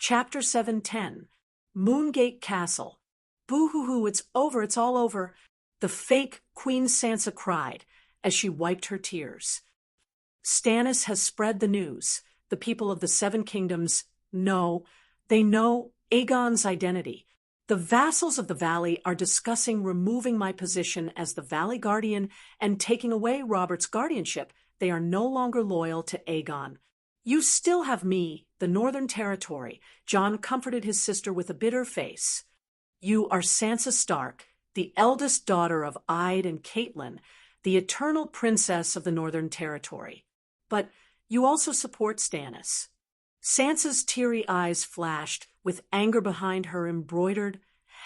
Chapter 710. Moongate Castle. Boo-hoo-hoo, it's over, it's all over, the fake Queen Sansa cried as she wiped her tears. Stannis has spread the news. The people of the Seven Kingdoms know. They know Aegon's identity. The vassals of the Valley are discussing removing my position as the Valley Guardian and taking away Robert's guardianship. They are no longer loyal to Aegon. You still have me, the Northern Territory. Jon comforted his sister with a bitter face. You are Sansa Stark, the eldest daughter of Ide and Catelyn, the eternal princess of the Northern Territory. But you also support Stannis. Sansa's teary eyes flashed with anger behind her embroidered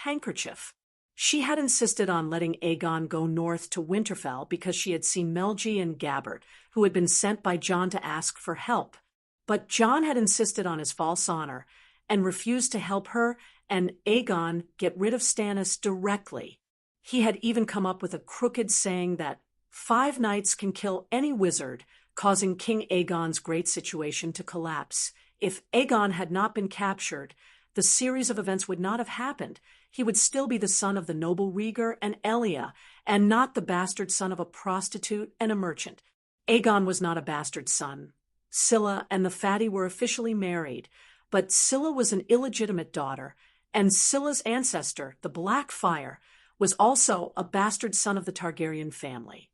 handkerchief. She had insisted on letting Aegon go north to Winterfell because she had seen Melji and Gabbert, who had been sent by Jon to ask for help. But Jon had insisted on his false honor and refused to help her and Aegon get rid of Stannis directly. He had even come up with a crooked saying that 5 nights can kill any wizard, causing King Aegon's great situation to collapse. If Aegon had not been captured, the series of events would not have happened. He would still be the son of the noble Rhaegar and Elia, and not the bastard son of a prostitute and a merchant. Aegon was not a bastard son. Scylla and the fatty were officially married, but Scylla was an illegitimate daughter, and Scylla's ancestor, the Blackfire, was also a bastard son of the Targaryen family.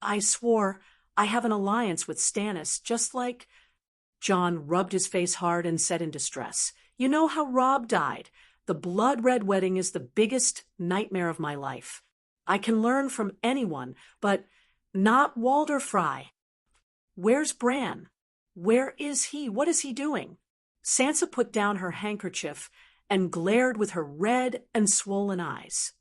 I swore I have an alliance with Stannis, just like... Jon rubbed his face hard and said in distress, You know how Robb died. The blood-red wedding is the biggest nightmare of my life. I can learn from anyone, but not Walder Frey. Where's Bran? Where is he? What is he doing? Sansa put down her handkerchief and glared with her red and swollen eyes.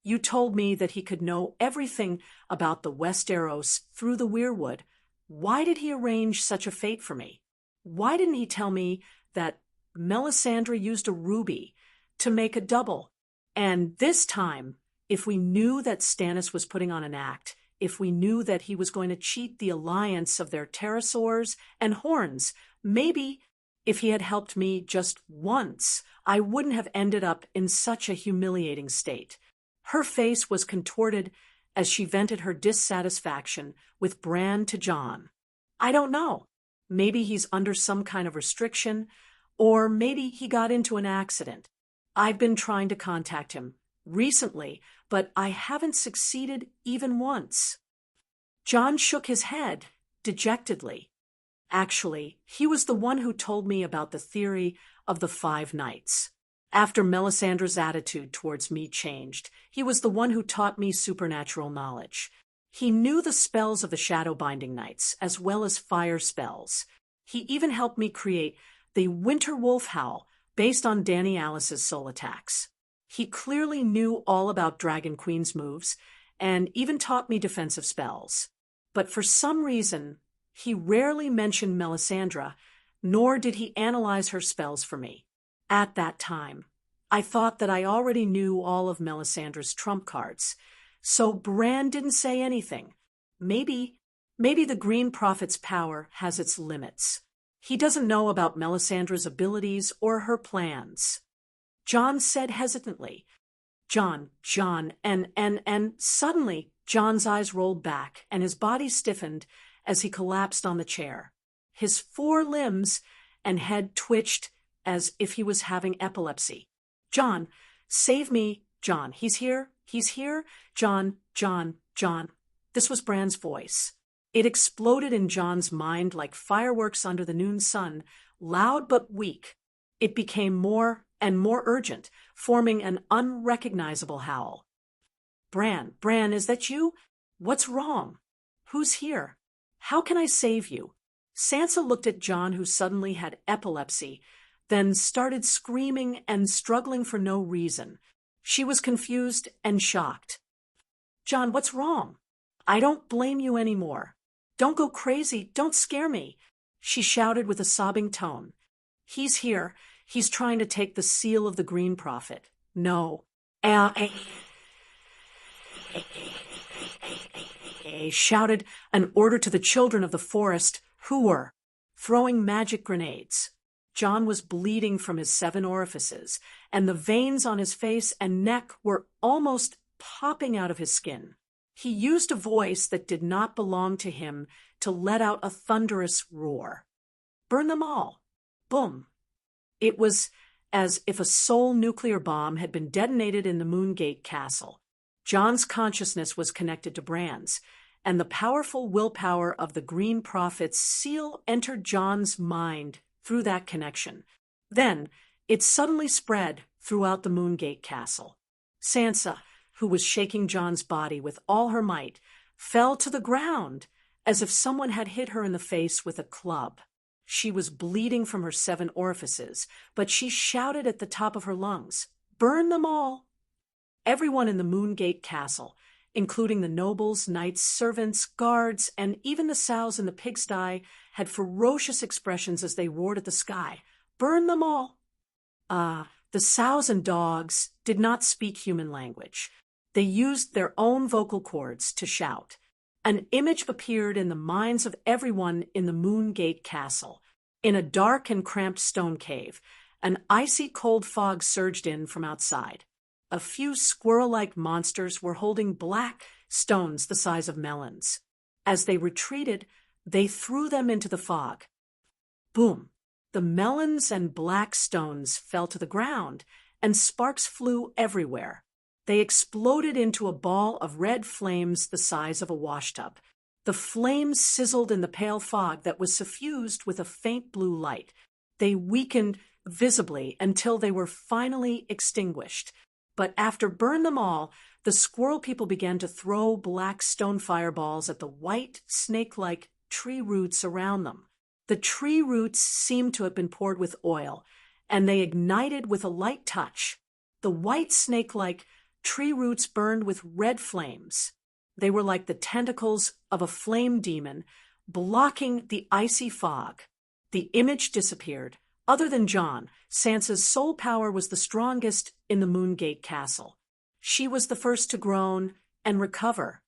You told me that he could know everything about the Westeros through the Weirwood. Why did he arrange such a fate for me? Why didn't he tell me that Melisandre used a ruby to make a double? And this time, if we knew that Stannis was putting on an act, if we knew that he was going to cheat the alliance of their pterosaurs and horns, maybe if he had helped me just once, I wouldn't have ended up in such a humiliating state. Her face was contorted as she vented her dissatisfaction with Bran to Jon. I don't know. Maybe he's under some kind of restriction, or maybe he got into an accident. I've been trying to contact him recently, but I haven't succeeded even once. Jon shook his head dejectedly. Actually, he was the one who told me about the theory of the 5 nights. After Melisandre's attitude towards me changed, he was the one who taught me supernatural knowledge. He knew the spells of the shadow-binding nights, as well as fire spells. He even helped me create the Winter Wolf Howl, based on Dany Alice's soul attacks. He clearly knew all about Dragon Queen's moves, and even taught me defensive spells. But for some reason, he rarely mentioned Melisandre, nor did he analyze her spells for me. At that time, I thought that I already knew all of Melisandre's trump cards, so Bran didn't say anything. Maybe the Green Prophet's power has its limits. He doesn't know about Melisandre's abilities or her plans. Jon said hesitantly, Jon, and suddenly Jon's eyes rolled back and his body stiffened as he collapsed on the chair. His 4 limbs and head twitched as if he was having epilepsy. Jon, save me, Jon, he's here, Jon. This was Bran's voice. It exploded in Jon's mind like fireworks under the noon sun, loud but weak. It became more and more urgent, forming an unrecognizable howl. Bran, is that you? What's wrong? Who's here? How can I save you? Sansa looked at Jon, who suddenly had epilepsy, then started screaming and struggling for no reason. She was confused and shocked. Jon, what's wrong? I don't blame you anymore. Don't go crazy. Don't scare me, she shouted with a sobbing tone. He's here. He's trying to take the seal of the Green Prophet. No. Shouted an order to the children of the forest, who were throwing magic grenades. John was bleeding from his 7 orifices, and the veins on his face and neck were almost popping out of his skin. He used a voice that did not belong to him to let out a thunderous roar. Burn them all. Boom. It was as if a soul nuclear bomb had been detonated in the Moongate Castle. John's consciousness was connected to Bran's, and the powerful willpower of the Green Prophet's seal entered John's mind through that connection. Then, it suddenly spread throughout the Moongate Castle. Sansa, who was shaking John's body with all her might, fell to the ground as if someone had hit her in the face with a club. She was bleeding from her 7 orifices, but she shouted at the top of her lungs, "Burn them all!" Everyone in the Moongate Castle, including the nobles, knights, servants, guards, and even the sows in the pigsty, had ferocious expressions as they roared at the sky. Burn them all! The sows and dogs did not speak human language. They used their own vocal cords to shout. An image appeared in the minds of everyone in the Moongate Castle. In a dark and cramped stone cave, an icy cold fog surged in from outside. A few squirrel-like monsters were holding black stones the size of melons. As they retreated, they threw them into the fog. Boom! The melons and black stones fell to the ground, and sparks flew everywhere. They exploded into a ball of red flames the size of a washtub. The flames sizzled in the pale fog that was suffused with a faint blue light. They weakened visibly until they were finally extinguished. But after burn them all, the squirrel people began to throw black stone fireballs at the white, snake-like tree roots around them. The tree roots seemed to have been poured with oil, and they ignited with a light touch. The white snake-like tree roots burned with red flames. They were like the tentacles of a flame demon, blocking the icy fog. The image disappeared. Other than John, Sansa's soul power was the strongest in the Moongate Castle. She was the first to groan and recover.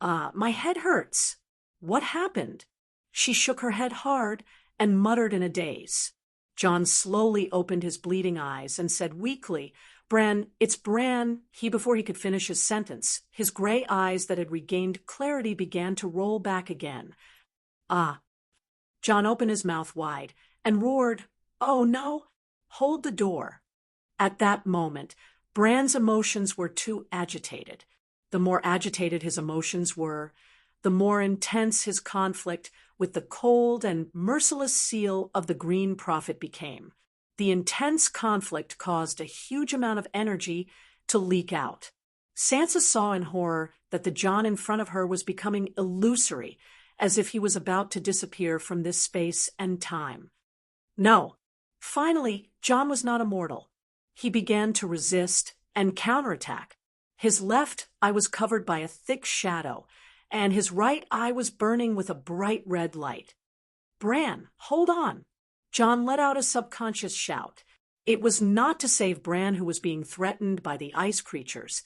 My head hurts. What happened? She shook her head hard and muttered in a daze. John slowly opened his bleeding eyes and said weakly, Bran, it's Bran. Before he could finish his sentence, his gray eyes that had regained clarity began to roll back again. John opened his mouth wide and roared, "Oh no, hold the door." At that moment, Bran's emotions were too agitated. The more agitated his emotions were, the more intense his conflict with the cold and merciless seal of the Green Prophet became. The intense conflict caused a huge amount of energy to leak out. Sansa saw in horror that the John in front of her was becoming illusory, as if he was about to disappear from this space and time. No. Finally, John was not immortal. He began to resist and counterattack. His left eye was covered by a thick shadow, and his right eye was burning with a bright red light. Bran, hold on. John let out a subconscious shout. It was not to save Bran, who was being threatened by the ice creatures,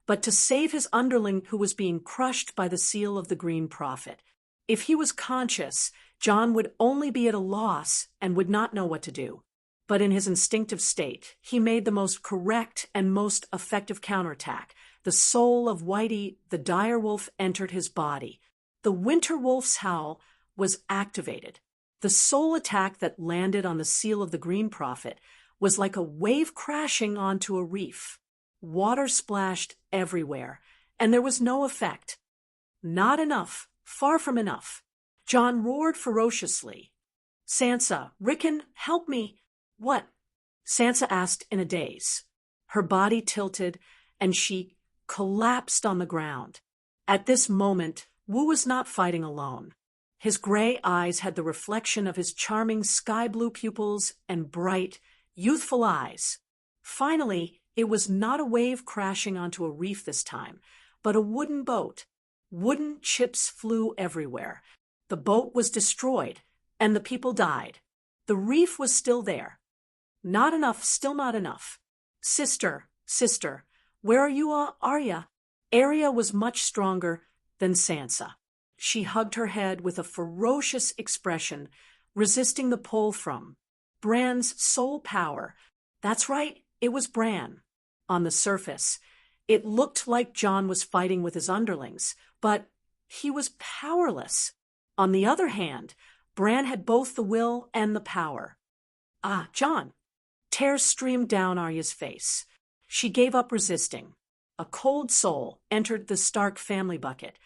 but to save his underling who was being crushed by the seal of the Green Prophet. If he was conscious, John would only be at a loss and would not know what to do. But in his instinctive state, he made the most correct and most effective counterattack. The soul of Whitey, the dire wolf, entered his body. The winter wolf's howl was activated. The soul attack that landed on the seal of the Green Prophet was like a wave crashing onto a reef. Water splashed everywhere, and there was no effect. Not enough, far from enough. John roared ferociously. Sansa, Rickon, help me. What? Sansa asked in a daze. Her body tilted, and she collapsed on the ground. At this moment, Wu was not fighting alone. His gray eyes had the reflection of his charming sky-blue pupils and bright, youthful eyes. Finally, it was not a wave crashing onto a reef this time, but a wooden boat. Wooden chips flew everywhere. The boat was destroyed, and the people died. The reef was still there. Not enough, still not enough. Sister, where are you, Arya? Arya was much stronger than Sansa. She hugged her head with a ferocious expression, resisting the pull from Bran's soul power. That's right, it was Bran. On the surface, it looked like Jon was fighting with his underlings, but he was powerless. On the other hand, Bran had both the will and the power. Ah, Jon! Tears streamed down Arya's face. She gave up resisting. A cold soul entered the Stark family bucket.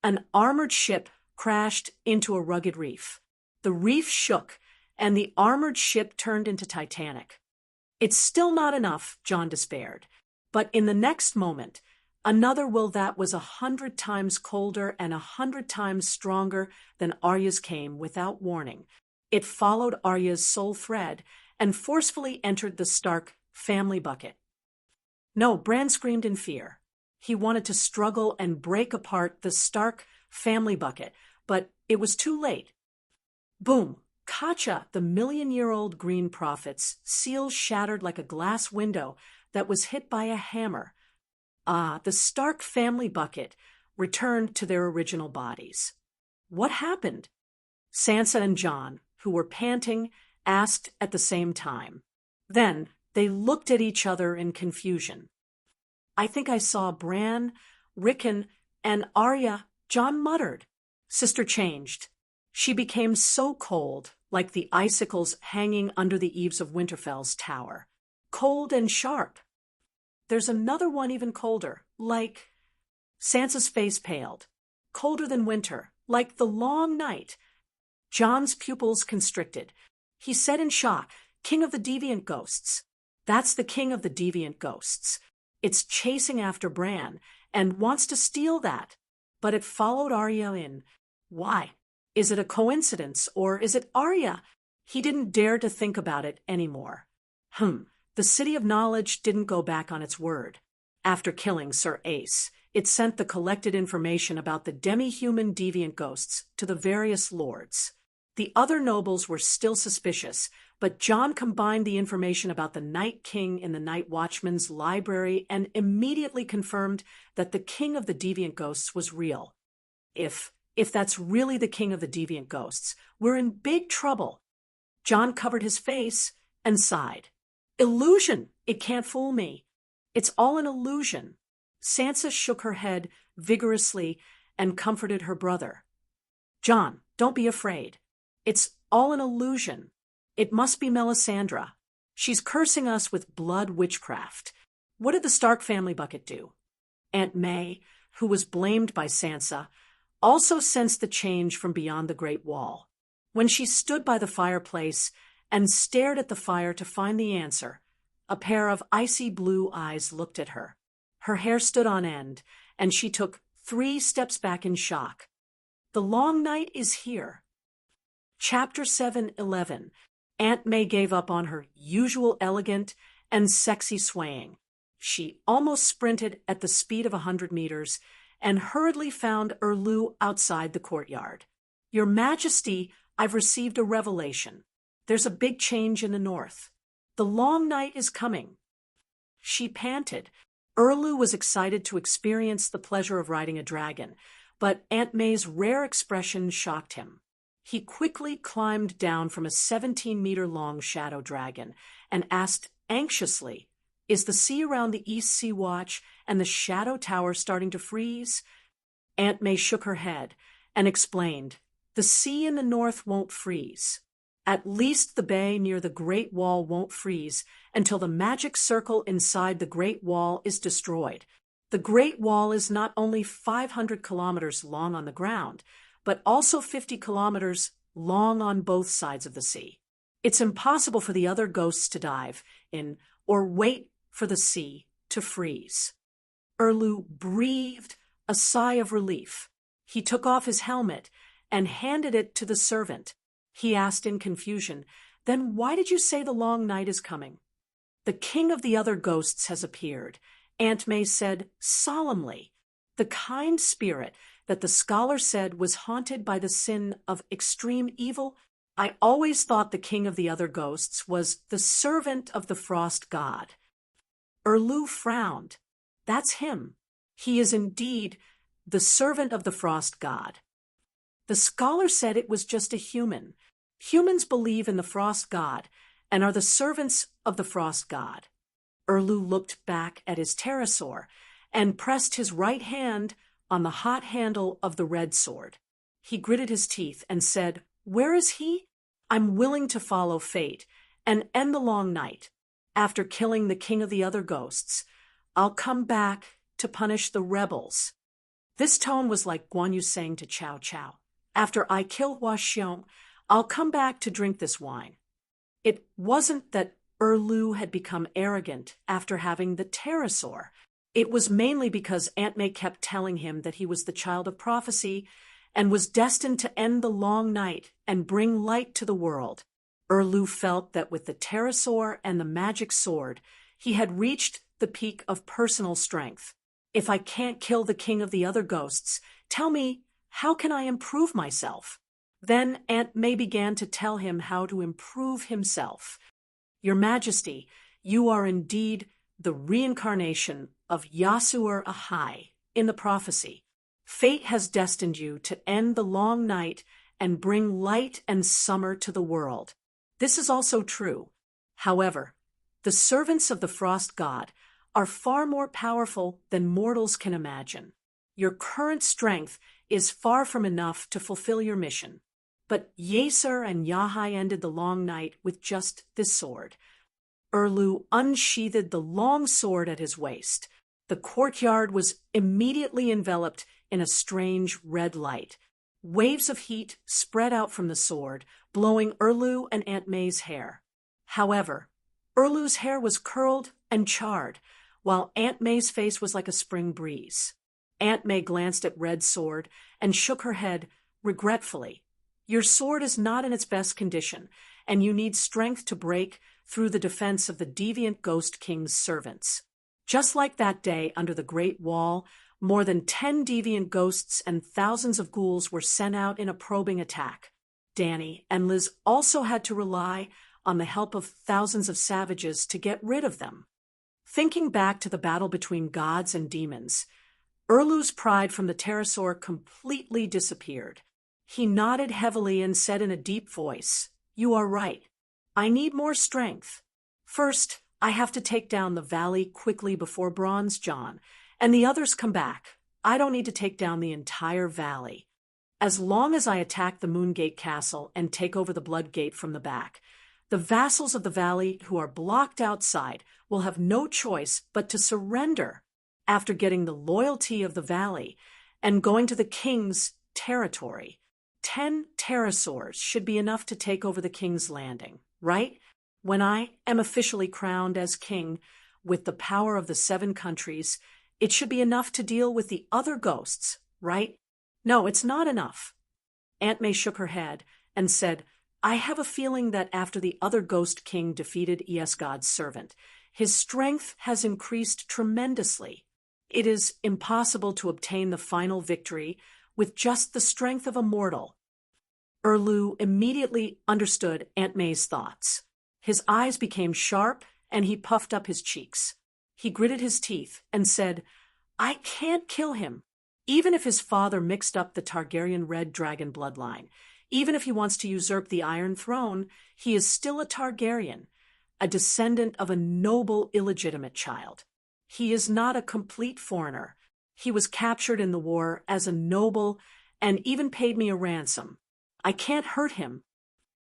An armored ship crashed into a rugged reef. The reef shook, and the armored ship turned into Titanic. It's still not enough, Jon despaired. But in the next moment, another will that was 100 times colder and 100 times stronger than Arya's came without warning. It followed Arya's soul thread and forcefully entered the Stark family bucket. No, Bran screamed in fear. He wanted to struggle and break apart the Stark family bucket, but it was too late. Boom! Kacha, the million-year-old green prophet's seal shattered like a glass window that was hit by a hammer. Ah, the Stark family bucket returned to their original bodies. What happened? Sansa and Jon, who were panting, asked at the same time. Then they looked at each other in confusion. I think I saw Bran, Rickon, and Arya, Jon muttered. Sister changed. She became so cold, like the icicles hanging under the eaves of Winterfell's tower. Cold and sharp. There's another one even colder, like... Sansa's face paled. Colder than winter, like the long night. Jon's pupils constricted. He said in shock, King of the Deviant Ghosts. That's the King of the Deviant Ghosts. It's chasing after Bran, and wants to steal that. But it followed Arya in. Why? Is it a coincidence, or is it Arya? He didn't dare to think about it anymore. The City of Knowledge didn't go back on its word. After killing Sir Ace, it sent the collected information about the demi-human deviant ghosts to the various lords. The other nobles were still suspicious, but Jon combined the information about the Night King in the Night Watchman's library and immediately confirmed that the King of the Deviant Ghosts was real. If that's really the King of the Deviant Ghosts, we're in big trouble. Jon covered his face and sighed. Illusion! It can't fool me. It's all an illusion. Sansa shook her head vigorously and comforted her brother. Jon, don't be afraid. It's all an illusion. It must be Melisandre. She's cursing us with blood witchcraft. What did the Stark family bucket do? Aunt May, who was blamed by Sansa, also sensed the change from beyond the Great Wall. When she stood by the fireplace and stared at the fire to find the answer, a pair of icy blue eyes looked at her. Her hair stood on end, and she took 3 steps back in shock. The long night is here. Chapter 7:11. Aunt May gave up on her usual elegant and sexy swaying. She almost sprinted at the speed of 100 meters and hurriedly found Erlu outside the courtyard. Your Majesty, I've received a revelation. There's a big change in the north. The long night is coming. She panted. Erlu was excited to experience the pleasure of riding a dragon, but Aunt May's rare expression shocked him. He quickly climbed down from a 17-meter-long shadow dragon and asked anxiously, Is the sea around the East Sea Watch and the Shadow Tower starting to freeze? Aunt May shook her head and explained, The sea in the north won't freeze. At least the bay near the Great Wall won't freeze until the magic circle inside the Great Wall is destroyed. The Great Wall is not only 500 kilometers long on the ground, but also 50 kilometers long on both sides of the sea. It's impossible for the other ghosts to dive in or wait for the sea to freeze. Erlu breathed a sigh of relief. He took off his helmet and handed it to the servant. He asked in confusion, Then why did you say the long night is coming? The king of the other ghosts has appeared, Aunt May said solemnly. The kind spirit that the scholar said was haunted by the sin of extreme evil. I always thought the king of the other ghosts was the servant of the frost god. Erlu frowned. That's him. He is indeed the servant of the frost god. The scholar said it was just a human. Humans believe in the frost god, and are the servants of the frost god. Erlu looked back at his pterosaur and pressed his right hand on the hot handle of the red sword. He gritted his teeth and said, "Where is he? I'm willing to follow fate and end the long night. After killing the king of the other ghosts, I'll come back to punish the rebels." This tone was like Guan Yu saying to Cao Cao, "After I kill Hua Xiong, I'll come back to drink this wine." It wasn't that Erlu had become arrogant after having the pterosaur. It was mainly because Aunt May kept telling him that he was the child of prophecy and was destined to end the long night and bring light to the world. Erlu felt that with the pterosaur and the magic sword, he had reached the peak of personal strength. "If I can't kill the king of the other ghosts, tell me, how can I improve myself?" Then Aunt May began to tell him how to improve himself. "Your Majesty, you are indeed the reincarnation of Yasuer Ahai in the prophecy. Fate has destined you to end the long night and bring light and summer to the world. This is also true. However, the servants of the frost god are far more powerful than mortals can imagine. Your current strength is far from enough to fulfill your mission." But Yeser and Yahai ended the long night with just this sword. Erlu unsheathed the long sword at his waist. The courtyard was immediately enveloped in a strange red light. Waves of heat spread out from the sword, blowing Erlu and Aunt May's hair. However, Erlu's hair was curled and charred, while Aunt May's face was like a spring breeze. Aunt May glanced at Red Sword and shook her head regretfully. "Your sword is not in its best condition, and you need strength to break through the defense of the deviant Ghost King's servants." Just like that day under the Great Wall, more than 10 deviant ghosts and thousands of ghouls were sent out in a probing attack. Danny and Liz also had to rely on the help of thousands of savages to get rid of them. Thinking back to the battle between gods and demons, Erlu's pride from the pterosaur completely disappeared. He nodded heavily and said in a deep voice, "You are right. I need more strength. First, I have to take down the valley quickly before Bronze John, and the others come back. I don't need to take down the entire valley. As long as I attack the Moongate Castle and take over the Blood Gate from the back, the vassals of the valley who are blocked outside will have no choice but to surrender after getting the loyalty of the valley and going to the king's territory. 10 pterosaurs should be enough to take over the king's landing, right? When I am officially crowned as king with the power of the 7 countries, it should be enough to deal with the other ghosts, right?" "No, it's not enough." Aunt May shook her head and said, "I have a feeling that after the other ghost king defeated Esgod's servant, his strength has increased tremendously. It is impossible to obtain the final victory with just the strength of a mortal." Erlu immediately understood Aunt May's thoughts. His eyes became sharp and he puffed up his cheeks. He gritted his teeth and said, "I can't kill him. Even if his father mixed up the Targaryen red dragon bloodline, even if he wants to usurp the Iron Throne, he is still a Targaryen, a descendant of a noble illegitimate child. He is not a complete foreigner. He was captured in the war as a noble and even paid me a ransom. I can't hurt him.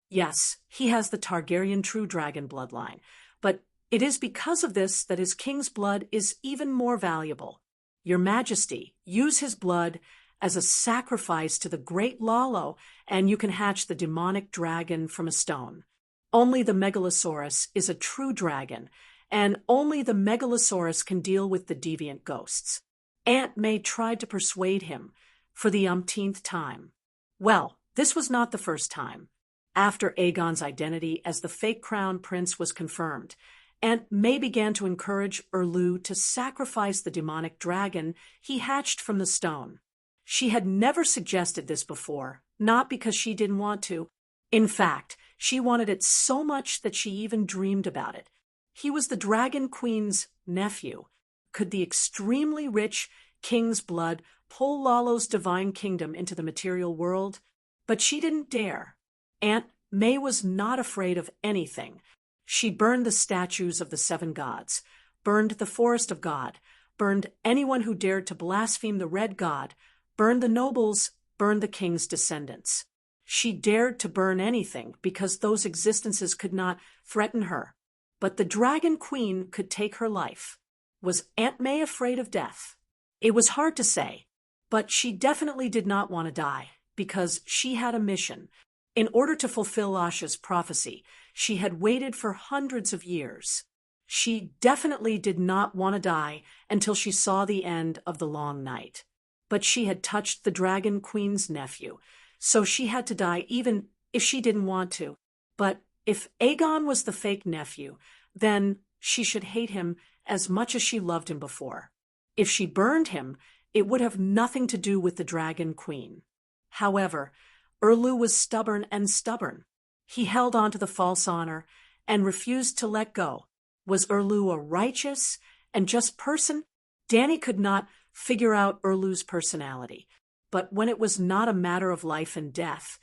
Yes, he has the Targaryen true dragon bloodline, but it is because of this that his king's blood is even more valuable. Your Majesty, use his blood as a sacrifice to the great Lalo, and you can hatch the demonic dragon from a stone. Only the Megalosaurus is a true dragon, and only the Megalosaurus can deal with the deviant ghosts." Aunt May tried to persuade him for the umpteenth time. Well, this was not the first time. After Aegon's identity as the fake crown prince was confirmed, Aunt May began to encourage Erlu to sacrifice the demonic dragon he hatched from the stone. She had never suggested this before, not because she didn't want to. In fact, she wanted it so much that she even dreamed about it. He was the Dragon Queen's nephew. Could the extremely rich king's blood pull Lalo's divine kingdom into the material world? But she didn't dare. Aunt May was not afraid of anything, She burned the statues of the 7 gods, burned the forest of God, burned anyone who dared to blaspheme the red god, burned the nobles, burned the king's descendants. She dared to burn anything because those existences could not threaten her. But the Dragon Queen could take her life. Was Aunt May afraid of death? It was hard to say, but she definitely did not want to die because she had a mission. In order to fulfill Asha's prophecy, she had waited for hundreds of years. She definitely did not want to die until she saw the end of the long night. But she had touched the Dragon Queen's nephew, so she had to die even if she didn't want to. But if Aegon was the fake nephew, then she should hate him as much as she loved him before. If she burned him, it would have nothing to do with the Dragon Queen. However, Erlu was stubborn. He held on to the false honor and refused to let go. Was Erlu a righteous and just person? Dany could not figure out Erlu's personality, but when it was not a matter of life and death,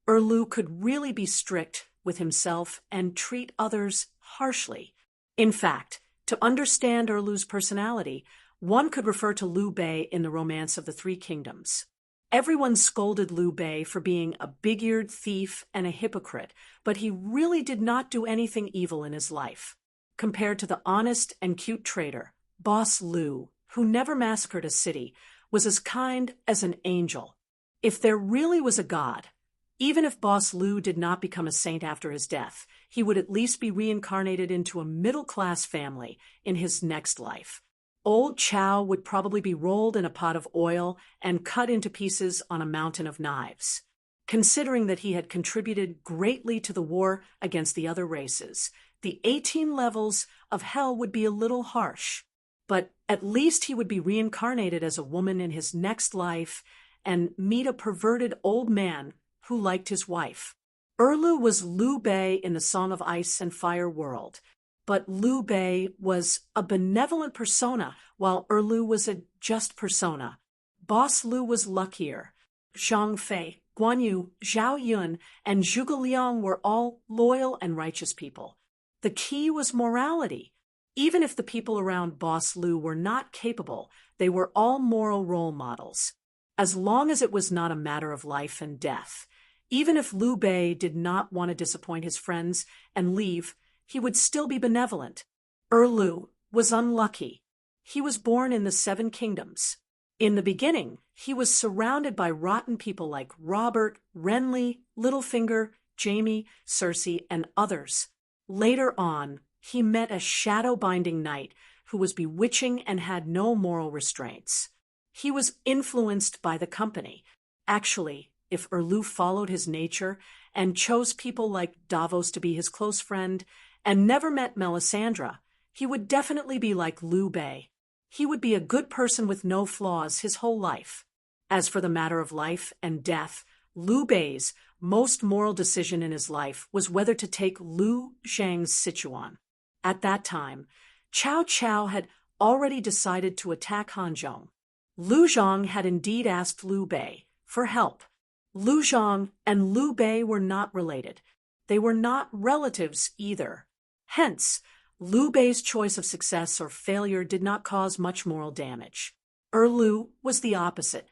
Erlu could really be strict with himself and treat others harshly. In fact, to understand Erlu's personality, one could refer to Liu Bei in the Romance of the Three Kingdoms. Everyone scolded Liu Bei for being a big-eared thief and a hypocrite, but he really did not do anything evil in his life. Compared to the honest and cute trader, Boss Liu, who never massacred a city, was as kind as an angel. If there really was a God, even if Boss Liu did not become a saint after his death, he would at least be reincarnated into a middle-class family in his next life. Old Chow would probably be rolled in a pot of oil and cut into pieces on a mountain of knives. Considering that he had contributed greatly to the war against the other races, the 18 levels of hell would be a little harsh. But at least he would be reincarnated as a woman in his next life and meet a perverted old man who liked his wife. Erlu was Liu Bei in the Song of Ice and Fire world, but Liu Bei was a benevolent persona while Erlu was a just persona. Boss Liu was luckier. Zhang Fei, Guan Yu, Zhao Yun, and Zhuge Liang were all loyal and righteous people. The key was morality. Even if the people around Boss Liu were not capable, they were all moral role models. As long as it was not a matter of life and death, even if Liu Bei did not want to disappoint his friends and leave, he would still be benevolent. Erlu was unlucky. He was born in the 7 kingdoms. In the beginning, he was surrounded by rotten people like Robert, Renly, Littlefinger, Jaime, Cersei, and others. Later on, he met a shadow-binding knight who was bewitching and had no moral restraints. He was influenced by the company. Actually, if Erlu followed his nature and chose people like Davos to be his close friend and never met Melisandre, he would definitely be like Liu Bei. He would be a good person with no flaws his whole life. As for the matter of life and death, Liu Bei's most moral decision in his life was whether to take Liu Zhang's Sichuan. At that time, Cao Cao had already decided to attack Hanzhong. Liu Zhang had indeed asked Liu Bei for help. Liu Zhang and Liu Bei were not related. They were not relatives either. Hence, Liu Bei's choice of success or failure did not cause much moral damage. Erlu was the opposite.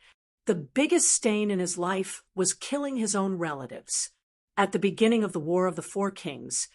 The biggest stain in his life was killing his own relatives. At the beginning of the War of the Four Kings,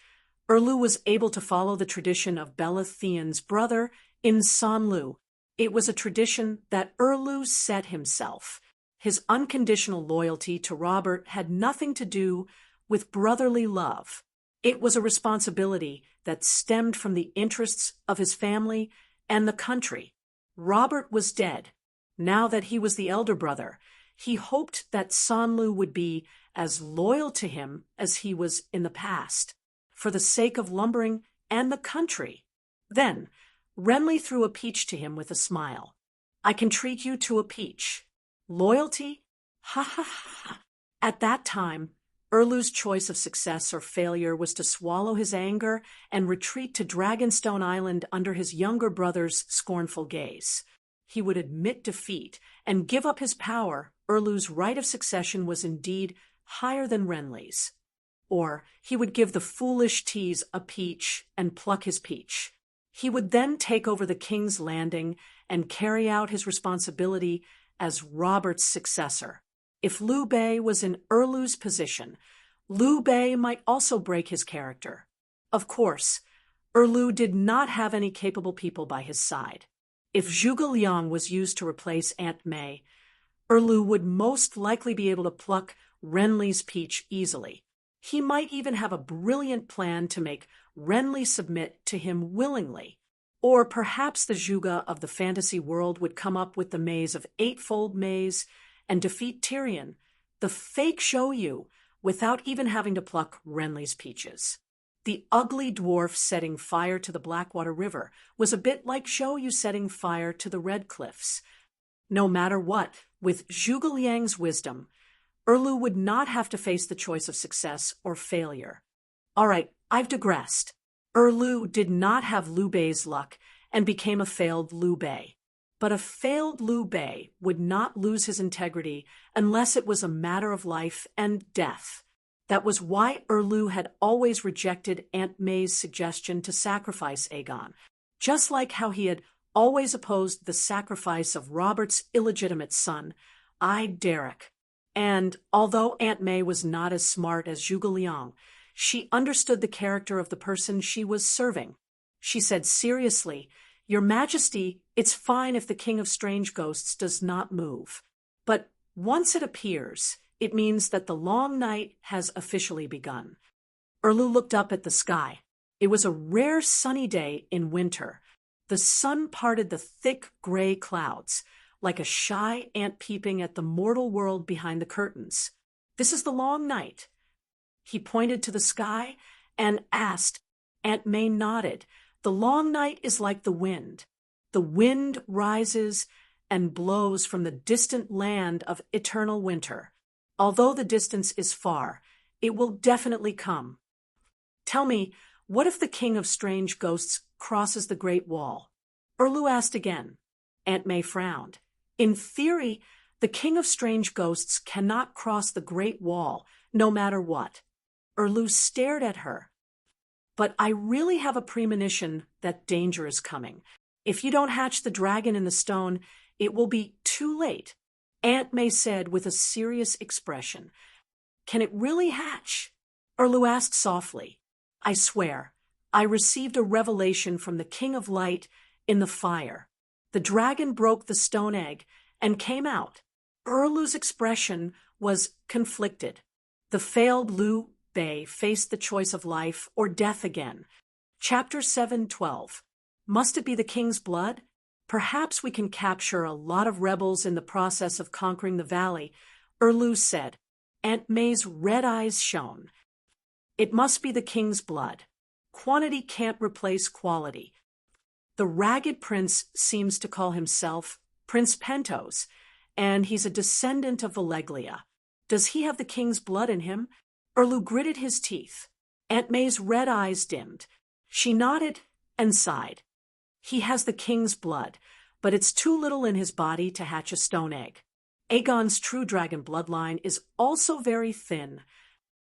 Erlu was able to follow the tradition of Bella Theon's brother in Sanlu. It was a tradition that Erlu set himself. His unconditional loyalty to Robert had nothing to do with brotherly love. It was a responsibility that stemmed from the interests of his family and the country. Robert was dead. Now that he was the elder brother, he hoped that Sanlu would be as loyal to him as he was in the past, for the sake of lumbering and the country. Then, Renly threw a peach to him with a smile. "I can treat you to a peach. Loyalty? Ha ha ha." At that time, Erlu's choice of success or failure was to swallow his anger and retreat to Dragonstone Island under his younger brother's scornful gaze. He would admit defeat and give up his power. Erlu's right of succession was indeed higher than Renly's. Or he would give the foolish tease a peach and pluck his peach. He would then take over the King's Landing and carry out his responsibility as Robert's successor. If Liu Bei was in Erlu's position, Liu Bei might also break his character. Of course, Erlu did not have any capable people by his side. If Zhuge Liang was used to replace Aunt May, Erlu would most likely be able to pluck Renly's peach easily. He might even have a brilliant plan to make Renly submit to him willingly. Or perhaps the Zhuge of the fantasy world would come up with the maze of Eightfold Maze and defeat Tyrion, the fake Shouyu, without even having to pluck Renly's peaches. The ugly dwarf setting fire to the Blackwater River was a bit like Shouyu setting fire to the Red Cliffs. No matter what, with Zhuge Liang's wisdom, Erlu would not have to face the choice of success or failure. All right, I've digressed. Erlu did not have Liu Bei's luck and became a failed Liu Bei. But a failed Liu Bei would not lose his integrity unless it was a matter of life and death. That was why Erlu had always rejected Aunt May's suggestion to sacrifice Aegon, just like how he had always opposed the sacrifice of Robert's illegitimate son, Derek. And although Aunt May was not as smart as Zhuge Liang, she understood the character of the person she was serving. She said seriously, "Your Majesty, it's fine if the King of Strange Ghosts does not move. But once it appears, it means that the long night has officially begun." Erlu looked up at the sky. It was a rare sunny day in winter. The sun parted the thick gray clouds, like a shy ant peeping at the mortal world behind the curtains. "This is the long night." He pointed to the sky and asked. Aunt May nodded. "The long night is like the wind. The wind rises and blows from the distant land of eternal winter. Although the distance is far, it will definitely come. Tell me, what if the King of Strange Ghosts crosses the Great Wall?" Erlu asked again. Aunt May frowned. "In theory, the King of Strange Ghosts cannot cross the Great Wall, no matter what." Erlu stared at her. "But I really have a premonition that danger is coming. If you don't hatch the dragon in the stone, it will be too late," Aunt May said with a serious expression. "Can it really hatch?" Erlu asked softly. "I swear, I received a revelation from the King of Light in the fire. The dragon broke the stone egg and came out." Erlu's expression was conflicted. The failed Liu Bei faced the choice of life or death again. Chapter 7:12. Must it be the king's blood? Perhaps we can capture a lot of rebels in the process of conquering the valley, Erlu said. Aunt May's red eyes shone. "It must be the king's blood. Quantity can't replace quality. The ragged prince seems to call himself Prince Pentos, and he's a descendant of Valeglia. Does he have the king's blood in him?" Erlu gritted his teeth. Aunt May's red eyes dimmed. She nodded and sighed. "He has the king's blood, but it's too little in his body to hatch a stone egg. Aegon's true dragon bloodline is also very thin.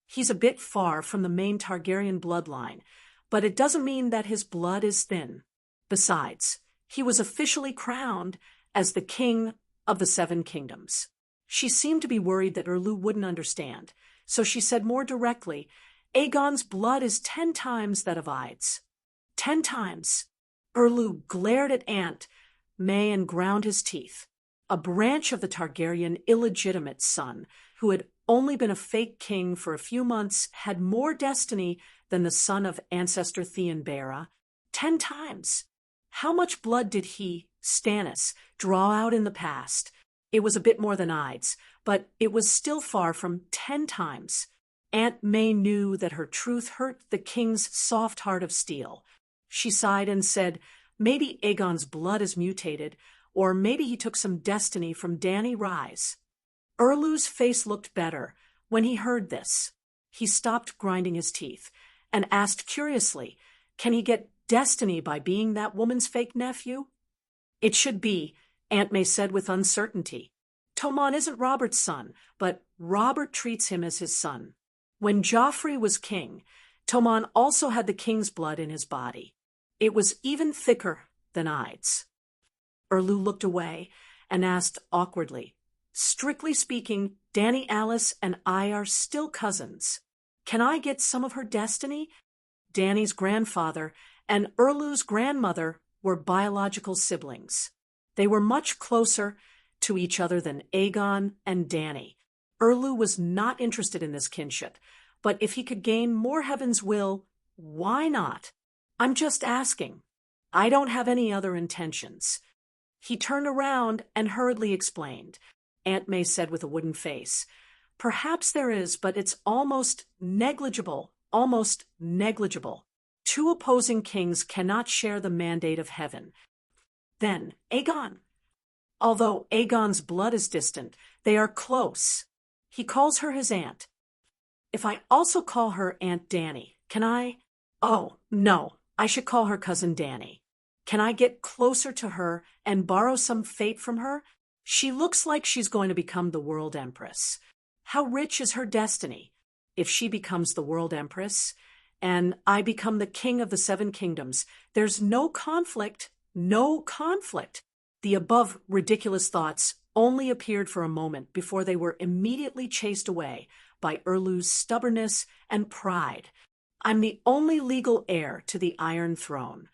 He's a bit far from the main Targaryen bloodline, but it doesn't mean that his blood is thin. Besides, he was officially crowned as the king of the Seven Kingdoms." She seemed to be worried that Erlu wouldn't understand, so she said more directly, "Aegon's blood is 10 times that of Aide's." 10 times. Erlu glared at Aunt May and ground his teeth. A branch of the Targaryen illegitimate son, who had only been a fake king for a few months, had more destiny than the son of ancestor Theon Bera. 10 times. How much blood did he, Stannis, draw out in the past? It was a bit more than Aide's, but it was still far from 10 times. Aunt May knew that her truth hurt the king's soft heart of steel. She sighed and said, "Maybe Aegon's blood is mutated, or maybe he took some destiny from Dany Rise." Erlu's face looked better when he heard this. He stopped grinding his teeth and asked curiously, "Can he get destiny by being that woman's fake nephew?" "It should be," Aunt May said with uncertainty. "Tomon isn't Robert's son, but Robert treats him as his son." When Joffrey was king, Tommen also had the king's blood in his body. It was even thicker than Ides. Erlu looked away and asked awkwardly, "Strictly speaking, Dany Alice and I are still cousins. Can I get some of her destiny?" Dany's grandfather and Erlu's grandmother were biological siblings. They were much closer to each other than Aegon and Dany. Erlu was not interested in this kinship, but if he could gain more Heaven's will, why not? "I'm just asking. I don't have any other intentions." He turned around and hurriedly explained. Aunt May said with a wooden face, "Perhaps there is, but it's almost negligible, almost negligible. Two opposing kings cannot share the mandate of heaven." Then, Aegon. Although Aegon's blood is distant, they are close. He calls her his aunt. If I also call her Aunt Dany, can I? Oh, no, I should call her Cousin Dany. Can I get closer to her and borrow some fate from her? She looks like she's going to become the world empress. How rich is her destiny? If she becomes the world empress, and I become the king of the seven kingdoms, there's no conflict, no conflict. The above ridiculous thoughts only appeared for a moment before they were immediately chased away by Erlu's stubbornness and pride. I'm the only legal heir to the Iron Throne.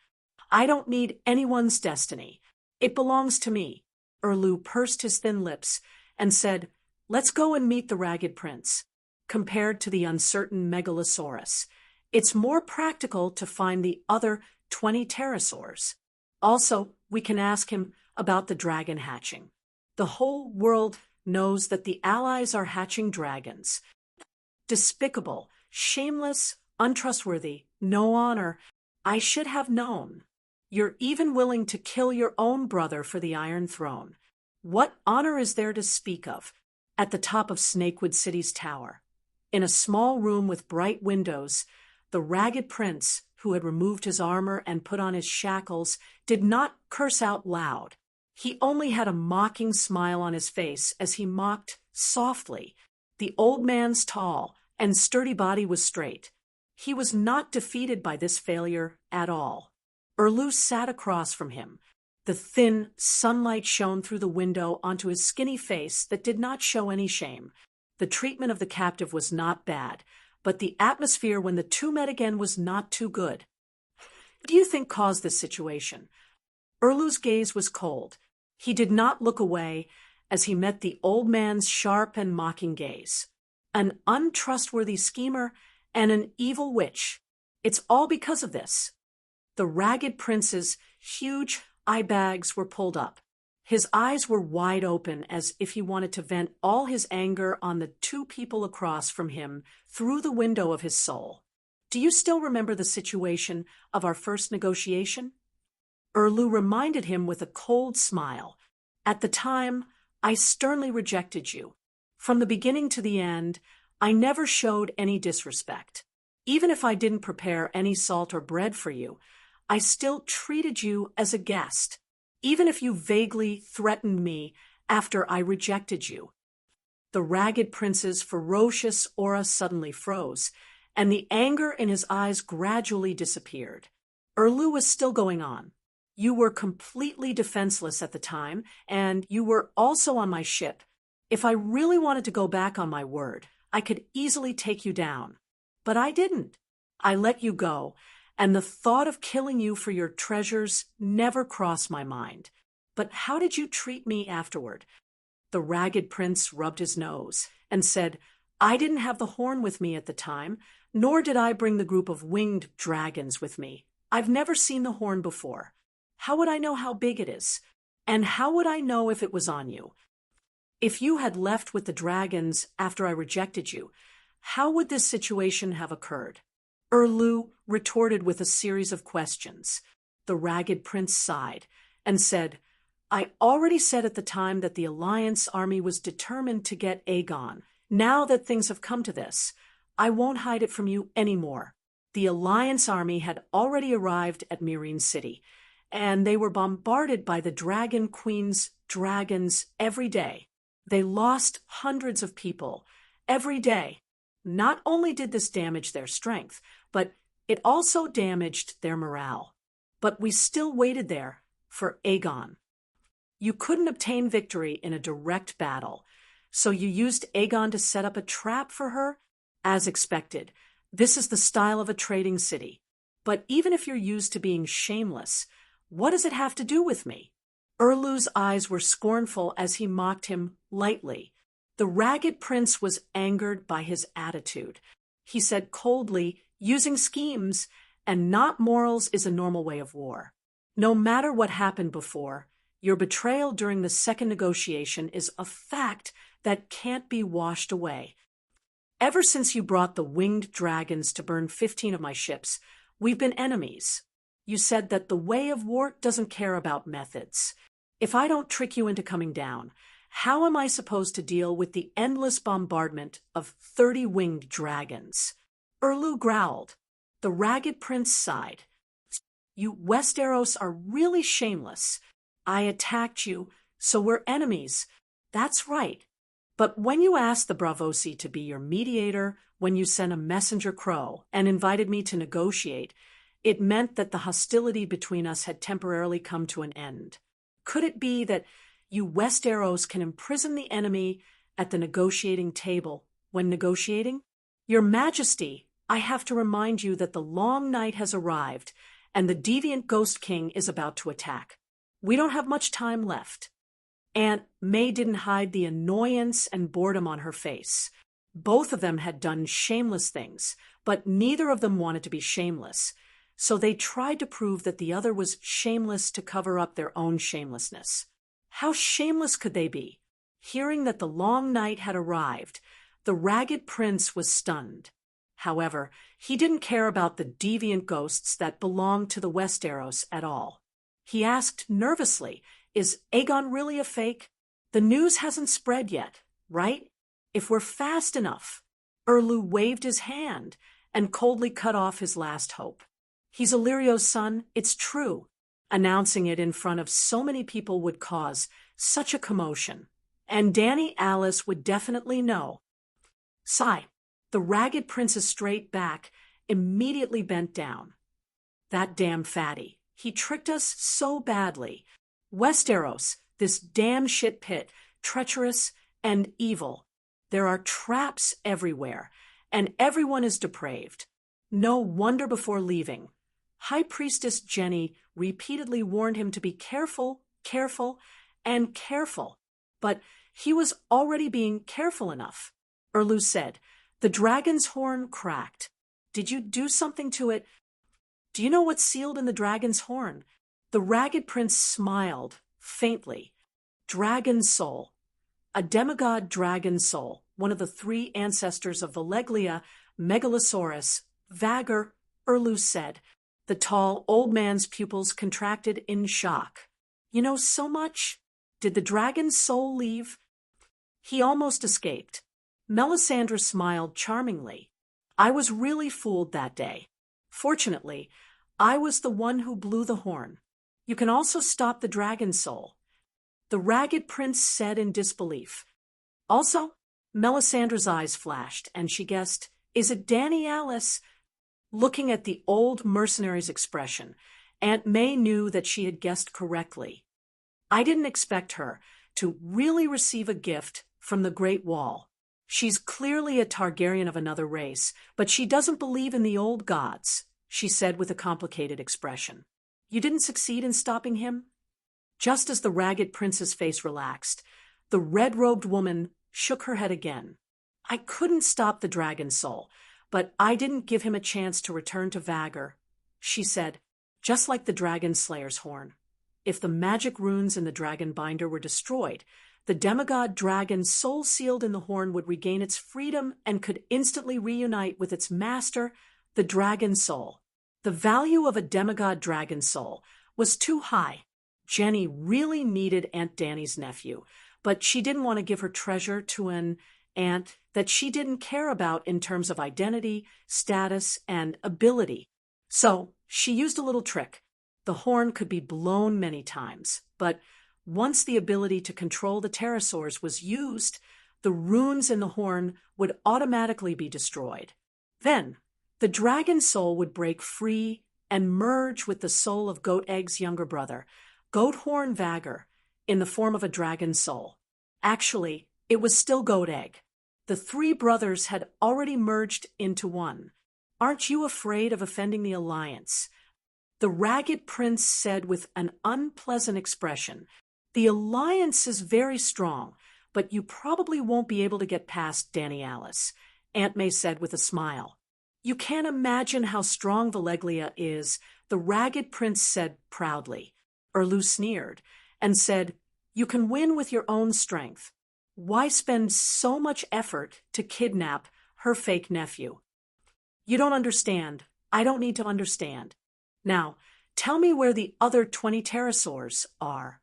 I don't need anyone's destiny. It belongs to me. Erlu pursed his thin lips and said, "Let's go and meet the Ragged Prince." Compared to the uncertain Megalosaurus, it's more practical to find the other 20 pterosaurs. Also, we can ask him about the dragon hatching. The whole world knows that the allies are hatching dragons. Despicable, shameless, untrustworthy, no honor. I should have known. You're even willing to kill your own brother for the Iron Throne. What honor is there to speak of? At the top of Snakewood City's tower, in a small room with bright windows, the Ragged Prince, who had removed his armor and put on his shackles, did not curse out loud. He only had a mocking smile on his face as he mocked softly. The old man's tall and sturdy body was straight. He was not defeated by this failure at all. Erlu sat across from him. The thin sunlight shone through the window onto his skinny face that did not show any shame. The treatment of the captive was not bad, but the atmosphere when the two met again was not too good. What do you think caused this situation? Erlu's gaze was cold. He did not look away as he met the old man's sharp and mocking gaze. An untrustworthy schemer and an evil witch. It's all because of this. The Ragged Prince's huge eye bags were pulled up. His eyes were wide open as if he wanted to vent all his anger on the two people across from him through the window of his soul. "Do you still remember the situation of our first negotiation?" Erlu reminded him with a cold smile. "At the time, I sternly rejected you. From the beginning to the end, I never showed any disrespect. Even if I didn't prepare any salt or bread for you, I still treated you as a guest, even if you vaguely threatened me after I rejected you." The Ragged Prince's ferocious aura suddenly froze, and the anger in his eyes gradually disappeared. Erlu was still going on. "You were completely defenseless at the time, and you were also on my ship. If I really wanted to go back on my word, I could easily take you down. But I didn't. I let you go, and the thought of killing you for your treasures never crossed my mind. But how did you treat me afterward?" The Ragged Prince rubbed his nose and said, "I didn't have the horn with me at the time, nor did I bring the group of winged dragons with me. I've never seen the horn before. How would I know how big it is? And how would I know if it was on you? If you had left with the dragons after I rejected you, how would this situation have occurred?" Erlu retorted with a series of questions. The Ragged Prince sighed and said, "I already said at the time that the Alliance army was determined to get Aegon. Now that things have come to this, I won't hide it from you anymore. The Alliance army had already arrived at Meereen City, and they were bombarded by the Dragon Queen's dragons every day. They lost hundreds of people every day. Not only did this damage their strength, but it also damaged their morale. But we still waited there for Aegon. You couldn't obtain victory in a direct battle, so you used Aegon to set up a trap for her? As expected, this is the style of a trading city. But even if you're used to being shameless, what does it have to do with me? Erlu's eyes were scornful as he mocked him lightly. The ragged prince was angered by his attitude. He said coldly, using schemes and not morals is a normal way of war. No matter what happened before, your betrayal during the second negotiation is a fact that can't be washed away. Ever since you brought the winged dragons to burn 15 of my ships, we've been enemies. You said that the way of war doesn't care about methods. If I don't trick you into coming down, how am I supposed to deal with the endless bombardment of 30 winged dragons? Erlu growled. The ragged prince sighed. You Westeros are really shameless. I attacked you, so we're enemies. That's right. But when you asked the Bravosi to be your mediator, when you sent a messenger crow and invited me to negotiate, it meant that the hostility between us had temporarily come to an end. Could it be that you Westeros can imprison the enemy at the negotiating table when negotiating? Your Majesty, I have to remind you that the long night has arrived and the deviant Ghost King is about to attack. We don't have much time left. Aunt May didn't hide the annoyance and boredom on her face. Both of them had done shameless things, but neither of them wanted to be shameless. So they tried to prove that the other was shameless to cover up their own shamelessness. How shameless could they be? Hearing that the long night had arrived, the ragged prince was stunned. However, he didn't care about the deviant ghosts that belonged to the Westeros at all. He asked nervously, is Aegon really a fake? The news hasn't spread yet, right? If we're fast enough. Erlu waved his hand and coldly cut off his last hope. He's Illyrio's son, it's true. Announcing it in front of so many people would cause such a commotion. And Dany Alice would definitely know. Sigh. The ragged prince's straight back immediately bent down. That damn fatty. He tricked us so badly. Westeros, this damn shit pit, treacherous and evil. There are traps everywhere, and everyone is depraved. No wonder before leaving, High Priestess Jenny repeatedly warned him to be careful, careful, and careful. But he was already being careful enough. Erlu said, the dragon's horn cracked. Did you do something to it? Do you know what's sealed in the dragon's horn? The ragged prince smiled, faintly. Dragon soul. A demigod dragon soul, one of the 3 ancestors of Valeglia, Megalosaurus, Vagor, Erlu said. The tall, old man's pupils contracted in shock. You know so much? Did the dragon's soul leave? He almost escaped. Melisandre smiled charmingly. I was really fooled that day. Fortunately, I was the one who blew the horn. You can also stop the dragon soul. The ragged prince said in disbelief. Also, Melisandre's eyes flashed, and she guessed, is it Dany Alice? Looking at the old mercenary's expression, Aunt May knew that she had guessed correctly. I didn't expect her to really receive a gift from the Great Wall. She's clearly a Targaryen of another race, but she doesn't believe in the old gods, she said with a complicated expression. You didn't succeed in stopping him? Just as the ragged prince's face relaxed, the red-robed woman shook her head again. I couldn't stop the dragon soul, but I didn't give him a chance to return to Vagor, she said, just like the dragon slayer's horn. If the magic runes in the dragon binder were destroyed, the demigod dragon soul sealed in the horn would regain its freedom and could instantly reunite with its master, the dragon soul. The value of a demigod dragon soul was too high. Jenny really needed Aunt Dany's nephew, but she didn't want to give her treasure to an aunt that she didn't care about in terms of identity, status, and ability. So she used a little trick. The horn could be blown many times, but once the ability to control the pterosaurs was used, the runes in the horn would automatically be destroyed. Then, the dragon soul would break free and merge with the soul of Goat Egg's younger brother, Goat Horn Vagger, in the form of a dragon soul. Actually, it was still Goat Egg. The three brothers had already merged into one. Aren't you afraid of offending the alliance? The ragged prince said with an unpleasant expression. The alliance is very strong, but you probably won't be able to get past Danny Alice, Aunt May said with a smile. You can't imagine how strong Valeglia is, the ragged prince said proudly. Erlu sneered and said, You can win with your own strength. Why spend so much effort to kidnap her fake nephew? You don't understand. I don't need to understand. Now, tell me where the other 20 pterosaurs are.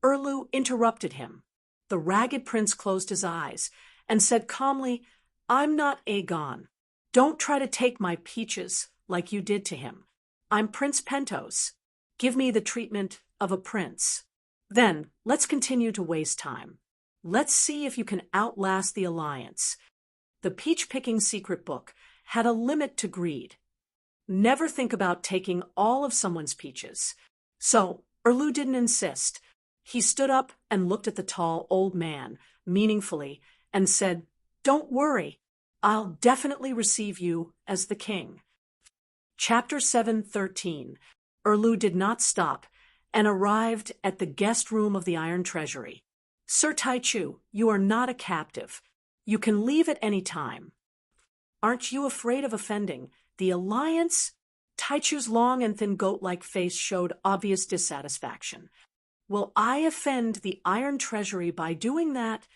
Erlu interrupted him. The ragged prince closed his eyes and said calmly, I'm not Aegon. Don't try to take my peaches like you did to him. I'm Prince Pentos. Give me the treatment of a prince. Then, let's continue to waste time. Let's see if you can outlast the alliance. The peach-picking secret book had a limit to greed. Never think about taking all of someone's peaches. So, Erlu didn't insist. He stood up and looked at the tall old man, meaningfully, and said, Don't worry. I'll definitely receive you as the king. Chapter 7:13. Erlu did not stop and arrived at the guest room of the Iron Treasury. Sir Taichu, you are not a captive. You can leave at any time. Aren't you afraid of offending the alliance? Taichu's long and thin goat-like face showed obvious dissatisfaction. Will I offend the Iron Treasury by doing that?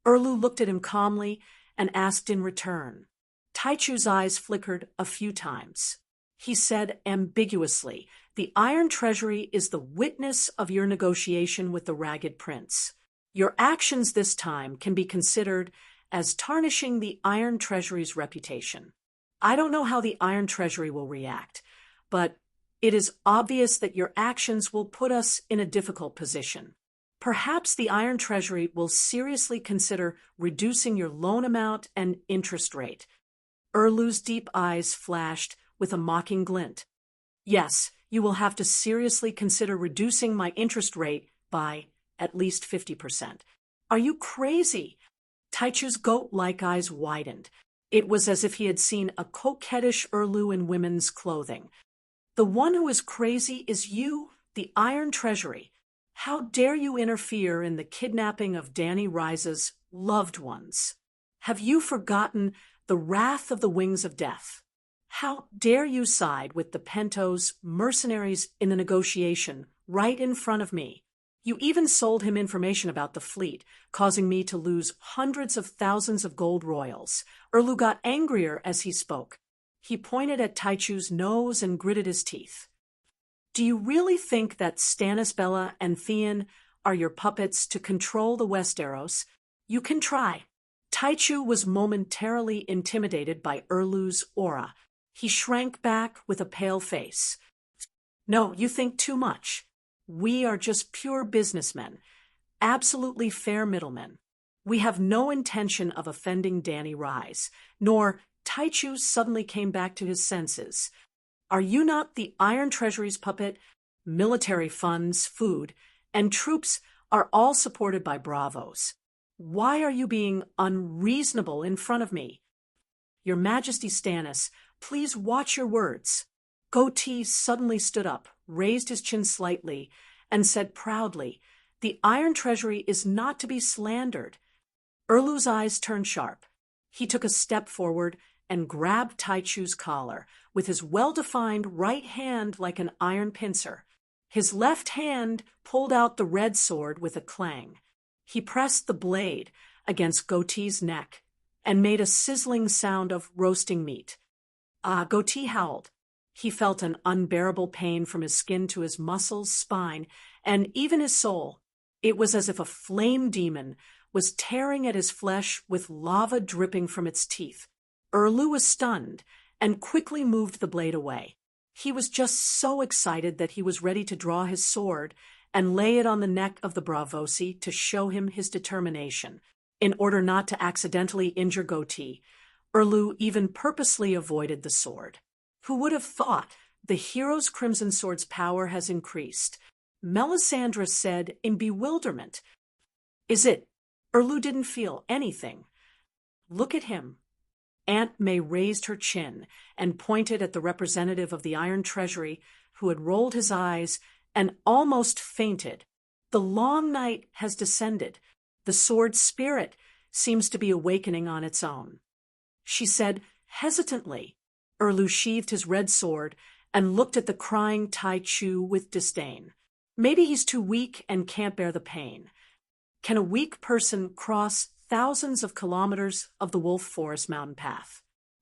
Erlu looked at him calmly and asked in return. Taichu's eyes flickered a few times. He said ambiguously, The Iron Treasury is the witness of your negotiation with the Ragged Prince. Your actions this time can be considered as tarnishing the Iron Treasury's reputation. I don't know how the Iron Treasury will react, but it is obvious that your actions will put us in a difficult position. Perhaps the Iron Treasury will seriously consider reducing your loan amount and interest rate. Erlu's deep eyes flashed with a mocking glint. Yes, you will have to seriously consider reducing my interest rate by at least 50%. Are you crazy? Taichu's goat-like eyes widened. It was as if he had seen a coquettish Erlu in women's clothing. The one who is crazy is you, the Iron Treasury. How dare you interfere in the kidnapping of Danny Rise's loved ones? Have you forgotten the wrath of the Wings of Death? How dare you side with the Pentos mercenaries in the negotiation right in front of me? You even sold him information about the fleet, causing me to lose hundreds of thousands of gold royals. Erlu got angrier as he spoke. He pointed at Taichu's nose and gritted his teeth. Do you really think that Stannis, Bella, and Theon are your puppets to control the Westeros? You can try. Taichu was momentarily intimidated by Erlu's aura. He shrank back with a pale face. No, you think too much. We are just pure businessmen, absolutely fair middlemen. We have no intention of offending Danny Rise, nor Taichu suddenly came back to his senses. Are you not the Iron Treasury's puppet? Military funds, food, and troops are all supported by bravos. Why are you being unreasonable in front of me? Your Majesty Stannis, please watch your words. Goatee suddenly stood up, raised his chin slightly, and said proudly, The Iron Treasury is not to be slandered. Erlu's eyes turned sharp. He took a step forward and grabbed Taichu's collar with his well-defined right hand like an iron pincer. His left hand pulled out the red sword with a clang. He pressed the blade against Goatee's neck and made a sizzling sound of roasting meat. Goatee howled. He felt an unbearable pain from his skin to his muscles, spine, and even his soul. It was as if a flame demon was tearing at his flesh with lava dripping from its teeth. Erlu was stunned and quickly moved the blade away. He was just so excited that he was ready to draw his sword and lay it on the neck of the Bravosi to show him his determination. in order not to accidentally injure Goti, Erlu even purposely avoided the sword. Who would have thought? The hero's crimson sword's power has increased, Melisandre said in bewilderment. Is it? Erlu didn't feel anything. Look at him. Aunt May raised her chin and pointed at the representative of the Iron Treasury, who had rolled his eyes and almost fainted. The long night has descended. The sword's spirit seems to be awakening on its own. She said hesitantly. Erlu sheathed his red sword and looked at the crying Tai Chu with disdain. Maybe he's too weak and can't bear the pain. Can a weak person cross thousands of kilometers of the Wolf Forest mountain path?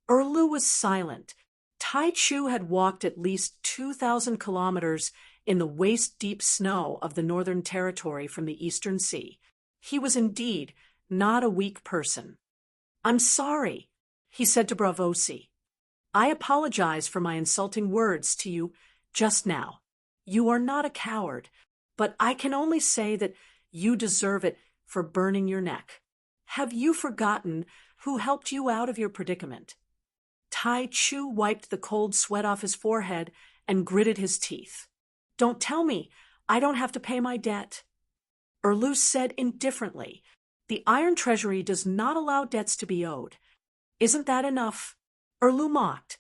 Erlu was silent. Tai Chu had walked at least 2,000 kilometers in the waist-deep snow of the Northern Territory from the Eastern Sea. He was indeed not a weak person. I'm sorry, he said to Braavosi. I apologize for my insulting words to you just now. You are not a coward, but I can only say that you deserve it for burning your neck. Have you forgotten who helped you out of your predicament? Tai Chu wiped the cold sweat off his forehead and gritted his teeth. Don't tell me I don't have to pay my debt. Erlu said indifferently, the Iron Treasury does not allow debts to be owed. Isn't that enough? Erlu mocked.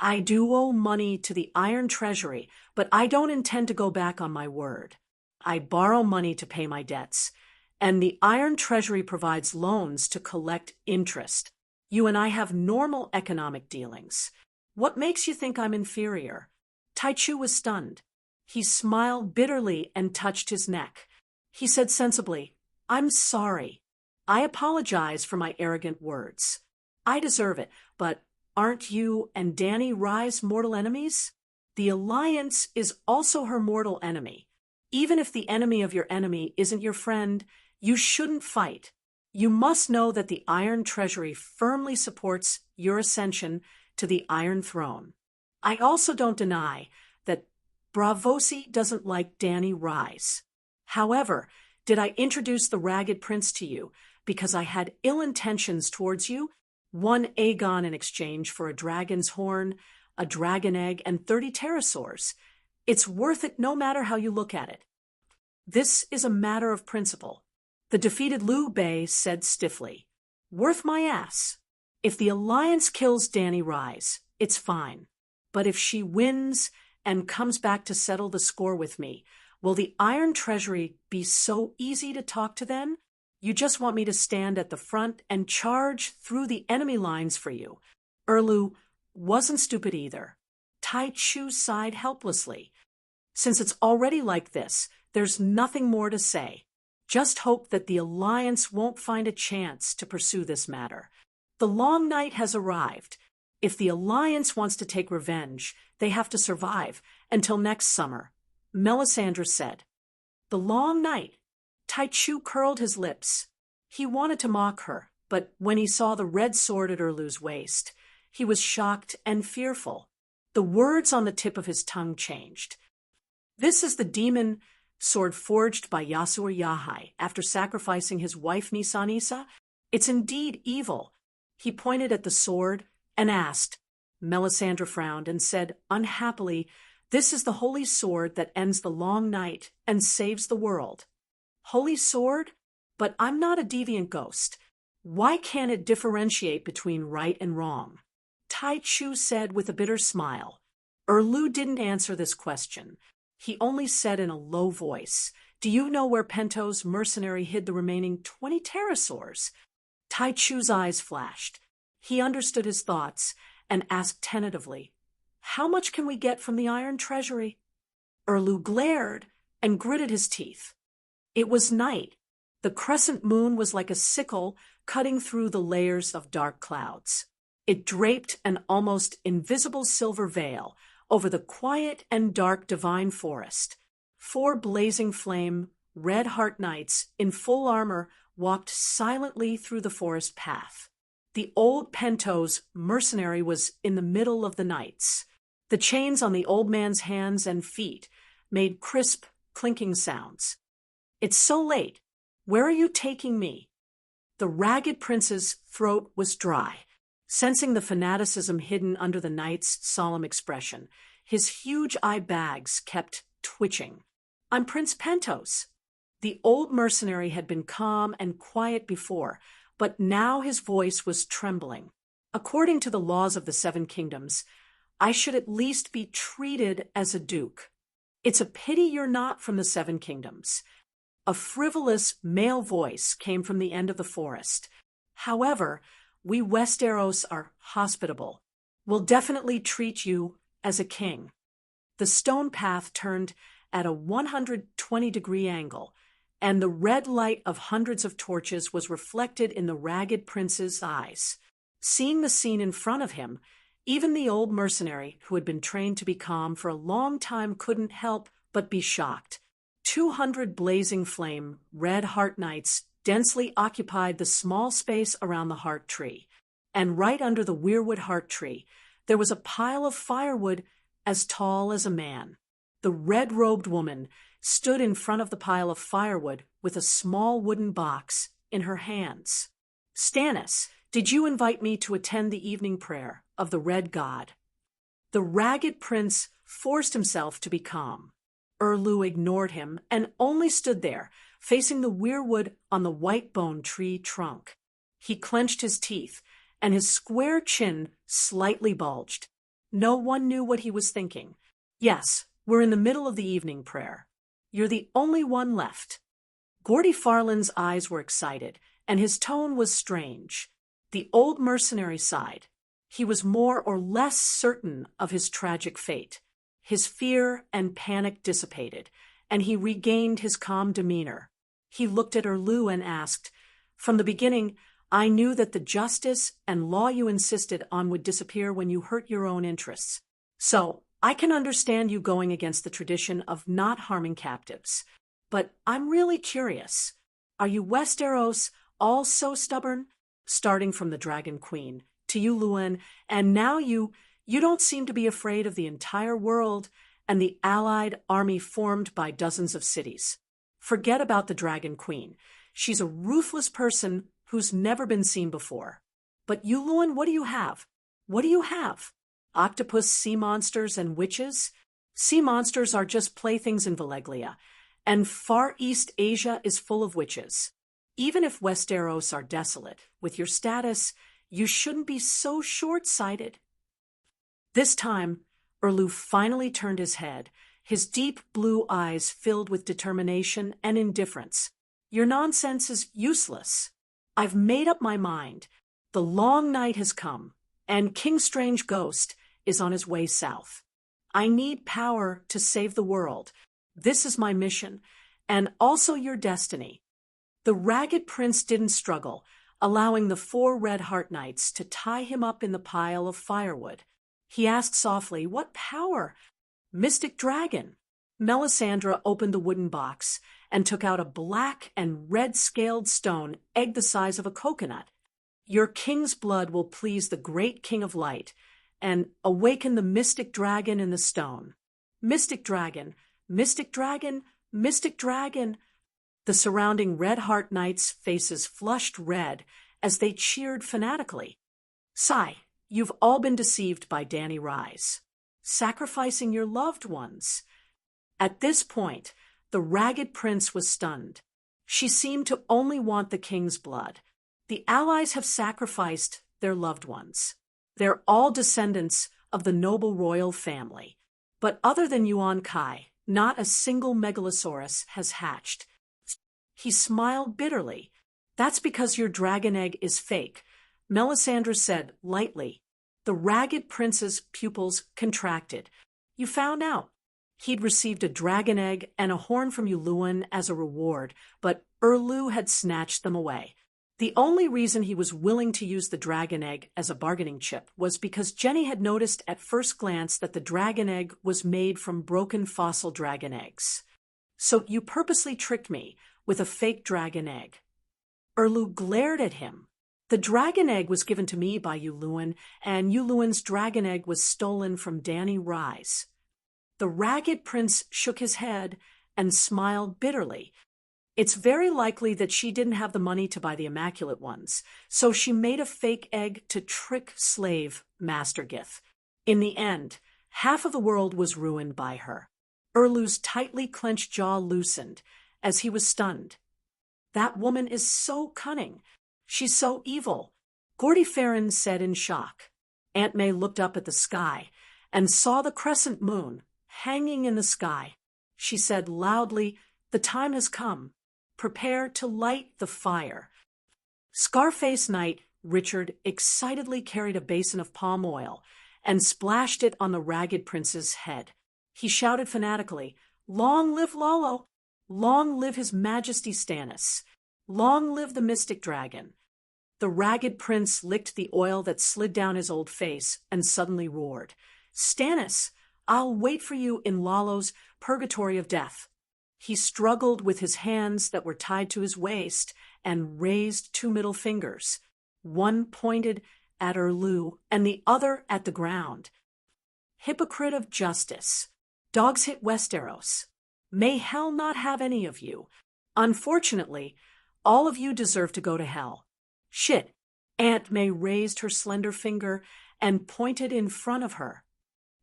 I do owe money to the Iron Treasury, but I don't intend to go back on my word. I borrow money to pay my debts, and the Iron Treasury provides loans to collect interest. You and I have normal economic dealings. What makes you think I'm inferior? Tai Chu was stunned. He smiled bitterly and touched his neck. He said sensibly, I'm sorry. I apologize for my arrogant words. I deserve it, but aren't you and Dany Rye's mortal enemies? The Alliance is also her mortal enemy. Even if the enemy of your enemy isn't your friend, you shouldn't fight. You must know that the Iron Treasury firmly supports your ascension to the Iron Throne. I also don't deny that Braavosi doesn't like Dany Rye's. However, did I introduce the Ragged Prince to you because I had ill intentions towards you? 1 Aegon in exchange for a dragon's horn, a dragon egg, and 30 pterosaurs. It's worth it no matter how you look at it. This is a matter of principle. The defeated Liu Bei said stiffly, worth my ass. If the Alliance kills Dany Rye's, it's fine. But if she wins and comes back to settle the score with me, will the Iron Treasury be so easy to talk to then? You just want me to stand at the front and charge through the enemy lines for you. Erlu wasn't stupid either. Tai Chu sighed helplessly. Since it's already like this, there's nothing more to say. Just hope that the Alliance won't find a chance to pursue this matter. The long night has arrived. If the Alliance wants to take revenge, they have to survive until next summer, Melisandre said. The long night. Tai Chu curled his lips. He wanted to mock her, but when he saw the red sword at Erlu's waist, he was shocked and fearful. The words on the tip of his tongue changed. This is the demon sword forged by Yasur Yahai after sacrificing his wife Nisa. It's indeed evil. He pointed at the sword and asked. Melisandre frowned and said unhappily, this is the holy sword that ends the long night and saves the world. Holy sword? But I'm not a deviant ghost. Why can't it differentiate between right and wrong? Tai Chu said with a bitter smile. Erlu didn't answer this question. He only said in a low voice, do you know where Pento's mercenary hid the remaining 20 pterosaurs? Tai Chu's eyes flashed. He understood his thoughts and asked tentatively, how much can we get from the Iron Treasury? Erlu glared and gritted his teeth. It was night. The crescent moon was like a sickle cutting through the layers of dark clouds. It draped an almost invisible silver veil over the quiet and dark divine forest. 4 blazing flame, red heart knights in full armor walked silently through the forest path. The old Pento's mercenary was in the middle of the knights. The chains on the old man's hands and feet made crisp, clinking sounds. It's so late. Where are you taking me? The ragged prince's throat was dry. Sensing the fanaticism hidden under the knight's solemn expression, his huge eye bags kept twitching. "I'm Prince Pentos." The old mercenary had been calm and quiet before, but now his voice was trembling. "According to the laws of the Seven Kingdoms, I should at least be treated as a duke. It's a pity you're not from the Seven Kingdoms." A frivolous male voice came from the end of the forest. "However, we Westeros are hospitable. We'll definitely treat you as a king." The stone path turned at a 120-degree angle, and the red light of hundreds of torches was reflected in the ragged prince's eyes. Seeing the scene in front of him, even the old mercenary, who had been trained to be calm for a long time, couldn't help but be shocked. 200 blazing flame, red heart knights densely occupied the small space around the heart tree, and right under the weirwood heart tree, there was a pile of firewood as tall as a man. The red-robed woman stood in front of the pile of firewood with a small wooden box in her hands. "Stannis, did you invite me to attend the evening prayer of the Red God?" The ragged prince forced himself to be calm. Erlu ignored him and only stood there, facing the weirwood on the white-bone tree trunk. He clenched his teeth, and his square chin slightly bulged. No one knew what he was thinking. "Yes, we're in the middle of the evening prayer. You're the only one left." Gordy Farland's eyes were excited, and his tone was strange. The old mercenary sighed. He was more or less certain of his tragic fate. His fear and panic dissipated, and he regained his calm demeanor. He looked at Erlu and asked, "From the beginning, I knew that the justice and law you insisted on would disappear when you hurt your own interests. So, I can understand you going against the tradition of not harming captives. But I'm really curious. Are you Westeros all so stubborn? Starting from the Dragon Queen to you, Luwin, and now you don't seem to be afraid of the entire world and the allied army formed by dozens of cities. Forget about the Dragon Queen. She's a ruthless person who's never been seen before. But you, Luwin, what do you have? What do you have? Octopus, sea monsters, and witches? Sea monsters are just playthings in Valeglia, and Far East Asia is full of witches. Even if Westeros are desolate, with your status, you shouldn't be so short-sighted." This time, Erlu finally turned his head, his deep blue eyes filled with determination and indifference. "Your nonsense is useless. I've made up my mind. The long night has come, and King Strange Ghost is on his way south. I need power to save the world. This is my mission, and also your destiny." The ragged prince didn't struggle, allowing the 4 red heart knights to tie him up in the pile of firewood. He asked softly, "What power?" "Mystic dragon." Melisandre opened the wooden box and took out a black and red-scaled stone, egg the size of a coconut. "Your king's blood will please the great king of light and awaken the mystic dragon in the stone." "Mystic dragon, mystic dragon, mystic dragon." The surrounding red heart knights' faces flushed red as they cheered fanatically. "Sigh, you've all been deceived by Dany Rise, sacrificing your loved ones." At this point, the ragged prince was stunned. She seemed to only want the king's blood. The allies have sacrificed their loved ones. They're all descendants of the noble royal family. But other than Yuan Kai, not a single megalosaurus has hatched. He smiled bitterly. "That's because your dragon egg is fake," Melisandre said lightly. The ragged prince's pupils contracted. "You found out. He'd received a dragon egg and a horn from you, Luwin, as a reward, but Erlu had snatched them away. The only reason he was willing to use the dragon egg as a bargaining chip was because Jenny had noticed at first glance that the dragon egg was made from broken fossil dragon eggs. So you purposely tricked me with a fake dragon egg." Erlu glared at him. "The dragon egg was given to me by you, Luwin, and you, Luwin's dragon egg was stolen from Dany Rise." The ragged prince shook his head and smiled bitterly. It's very likely that she didn't have the money to buy the immaculate ones, so she made a fake egg to trick slave Master Gith. In the end, half of the world was ruined by her. Erlu's tightly clenched jaw loosened as he was stunned. That woman is so cunning. She's so evil, Gordy Farron said in shock. Aunt May looked up at the sky and saw the crescent moon hanging in the sky. She said loudly, "The time has come. Prepare to light the fire." Scarface Knight Richard excitedly carried a basin of palm oil and splashed it on the ragged prince's head. He shouted fanatically, "Long live Lalo! Long live His Majesty Stannis! Long live the Mystic Dragon!" The ragged prince licked the oil that slid down his old face and suddenly roared, "Stannis, I'll wait for you in Lalo's purgatory of death." He struggled with his hands that were tied to his waist and raised two middle fingers, one pointed at Erlu and the other at the ground. "Hypocrite of justice! Dogs hit Westeros! May hell not have any of you! Unfortunately, all of you deserve to go to hell." "Shit!" Aunt May raised her slender finger and pointed in front of her.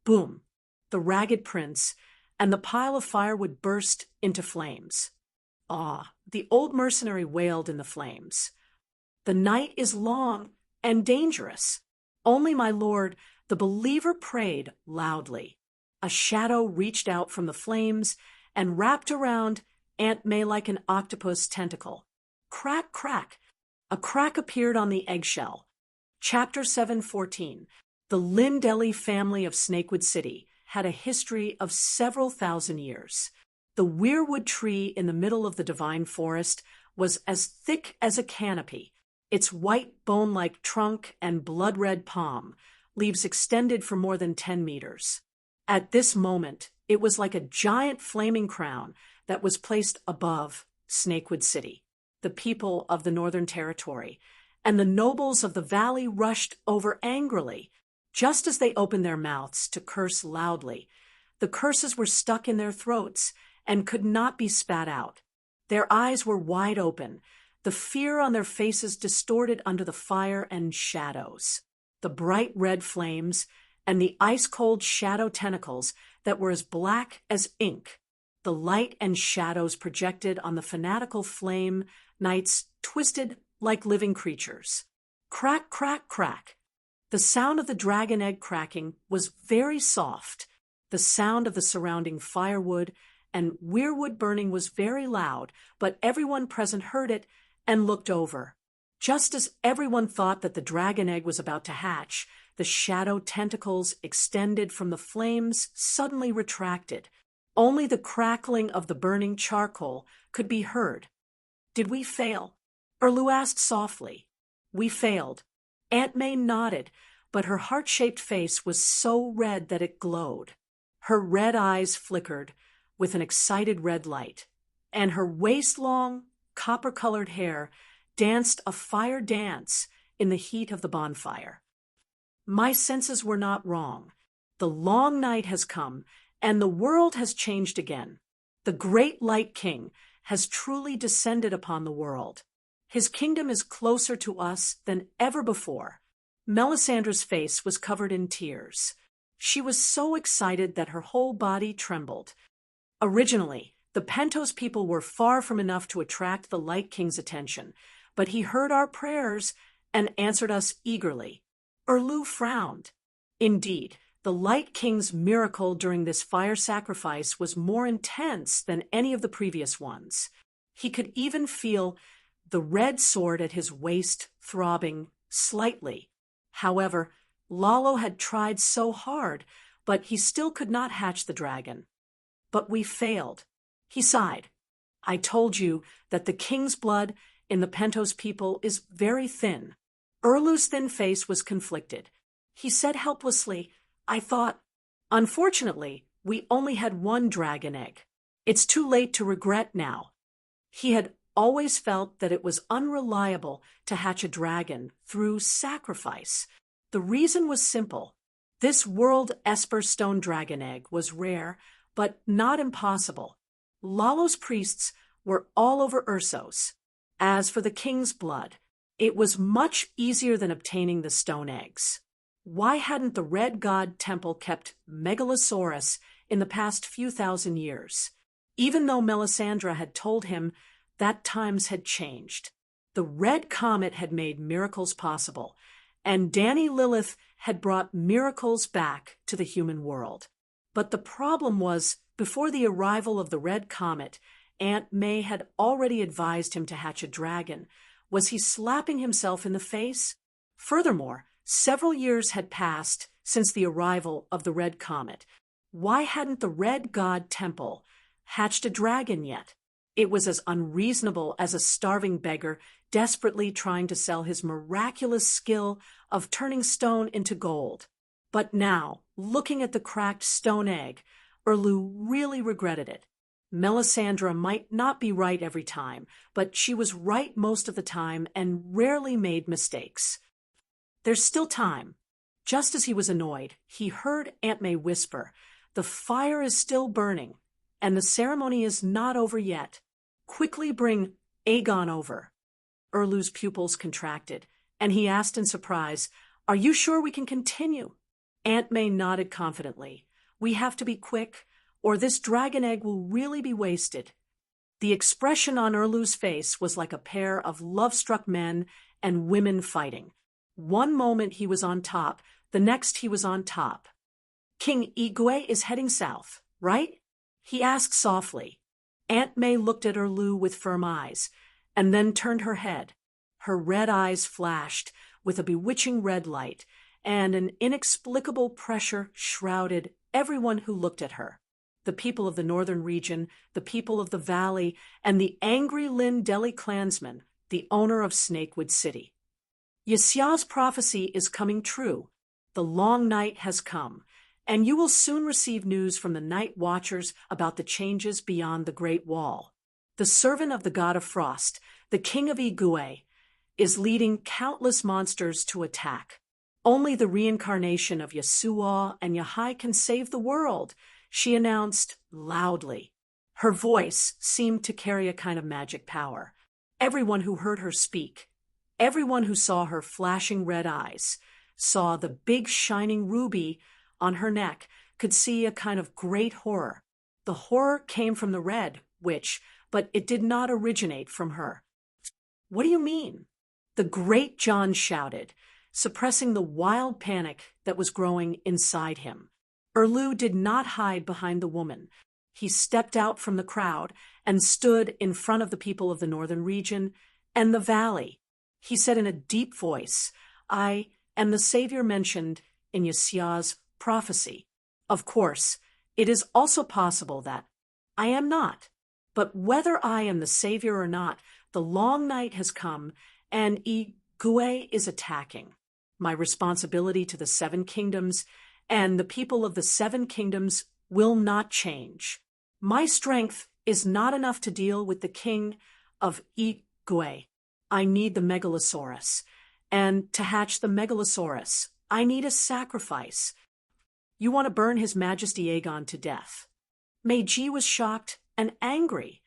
Boom! The ragged prince and the pile of firewood burst into flames. "Ah!" the old mercenary wailed in the flames. "The night is long and dangerous." Only my lord, the believer, prayed loudly. A shadow reached out from the flames and wrapped around Aunt May like an octopus tentacle. Crack, crack! A crack appeared on the eggshell. Chapter 7:14. The Lindelli family of Snakewood City had a history of several thousand years. The weirwood tree in the middle of the divine forest was as thick as a canopy. Its white bone-like trunk and blood-red palm leaves extended for more than 10 meters. At this moment, it was like a giant flaming crown that was placed above Snakewood City. The people of the Northern Territory and the nobles of the valley rushed over angrily. Just as they opened their mouths to curse loudly, the curses were stuck in their throats and could not be spat out. Their eyes were wide open, the fear on their faces distorted under the fire and shadows. The bright red flames and the ice-cold shadow tentacles that were as black as ink. The light and shadows projected on the fanatical flame knights twisted like living creatures. Crack, crack, crack. The sound of the dragon egg cracking was very soft. The sound of the surrounding firewood and weirwood burning was very loud, but everyone present heard it and looked over. Just as everyone thought that the dragon egg was about to hatch, the shadow tentacles extended from the flames suddenly retracted. Only the crackling of the burning charcoal could be heard. "Did we fail?" Erlu asked softly. "We failed." Aunt May nodded, but her heart-shaped face was so red that it glowed. Her red eyes flickered with an excited red light, and her waist-long, copper-colored hair danced a fire dance in the heat of the bonfire. "My senses were not wrong. The long night has come, and the world has changed again. The great Light King has truly descended upon the world. His kingdom is closer to us than ever before." Melisandre's face was covered in tears. She was so excited that her whole body trembled. Originally, the Pentos people were far from enough to attract the Light King's attention, but he heard our prayers and answered us eagerly. Erlu frowned. Indeed, the Light King's miracle during this fire sacrifice was more intense than any of the previous ones. He could even feel the red sword at his waist throbbing slightly. However, Lalo had tried so hard, but he still could not hatch the dragon. "But we failed." He sighed. "I told you that the king's blood in the Pentos people is very thin." Erlu's thin face was conflicted. He said helplessly, "I thought, unfortunately, we only had one dragon egg. It's too late to regret now." He had always felt that it was unreliable to hatch a dragon through sacrifice. The reason was simple. This world Esper stone dragon egg was rare, but not impossible. Lalo's priests were all over Ursos. As for the king's blood, it was much easier than obtaining the stone eggs. Why hadn't the Red God Temple kept Megalosaurus in the past few thousand years? Even though Melisandre had told him that times had changed. The Red Comet had made miracles possible, and Dany Lilith had brought miracles back to the human world. But the problem was, before the arrival of the Red Comet, Aunt May had already advised him to hatch a dragon. Was he slapping himself in the face? Furthermore, several years had passed since the arrival of the Red Comet. Why hadn't the Red God Temple hatched a dragon yet? It was as unreasonable as a starving beggar desperately trying to sell his miraculous skill of turning stone into gold. But now, looking at the cracked stone egg, Erlu really regretted it. Melisandre might not be right every time, but she was right most of the time and rarely made mistakes. There's still time. Just as he was annoyed, he heard Aunt May whisper, "The fire is still burning, and the ceremony is not over yet. Quickly bring Aegon over." Erlu's pupils contracted, and he asked in surprise, "Are you sure we can continue?" Aunt May nodded confidently. "We have to be quick, or this dragon egg will really be wasted." The expression on Erlu's face was like a pair of love-struck men and women fighting. One moment he was on top, the next he was on top. "King Ygwe is heading south, right?" he asked softly. Aunt May looked at Erlu with firm eyes, and then turned her head. Her red eyes flashed with a bewitching red light, and an inexplicable pressure shrouded everyone who looked at her. The people of the northern region, the people of the valley, and the angry Lyn Deli clansman, the owner of Snakewood City. Ysia's prophecy is coming true. The long night has come, and you will soon receive news from the Night Watchers about the changes beyond the Great Wall. The servant of the god of frost, the king of Ygwe, is leading countless monsters to attack. Only the reincarnation of Yasuo and Yahai can save the world, she announced loudly. Her voice seemed to carry a kind of magic power. Everyone who heard her speak, everyone who saw her flashing red eyes, saw the big shining ruby on her neck, could see a kind of great horror. The horror came from the Red Witch, but it did not originate from her. "What do you mean?" the great John shouted, suppressing the wild panic that was growing inside him. Erlu did not hide behind the woman. He stepped out from the crowd and stood in front of the people of the northern region and the valley. He said in a deep voice, "I am the savior mentioned in Ysia's prophecy. Of course, it is also possible that I am not. But whether I am the savior or not, the long night has come, and Ygwe is attacking. My responsibility to the Seven Kingdoms and the people of the Seven Kingdoms will not change. My strength is not enough to deal with the king of Ygwe. I need the Megalosaurus, and to hatch the Megalosaurus, I need a sacrifice. You want to burn His Majesty Aegon to death." Meiji was shocked and angry.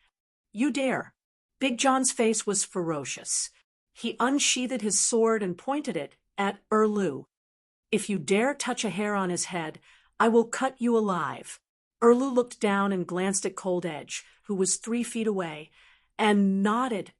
"You dare." Big John's face was ferocious. He unsheathed his sword and pointed it at Erlu. "If you dare touch a hair on his head, I will cut you alive." Erlu looked down and glanced at Cold Edge, who was 3 feet away, and nodded.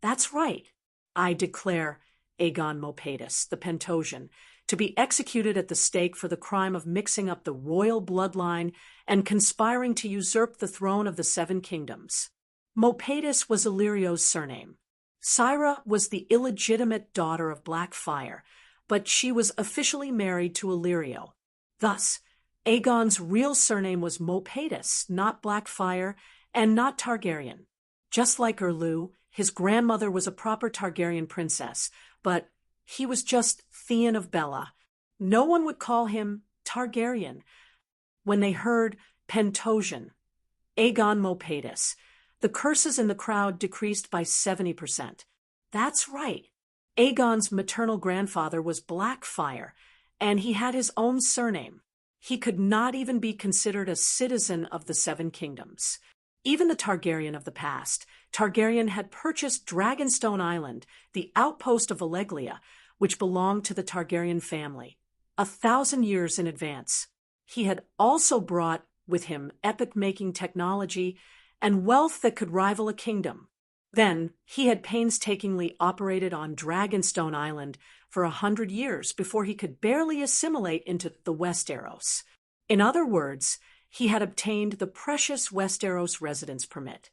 "That's right. I declare Aegon Mopatis, the Pentosian, to be executed at the stake for the crime of mixing up the royal bloodline and conspiring to usurp the throne of the Seven Kingdoms." Mopatis was Illyrio's surname. Syra was the illegitimate daughter of Blackfyre, but she was officially married to Illyrio. Thus, Aegon's real surname was Mopatis, not Blackfyre, and not Targaryen. Just like Erlu, his grandmother was a proper Targaryen princess, but he was just Theon of Bella. No one would call him Targaryen. When they heard Pentosian, Aegon Mopatis, the curses in the crowd decreased by 70%. That's right. Aegon's maternal grandfather was Blackfyre, and he had his own surname. He could not even be considered a citizen of the Seven Kingdoms. Even the Targaryen of the past, Targaryen had purchased Dragonstone Island, the outpost of Valeglia, which belonged to the Targaryen family, 1,000 years in advance. He had also brought with him epic-making technology and wealth that could rival a kingdom. Then, he had painstakingly operated on Dragonstone Island for 100 years before he could barely assimilate into the Westeros. In other words, he had obtained the precious Westeros residence permit.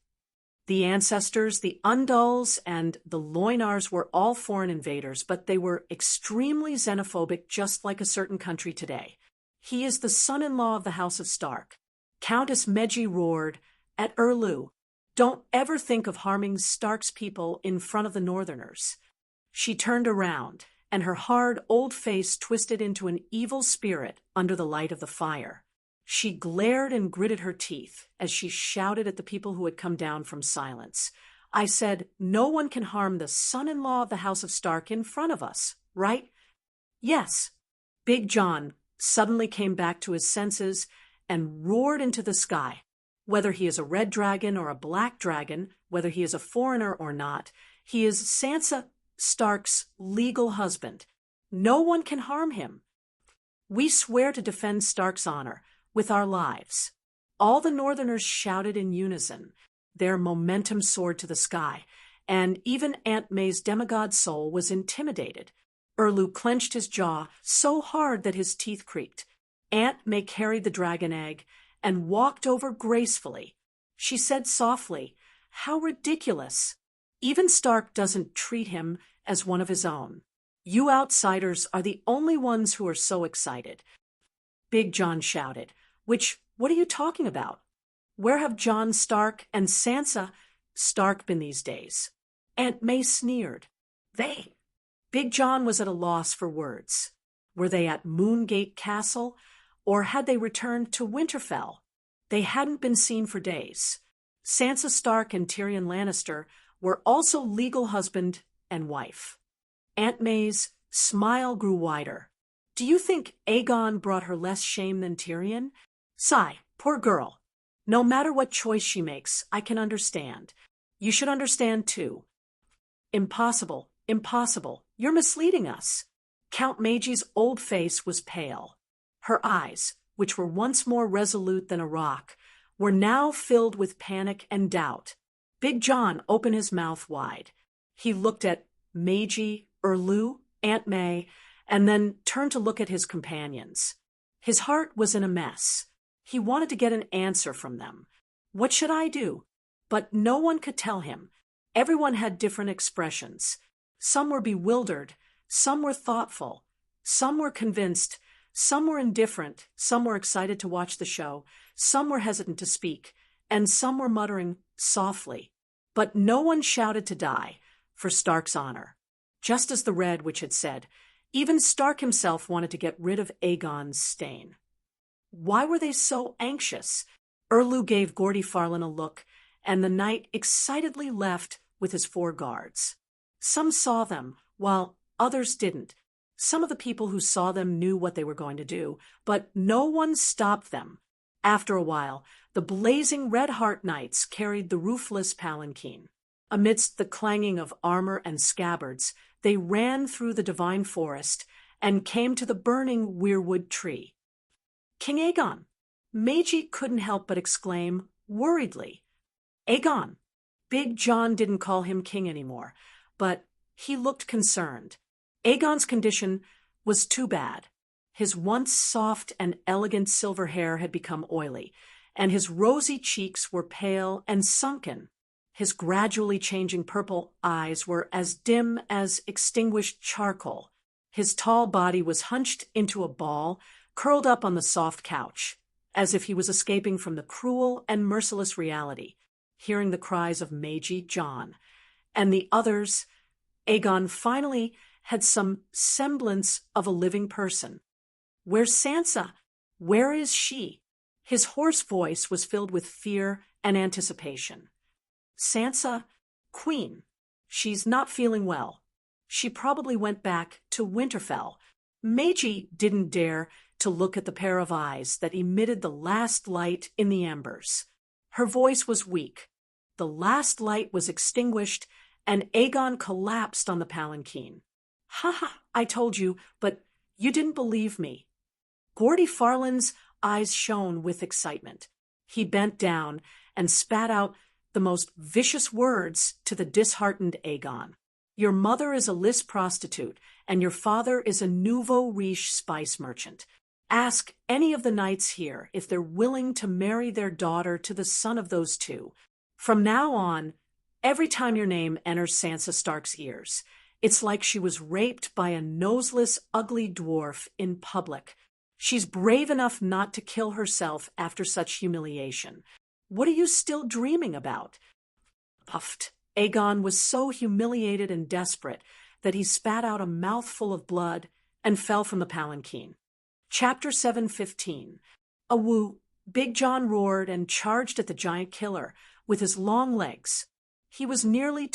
The ancestors, the Undulls, and the Loinars were all foreign invaders, but they were extremely xenophobic, just like a certain country today. He is the son-in-law of the House of Stark. Countess Meji roared at Erlu, "Don't ever think of harming Stark's people in front of the Northerners." She turned around, and her hard old face twisted into an evil spirit under the light of the fire. She glared and gritted her teeth as she shouted at the people who had come down from silence. "I said, no one can harm the son-in-law of the House of Stark in front of us, right?" "Yes." Big John suddenly came back to his senses and roared into the sky. Whether he is a red dragon or a black dragon, whether he is a foreigner or not, he is Sansa Stark's legal husband. No one can harm him. We swear to defend Stark's honor with our lives. All the Northerners shouted in unison. Their momentum soared to the sky, and even Aunt May's demigod soul was intimidated. Erlu clenched his jaw so hard that his teeth creaked. Aunt May carried the dragon egg and walked over gracefully. She said softly, "How ridiculous. Even Stark doesn't treat him as one of his own. You outsiders are the only ones who are so excited." Big John shouted, What are you talking about? Where have Jon Stark and Sansa Stark been these days?" Aunt May sneered. "They." Big John was at a loss for words. Were they at Moongate Castle, or had they returned to Winterfell? They hadn't been seen for days. Sansa Stark and Tyrion Lannister were also legal husband and wife. Aunt May's smile grew wider. "Do you think Aegon brought her less shame than Tyrion?" "Sigh, poor girl. No matter what choice she makes, I can understand. You should understand too." "Impossible, impossible. You're misleading us." Count Meji's old face was pale. Her eyes, which were once more resolute than a rock, were now filled with panic and doubt. Big John opened his mouth wide. He looked at Meiji, Erlu, Aunt May, and then turned to look at his companions. His heart was in a mess. He wanted to get an answer from them. What should I do? But no one could tell him. Everyone had different expressions. Some were bewildered, some were thoughtful, some were convinced, some were indifferent, some were excited to watch the show, some were hesitant to speak, and some were muttering softly. But no one shouted to die, for Stark's honor. Just as the Red Witch had said, even Stark himself wanted to get rid of Aegon's stain. Why were they so anxious? Erlu gave Gordy Farland a look, and the knight excitedly left with his 4 guards. Some saw them, while others didn't. Some of the people who saw them knew what they were going to do, but no one stopped them. After a while, the blazing Red Heart Knights carried the roofless palanquin. Amidst the clanging of armor and scabbards, they ran through the divine forest and came to the burning weirwood tree. "King Aegon!" Meiji couldn't help but exclaim, worriedly. "Aegon!" Big John didn't call him king anymore, but he looked concerned. Aegon's condition was too bad. His once soft and elegant silver hair had become oily, and his rosy cheeks were pale and sunken. His gradually changing purple eyes were as dim as extinguished charcoal. His tall body was hunched into a ball, curled up on the soft couch, as if he was escaping from the cruel and merciless reality, hearing the cries of Meiji John. And the others, Aegon finally had some semblance of a living person. "Where's Sansa? Where is she?" His hoarse voice was filled with fear and anticipation. "Sansa, Queen. She's not feeling well. She probably went back to Winterfell." Meiji didn't dare to look at the pair of eyes that emitted the last light in the embers. Her voice was weak. The last light was extinguished, and Aegon collapsed on the palanquin. "Ha ha, I told you, but you didn't believe me." Gordy Farland's eyes shone with excitement. He bent down and spat out the most vicious words to the disheartened Aegon. "Your mother is a Lys prostitute, and your father is a nouveau riche spice merchant. Ask any of the knights here if they're willing to marry their daughter to the son of those two. From now on, every time your name enters Sansa Stark's ears, it's like she was raped by a noseless, ugly dwarf in public. She's brave enough not to kill herself after such humiliation. What are you still dreaming about?" Puffed. Aegon was so humiliated and desperate that he spat out a mouthful of blood and fell from the palanquin. Chapter 7:15. Awoo! Big John roared and charged at the giant killer with his long legs. He was nearly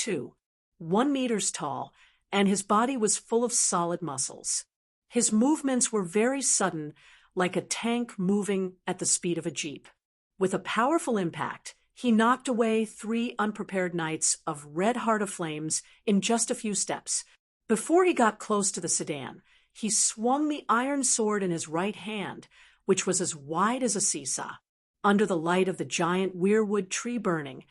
1 meter tall, and his body was full of solid muscles. His movements were very sudden, like a tank moving at the speed of a jeep. With a powerful impact, he knocked away 3 unprepared knights of red heart of flames in just a few steps. Before he got close to the sedan, he swung the iron sword in his right hand, which was as wide as a seesaw. Under the light of the giant weirwood tree burning,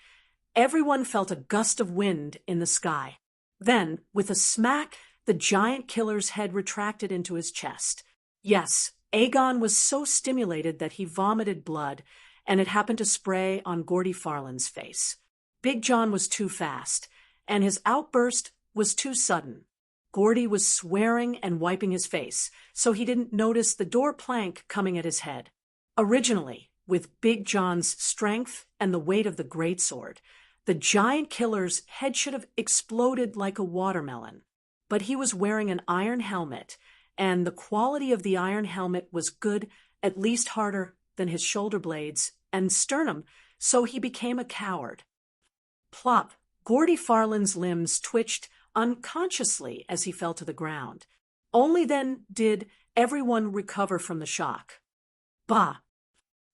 everyone felt a gust of wind in the sky. Then, with a smack, the giant killer's head retracted into his chest. Yes, Aegon was so stimulated that he vomited blood, and it happened to spray on Gordy Farland's face. Big John was too fast, and his outburst was too sudden. Gordy was swearing and wiping his face, so he didn't notice the door plank coming at his head. Originally, with Big John's strength and the weight of the greatsword, the giant killer's head should have exploded like a watermelon. But he was wearing an iron helmet, and the quality of the iron helmet was good, at least harder than his shoulder blades and sternum, so he became a coward. Plop! Gordy Farland's limbs twitched unconsciously as he fell to the ground. Only then did everyone recover from the shock. Bah!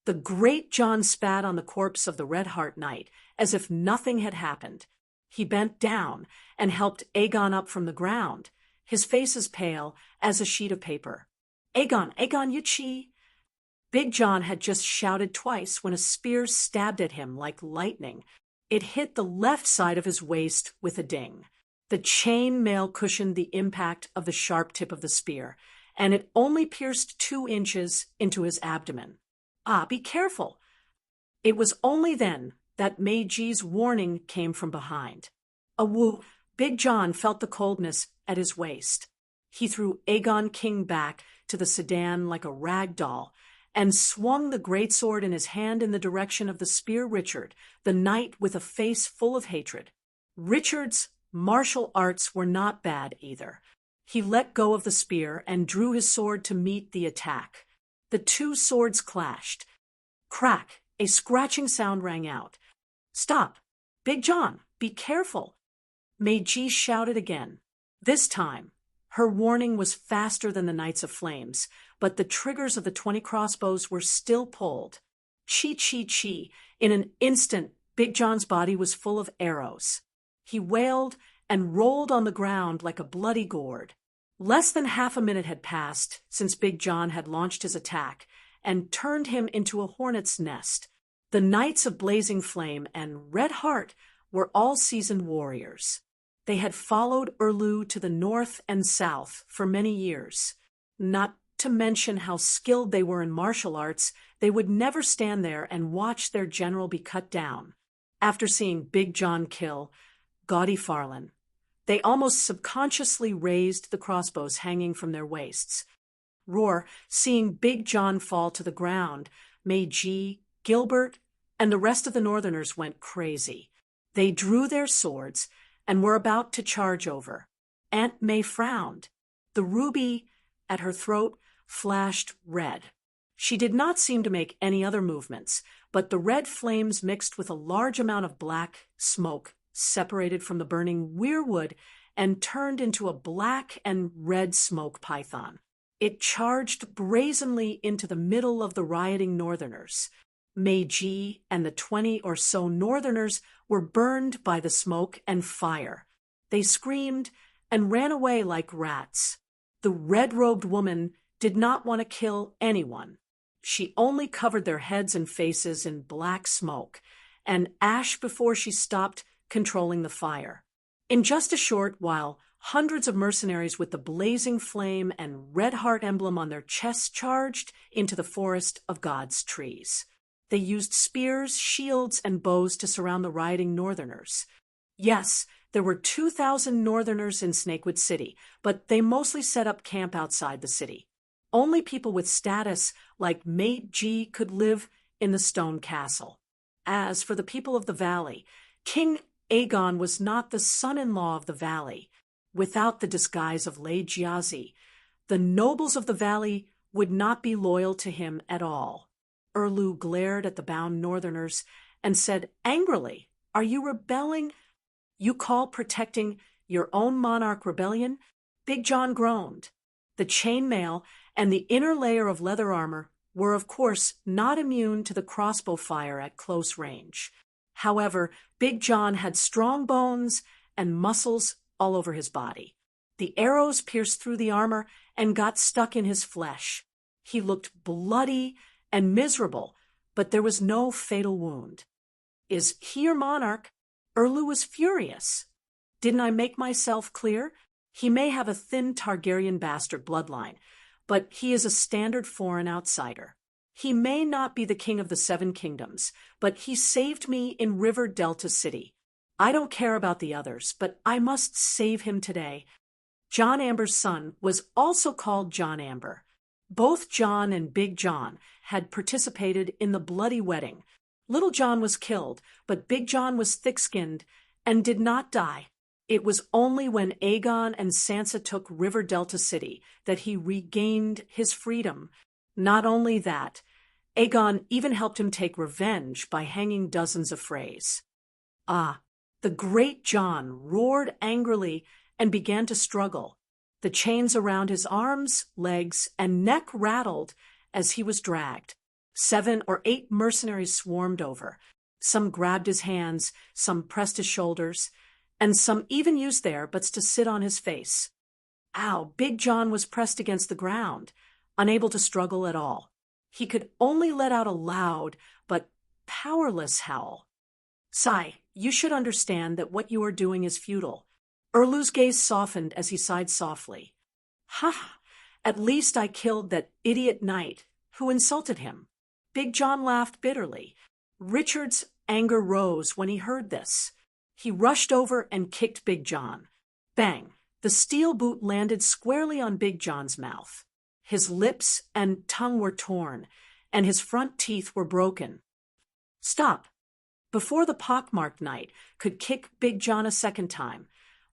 The great John spat on the corpse of the Red Heart Knight as if nothing had happened. He bent down and helped Aegon up from the ground, his face as pale as a sheet of paper. "Aegon, you chi!" Big John had just shouted twice when a spear stabbed at him like lightning. It hit the left side of his waist with a ding. The chain mail cushioned the impact of the sharp tip of the spear, and it only pierced 2 inches into his abdomen. "Ah, be careful!" It was only then that Meiji's warning came from behind. Awoo! Big John felt the coldness at his waist. He threw Aegon King back to the sedan like a rag doll, and swung the greatsword in his hand in the direction of the spear Richard, the knight with a face full of hatred. Richard's martial arts were not bad either. He let go of the spear and drew his sword to meet the attack. The 2 swords clashed. Crack! A scratching sound rang out. "Stop! Big John, be careful!" Meiji shouted again. This time, her warning was faster than the Knights of Flames, but the triggers of the 20 crossbows were still pulled. Chi, chi, chi. In an instant, Big John's body was full of arrows. He wailed and rolled on the ground like a bloody gourd. Less than half a minute had passed since Big John had launched his attack and turned him into a hornet's nest. The Knights of Blazing Flame and Red Heart were all seasoned warriors. They had followed Erlu to the north and south for many years. Not to mention how skilled they were in martial arts, they would never stand there and watch their general be cut down. After seeing Big John kill Gordy Farland, they almost subconsciously raised the crossbows hanging from their waists. Roar, seeing Big John fall to the ground, Meiji, Gilbert, and the rest of the Northerners went crazy. They drew their swords and were about to charge over. Aunt May frowned. The ruby at her throat flashed red. She did not seem to make any other movements, but the red flames mixed with a large amount of black smoke separated from the burning weirwood and turned into a black and red smoke python. It charged brazenly into the middle of the rioting Northerners. Meiji and the 20 or so northerners were burned by the smoke and fire. They screamed and ran away like rats. The red-robed woman did not want to kill anyone. She only covered their heads and faces in black smoke and ash before she stopped controlling the fire. In just a short while, hundreds of mercenaries with the blazing flame and red heart emblem on their chests charged into the forest of God's trees. They used spears, shields, and bows to surround the rioting northerners. Yes, there were 2,000 northerners in Snakewood City, but they mostly set up camp outside the city. Only people with status like Meiji could live in the stone castle. As for the people of the valley, King Aegon was not the son-in-law of the valley. Without the disguise of Lei Jiazi, the nobles of the valley would not be loyal to him at all. Erlu glared at the bound northerners and said angrily, "Are you rebelling? You call protecting your own monarch rebellion?" Big John groaned. The chainmail and the inner layer of leather armor were, of course, not immune to the crossbow fire at close range. However, Big John had strong bones and muscles all over his body. The arrows pierced through the armor and got stuck in his flesh. He looked bloody and miserable, but there was no fatal wound. "Is he your monarch?" Erlu was furious. "Didn't I make myself clear? He may have a thin Targaryen bastard bloodline, but he is a standard foreign outsider. He may not be the king of the Seven Kingdoms, but he saved me in River Delta City. I don't care about the others, but I must save him today." John Amber's son was also called John Amber. Both John and Big John had participated in the bloody wedding. Little John was killed, but Big John was thick-skinned and did not die. It was only when Aegon and Sansa took River Delta City that he regained his freedom. Not only that, Aegon even helped him take revenge by hanging dozens of Freys. The great John roared angrily and began to struggle. The chains around his arms, legs, and neck rattled as he was dragged. 7 or 8 mercenaries swarmed over. Some grabbed his hands, some pressed his shoulders, and some even used their butts to sit on his face. Ow! Big John was pressed against the ground, unable to struggle at all. He could only let out a loud but powerless howl. "Sai, you should understand that what you are doing is futile." Erlu's gaze softened as he sighed softly. "Ha! At least I killed that idiot knight who insulted him." Big John laughed bitterly. Richard's anger rose when he heard this. He rushed over and kicked Big John. Bang! The steel boot landed squarely on Big John's mouth. His lips and tongue were torn, and his front teeth were broken. "Stop!" Before the pockmarked knight could kick Big John a second time,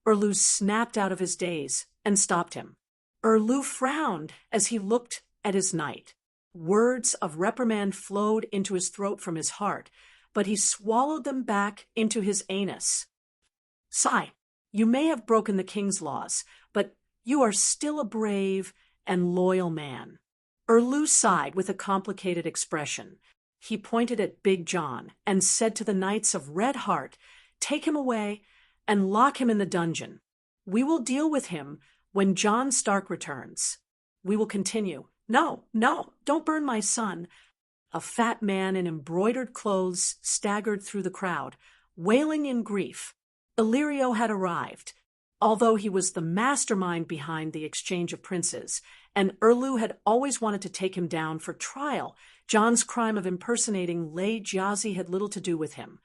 Erlu snapped out of his daze and stopped him. Erlu frowned as he looked at his knight. Words of reprimand flowed into his throat from his heart, but he swallowed them back into his anus. "Sai, you may have broken the king's laws, but you are still a brave and loyal man." Erlu sighed with a complicated expression. He pointed at Big John and said to the Knights of Red Heart, "Take him away and lock him in the dungeon. We will deal with him when Jon Stark returns. We will continue." "No, no, don't burn my son." A fat man in embroidered clothes staggered through the crowd, wailing in grief. Illyrio had arrived. Although he was the mastermind behind the exchange of princes, and Erlu had always wanted to take him down for trial, Jon's crime of impersonating Lei Jiazi had little to do with him.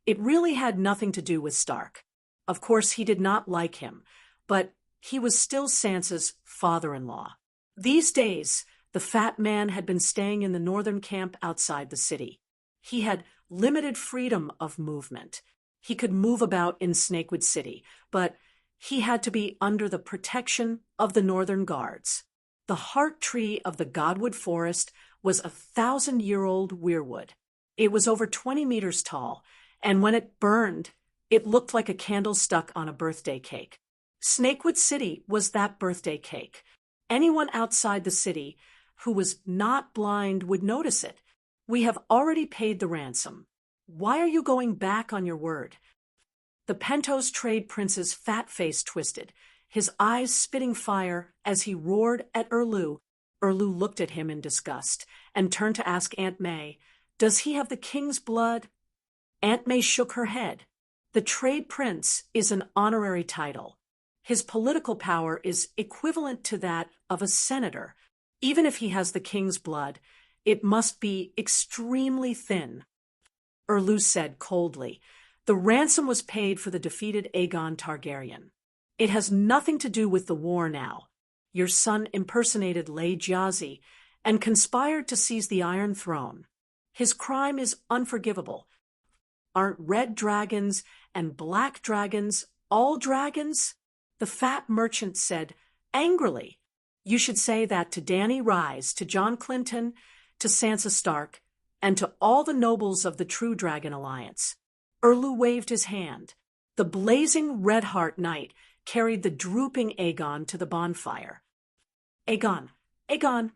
It really had nothing to do with Stark. Of course, he did not like him, but he was still Sansa's father-in-law. These days, the fat man had been staying in the northern camp outside the city. He had limited freedom of movement. He could move about in Snakewood City, but he had to be under the protection of the northern guards. The heart tree of the Godwood Forest was 1,000-year-old weirwood. It was over 20 meters tall, and when it burned, it looked like a candle stuck on a birthday cake. Snakewood City was that birthday cake. Anyone outside the city who was not blind would notice it. We have already paid the ransom. Why are you going back on your word? The Pentos trade prince's fat face twisted, his eyes spitting fire as he roared at Erlu. Erlu looked at him in disgust and turned to ask Aunt May, "Does he have the king's blood?" Aunt May shook her head. The trade prince is an honorary title. His political power is equivalent to that of a senator. Even if he has the king's blood, it must be extremely thin. Erlu said coldly, "The ransom was paid for the defeated Aegon Targaryen. It has nothing to do with the war now. Your son impersonated Lei Jiazi and conspired to seize the Iron Throne. His crime is unforgivable. Aren't red dragons and black dragons all dragons?" The fat merchant said angrily, "You should say that to Dany Rise, to John Clinton, to Sansa Stark, and to all the nobles of the True Dragon Alliance." Erlu waved his hand. The blazing red-heart knight carried the drooping Aegon to the bonfire. "Aegon! Aegon!"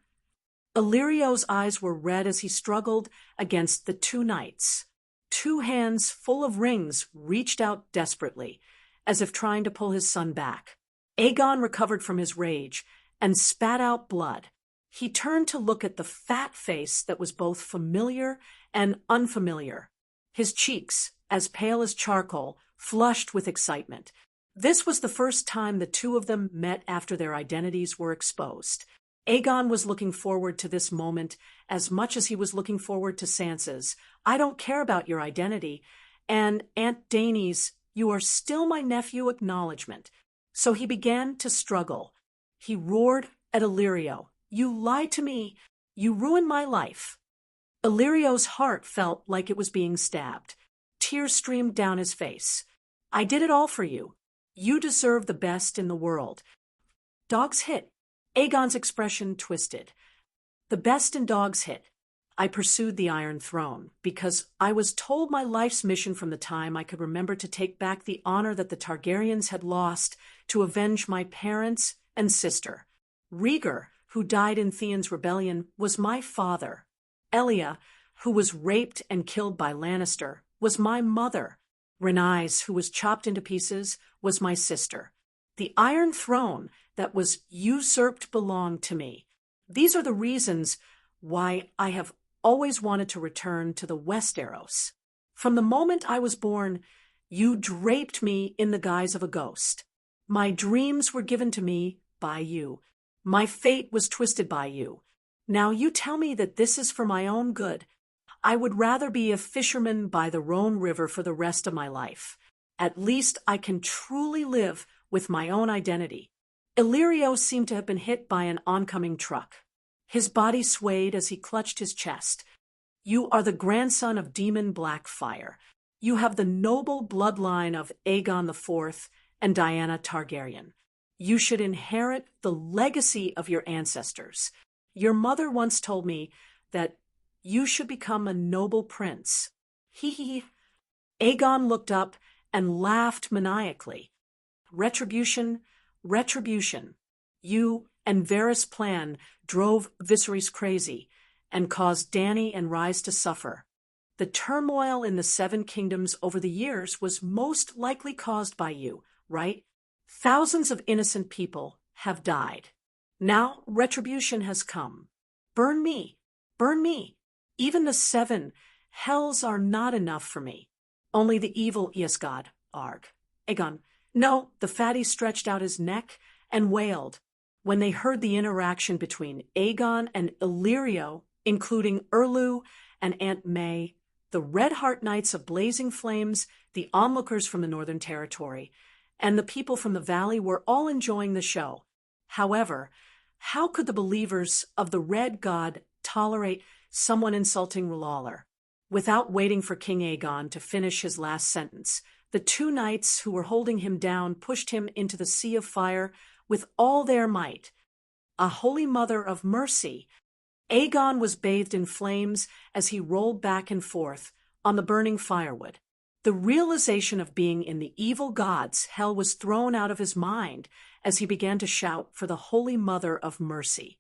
Illyrio's eyes were red as he struggled against the two knights. Two hands full of rings reached out desperately, as if trying to pull his son back. Aegon recovered from his rage and spat out blood. He turned to look at the fat face that was both familiar and unfamiliar. His cheeks, as pale as charcoal, flushed with excitement. This was the first time the two of them met after their identities were exposed. Aegon was looking forward to this moment as much as he was looking forward to Sansa's "I don't care about your identity," and Aunt Dany's "You are still my nephew" acknowledgement. So he began to struggle. He roared at Illyrio, "You lied to me! You ruined my life!" Illyrio's heart felt like it was being stabbed. Tears streamed down his face. "I did it all for you. You deserve the best in the world." Dogs hit. Aegon's expression twisted. "The best in dogs hit. I pursued the Iron Throne because I was told my life's mission from the time I could remember to take back the honor that the Targaryens had lost, to avenge my parents and sister. Rhaegar, who died in Theon's rebellion, was my father. Elia, who was raped and killed by Lannister, was my mother. Rhaenys, who was chopped into pieces, was my sister. The Iron Throne that was usurped belonged to me. These are the reasons why I have always wanted to return to the Westeros. From the moment I was born, you draped me in the guise of a ghost. My dreams were given to me by you. My fate was twisted by you. Now you tell me that this is for my own good. I would rather be a fisherman by the Rhone River for the rest of my life. At least I can truly live with my own identity." Illyrio seemed to have been hit by an oncoming truck. His body swayed as he clutched his chest. "You are the grandson of Demon Blackfire. You have the noble bloodline of Aegon IV and Diana Targaryen. You should inherit the legacy of your ancestors. Your mother once told me that you should become a noble prince." He. Aegon looked up and laughed maniacally. "Retribution, retribution. You and Varys' plan drove Viserys crazy and caused Dany and Rise to suffer. The turmoil in the Seven Kingdoms over the years was most likely caused by you, right? Thousands of innocent people have died. Now retribution has come. Burn me, burn me. Even the seven hells are not enough for me. Only the evil Ysgod, Arg. Aegon." "No," the fatty stretched out his neck and wailed. When they heard the interaction between Aegon and Illyrio, including Erlu and Aunt May, the Red Heart Knights of Blazing Flames, the onlookers from the Northern Territory, and the people from the Valley were all enjoying the show. However, how could the believers of the Red God tolerate someone insulting Lawler? Without waiting for King Aegon to finish his last sentence, the two knights who were holding him down pushed him into the sea of fire with all their might. A holy mother of mercy. Aegon was bathed in flames as he rolled back and forth on the burning firewood. The realization of being in the evil gods' hell was thrown out of his mind as he began to shout for the Holy Mother of Mercy.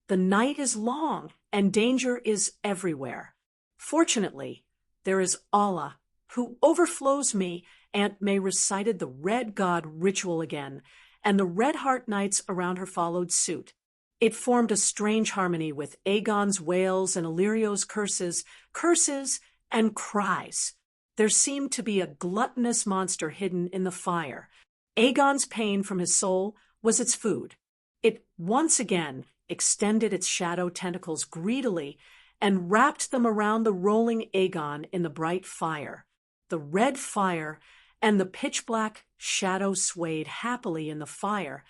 The night is long, and danger is everywhere. Fortunately, there is Allah, who overflows me. Aunt May recited the Red God ritual again, and the Red Heart Knights around her followed suit. It formed a strange harmony with Aegon's wails and Illyrio's curses, and cries. There seemed to be a gluttonous monster hidden in the fire. Aegon's pain from his soul was its food. It once again extended its shadow tentacles greedily and wrapped them around the rolling Aegon in the bright fire. The red fire and the pitch-black shadow swayed happily in the fire,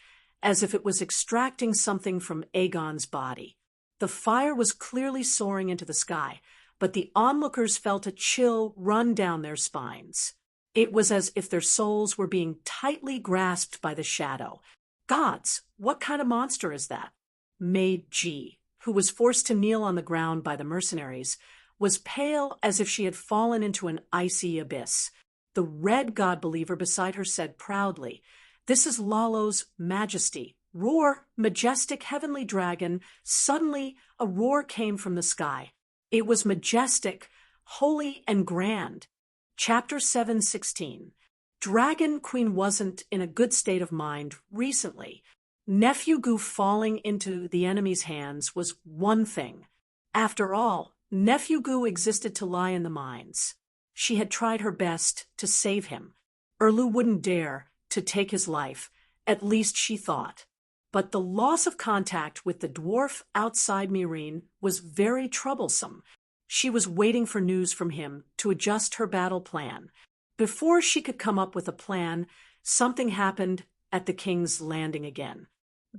as if it was extracting something from Aegon's body. The fire was clearly soaring into the sky, but the onlookers felt a chill run down their spines. It was as if their souls were being tightly grasped by the shadow. Gods, what kind of monster is that? Maid G, who was forced to kneel on the ground by the mercenaries, was pale as if she had fallen into an icy abyss. The red god-believer beside her said proudly, "This is Lalo's majesty. Roar, majestic heavenly dragon." Suddenly, a roar came from the sky. It was majestic, holy, and grand. Chapter 7:16. Dragon Queen wasn't in a good state of mind recently. Nephew Gu falling into the enemy's hands was one thing. After all, Nephew Gu existed to lie in the mines. She had tried her best to save him. Erlu wouldn't dare to take his life, at least she thought. But the loss of contact with the dwarf outside Meereen was very troublesome. She was waiting for news from him to adjust her battle plan. Before she could come up with a plan, something happened at the King's Landing again.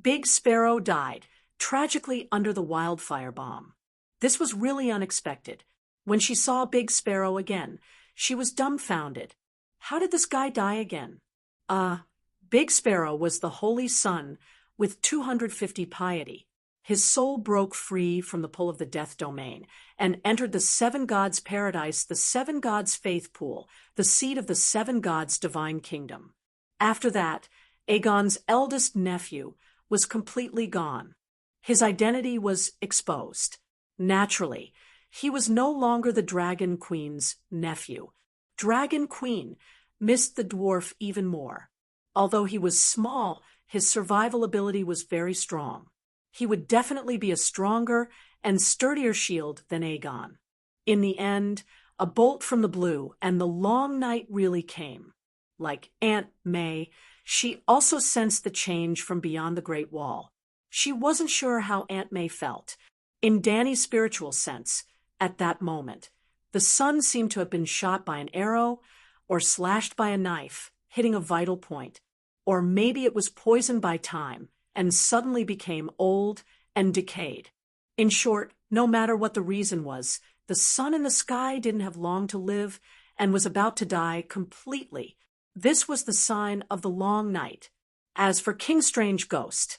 Big Sparrow died, tragically under the wildfire bomb. This was really unexpected. When she saw Big Sparrow again, she was dumbfounded. How did this guy die again? Big Sparrow was the holy son with 250 piety. His soul broke free from the pull of the death domain and entered the seven gods' paradise, the seven gods' faith pool, the seat of the seven gods' divine kingdom. After that, Aegon's eldest nephew was completely gone. His identity was exposed. Naturally, he was no longer the Dragon Queen's nephew. Dragon Queen missed the dwarf even more. Although he was small, his survival ability was very strong. He would definitely be a stronger and sturdier shield than Aegon. In the end, a bolt from the blue, and the long night really came. Like Aunt May, she also sensed the change from beyond the Great Wall. She wasn't sure how Aunt May felt. In Dany's spiritual sense, at that moment, the sun seemed to have been shot by an arrow or slashed by a knife, hitting a vital point. Or maybe it was poisoned by time and suddenly became old and decayed. In short, no matter what the reason was, the sun in the sky didn't have long to live and was about to die completely. This was the sign of the long night. As for King Strange Ghost,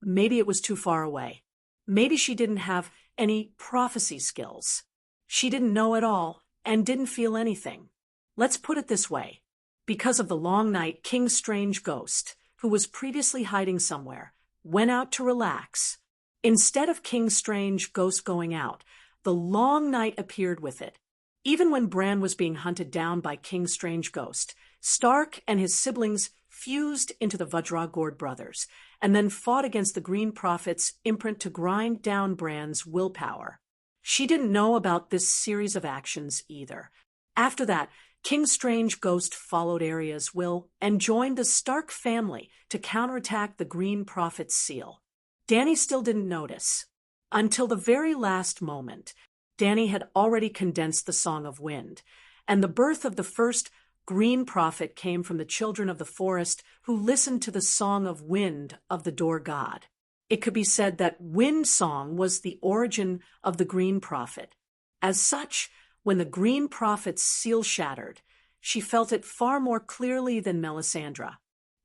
maybe it was too far away. Maybe she didn't have any prophecy skills. She didn't know at all and didn't feel anything. Let's put it this way. Because of the long night, King Strange Ghost, who was previously hiding somewhere, went out to relax. Instead of King Strange Ghost going out, the long night appeared with it. Even when Bran was being hunted down by King Strange Ghost, Stark and his siblings fused into the Vajragord brothers, and then fought against the Green Prophet's imprint to grind down Bran's willpower. She didn't know about this series of actions either. After that, King Strange Ghost followed Arya's will and joined the Stark family to counterattack the Green Prophet's seal. Dany still didn't notice. Until the very last moment, Dany had already condensed the Song of Wind, and the birth of the first Green Prophet came from the children of the forest who listened to the Song of Wind of the Door God. It could be said that Wind Song was the origin of the Green Prophet. As such, when the Green Prophet's seal shattered, she felt it far more clearly than Melisandre.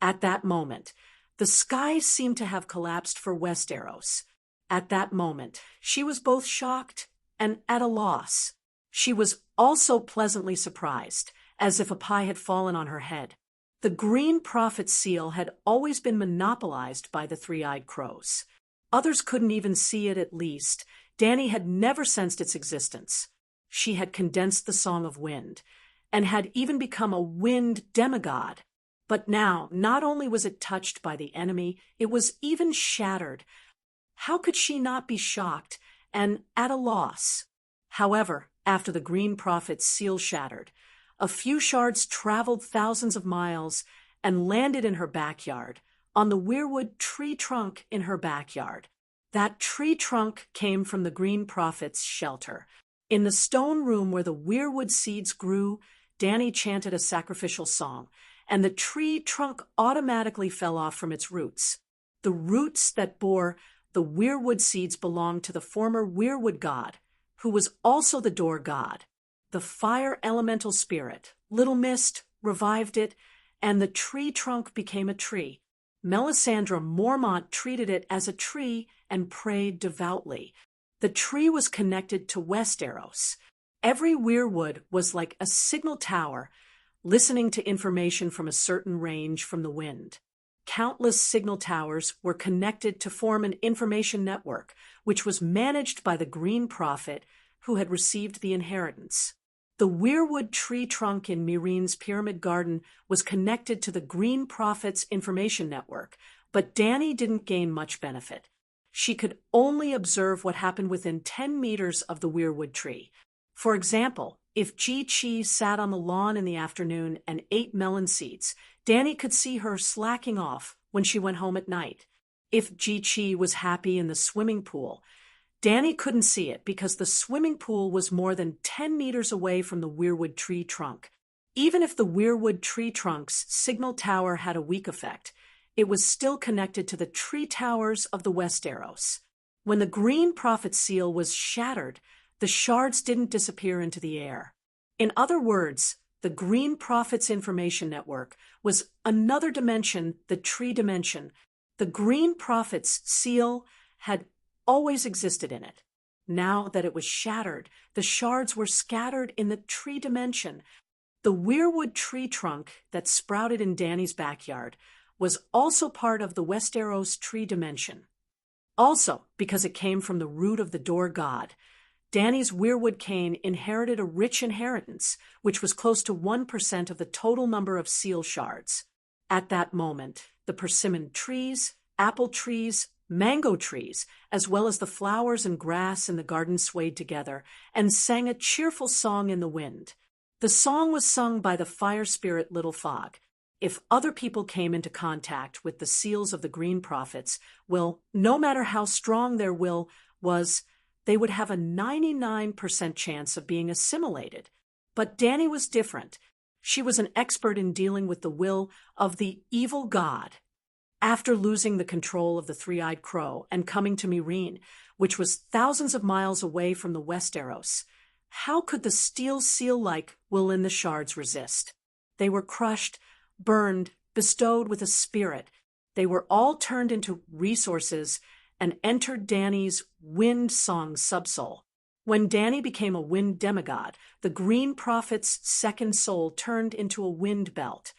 At that moment, the sky seemed to have collapsed for Westeros. At that moment, she was both shocked and at a loss. She was also pleasantly surprised, as if a pie had fallen on her head. The Green Prophet's seal had always been monopolized by the Three-Eyed Crows. Others couldn't even see it at least. Dani had never sensed its existence. She had condensed the Song of Wind, and had even become a wind demigod. But now, not only was it touched by the enemy, it was even shattered. How could she not be shocked and at a loss? However, after the Green Prophet's seal shattered, a few shards traveled thousands of miles and landed in her backyard, on the weirwood tree trunk in her backyard. That tree trunk came from the Green Prophet's shelter. In the stone room where the weirwood seeds grew, Dani chanted a sacrificial song, and the tree trunk automatically fell off from its roots. The roots that bore the weirwood seeds belonged to the former weirwood god, who was also the door god. The fire elemental spirit, Little Mist, revived it, and the tree trunk became a tree. Melisandre Mormont treated it as a tree and prayed devoutly. The tree was connected to Westeros. Every weirwood was like a signal tower, listening to information from a certain range from the wind. Countless signal towers were connected to form an information network, which was managed by the Green Prophet, who had received the inheritance. The weirwood tree trunk in Meereen's Pyramid Garden was connected to the Green Prophet's information network, but Dani didn't gain much benefit. She could only observe what happened within 10 meters of the weirwood tree. For example, if Chi sat on the lawn in the afternoon and ate melon seeds, Dani could see her slacking off when she went home at night. If Chi was happy in the swimming pool, Dani couldn't see it because the swimming pool was more than 10 meters away from the weirwood tree trunk. Even if the weirwood tree trunk's signal tower had a weak effect, it was still connected to the tree towers of the Westeros. When the Green Prophet seal was shattered, the shards didn't disappear into the air. In other words, the Green Prophet's information network was another dimension, the tree dimension. The Green Prophet's seal had always existed in it. Now that it was shattered, the shards were scattered in the tree dimension. The weirwood tree trunk that sprouted in Dani's backyard was also part of the Westeros tree dimension. Also, because it came from the root of the door god, Dani's weirwood cane inherited a rich inheritance, which was close to 1% of the total number of seal shards. At that moment, the persimmon trees, apple trees, mango trees, as well as the flowers and grass in the garden swayed together and sang a cheerful song in the wind. The song was sung by the fire spirit Little Fog. If other people came into contact with the seals of the Green Prophets, well, no matter how strong their will was, they would have a 99% chance of being assimilated. But Dani was different. She was an expert in dealing with the will of the evil god. After losing the control of the three-eyed crow and coming to Meereen, which was thousands of miles away from the Westeros, how could the steel seal-like will in the shards resist? They were crushed, burned, bestowed with a spirit. They were all turned into resources and entered Dani's wind song subsoul. When Dani became a wind demigod, the Green Prophet's second soul turned into a wind belt.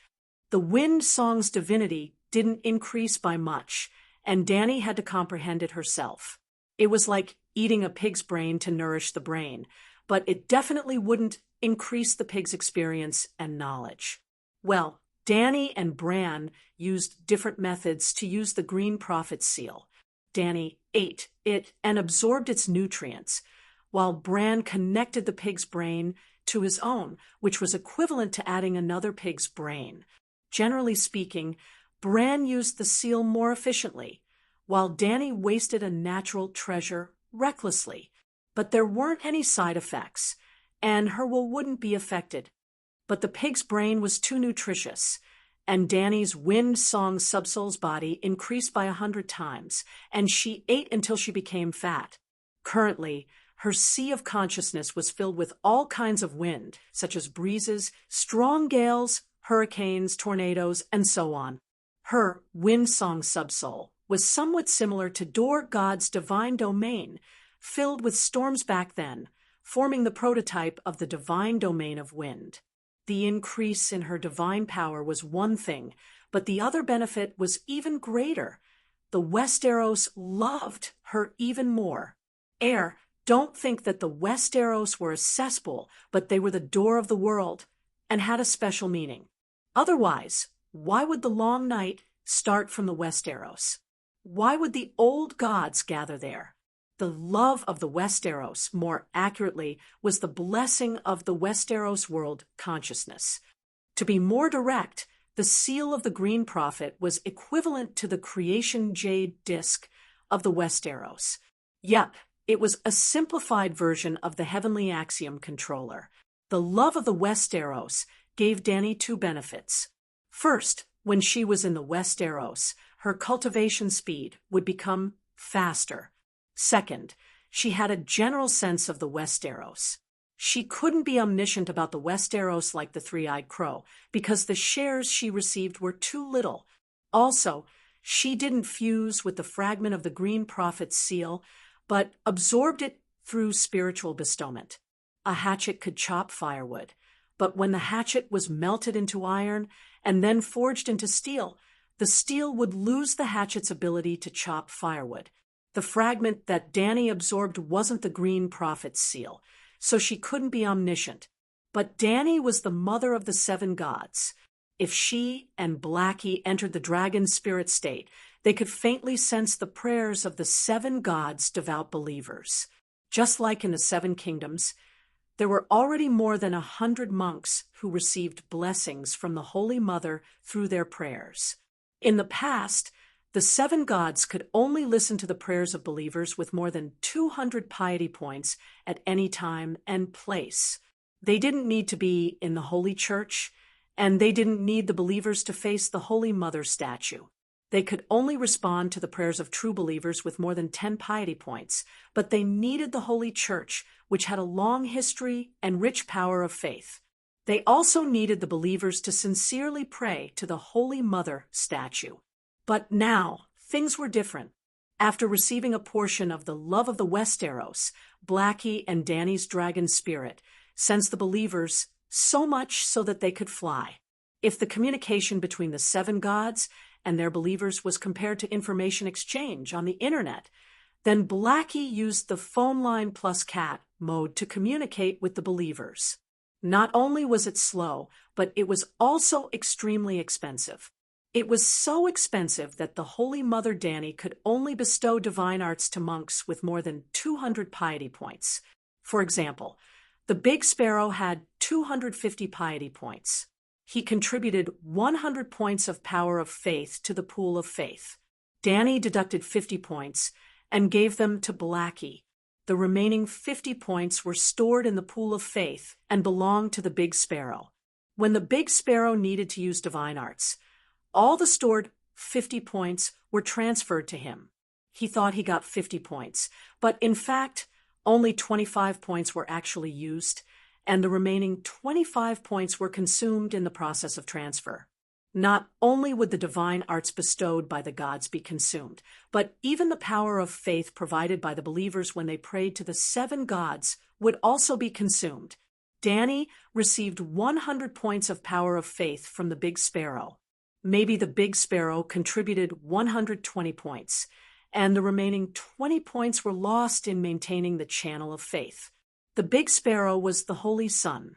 The wind song's divinity didn't increase by much, and Dani had to comprehend it herself. It was like eating a pig's brain to nourish the brain, but it definitely wouldn't increase the pig's experience and knowledge. Well, Dani and Bran used different methods to use the Green Prophet seal. Dani ate it and absorbed its nutrients, while Bran connected the pig's brain to his own, which was equivalent to adding another pig's brain. Generally speaking, Bran used the seal more efficiently, while Dani wasted a natural treasure recklessly. But there weren't any side effects, and her will wouldn't be affected. But the pig's brain was too nutritious, and Dani's wind song subsoul's body increased by 100 times, and she ate until she became fat. Currently, her sea of consciousness was filled with all kinds of wind, such as breezes, strong gales, hurricanes, tornadoes, and so on. Her wind song subsoul was somewhat similar to Door God's divine domain, filled with storms back then, forming the prototype of the divine domain of wind. The increase in her divine power was one thing, but the other benefit was even greater. the Westeros loved her even more. Don't think that the Westeros were a cesspool, but they were the door of the world and had a special meaning. Otherwise, why would the long night start from the Westeros? Why would the old gods gather there? The love of the Westeros, more accurately, was the blessing of the Westeros world consciousness. To be more direct, the seal of the Green Prophet was equivalent to the creation jade disk of the Westeros. Yep, it was a simplified version of the heavenly axiom controller. The love of the Westeros gave Dany two benefits. First, when she was in the Westeros, her cultivation speed would become faster. Second, she had a general sense of the Westeros. She couldn't be omniscient about the Westeros like the three-eyed crow, because the shares she received were too little. Also, she didn't fuse with the fragment of the Green Prophet's seal, but absorbed it through spiritual bestowment. A hatchet could chop firewood, but when the hatchet was melted into iron and then forged into steel, the steel would lose the hatchet's ability to chop firewood. The fragment that Dany absorbed wasn't the Green Prophet's seal, so she couldn't be omniscient. But Dany was the mother of the seven gods. If she and Blackie entered the dragon spirit state, they could faintly sense the prayers of the seven gods' devout believers. Just like in the Seven Kingdoms, there were already more than 100 monks who received blessings from the Holy Mother through their prayers. In the past, the seven gods could only listen to the prayers of believers with more than 200 piety points at any time and place. They didn't need to be in the Holy Church, and they didn't need the believers to face the Holy Mother statue. They could only respond to the prayers of true believers with more than 10 piety points, but they needed the Holy Church, which had a long history and rich power of faith. They also needed the believers to sincerely pray to the Holy Mother statue. But now, things were different. After receiving a portion of the love of the Westeros, Blackie and Dany's dragon spirit sensed the believers so much so that they could fly. If the communication between the seven gods and their believers was compared to information exchange on the internet, then Blackie used the phone line plus cat mode to communicate with the believers. Not only was it slow, but it was also extremely expensive. It was so expensive that the Holy Mother Dany could only bestow divine arts to monks with more than 200 piety points. For example, the Big Sparrow had 250 piety points. He contributed 100 points of power of faith to the pool of faith. Dany deducted 50 points and gave them to Blackie. The remaining 50 points were stored in the pool of faith and belonged to the Big Sparrow. When the Big Sparrow needed to use divine arts, all the stored 50 points were transferred to him. He thought he got 50 points, but in fact, only 25 points were actually used, and the remaining 25 points were consumed in the process of transfer. Not only would the divine arts bestowed by the gods be consumed, but even the power of faith provided by the believers when they prayed to the seven gods would also be consumed. Dany received 100 points of power of faith from the Big Sparrow. Maybe the Big Sparrow contributed 120 points, and the remaining 20 points were lost in maintaining the channel of faith. The Big Sparrow was the Holy Sun.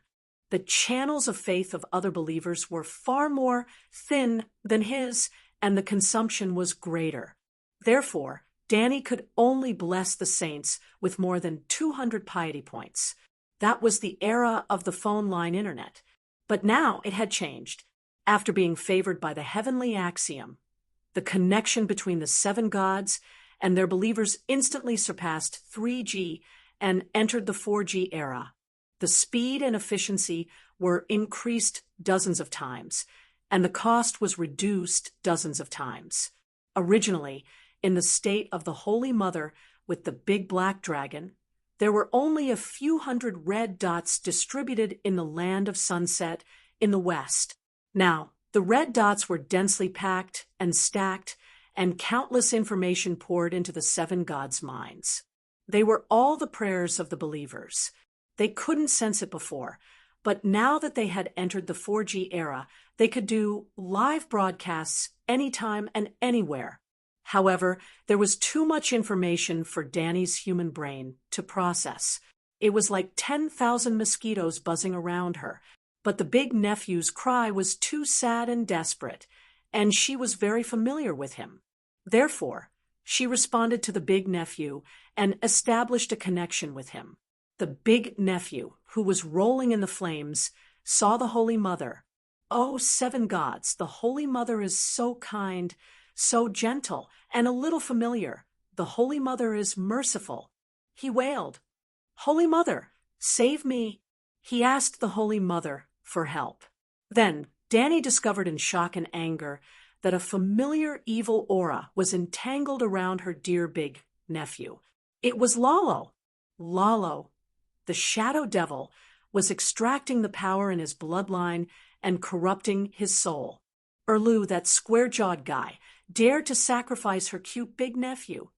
The channels of faith of other believers were far more thin than his, and the consumption was greater. Therefore, Dany could only bless the saints with more than 200 piety points. That was the era of the phone line internet. But now it had changed. After being favored by the heavenly axiom, the connection between the seven gods and their believers instantly surpassed 3G and entered the 4G era. The speed and efficiency were increased dozens of times, and the cost was reduced dozens of times. Originally, in the state of the Holy Mother with the big black dragon, there were only a few hundred red dots distributed in the land of sunset in the west. Now, the red dots were densely packed and stacked, and countless information poured into the seven gods' minds. They were all the prayers of the believers. They couldn't sense it before, but now that they had entered the 4G era, they could do live broadcasts anytime and anywhere. However, there was too much information for Danny's human brain to process. It was like 10,000 mosquitoes buzzing around her, but the big nephew's cry was too sad and desperate, and she was very familiar with him. Therefore, she responded to the big nephew and established a connection with him. The big nephew, who was rolling in the flames, saw the Holy Mother. Oh, 7 gods, the Holy Mother is so kind, so gentle, and a little familiar. The Holy Mother is merciful. He wailed, Holy Mother, save me. He asked the Holy Mother for help. Then Danny discovered in shock and anger that a familiar evil aura was entangled around her dear big nephew. It was Lalo. Lalo, the shadow devil, was extracting the power in his bloodline and corrupting his soul. Erlu, that square-jawed guy, dared to sacrifice her cute big nephew.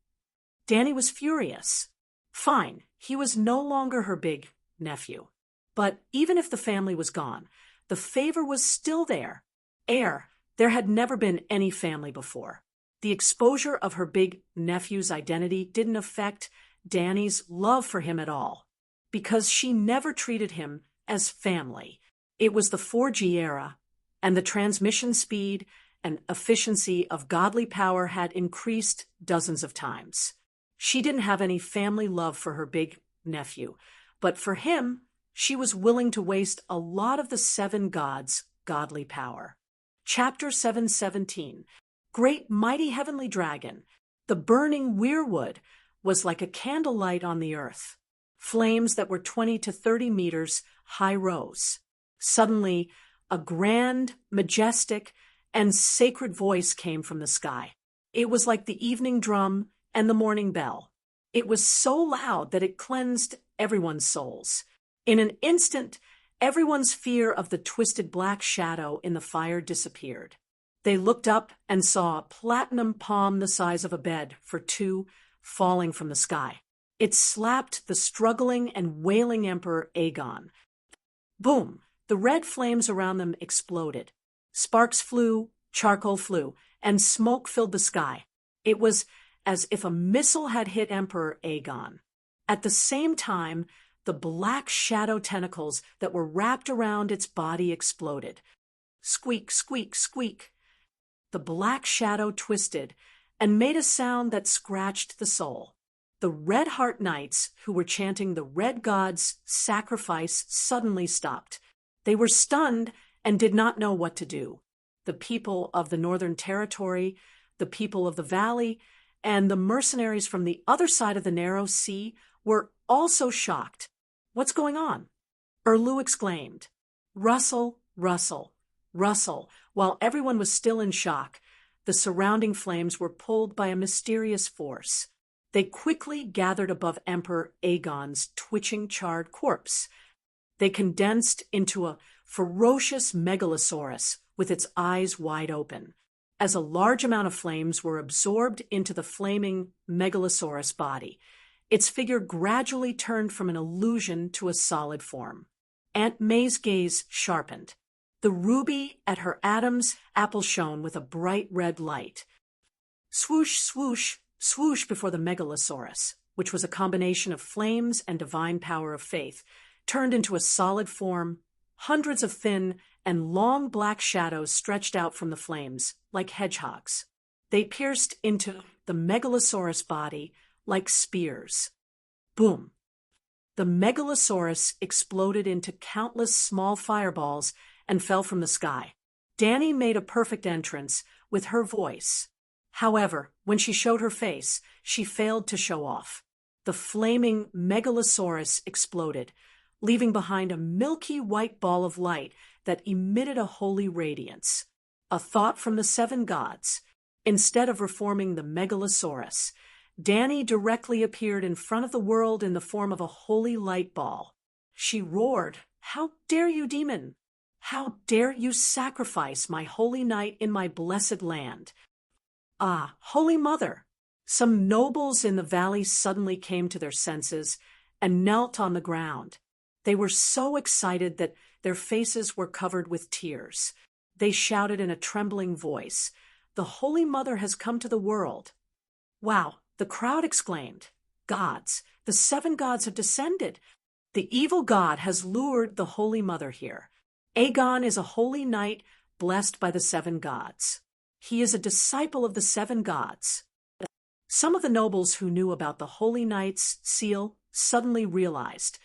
Danny was furious. Fine, he was no longer her big nephew. But even if the family was gone, the favor was still there. There had never been any family before. The exposure of her big nephew's identity didn't affect Danny's love for him at all, because she never treated him as family. It was the 4G era, and the transmission speed and efficiency of godly power had increased dozens of times. She didn't have any family love for her big nephew, but for him, she was willing to waste a lot of the 7 gods' godly power. Chapter 717. Great mighty heavenly dragon, the burning weirwood was like a candlelight on the earth. Flames that were 20 to 30 meters high rose. Suddenly, a grand, majestic, and sacred voice came from the sky. It was like the evening drum and the morning bell. It was so loud that it cleansed everyone's souls. In an instant, everyone's fear of the twisted black shadow in the fire disappeared. They looked up and saw a platinum palm the size of a bed for 2 falling from the sky. It slapped the struggling and wailing Emperor Aegon. Boom! The red flames around them exploded. Sparks flew, charcoal flew, and smoke filled the sky. It was as if a missile had hit Emperor Aegon. At the same time, the black shadow tentacles that were wrapped around its body exploded. Squeak, squeak, squeak. The black shadow twisted and made a sound that scratched the soul. The Red Heart Knights, who were chanting the Red God's sacrifice, suddenly stopped. They were stunned and did not know what to do. The people of the Northern Territory, the people of the Valley, and the mercenaries from the other side of the narrow sea were also shocked. What's going on? Erlu exclaimed. Rustle, rustle, rustle. While everyone was still in shock, the surrounding flames were pulled by a mysterious force. They quickly gathered above Emperor Aegon's twitching, charred corpse. They condensed into a ferocious megalosaurus with its eyes wide open. As a large amount of flames were absorbed into the flaming megalosaurus body, its figure gradually turned from an illusion to a solid form. Aunt May's gaze sharpened. The ruby at her Adam's apple shone with a bright red light. Swoosh, swoosh, swoosh before the megalosaurus, which was a combination of flames and divine power of faith, turned into a solid form. Hundreds of thin and long black shadows stretched out from the flames, like hedgehogs. They pierced into the megalosaurus body like spears. Boom! The megalosaurus exploded into countless small fireballs and fell from the sky. Danny made a perfect entrance with her voice. However, when she showed her face, she failed to show off. The flaming megalosaurus exploded, leaving behind a milky white ball of light that emitted a holy radiance. A thought from the 7 gods. Instead of reforming the megalosaurus, Danny directly appeared in front of the world in the form of a holy light ball. She roared, "How dare you, demon? How dare you sacrifice my holy night in my blessed land?" Ah, Holy Mother! Some nobles in the valley suddenly came to their senses and knelt on the ground. They were so excited that their faces were covered with tears. They shouted in a trembling voice, the Holy Mother has come to the world." "Wow," the crowd exclaimed. "Gods! The 7 gods have descended. The evil god has lured the Holy Mother here. Aegon is a holy knight blessed by the 7 gods. He is a disciple of the 7 gods." Some of the nobles who knew about the Holy Knight's seal suddenly realized,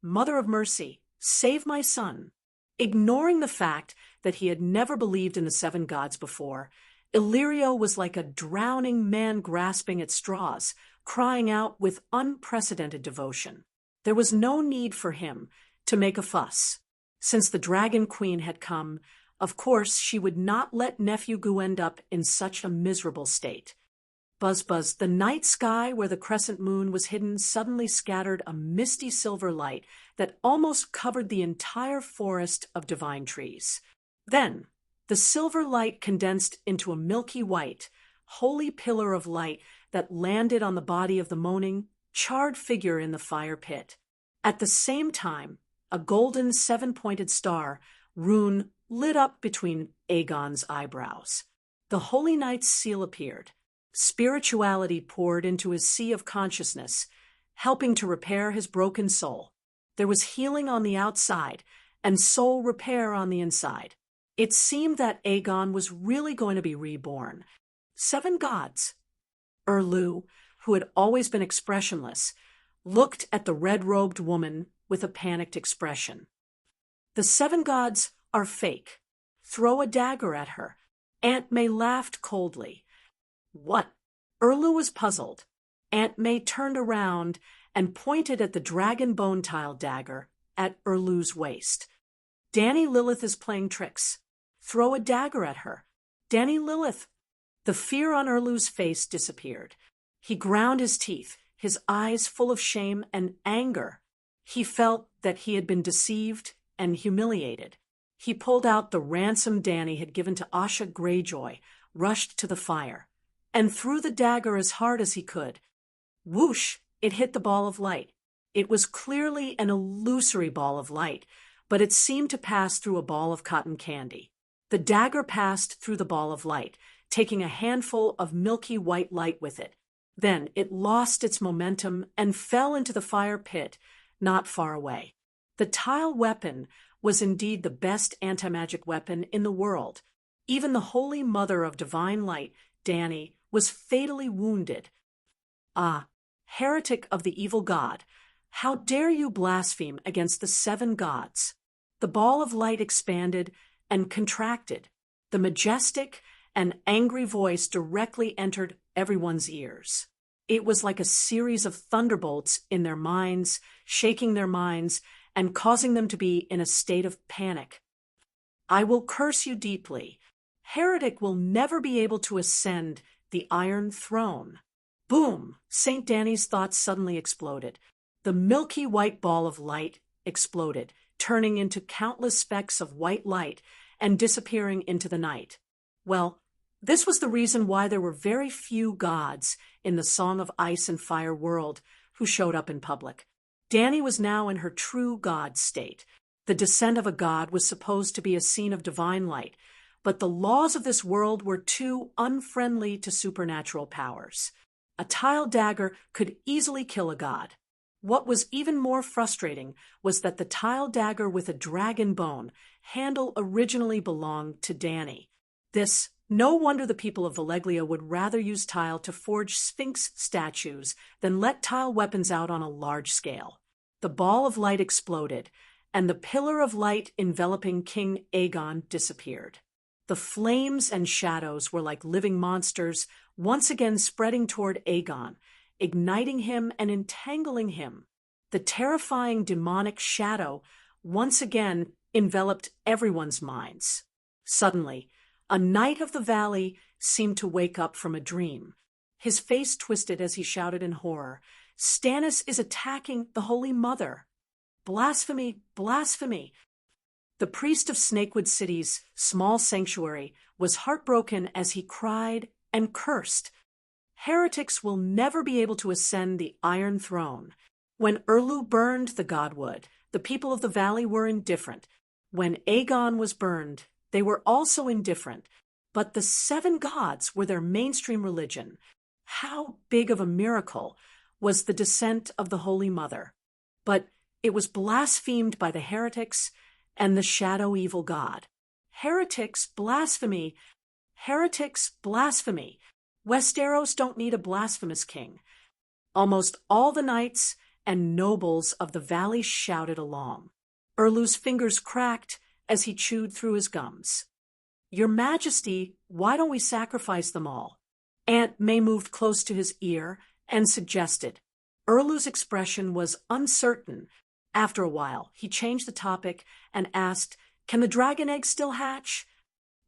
"Mother of Mercy, save my son." Ignoring the fact that he had never believed in the 7 gods before, Illyrio was like a drowning man grasping at straws, crying out with unprecedented devotion. There was no need for him to make a fuss. Since the Dragon Queen had come, of course she would not let nephew Gu end up in such a miserable state. Buzz buzz, the night sky where the crescent moon was hidden suddenly scattered a misty silver light that almost covered the entire forest of divine trees. Then, the silver light condensed into a milky white, holy pillar of light that landed on the body of the moaning, charred figure in the fire pit. At the same time, a golden 7-pointed star, rune, lit up between Aegon's eyebrows. The Holy Knight's seal appeared. Spirituality poured into his sea of consciousness, helping to repair his broken soul. There was healing on the outside and soul repair on the inside. It seemed that Aegon was really going to be reborn. 7 gods. Erlu, who had always been expressionless, looked at the red-robed woman with a panicked expression. "The 7 gods are fake. Throw a dagger at her." Aunt May laughed coldly. "What?" Erlu was puzzled. Aunt May turned around and pointed at the dragon bone tile dagger at Erlu's waist. "Danny Lilith is playing tricks. Throw a dagger at her." "Danny Lilith." The fear on Erlu's face disappeared. He ground his teeth, his eyes full of shame and anger. He felt that he had been deceived and humiliated. He pulled out the ransom Danny had given to Asha Greyjoy, rushed to the fire, and threw the dagger as hard as he could. Whoosh! It hit the ball of light. It was clearly an illusory ball of light, but it seemed to pass through a ball of cotton candy. The dagger passed through the ball of light, taking a handful of milky white light with it. Then it lost its momentum and fell into the fire pit, not far away. The tile weapon was indeed the best anti-magic weapon in the world. Even the Holy Mother of Divine Light, Danny, was fatally wounded. "Ah, heretic of the evil god, how dare you blaspheme against the 7 gods?" The ball of light expanded and contracted. The majestic and angry voice directly entered everyone's ears. It was like a series of thunderbolts in their minds, shaking their minds and causing them to be in a state of panic. "I will curse you deeply. Heretic will never be able to ascend the Iron Throne." Boom! St. Danny's thoughts suddenly exploded. The milky white ball of light exploded, turning into countless specks of white light and disappearing into the night. Well, this was the reason why there were very few gods in the Song of Ice and Fire world who showed up in public. Danny was now in her true god state. The descent of a god was supposed to be a scene of divine light, but the laws of this world were too unfriendly to supernatural powers. A tile dagger could easily kill a god. What was even more frustrating was that the tile dagger with a dragon bone handle originally belonged to Danny. No wonder the people of Valeglia would rather use tile to forge sphinx statues than let tile weapons out on a large scale. The ball of light exploded, and the pillar of light enveloping King Aegon disappeared. The flames and shadows were like living monsters, once again spreading toward Aegon, igniting him and entangling him. The terrifying demonic shadow once again enveloped everyone's minds. Suddenly, a knight of the valley seemed to wake up from a dream. His face twisted as he shouted in horror, "Stannis is attacking the Holy Mother! Blasphemy! Blasphemy!" The priest of Snakewood City's small sanctuary was heartbroken as he cried and cursed. Heretics will never be able to ascend the Iron Throne. When Erlu burned the Godwood, the people of the valley were indifferent. When Aegon was burned, they were also indifferent. But the 7 gods were their mainstream religion. How big of a miracle was the descent of the Holy Mother? But it was blasphemed by the heretics and the shadow evil god. Heretics, blasphemy. Heretics, blasphemy. Westeros don't need a blasphemous king. Almost all the knights and nobles of the valley shouted along. Erlu's fingers cracked as he chewed through his gums. Your Majesty, why don't we sacrifice them all? Aunt May moved close to his ear and suggested. Erlu's expression was uncertain. After a while, he changed the topic and asked, "Can the dragon egg still hatch?"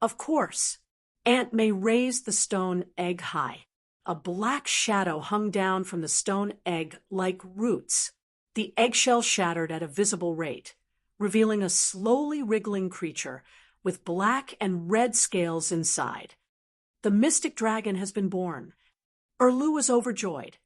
"Of course." Aunt May raised the stone egg high. A black shadow hung down from the stone egg like roots. The eggshell shattered at a visible rate, revealing a slowly wriggling creature with black and red scales inside. The mystic dragon has been born. Erlu was overjoyed.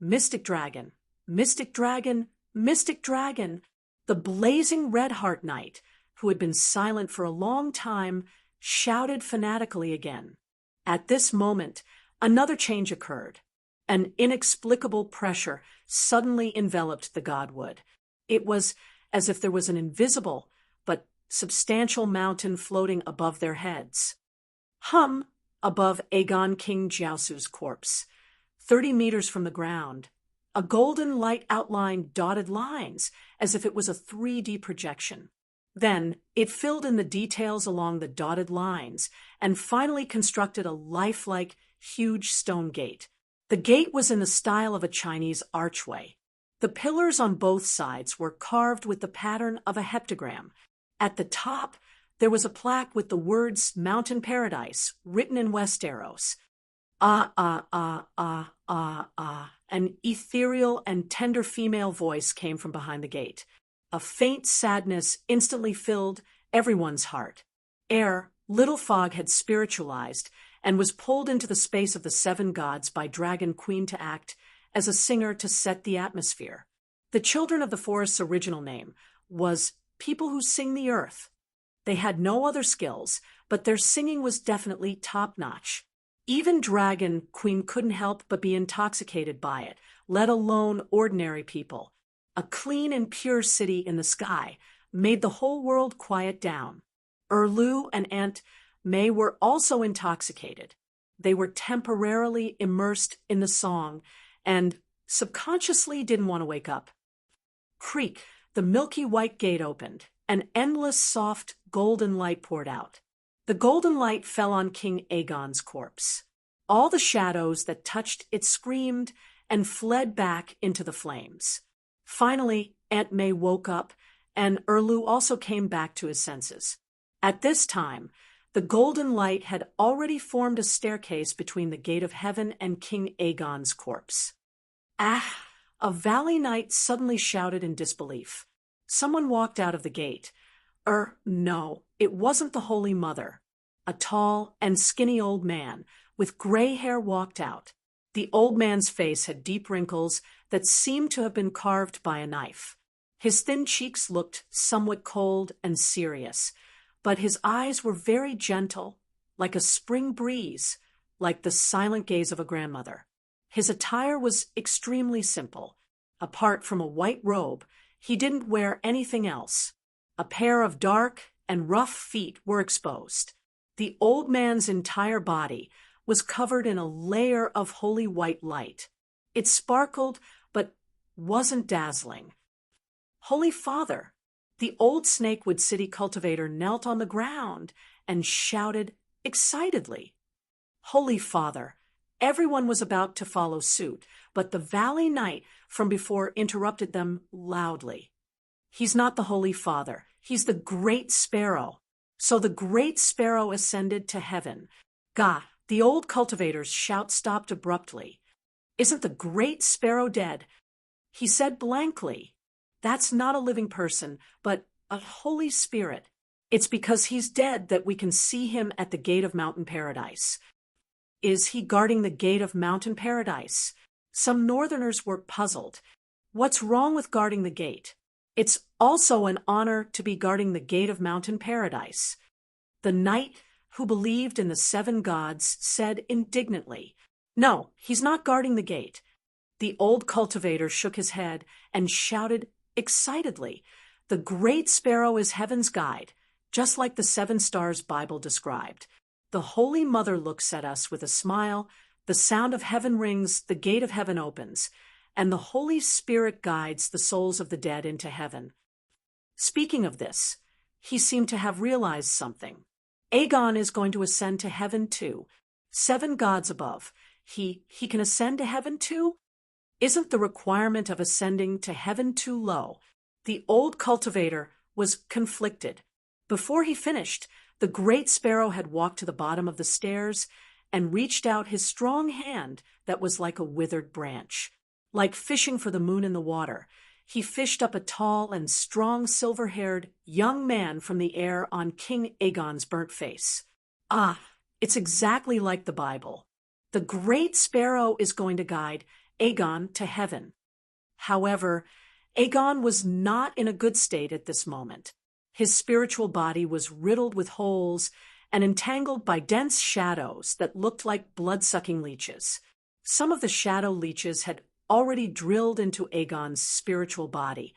Mystic dragon, mystic dragon, mystic dragon. The blazing red heart knight, who had been silent for a long time, shouted fanatically again. At this moment, another change occurred. An inexplicable pressure suddenly enveloped the godwood. It was as if there was an invisible but substantial mountain floating above their heads. Hum! Above Aegon King Jiaosu's corpse, 30 meters from the ground, a golden light outlined dotted lines as if it was a 3D projection. Then it filled in the details along the dotted lines and finally constructed a lifelike, huge stone gate. The gate was in the style of a Chinese archway. The pillars on both sides were carved with the pattern of a heptagram. At the top, there was a plaque with the words Mountain Paradise written in Westeros. Ah, ah, ah, ah, ah, ah. An ethereal and tender female voice came from behind the gate. A faint sadness instantly filled everyone's heart. Little Fog had spiritualized and was pulled into the space of the 7 gods by Dragon Queen to act as a singer to set the atmosphere. The Children of the Forest's original name was People Who Sing the Earth. They had no other skills, but their singing was definitely top-notch. Even Dragon Queen couldn't help but be intoxicated by it, let alone ordinary people. A clean and pure city in the sky made the whole world quiet down. Erlu and Aunt May were also intoxicated. They were temporarily immersed in the song and subconsciously didn't want to wake up. Creak, the milky white gate opened. An endless, soft, golden light poured out. The golden light fell on King Aegon's corpse. All the shadows that touched it screamed and fled back into the flames. Finally, Aunt May woke up, and Erlu also came back to his senses. At this time, the golden light had already formed a staircase between the gate of heaven and King Aegon's corpse. Ah! A valley knight suddenly shouted in disbelief. Someone walked out of the gate. No, it wasn't the Holy Mother. A tall and skinny old man with gray hair walked out. The old man's face had deep wrinkles that seemed to have been carved by a knife. His thin cheeks looked somewhat cold and serious, but his eyes were very gentle, like a spring breeze, like the silent gaze of a grandmother. His attire was extremely simple. Apart from a white robe, he didn't wear anything else. A pair of dark and rough feet were exposed. The old man's entire body was covered in a layer of holy white light. It sparkled, but wasn't dazzling. Holy Father! The old Snakewood city cultivator knelt on the ground and shouted excitedly. Holy Father! Everyone was about to follow suit, but the Valley Knight from before interrupted them loudly. He's not the Holy Father. He's the Great Sparrow. So the Great Sparrow ascended to heaven. Gah! The old cultivator's shout stopped abruptly. Isn't the Great Sparrow dead? He said blankly. That's not a living person, but a Holy Spirit. It's because he's dead that we can see him at the gate of Mountain Paradise. Is he guarding the gate of Mountain Paradise? Some northerners were puzzled. What's wrong with guarding the gate? It's also an honor to be guarding the gate of Mountain Paradise. The knight who believed in the seven gods, said indignantly, "No, he's not guarding the gate." The old cultivator shook his head and shouted excitedly, "The great sparrow is heaven's guide, just like the seven stars Bible described. The Holy Mother looks at us with a smile, the sound of heaven rings, the gate of heaven opens, and the Holy Spirit guides the souls of the dead into heaven." Speaking of this, he seemed to have realized something. Aegon is going to ascend to heaven too. Seven gods above. He can ascend to heaven too? Isn't the requirement of ascending to heaven too low? The old cultivator was conflicted. Before he finished, the great sparrow had walked to the bottom of the stairs and reached out his strong hand that was like a withered branch. Like fishing for the moon in the water, he fished up a tall and strong silver-haired young man from the air on King Aegon's burnt face. Ah, it's exactly like the Bible. The great sparrow is going to guide Aegon to heaven. However, Aegon was not in a good state at this moment. His spiritual body was riddled with holes and entangled by dense shadows that looked like blood-sucking leeches. Some of the shadow leeches had already drilled into Aegon's spiritual body,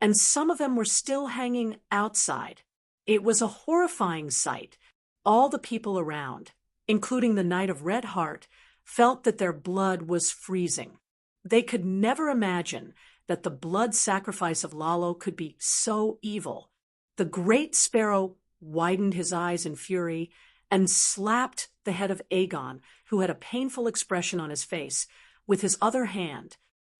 and some of them were still hanging outside. It was a horrifying sight. All the people around, including the Knight of Red Heart, felt that their blood was freezing. They could never imagine that the blood sacrifice of Lalo could be so evil. The great sparrow widened his eyes in fury and slapped the head of Aegon, who had a painful expression on his face, with his other hand.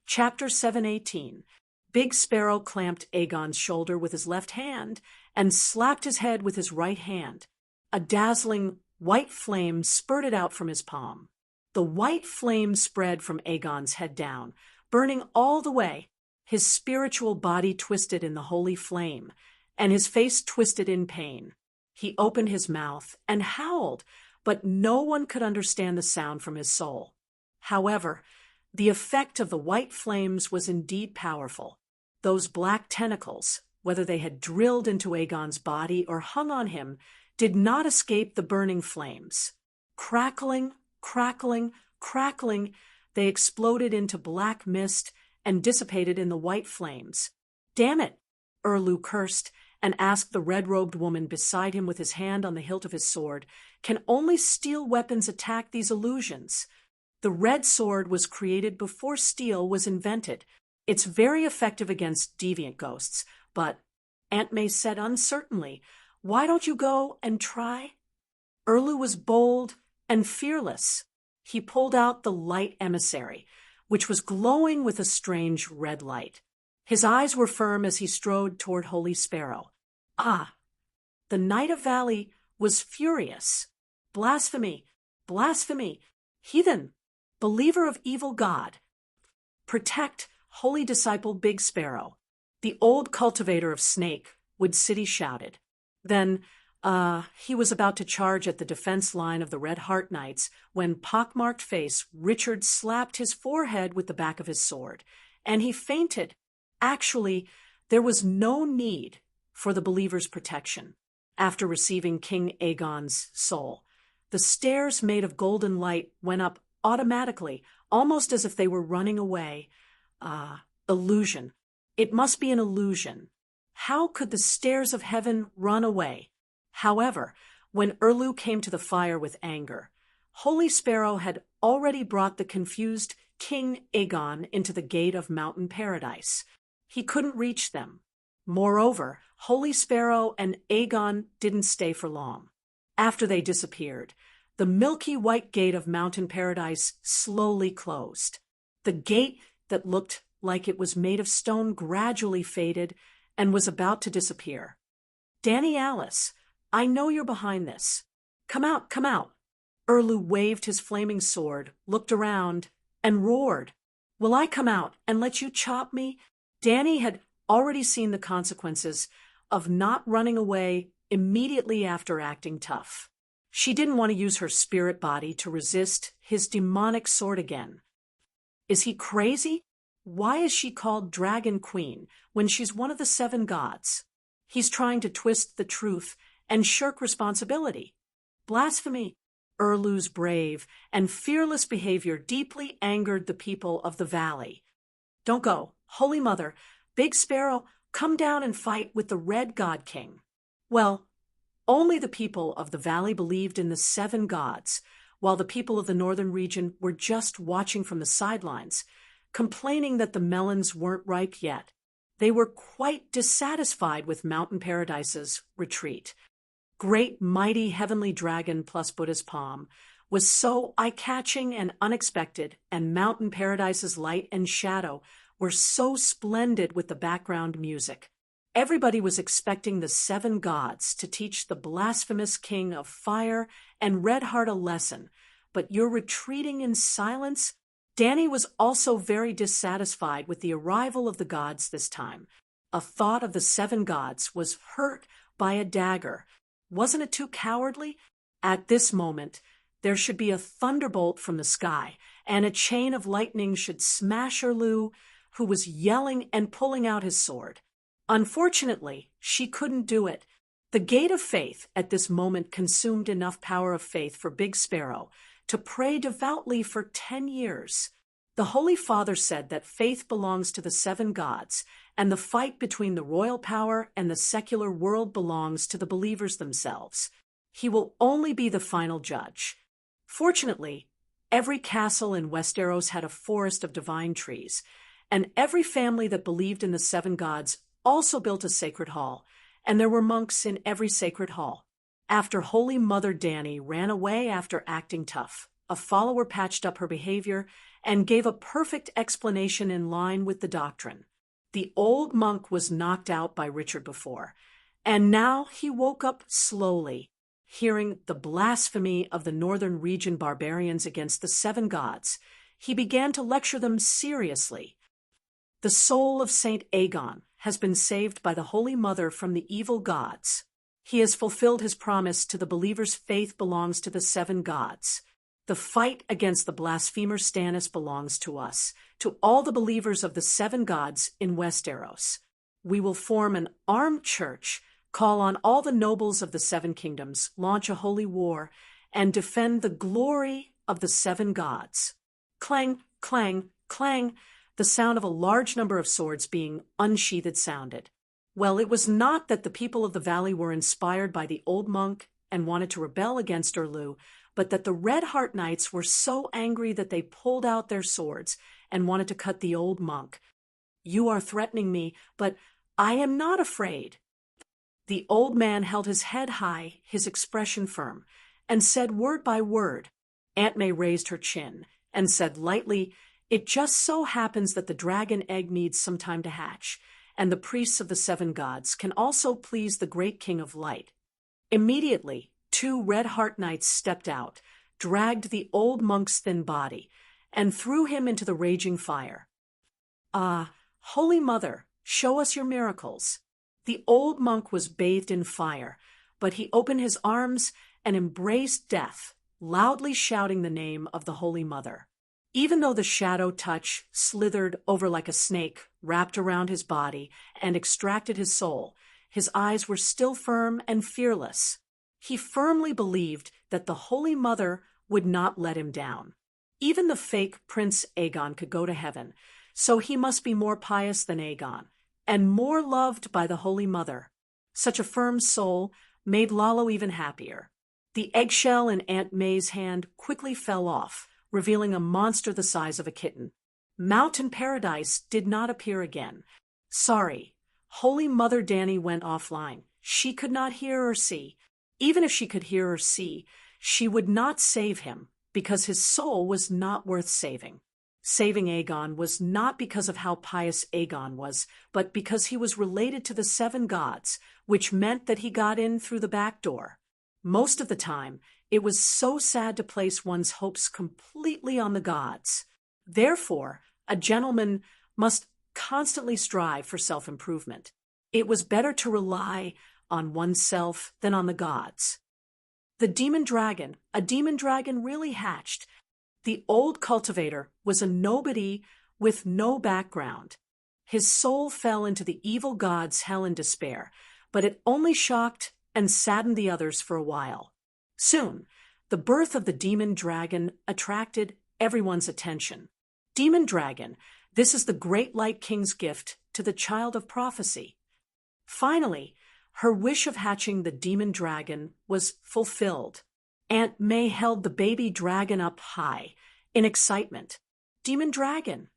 Chapter 7:18. Big Sparrow clamped Aegon's shoulder with his left hand and slapped his head with his right hand. A dazzling white flame spurted out from his palm. The white flame spread from Aegon's head down, burning all the way. His spiritual body twisted in the holy flame, and his face twisted in pain. He opened his mouth and howled, but no one could understand the sound from his soul. However, the effect of the white flames was indeed powerful. Those black tentacles, whether they had drilled into Aegon's body or hung on him, did not escape the burning flames. Crackling, crackling, crackling, they exploded into black mist and dissipated in the white flames. "Damn it!" Erlu cursed and asked the red-robed woman beside him with his hand on the hilt of his sword, "Can only steel weapons attack these illusions?" The red sword was created before steel was invented. It's very effective against deviant ghosts, but, Aunt May said uncertainly, "Why don't you go and try?" Erlu was bold and fearless. He pulled out the light emissary, which was glowing with a strange red light. His eyes were firm as he strode toward Holy Sparrow. Ah! The Knight of Valley was furious. "Blasphemy! Blasphemy! Heathen! Believer of evil God! Protect Holy Disciple Big Sparrow!" The old cultivator of Snake Wood City shouted. Then, he was about to charge at the defense line of the Red Heart Knights when pockmarked face Richard slapped his forehead with the back of his sword, and he fainted. Actually, there was no need for the believer's protection. After receiving King Aegon's soul, the stairs made of golden light went up automatically, almost as if they were running away. Illusion. It must be an illusion. How could the stairs of heaven run away? However, when Erlu came to the fire with anger, Holy Sparrow had already brought the confused King Aegon into the gate of Mountain Paradise. He couldn't reach them. Moreover, Holy Sparrow and Aegon didn't stay for long. After they disappeared, the milky white gate of Mountain Paradise slowly closed. The gate that looked like it was made of stone gradually faded and was about to disappear. "Danny Alice, I know you're behind this. Come out, come out." Erlu waved his flaming sword, looked around, and roared. "Will I come out and let you chop me?" Danny had already seen the consequences of not running away immediately after acting tough. She didn't want to use her spirit body to resist his demonic sword again. Is he crazy? Why is she called Dragon Queen when she's one of the seven gods? He's trying to twist the truth and shirk responsibility. blasphemy. Erlu's brave and fearless behavior deeply angered the people of the valley. Don't go, Holy Mother, Big Sparrow, come down and fight with the Red God King. Well, only the people of the valley believed in the 7 gods, while the people of the northern region were just watching from the sidelines, complaining that the melons weren't ripe yet. They were quite dissatisfied with Mountain Paradise's retreat. Great mighty heavenly dragon plus Buddha's palm was so eye-catching and unexpected, and Mountain Paradise's light and shadow were so splendid with the background music. Everybody was expecting the 7 gods to teach the blasphemous king of fire and Red Heart a lesson, but you're retreating in silence? Danny was also very dissatisfied with the arrival of the gods this time. A thought of the 7 gods was hurt by a dagger. Wasn't it too cowardly? At this moment, there should be a thunderbolt from the sky, and a chain of lightning should smash Erlu, who was yelling and pulling out his sword. Unfortunately, she couldn't do it. The gate of faith at this moment consumed enough power of faith for Big Sparrow to pray devoutly for 10 years. The Holy Father said that faith belongs to the 7 gods, and the fight between the royal power and the secular world belongs to the believers themselves. He will only be the final judge. Fortunately, every castle in Westeros had a forest of divine trees, and every family that believed in the 7 gods also built a sacred hall, and there were monks in every sacred hall. After Holy Mother Danny ran away after acting tough, a follower patched up her behavior and gave a perfect explanation in line with the doctrine. The old monk was knocked out by Richard before, and now he woke up slowly, hearing the blasphemy of the northern region barbarians against the 7 gods. He began to lecture them seriously. The soul of Saint Aegon has been saved by the Holy Mother from the evil gods. He has fulfilled his promise to the believers' faith belongs to the 7 gods. The fight against the blasphemer Stannis belongs to us, to all the believers of the 7 gods in Westeros. We will form an armed church, call on all the nobles of the 7 kingdoms, launch a holy war, and defend the glory of the 7 gods. Clang, clang, clang. The sound of a large number of swords being unsheathed sounded. Well, it was not that the people of the valley were inspired by the old monk and wanted to rebel against Erlu, but that the Red Heart Knights were so angry that they pulled out their swords and wanted to cut the old monk. You are threatening me, but I am not afraid. The old man held his head high, his expression firm, and said word by word. Aunt May raised her chin and said lightly, "It just so happens that the dragon egg needs some time to hatch, and the priests of the 7 gods can also please the great king of light." Immediately, 2 Red Heart Knights stepped out, dragged the old monk's thin body, and threw him into the raging fire. "Ah, Holy Mother, show us your miracles." The old monk was bathed in fire, but he opened his arms and embraced death, loudly shouting the name of the Holy Mother. Even though the shadow touch slithered over like a snake, wrapped around his body, and extracted his soul, his eyes were still firm and fearless. He firmly believed that the Holy Mother would not let him down. Even the fake Prince Aegon could go to heaven, so he must be more pious than Aegon, and more loved by the Holy Mother. Such a firm soul made Lalo even happier. The eggshell in Aunt May's hand quickly fell off, revealing a monster the size of a kitten. Mountain Paradise did not appear again. Sorry, Holy Mother Danny went offline. She could not hear or see. Even if she could hear or see, she would not save him, because his soul was not worth saving. Saving Aegon was not because of how pious Aegon was, but because he was related to the 7 gods, which meant that he got in through the back door. Most of the time, it was so sad to place one's hopes completely on the gods. Therefore, a gentleman must constantly strive for self-improvement. It was better to rely on oneself than on the gods. A demon dragon really hatched. The old cultivator was a nobody with no background. His soul fell into the evil god's hell in despair, but it only shocked and saddened the others for a while. Soon, the birth of the demon dragon attracted everyone's attention. Demon dragon, this is the great Light King's gift to the child of prophecy. Finally, her wish of hatching the demon dragon was fulfilled. Aunt May held the baby dragon up high, in excitement. Demon dragon!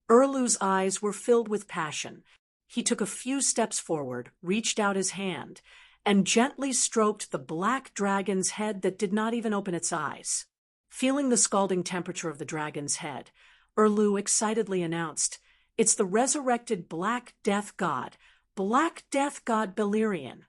Erlu's eyes were filled with passion. He took a few steps forward, reached out his hand, and gently stroked the black dragon's head that did not even open its eyes. Feeling the scalding temperature of the dragon's head, Erlu excitedly announced, "It's the resurrected Black Death God Beleriand."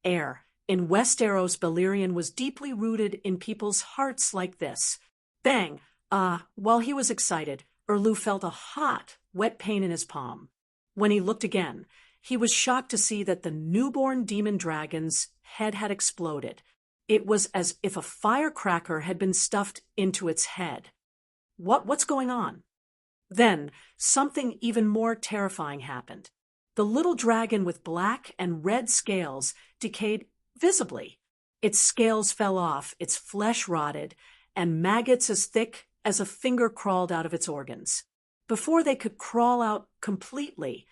In Westeros, Beleriand was deeply rooted in people's hearts like this. Bang! While he was excited, Erlu felt a hot, wet pain in his palm. When he looked again, he was shocked to see that the newborn demon dragon's head had exploded. It was as if a firecracker had been stuffed into its head. What's going on? Then, something even more terrifying happened. The little dragon with black and red scales decayed visibly. Its scales fell off, its flesh rotted, and maggots as thick as a finger crawled out of its organs. Before they could crawl out completely,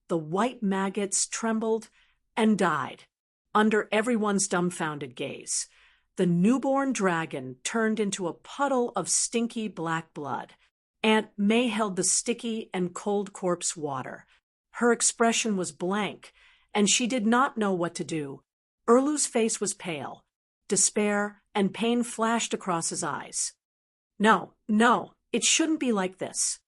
the white maggots trembled and died. Under everyone's dumbfounded gaze, the newborn dragon turned into a puddle of stinky black blood. Aunt May held the sticky and cold corpse water. Her expression was blank, and she did not know what to do. Erlu's face was pale. Despair and pain flashed across his eyes. No, it shouldn't be like this.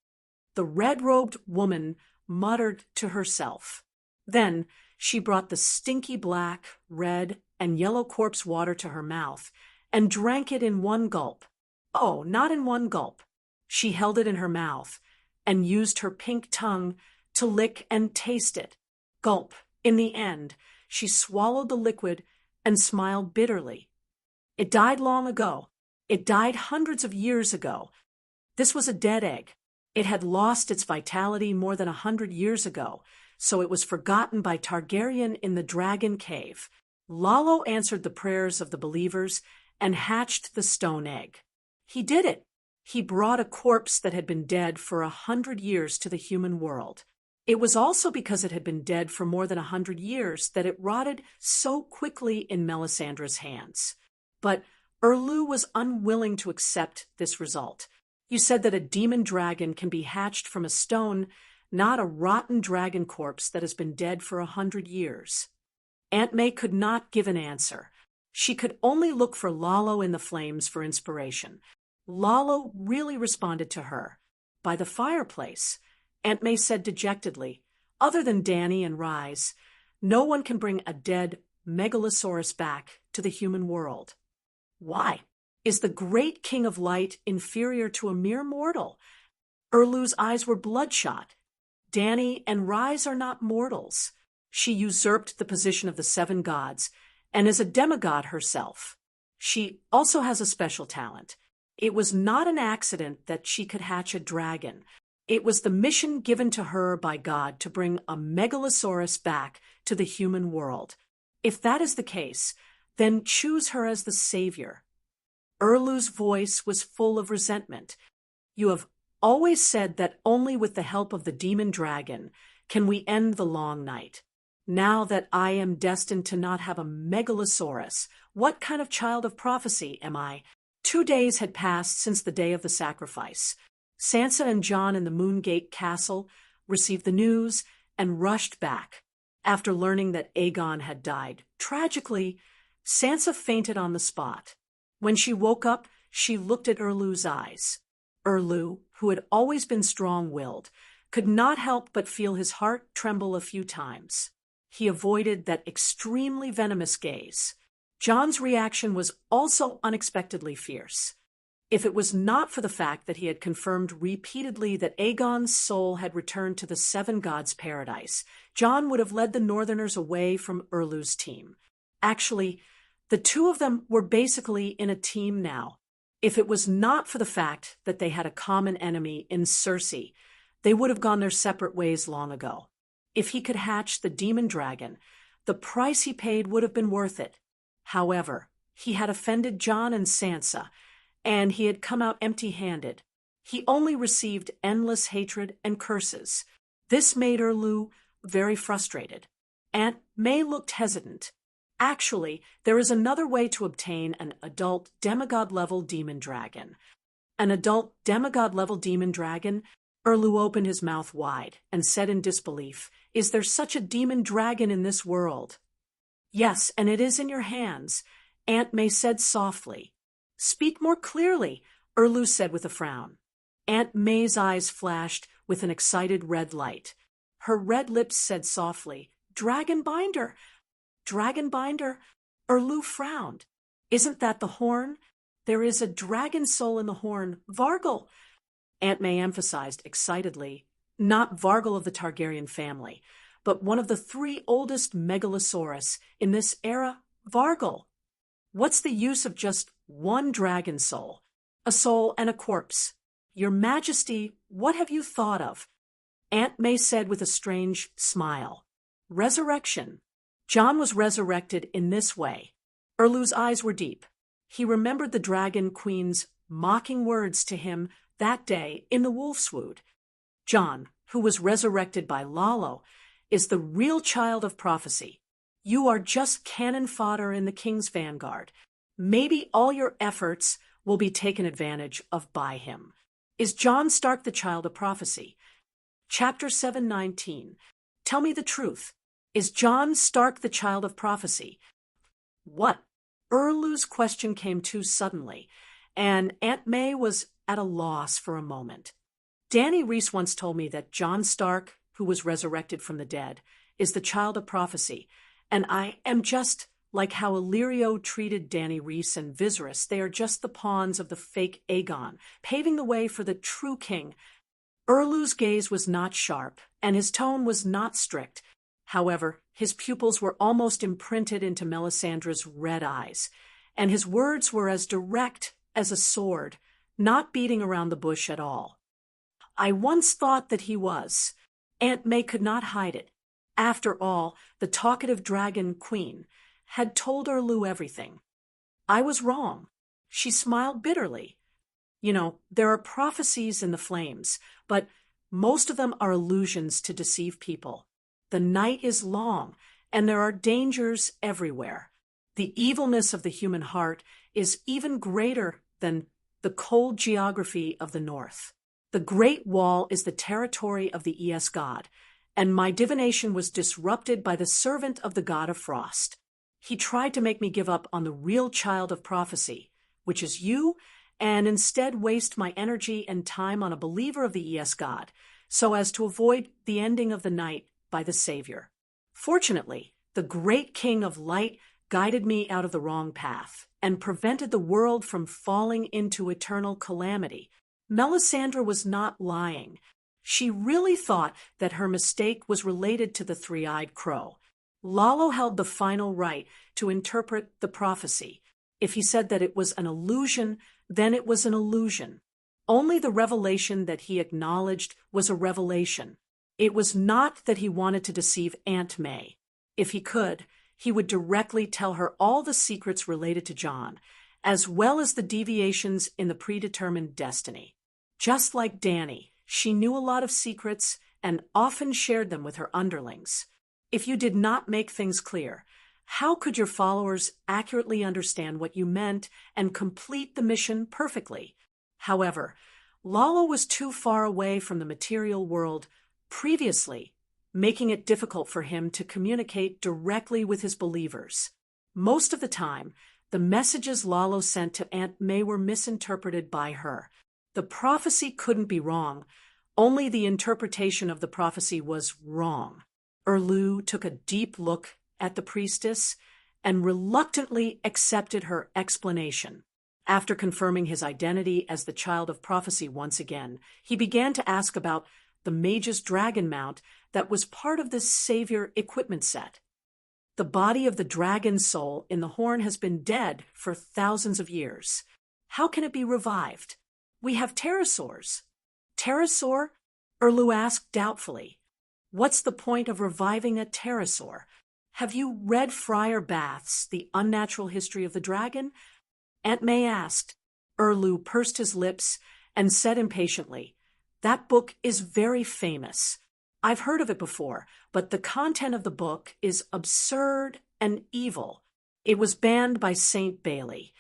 The red-robed woman muttered to herself. Then she brought the stinky black, red, and yellow corpse water to her mouth and drank it in one gulp. Oh, not in one gulp. She held it in her mouth and used her pink tongue to lick and taste it. Gulp. In the end, she swallowed the liquid and smiled bitterly. It died long ago. It died hundreds of years ago. This was a dead egg. It had lost its vitality more than 100 years ago, so it was forgotten by Targaryen in the Dragon Cave. Lalo answered the prayers of the believers and hatched the stone egg. He did it. He brought a corpse that had been dead for 100 years to the human world. It was also because it had been dead for more than 100 years that it rotted so quickly in Melisandre's hands. But Erlu was unwilling to accept this result. You said that a demon dragon can be hatched from a stone, not a rotten dragon corpse that has been dead for 100 years. Aunt May could not give an answer. She could only look for Lalo in the flames for inspiration. Lalo really responded to her. By the fireplace, Aunt May said dejectedly, "Other than Dany and Rise, no one can bring a dead megalosaurus back to the human world." Why? Is the great King of Light inferior to a mere mortal? Erlu's eyes were bloodshot. Dany and Rise are not mortals. She usurped the position of the 7 gods and is a demigod herself. She also has a special talent. It was not an accident that she could hatch a dragon. It was the mission given to her by God to bring a megalosaurus back to the human world. If that is the case, then choose her as the savior. Erlu's voice was full of resentment. You have always said that only with the help of the demon dragon can we end the long night. Now that I am destined to not have a megalosaurus, what kind of child of prophecy am I? 2 days had passed since the day of the sacrifice. Sansa and Jon in the Moongate Castle received the news and rushed back. After learning that Aegon had died tragically, Sansa fainted on the spot. When she woke up, she looked at Erlu's eyes. Erlu, who had always been strong-willed, could not help but feel his heart tremble a few times. He avoided that extremely venomous gaze. Jon's reaction was also unexpectedly fierce. If it was not for the fact that he had confirmed repeatedly that Aegon's soul had returned to the 7 gods' paradise, Jon would have led the Northerners away from Erlu's team. Actually, the two of them were basically in a team now. If it was not for the fact that they had a common enemy in Cersei, they would have gone their separate ways long ago. If he could hatch the demon dragon, the price he paid would have been worth it. However, He had offended Jon and Sansa, and he had come out empty-handed. He only received endless hatred and curses. This made Erlu very frustrated. Aunt May looked hesitant. Actually, there is another way to obtain an adult demigod-level demon dragon. An adult demigod-level demon dragon? Erlu opened his mouth wide and said in disbelief, "Is there such a demon dragon in this world?" "Yes, and it is in your hands," Aunt May said softly. "Speak more clearly," Erlu said with a frown. Aunt May's eyes flashed with an excited red light. Her red lips said softly, "Dragon binder." "Dragon binder?" Erlu frowned. "Isn't that the horn? There is a dragon soul in the horn. Vargol!" Aunt May emphasized excitedly, "Not Vargol of the Targaryen family, but one of the 3 oldest megalosaurus in this era, Vargol. What's the use of just one dragon soul? A soul and a corpse. Your Majesty, what have you thought of?" Aunt May said with a strange smile. "Resurrection. Jon was resurrected in this way." Erlu's eyes were deep. He remembered the Dragon Queen's mocking words to him that day in the Wolfswood. Jon, who was resurrected by Lalo, is the real child of prophecy. You are just cannon fodder in the king's vanguard. Maybe all your efforts will be taken advantage of by him. Is Jon Stark the child of prophecy? Chapter 7:19. Tell me the truth. Is Jon Stark the child of prophecy? What? Erlu's question came too suddenly, and Aunt May was at a loss for a moment. Dany Reese once told me that Jon Stark, who was resurrected from the dead, is the child of prophecy, and I am just like how Illyrio treated Dany Reese and Viserys. They are just the pawns of the fake Aegon, paving the way for the true king. Erlu's gaze was not sharp, and his tone was not strict. However, his pupils were almost imprinted into Melisandre's red eyes, and his words were as direct as a sword, not beating around the bush at all. "I once thought that he was." Aunt May could not hide it. After all, the talkative Dragon Queen had told Erlu everything. "I was wrong." She smiled bitterly. "You know, there are prophecies in the flames, but most of them are illusions to deceive people. The night is long, and there are dangers everywhere. The evilness of the human heart is even greater than the cold geography of the north. The Great Wall is the territory of the ES god, and my divination was disrupted by the servant of the god of frost. He tried to make me give up on the real child of prophecy, which is you, and instead waste my energy and time on a believer of the ES god, so as to avoid the ending of the night by the Savior. Fortunately, the great King of Light guided me out of the wrong path and prevented the world from falling into eternal calamity. Melisandre was not lying. She really thought that her mistake was related to the three-eyed crow. Lalo held the final right to interpret the prophecy. If he said that it was an illusion, then it was an illusion. Only the revelation that he acknowledged was a revelation. It was not that he wanted to deceive Aunt May. If he could, he would directly tell her all the secrets related to Jon, as well as the deviations in the predetermined destiny. Just like Dany, she knew a lot of secrets and often shared them with her underlings. If you did not make things clear, how could your followers accurately understand what you meant and complete the mission perfectly? However, Lalo was too far away from the material world previously, making it difficult for him to communicate directly with his believers. Most of the time, the messages Lalo sent to Aunt May were misinterpreted by her. The prophecy couldn't be wrong, only the interpretation of the prophecy was wrong. Erlu took a deep look at the priestess and reluctantly accepted her explanation. After confirming his identity as the child of prophecy once again, he began to ask about the mage's dragon mount that was part of the Savior equipment set. The body of the dragon soul in the horn has been dead for thousands of years. How can it be revived? We have pterosaurs. Pterosaur? Erlu asked doubtfully. What's the point of reviving a pterosaur? Have you read Friar Bath's The Unnatural History of the Dragon? Aunt May asked. Erlu pursed his lips and said impatiently, That book is very famous. I've heard of it before, but the content of the book is absurd and evil. It was banned by Saint Bailey.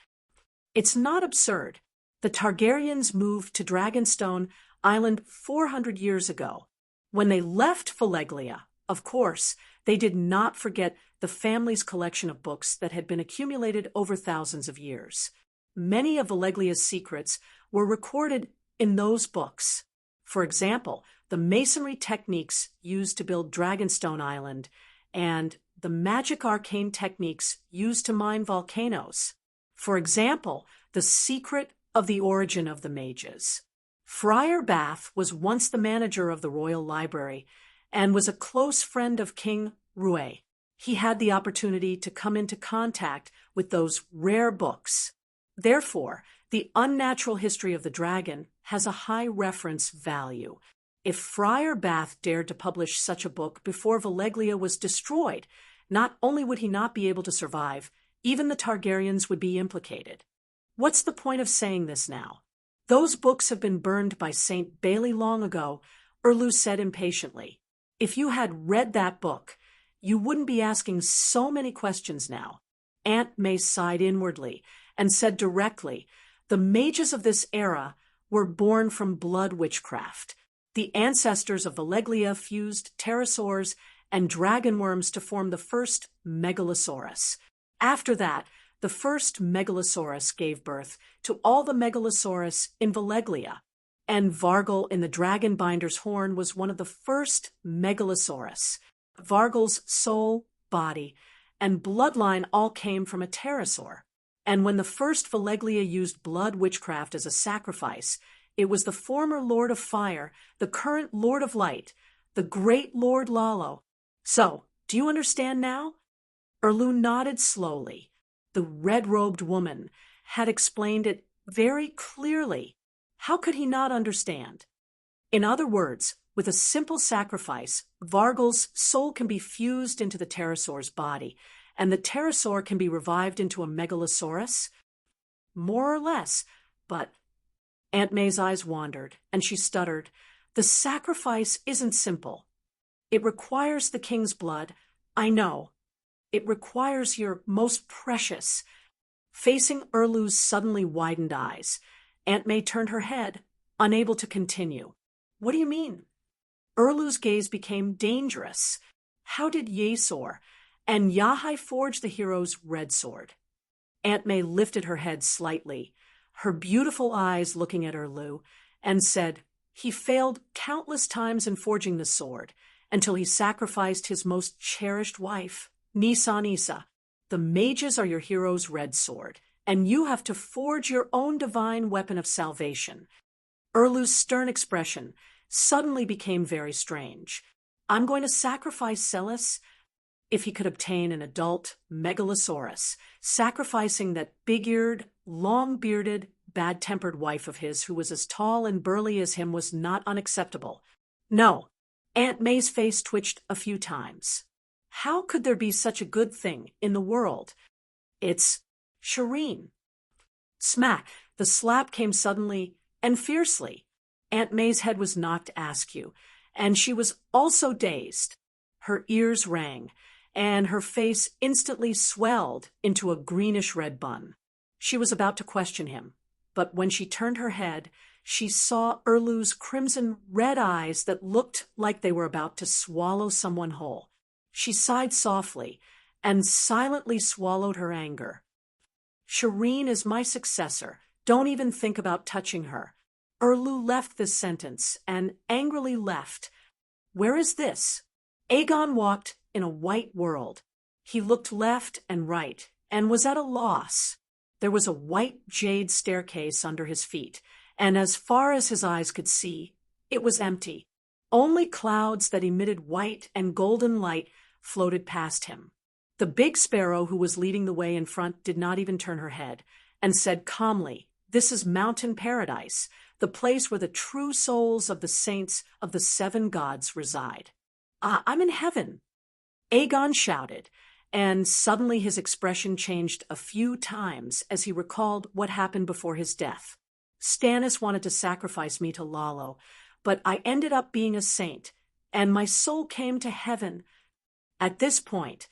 It's not absurd. The Targaryens moved to Dragonstone Island 400 years ago. When they left Valeglia, of course, they did not forget the family's collection of books that had been accumulated over thousands of years. Many of Valeglia's secrets were recorded in those books. For example, the masonry techniques used to build Dragonstone Island and the magic arcane techniques used to mine volcanoes. For example, the secret of the origin of the mages. Friar Bath was once the manager of the Royal Library and was a close friend of King Rue. He had the opportunity to come into contact with those rare books. Therefore, The Unnatural History of the Dragon has a high reference value. If Friar Bath dared to publish such a book before Valeglia was destroyed, not only would he not be able to survive, even the Targaryens would be implicated. What's the point of saying this now? Those books have been burned by Saint Bailey long ago, Erlu said impatiently. If you had read that book, you wouldn't be asking so many questions now. Aunt May sighed inwardly and said directly, The mages of this era were born from blood witchcraft. The ancestors of Valeglia fused pterosaurs and dragonworms to form the first megalosaurus. After that, the first megalosaurus gave birth to all the megalosaurus in Valeglia, and Vargal in the dragon binder's horn was one of the first megalosaurus. Vargal's soul, body, and bloodline all came from a pterosaur. And when the first Valeglia used blood witchcraft as a sacrifice, it was the former Lord of Fire, the current Lord of Light, the great Lord Lalo. So, do you understand now? Erlu nodded slowly. The red-robed woman had explained it very clearly. How could he not understand? In other words, with a simple sacrifice, Vargal's soul can be fused into the pterosaur's body, and the pterosaur can be revived into a megalosaurus? More or less, but Aunt May's eyes wandered, and she stuttered. The sacrifice isn't simple. It requires the king's blood. I know. It requires your most precious. Facing Erlu's suddenly widened eyes, Aunt May turned her head, unable to continue. What do you mean? Erlu's gaze became dangerous. How did Yesor and Yahai forge the hero's red sword? Aunt May lifted her head slightly, her beautiful eyes looking at Erlu, and said, He failed countless times in forging the sword, until he sacrificed his most cherished wife, Nisa Nisa. The mages are your hero's red sword, and you have to forge your own divine weapon of salvation. Erlu's stern expression suddenly became very strange. I'm going to sacrifice Celis if he could obtain an adult megalosaurus, sacrificing that big-eared, long-bearded, bad-tempered wife of his who was as tall and burly as him was not unacceptable. No. Aunt May's face twitched a few times. How could there be such a good thing in the world? It's Shireen. Smack! The slap came suddenly and fiercely. Aunt May's head was knocked askew, and she was also dazed. Her ears rang, and her face instantly swelled into a greenish-red bun. She was about to question him, but when she turned her head, she saw Erlu's crimson-red eyes that looked like they were about to swallow someone whole. She sighed softly and silently swallowed her anger. Shireen is my successor. Don't even think about touching her. Erlu left this sentence and angrily left. Where is this? Aegon walked in a white world. He looked left and right and was at a loss. There was a white jade staircase under his feet, and as far as his eyes could see, it was empty. Only clouds that emitted white and golden light floated past him. The big sparrow who was leading the way in front did not even turn her head, and said calmly, This is Mountain Paradise, the place where the true souls of the saints of the 7 gods reside. I'm in heaven. Aegon shouted, and suddenly his expression changed a few times as he recalled what happened before his death. Stannis wanted to sacrifice me to Lalo, but I ended up being a saint, and my soul came to heaven. At this point,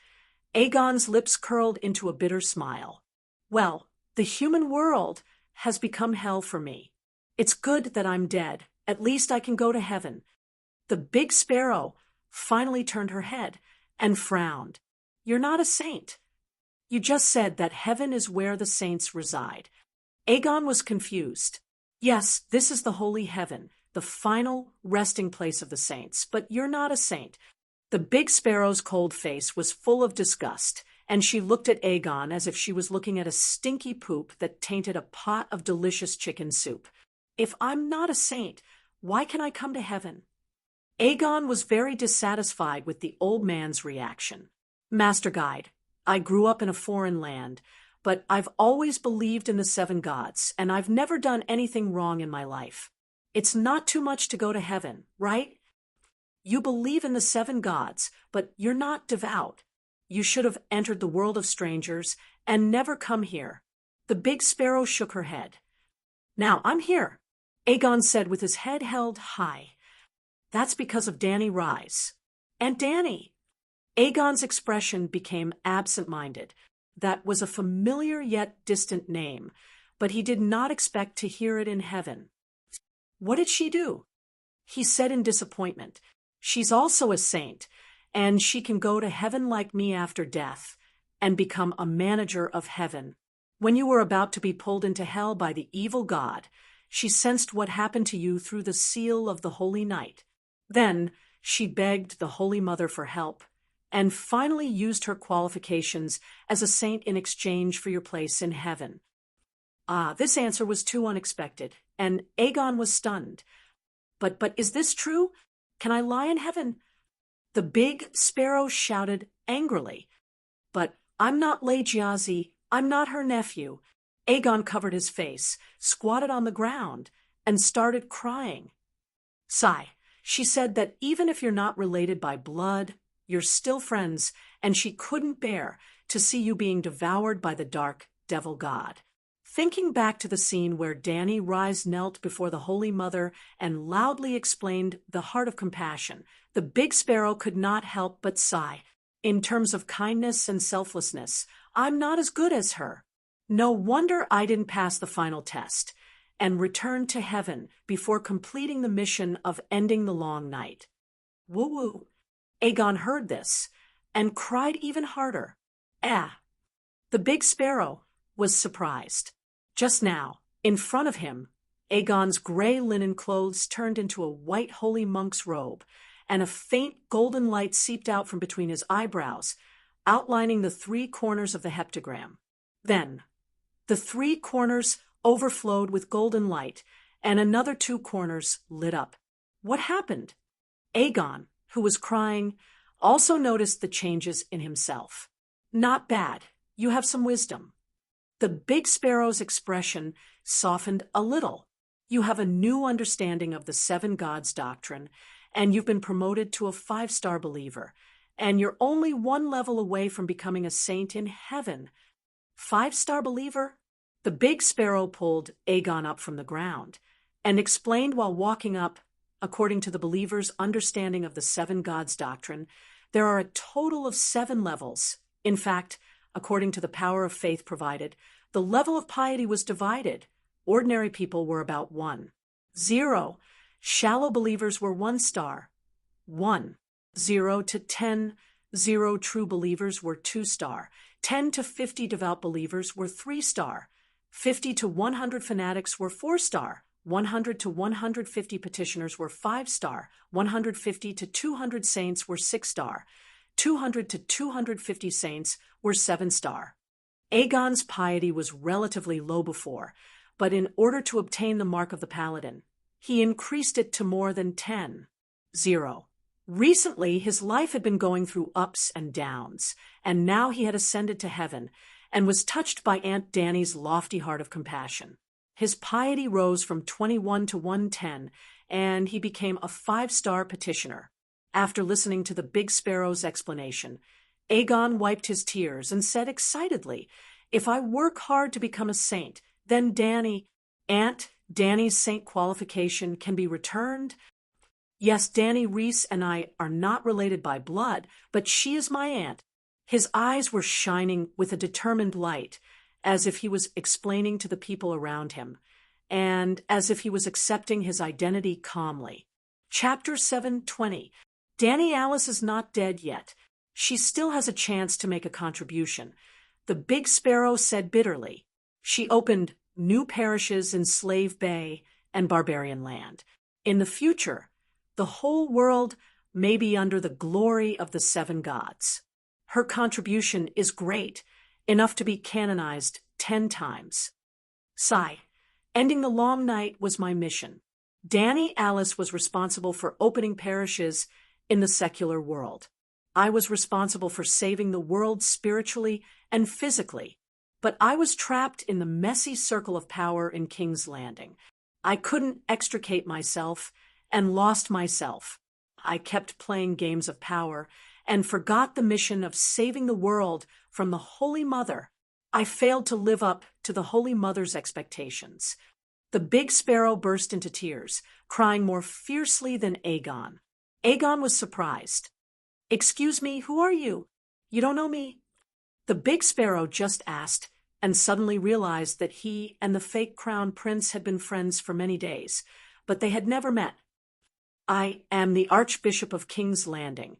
Aegon's lips curled into a bitter smile. Well, the human world has become hell for me. It's good that I'm dead. At least I can go to heaven. The big sparrow finally turned her head and frowned. You're not a saint. You just said that heaven is where the saints reside. Aegon was confused. Yes, this is the holy heaven, the final resting place of the saints, but you're not a saint. The big sparrow's cold face was full of disgust, and she looked at Aegon as if she was looking at a stinky poop that tainted a pot of delicious chicken soup. If I'm not a saint, why can I come to heaven? Aegon was very dissatisfied with the old man's reaction. Master Guide, I grew up in a foreign land, but I've always believed in the 7 gods, and I've never done anything wrong in my life. It's not too much to go to heaven, right? You believe in the 7 gods, but you're not devout. You should have entered the world of strangers and never come here. The big sparrow shook her head. Now I'm here, Aegon said with his head held high. That's because of Dany Rise. And Dany. Aegon's expression became absent-minded. That was a familiar yet distant name, but he did not expect to hear it in heaven. What did she do? He said in disappointment. She's also a saint, and she can go to heaven like me after death and become a manager of heaven. When you were about to be pulled into hell by the evil god, she sensed what happened to you through the seal of the Holy Night. Then she begged the Holy Mother for help, and finally used her qualifications as a saint in exchange for your place in heaven. This answer was too unexpected, and Aegon was stunned. But is this true? Can I lie in heaven? The big sparrow shouted angrily. But I'm not Legiazi, I'm not her nephew. Aegon covered his face, squatted on the ground, and started crying. Sigh, she said that even if you're not related by blood, you're still friends, and she couldn't bear to see you being devoured by the dark devil god. Thinking back to the scene where Dany Rise knelt before the Holy Mother and loudly explained the heart of compassion, the big sparrow could not help but sigh. In terms of kindness and selflessness, I'm not as good as her. No wonder I didn't pass the final test and returned to heaven before completing the mission of ending the long night. Woo-woo. Aegon heard this and cried even harder. The big sparrow was surprised. Just now, in front of him, Aegon's gray linen clothes turned into a white holy monk's robe, and a faint golden light seeped out from between his eyebrows, outlining the 3 corners of the heptagram. Then, the 3 corners overflowed with golden light, and another 2 corners lit up. What happened? Aegon, who was crying, also noticed the changes in himself. Not bad. You have some wisdom. The big sparrow's expression softened a little. You have a new understanding of the 7 gods doctrine, and you've been promoted to a 5-star believer, and you're only 1 level away from becoming a saint in heaven. 5-star believer? The big sparrow pulled Aegon up from the ground and explained while walking up, according to the believer's understanding of the 7 gods doctrine, there are a total of 7 levels. In fact, according to the power of faith provided, the level of piety was divided. Ordinary people were about 1. 0. Shallow believers were 1 star. 1. 0 to 10. 0 true believers were 2 star. 10 to 50 devout believers were 3 star. 50 to 100 fanatics were 4 star. 100 to 150 petitioners were 5 star. 150 to 200 saints were 6 star. 200 to 250 saints were 7 star. Aegon's piety was relatively low before, but in order to obtain the mark of the paladin, he increased it to more than 10. 0. Recently, his life had been going through ups and downs, and now he had ascended to heaven and was touched by Aunt Dany's lofty heart of compassion. His piety rose from 21 to 110, and he became a 5-star petitioner. After listening to the big sparrow's explanation, Aegon wiped his tears and said excitedly, "If I work hard to become a saint, then Aunt Danny's saint qualification can be returned. Yes, Danny Reese and I are not related by blood, but she is my aunt." His eyes were shining with a determined light, as if he was explaining to the people around him, and as if he was accepting his identity calmly. Chapter 7:20. Danny Alice is not dead yet. She still has a chance to make a contribution. The Big Sparrow said bitterly. She opened new parishes in Slave Bay and Barbarian Land. In the future, the whole world may be under the glory of the seven gods. Her contribution is great, enough to be canonized 10 times. Sigh. Ending the long night was my mission. Danny Alice was responsible for opening parishes in the secular world. I was responsible for saving the world spiritually and physically, but I was trapped in the messy circle of power in King's Landing. I couldn't extricate myself and lost myself. I kept playing games of power and forgot the mission of saving the world from the Holy Mother. I failed to live up to the Holy Mother's expectations. The Big Sparrow burst into tears, crying more fiercely than Aegon. Aegon was surprised. "Excuse me, who are you? You don't know me?" The Big Sparrow just asked, and suddenly realized that he and the fake crown prince had been friends for many days, but they had never met. "I am the Archbishop of King's Landing,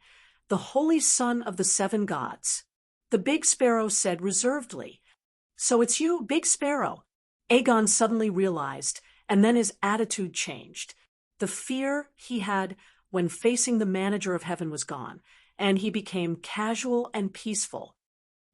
the Holy Son of the Seven Gods," the Big Sparrow said reservedly. "So it's you, Big Sparrow." Aegon suddenly realized, and then his attitude changed. The fear he had when facing the manager of heaven was gone, and he became casual and peaceful.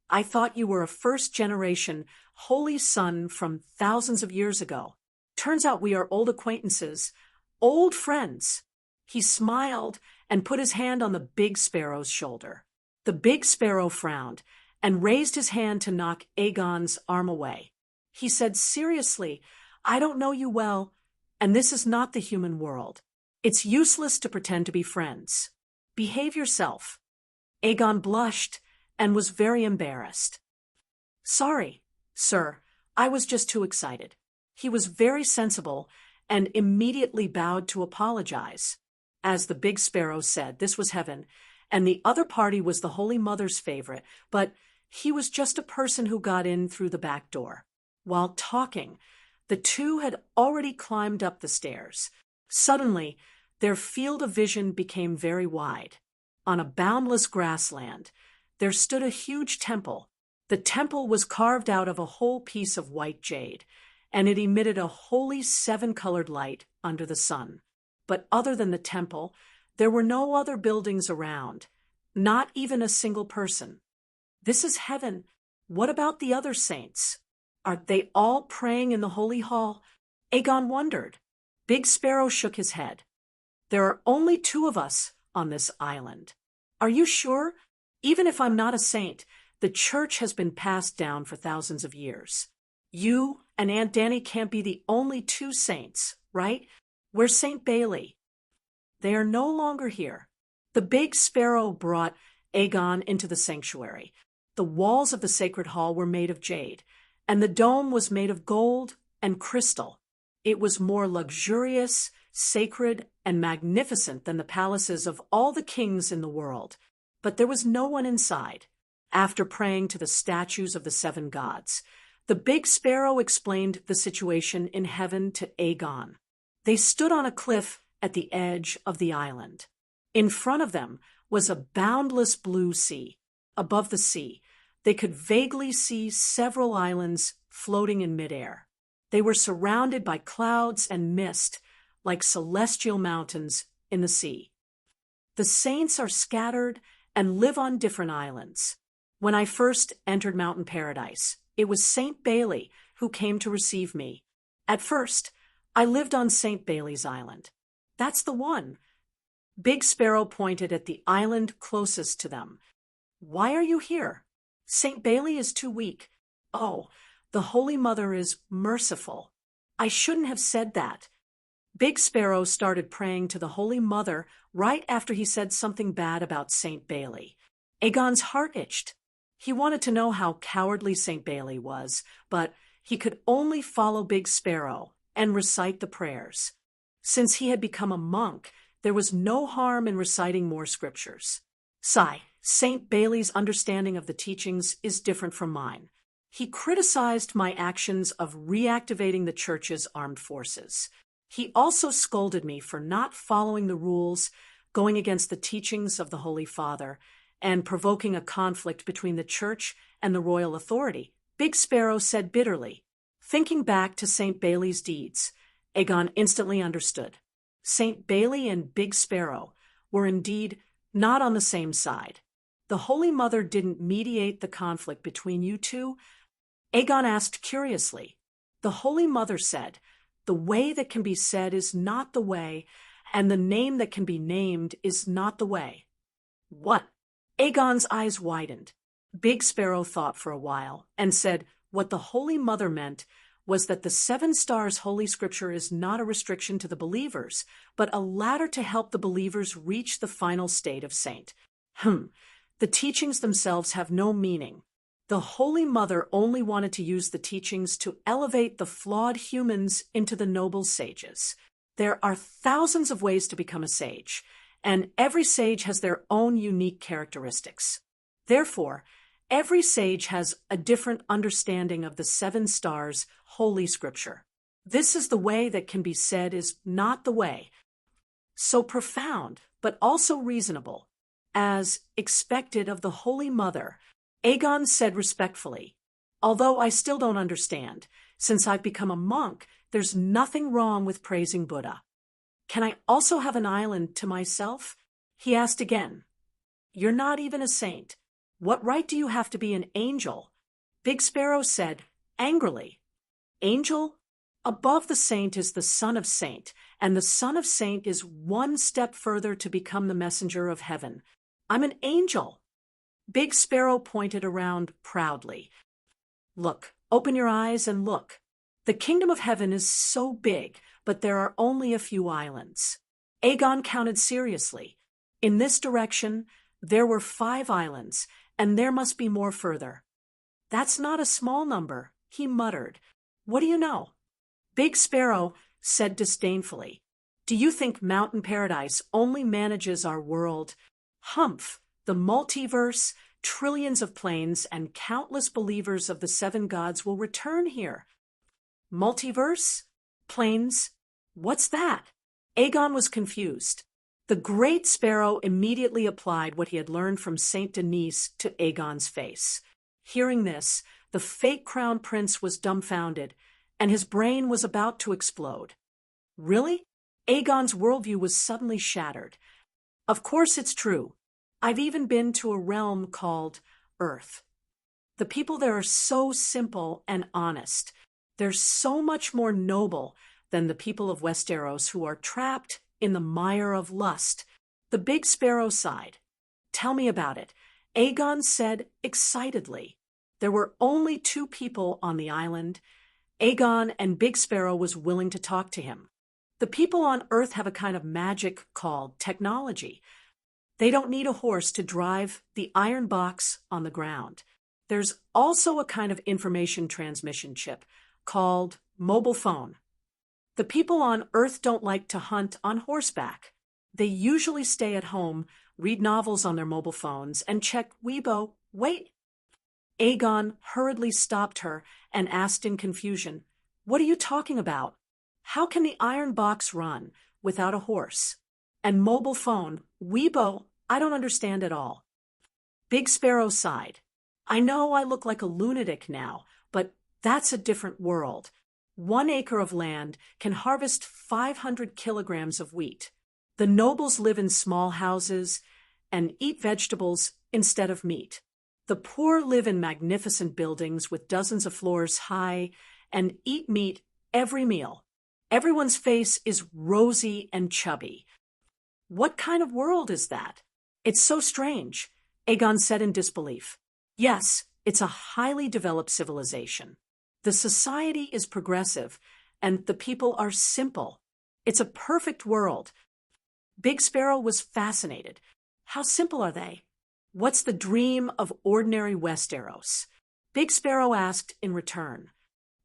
"I thought you were a first-generation holy son from thousands of years ago. Turns out we are old acquaintances, old friends." He smiled and put his hand on the Big Sparrow's shoulder. The Big Sparrow frowned and raised his hand to knock Aegon's arm away. He said seriously, "I don't know you well, and this is not the human world. It's useless to pretend to be friends. Behave yourself." Aegon blushed and was very embarrassed. "Sorry, sir, I was just too excited." He was very sensible and immediately bowed to apologize. As the Big Sparrow said, this was heaven, and the other party was the Holy Mother's favorite, but he was just a person who got in through the back door. While talking, the two had already climbed up the stairs. Suddenly, their field of vision became very wide. On a boundless grassland, there stood a huge temple. The temple was carved out of a whole piece of white jade, and it emitted a holy seven-colored light under the sun. But other than the temple, there were no other buildings around, not even a single person. This is heaven. What about the other saints? Are they all praying in the holy hall? Aegon wondered. Big Sparrow shook his head. "There are only 2 of us on this island." "Are you sure? Even if I'm not a saint, the church has been passed down for thousands of years. You and Aunt Danny can't be the only 2 saints, right? Where's St. Bailey?" "They are no longer here." The Big Sparrow brought Aegon into the sanctuary. The walls of the sacred hall were made of jade, and the dome was made of gold and crystal. It was more luxurious, sacred, and magnificent than the palaces of all the kings in the world. But there was no one inside. After praying to the statues of the 7 gods, the Big Sparrow explained the situation in heaven to Aegon. They stood on a cliff at the edge of the island. In front of them was a boundless blue sea. Above the sea, they could vaguely see several islands floating in midair. They were surrounded by clouds and mist, like celestial mountains in the sea. The saints are scattered and live on different islands. When I first entered Mountain Paradise, it was St. Bailey who came to receive me. At first, I lived on St. Bailey's Island. That's the one. Big Sparrow pointed at the island closest to them. "Why are you here?" "St. Bailey is too weak." "Oh, the Holy Mother is merciful." "I shouldn't have said that." Big Sparrow started praying to the Holy Mother right after he said something bad about St. Bailey. Aegon's heart itched. He wanted to know how cowardly St. Bailey was, but he could only follow Big Sparrow and recite the prayers. Since he had become a monk, there was no harm in reciting more scriptures. Sigh, St. Bailey's understanding of the teachings is different from mine. He criticized my actions of reactivating the church's armed forces. He also scolded me for not following the rules, going against the teachings of the Holy Father, and provoking a conflict between the church and the royal authority, Big Sparrow said bitterly. Thinking back to St. Bailey's deeds, Aegon instantly understood. St. Bailey and Big Sparrow were indeed not on the same side. The Holy Mother didn't mediate the conflict between you two. Aegon asked curiously. The Holy Mother said, "The way that can be said is not the way, and the name that can be named is not the way." What? Aegon's eyes widened. Big Sparrow thought for a while and said what the Holy Mother meant was that the 7 Stars Holy Scripture is not a restriction to the believers, but a ladder to help the believers reach the final state of saint. The teachings themselves have no meaning. The Holy Mother only wanted to use the teachings to elevate the flawed humans into the noble sages. There are thousands of ways to become a sage, and every sage has their own unique characteristics. Therefore, every sage has a different understanding of the 7 Stars Holy Scripture. This is the way that can be said is not the way. So profound, but also reasonable. As expected of the Holy Mother, Aegon said respectfully, "Although I still don't understand, since I've become a monk, there's nothing wrong with praising Buddha." "Can I also have an island to myself?" he asked again. "You're not even a saint. What right do you have to be an angel?" Big Sparrow said, angrily. "Angel? Above the saint is the son of saint, and the son of saint is one step further to become the messenger of heaven. I'm an angel." Big Sparrow pointed around proudly. "Look, open your eyes and look. The kingdom of heaven is so big, but there are only a few islands." Aegon counted seriously. In this direction, there were 5 islands, and there must be more further. "That's not a small number," he muttered. "What do you know?" Big Sparrow said disdainfully, "Do you think Mountain Paradise only manages our world? Humph! The multiverse, trillions of planes, and countless believers of the 7 gods will return here." Multiverse? Planes? What's that? Aegon was confused. The great Sparrow immediately applied what he had learned from Saint Denis to Aegon's face. Hearing this, the fake crown prince was dumbfounded, and his brain was about to explode. Really? Aegon's worldview was suddenly shattered. Of course it's true. I've even been to a realm called Earth. The people there are so simple and honest. They're so much more noble than the people of Westeros who are trapped in the mire of lust. The Big Sparrow sighed. "Tell me about it," Aegon said excitedly. There were only 2 people on the island. Aegon, and Big Sparrow was willing to talk to him. The people on Earth have a kind of magic called technology. They don't need a horse to drive the iron box on the ground. There's also a kind of information transmission chip called mobile phone. The people on Earth don't like to hunt on horseback. They usually stay at home, read novels on their mobile phones, and check Weibo. Wait! Aegon hurriedly stopped her and asked in confusion, "What are you talking about? How can the iron box run without a horse? And mobile phone, Weibo, I don't understand at all." Big Sparrow sighed. "I know I look like a lunatic now, but that's a different world. 1 acre of land can harvest 500 kilograms of wheat. The nobles live in small houses and eat vegetables instead of meat. The poor live in magnificent buildings with dozens of floors high and eat meat every meal. Everyone's face is rosy and chubby. What kind of world is that? It's so strange," Aegon said in disbelief. "Yes, it's a highly developed civilization. The society is progressive, and the people are simple. It's a perfect world." Big Sparrow was fascinated. "How simple are they?" What's the dream of ordinary Westeros? Big Sparrow asked in return.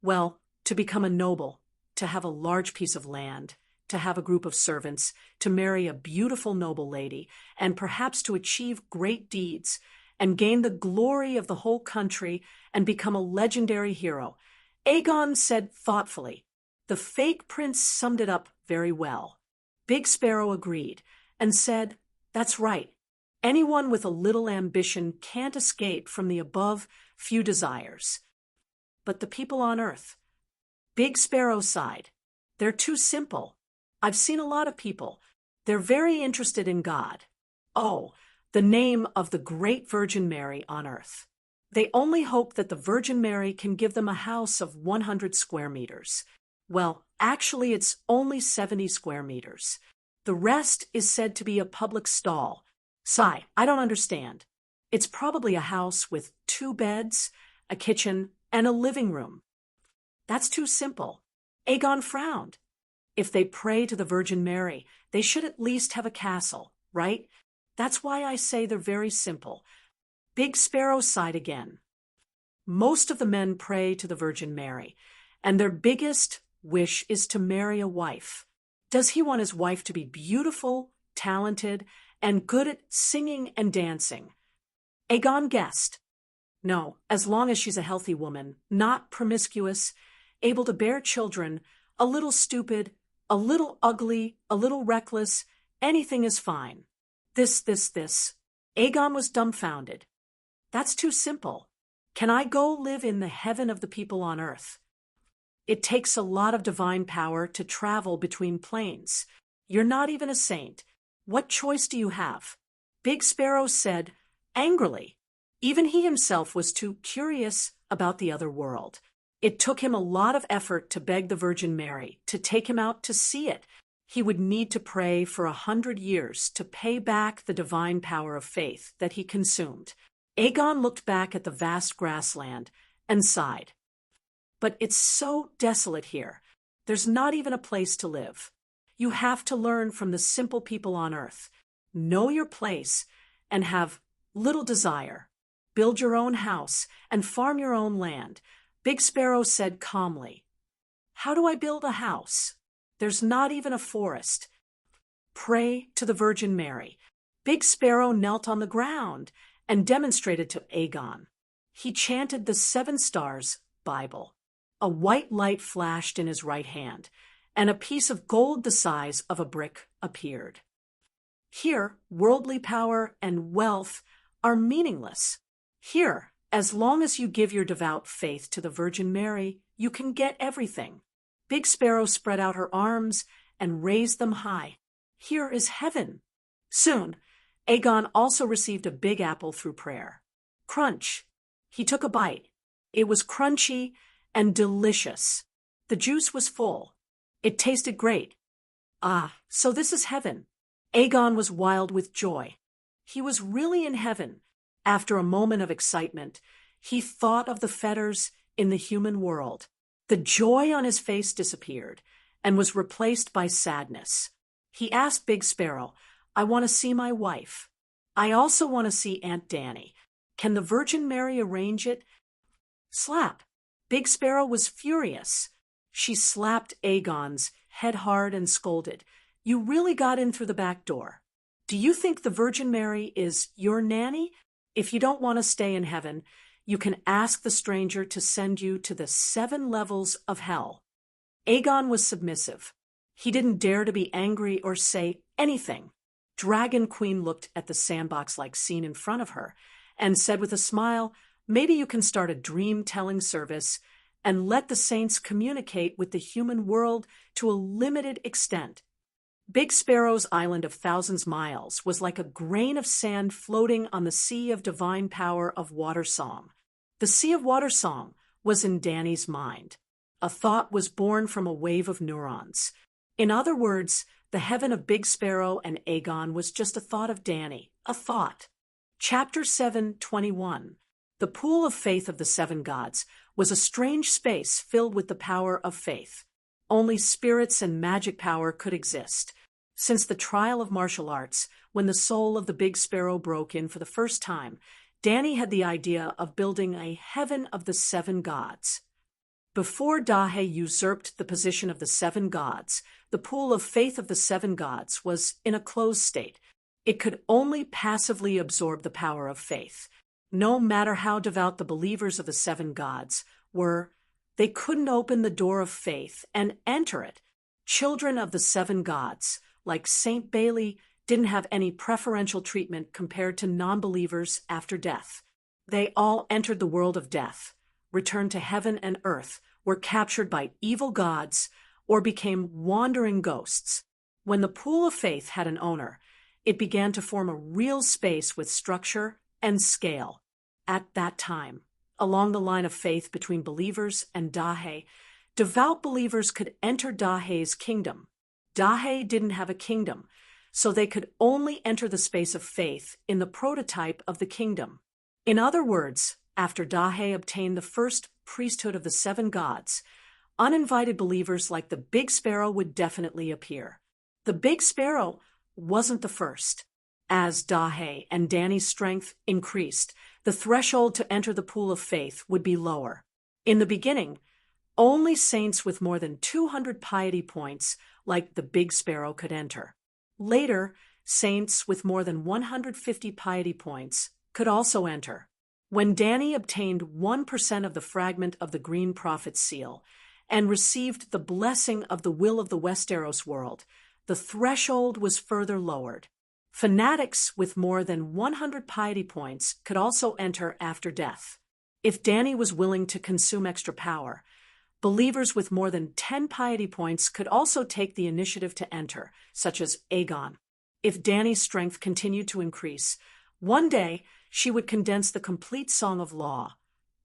Well, to become a noble, to have a large piece of land, to have a group of servants, to marry a beautiful noble lady, and perhaps to achieve great deeds, and gain the glory of the whole country and become a legendary hero. Aegon said thoughtfully. The fake prince summed it up very well. Big Sparrow agreed and said, That's right. Anyone with a little ambition can't escape from the above few desires. But the people on Earth. Big Sparrow sighed. They're too simple. I've seen a lot of people. They're very interested in God. Oh, the name of the great Virgin Mary on Earth. They only hope that the Virgin Mary can give them a house of 100 square meters. Well, actually it's only 70 square meters. The rest is said to be a public stall. Sigh, I don't understand. It's probably a house with 2 beds, a kitchen, and a living room. That's too simple. Aegon frowned. If they pray to the Virgin Mary, they should at least have a castle, right? That's why I say they're very simple. Big Sparrow sighed again. Most of the men pray to the Virgin Mary, and their biggest wish is to marry a wife. Does he want his wife to be beautiful, talented, and good at singing and dancing? Aegon guessed. No, as long as she's a healthy woman, not promiscuous, able to bear children, a little stupid, a little ugly, a little reckless, anything is fine. This. Aegon was dumbfounded. That's too simple. Can I go live in the heaven of the people on Earth? It takes a lot of divine power to travel between planes. You're not even a saint. What choice do you have? Big Sparrow said, angrily. Even he himself was too curious about the other world. It took him a lot of effort to beg the Virgin Mary to take him out to see it. He would need to pray for 100 years to pay back the divine power of faith that he consumed. Aegon looked back at the vast grassland and sighed. But it's so desolate here. There's not even a place to live. You have to learn from the simple people on Earth. Know your place and have little desire. Build your own house and farm your own land. Big Sparrow said calmly. How do I build a house? There's not even a forest. Pray to the Virgin Mary. Big Sparrow knelt on the ground and demonstrated to Aegon. He chanted the 7 Stars Bible. A white light flashed in his right hand, and a piece of gold the size of a brick appeared. Here, worldly power and wealth are meaningless. Here, as long as you give your devout faith to the Virgin Mary, you can get everything. Big Sparrow spread out her arms and raised them high. Here is heaven. Soon, Aegon also received a big apple through prayer. Crunch. He took a bite. It was crunchy and delicious. The juice was full. It tasted great. Ah, so this is heaven. Aegon was wild with joy. He was really in heaven. After a moment of excitement, he thought of the fetters in the human world. The joy on his face disappeared and was replaced by sadness. He asked Big Sparrow, I want to see my wife. I also want to see Aunt Dany. Can the Virgin Mary arrange it? Slap. Big Sparrow was furious. She slapped Aegon's head hard and scolded. You really got in through the back door. Do you think the Virgin Mary is your nanny? If you don't want to stay in heaven, you can ask the stranger to send you to the 7 levels of hell. Aegon was submissive. He didn't dare to be angry or say anything. Dragon Queen looked at the sandbox-like scene in front of her and said with a smile, maybe you can start a dream-telling service and let the saints communicate with the human world to a limited extent. Big Sparrow's island of thousands miles was like a grain of sand floating on the sea of divine power of water song. The sea of water song was in Dany's mind. A thought was born from a wave of neurons. In other words, the heaven of Big Sparrow and Aegon was just a thought of Dany, a thought. Chapter 7:21. The pool of faith of the 7 gods was a strange space filled with the power of faith. Only spirits and magic power could exist. Since the trial of martial arts, when the soul of the big sparrow broke in for the first time, Danny had the idea of building a heaven of the seven gods. Before Dahe usurped the position of the seven gods, the pool of faith of the seven gods was in a closed state. It could only passively absorb the power of faith. No matter how devout the believers of the seven gods were, they couldn't open the door of faith and enter it. Children of the seven gods, like Saint Bailey, didn't have any preferential treatment compared to non-believers after death. They all entered the world of death, returned to heaven and earth, were captured by evil gods, or became wandering ghosts. When the pool of faith had an owner, it began to form a real space with structure and scale. At that time, along the line of faith between believers and Dahe, devout believers could enter Dahe's kingdom. Dahe didn't have a kingdom, so they could only enter the space of faith in the prototype of the kingdom. In other words, after Dahe obtained the first priesthood of the seven gods, uninvited believers like the big sparrow would definitely appear. The big sparrow wasn't the first. As Dahe and Danny's strength increased, the threshold to enter the pool of faith would be lower. In the beginning, only saints with more than 200 piety points, like the big sparrow, could enter. Later, saints with more than 150 piety points could also enter. When Danny obtained 1% of the fragment of the Green Prophet's seal and received the blessing of the will of the Westeros world, the threshold was further lowered. Fanatics with more than 100 piety points could also enter after death. If Danny was willing to consume extra power, believers with more than 10 piety points could also take the initiative to enter, such as Aegon. If Danny's strength continued to increase, one day she would condense the complete Song of Law.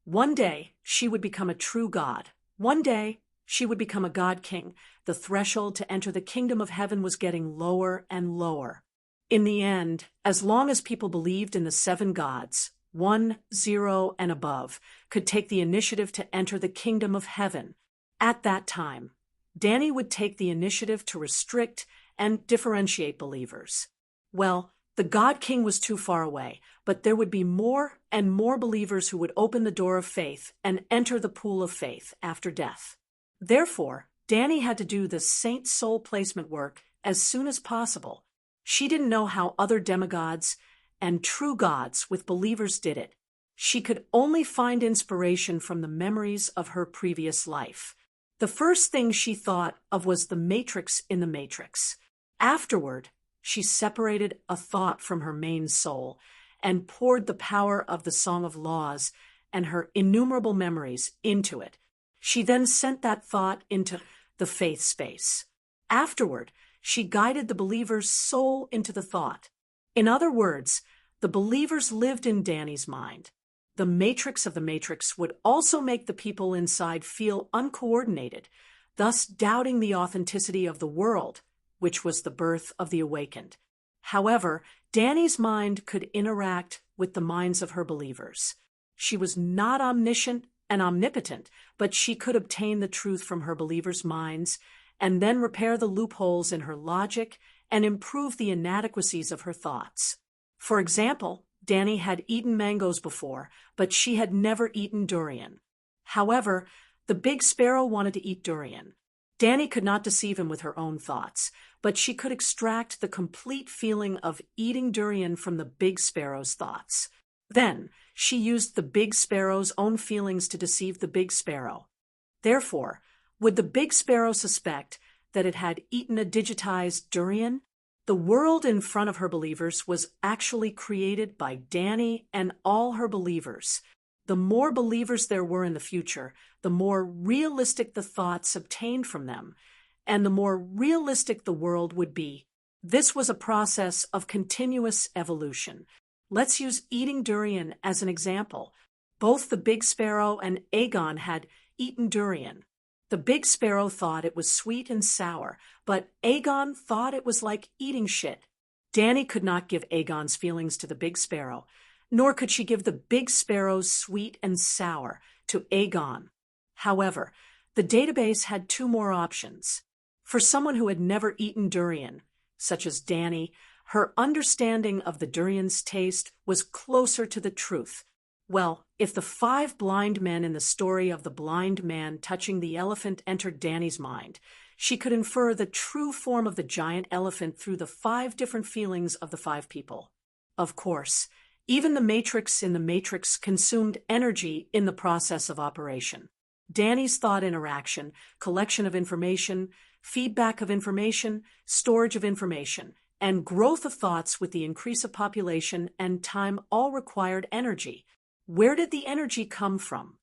One day she would become a true god. One day she would become a god king. The threshold to enter the kingdom of heaven was getting lower and lower. In the end, as long as people believed in the seven gods, 1, 0, and above, could take the initiative to enter the kingdom of heaven. At that time, Danny would take the initiative to restrict and differentiate believers. Well, the God King was too far away, but there would be more and more believers who would open the door of faith and enter the pool of faith after death. Therefore, Danny had to do the saint soul placement work as soon as possible. She didn't know how other demigods and true gods with believers did it. She could only find inspiration from the memories of her previous life. The first thing she thought of was the matrix in the matrix. Afterward, she separated a thought from her main soul and poured the power of the Song of Laws and her innumerable memories into it. She then sent that thought into the faith space. Afterward, she guided the believer's soul into the thought. In other words, the believers lived in Danny's mind. The matrix of the matrix would also make the people inside feel uncoordinated, thus doubting the authenticity of the world, which was the birth of the awakened. However, Danny's mind could interact with the minds of her believers. She was not omniscient and omnipotent, but she could obtain the truth from her believers' minds and then repair the loopholes in her logic and improve the inadequacies of her thoughts. For example, Danny had eaten mangoes before, but she had never eaten durian. However, the big sparrow wanted to eat durian. Danny could not deceive him with her own thoughts, but she could extract the complete feeling of eating durian from the big sparrow's thoughts. Then, she used the big sparrow's own feelings to deceive the big sparrow. Therefore, would the big sparrow suspect that it had eaten a digitized durian? The world in front of her believers was actually created by Danny and all her believers. The more believers there were in the future, the more realistic the thoughts obtained from them, and the more realistic the world would be. This was a process of continuous evolution. Let's use eating durian as an example. Both the big sparrow and Aegon had eaten durian. The big sparrow thought it was sweet and sour, but Aegon thought it was like eating shit. Danny could not give Aegon's feelings to the big sparrow, nor could she give the big sparrow's sweet and sour to Aegon. However, the database had two more options. For someone who had never eaten durian, such as Danny, her understanding of the durian's taste was closer to the truth. Well, if the 5 blind men in the story of the blind man touching the elephant entered Danny's mind, she could infer the true form of the giant elephant through the 5 different feelings of the 5 people. Of course, even the matrix in the matrix consumed energy in the process of operation. Danny's thought interaction, collection of information, feedback of information, storage of information, and growth of thoughts with the increase of population and time all required energy. Where did the energy come from?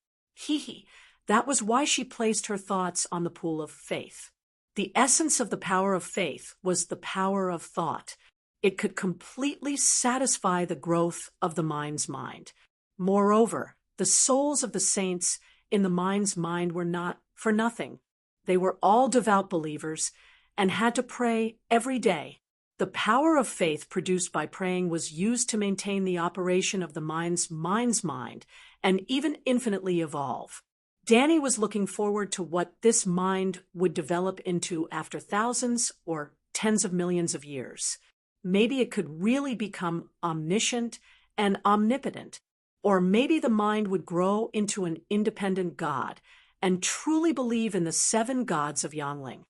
That was why she placed her thoughts on the pool of faith. The essence of the power of faith was the power of thought. It could completely satisfy the growth of the mind's mind. Moreover, the souls of the saints in the mind's mind were not for nothing. They were all devout believers and had to pray every day. The power of faith produced by praying was used to maintain the operation of the mind's mind and even infinitely evolve. Danny was looking forward to what this mind would develop into after thousands or tens of millions of years. Maybe it could really become omniscient and omnipotent, or maybe the mind would grow into an independent god and truly believe in the 7 gods of Yangling.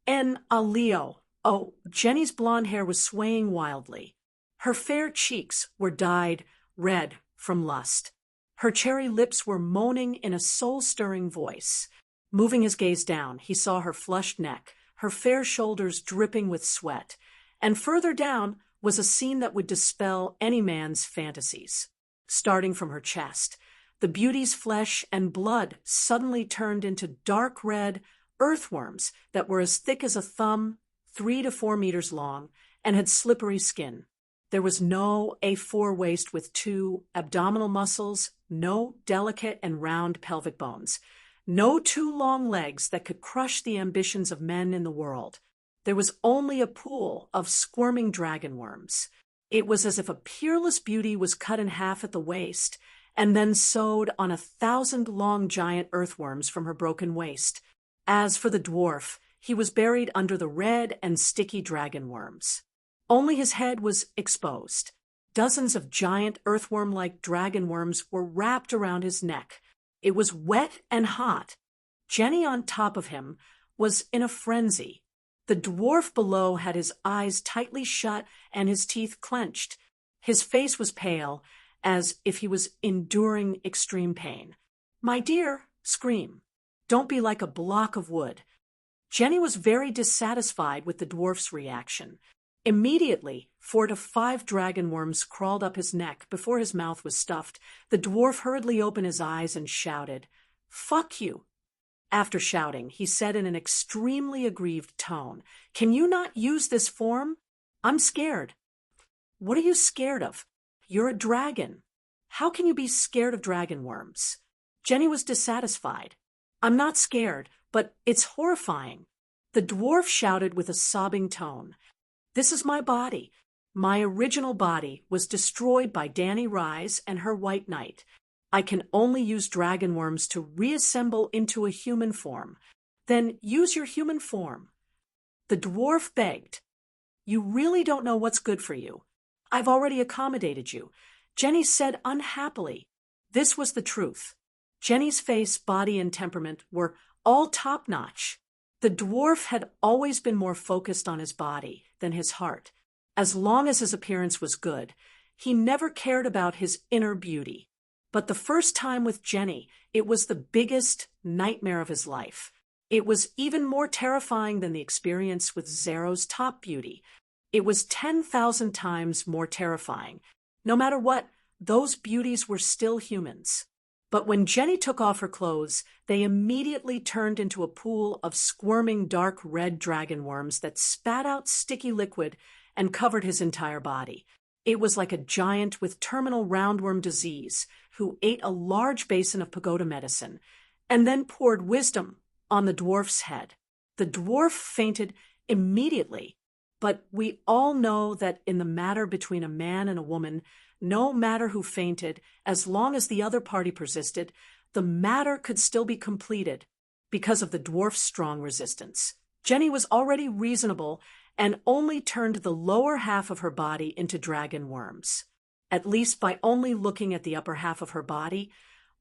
En Leo. Oh, Jenny's blonde hair was swaying wildly. Her fair cheeks were dyed red from lust. Her cherry lips were moaning in a soul-stirring voice. Moving his gaze down, he saw her flushed neck, her fair shoulders dripping with sweat, and further down was a scene that would dispel any man's fantasies. Starting from her chest, the beauty's flesh and blood suddenly turned into dark red earthworms that were as thick as a thumb, 3 to 4 meters long, and had slippery skin. There was no A4 waist with 2 abdominal muscles, no delicate and round pelvic bones, no 2 long legs that could crush the ambitions of men in the world. There was only a pool of squirming dragon worms. It was as if a peerless beauty was cut in half at the waist and then sewed on 1,000 long giant earthworms from her broken waist. As for the dwarf, he was buried under the red and sticky dragon worms. Only his head was exposed. Dozens of giant earthworm-like dragon worms were wrapped around his neck. It was wet and hot. Jenny on top of him was in a frenzy. The dwarf below had his eyes tightly shut and his teeth clenched. His face was pale, as if he was enduring extreme pain. "My dear, scream. Don't be like a block of wood." Jenny was very dissatisfied with the dwarf's reaction. Immediately, 4 to 5 dragon worms crawled up his neck before his mouth was stuffed. The dwarf hurriedly opened his eyes and shouted, "Fuck you." After shouting, he said in an extremely aggrieved tone, "Can you not use this form? I'm scared." "What are you scared of? You're a dragon. How can you be scared of dragon worms?" Jenny was dissatisfied. "I'm not scared, but it's horrifying." The dwarf shouted with a sobbing tone, "This is my body. My original body was destroyed by Danny Rise and her White Knight. I can only use dragon worms to reassemble into a human form." "Then use your human form." The dwarf begged, "You really don't know what's good for you. I've already accommodated you." Jenny said unhappily. This was the truth. Jenny's face, body, and temperament were all top-notch. The dwarf had always been more focused on his body than his heart. As long as his appearance was good, he never cared about his inner beauty. But the first time with Jenny, it was the biggest nightmare of his life. It was even more terrifying than the experience with Zero's top beauty. It was 10,000 times more terrifying. No matter what, those beauties were still humans. But when Jenny took off her clothes, they immediately turned into a pool of squirming dark red dragon worms that spat out sticky liquid and covered his entire body. It was like a giant with terminal roundworm disease who ate a large basin of pagoda medicine and then poured wisdom on the dwarf's head. The dwarf fainted immediately, but we all know that in the matter between a man and a woman, no matter who fainted, as long as the other party persisted, the matter could still be completed because of the dwarf's strong resistance. Jenny was already reasonable and only turned the lower half of her body into dragon worms. At least by only looking at the upper half of her body,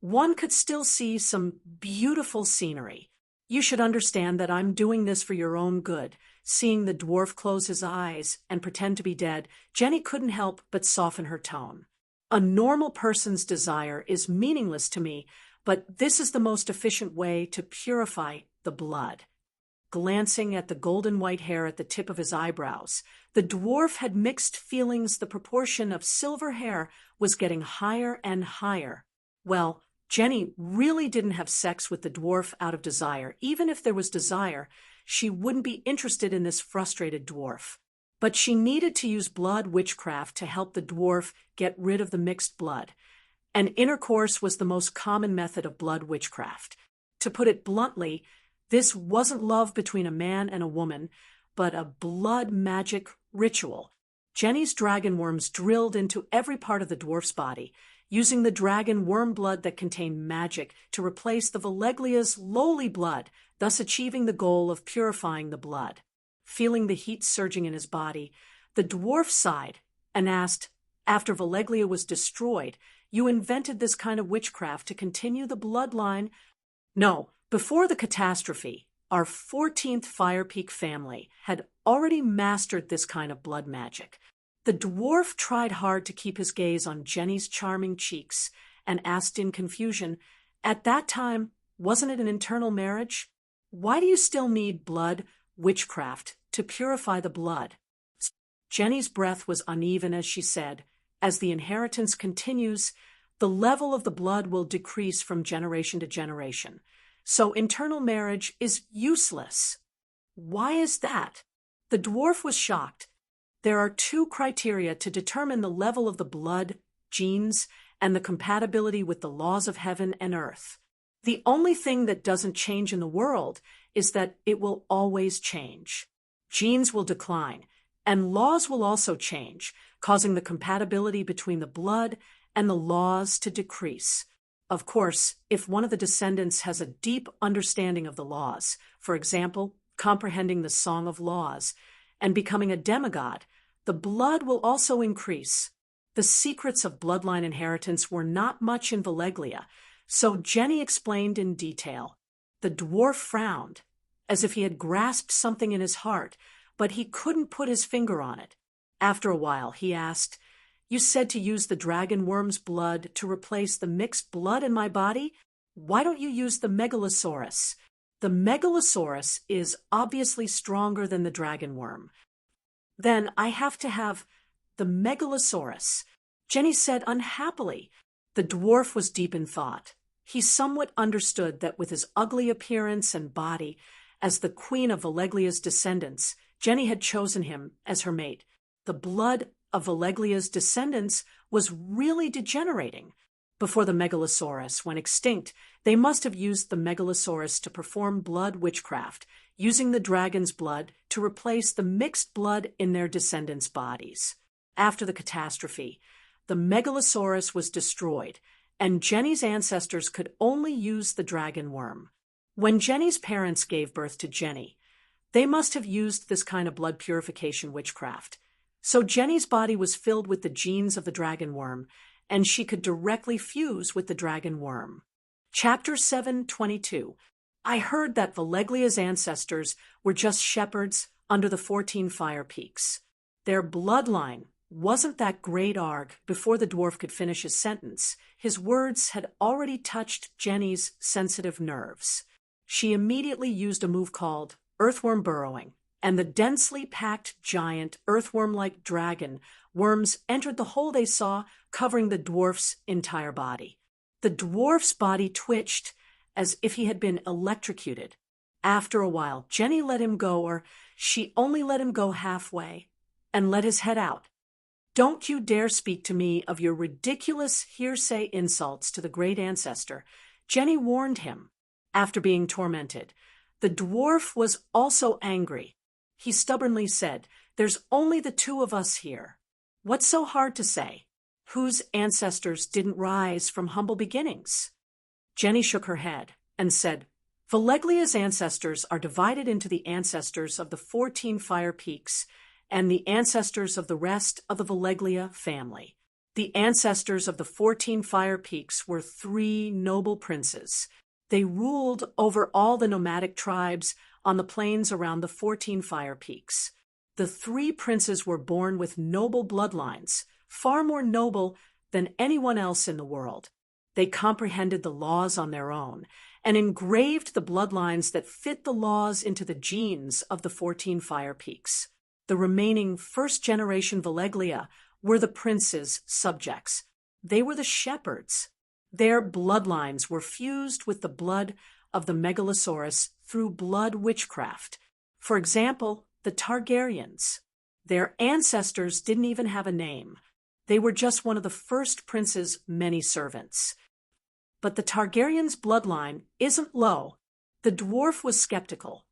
one could still see some beautiful scenery. You should understand that I'm doing this for your own good. Seeing the dwarf close his eyes and pretend to be dead, Jenny couldn't help but soften her tone. A normal person's desire is meaningless to me, but this is the most efficient way to purify the blood. Glancing at the golden white hair at the tip of his eyebrows, the dwarf had mixed feelings. The proportion of silver hair was getting higher and higher. Well, Jenny really didn't have sex with the dwarf out of desire. Even if there was desire, she wouldn't be interested in this frustrated dwarf. But she needed to use blood witchcraft to help the dwarf get rid of the mixed blood. And intercourse was the most common method of blood witchcraft. To put it bluntly, this wasn't love between a man and a woman, but a blood magic ritual. Jenny's dragon worms drilled into every part of the dwarf's body, using the dragon worm blood that contained magic to replace the Valeglia's lowly blood, thus achieving the goal of purifying the blood. Feeling the heat surging in his body, the dwarf sighed and asked, "After Valeglia was destroyed, you invented this kind of witchcraft to continue the bloodline?" "No, before the catastrophe, our 14th Fire Peak family had already mastered this kind of blood magic." The dwarf tried hard to keep his gaze on Jenny's charming cheeks and asked in confusion, "At that time, wasn't it an internal marriage? Why do you still need blood witchcraft to purify the blood?" Jenny's breath was uneven as she said, "As the inheritance continues, the level of the blood will decrease from generation to generation. So internal marriage is useless." "Why is that?" The dwarf was shocked. "There are two criteria to determine the level of the blood, genes, and the compatibility with the laws of heaven and earth. The only thing that doesn't change in the world is that it will always change. Genes will decline, and laws will also change, causing the compatibility between the blood and the laws to decrease. Of course, if one of the descendants has a deep understanding of the laws, for example, comprehending the Song of Laws, and becoming a demigod, the blood will also increase." The secrets of bloodline inheritance were not much in Valeglia, so Jenny explained in detail. The dwarf frowned, as if he had grasped something in his heart, but he couldn't put his finger on it. After a while, he asked, "You said to use the dragon worm's blood to replace the mixed blood in my body? Why don't you use the megalosaurus? The megalosaurus is obviously stronger than the dragon worm." "Then I have to have the megalosaurus," Jenny said unhappily. The dwarf was deep in thought. He somewhat understood that with his ugly appearance and body, as the queen of Valeglia's descendants, Jenny had chosen him as her mate. The blood of Valeglia's descendants was really degenerating. Before the megalosaurus went extinct, they must have used the megalosaurus to perform blood witchcraft, using the dragon's blood to replace the mixed blood in their descendants' bodies. After the catastrophe, the megalosaurus was destroyed, and Jenny's ancestors could only use the dragon worm. When Jenny's parents gave birth to Jenny, they must have used this kind of blood purification witchcraft. So Jenny's body was filled with the genes of the dragon worm, and she could directly fuse with the dragon worm. Chapter 7:22. I heard that Valeglia's ancestors were just shepherds under the 14 Fire Peaks. Their bloodline wasn't that great arg. Before the dwarf could finish his sentence, his words had already touched Jenny's sensitive nerves. She immediately used a move called earthworm burrowing, and the densely packed giant earthworm-like dragon worms entered the hole they saw, covering the dwarf's entire body. The dwarf's body twitched as if he had been electrocuted. After a while, Jenny let him go, or she only let him go halfway, and let his head out. "Don't you dare speak to me of your ridiculous hearsay insults to the great ancestor," Jenny warned him. After being tormented, the dwarf was also angry. He stubbornly said, "There's only the two of us here. What's so hard to say? Whose ancestors didn't rise from humble beginnings?" Jenny shook her head and said, Valeglia's ancestors are divided into the ancestors of the 14 Fire Peaks and the ancestors of the rest of the Valeglia family. The ancestors of the 14 Fire Peaks were 3 noble princes. They ruled over all the nomadic tribes on the plains around the 14 Fire Peaks. The 3 princes were born with noble bloodlines, far more noble than anyone else in the world. They comprehended the laws on their own and engraved the bloodlines that fit the laws into the genes of the 14 Fire Peaks. The remaining first-generation Valeglia were the prince's subjects. They were the shepherds. Their bloodlines were fused with the blood of the Megalosaurus through blood witchcraft. For example, the Targaryens. Their ancestors didn't even have a name. They were just one of the first prince's many servants. But the Targaryens' bloodline isn't low. The dwarf was skeptical.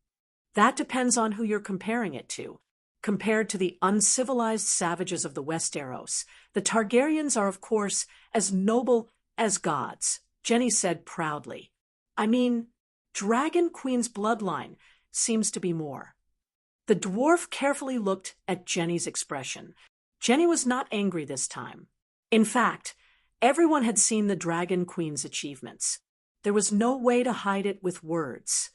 That depends on who you're comparing it to. Compared to the uncivilized savages of the Westeros, the Targaryens are, of course, as noble as gods, Jenny said proudly. I mean, Dragon Queen's bloodline seems to be more. The dwarf carefully looked at Jenny's expression. Jenny was not angry this time. In fact, everyone had seen the Dragon Queen's achievements. There was no way to hide it with words.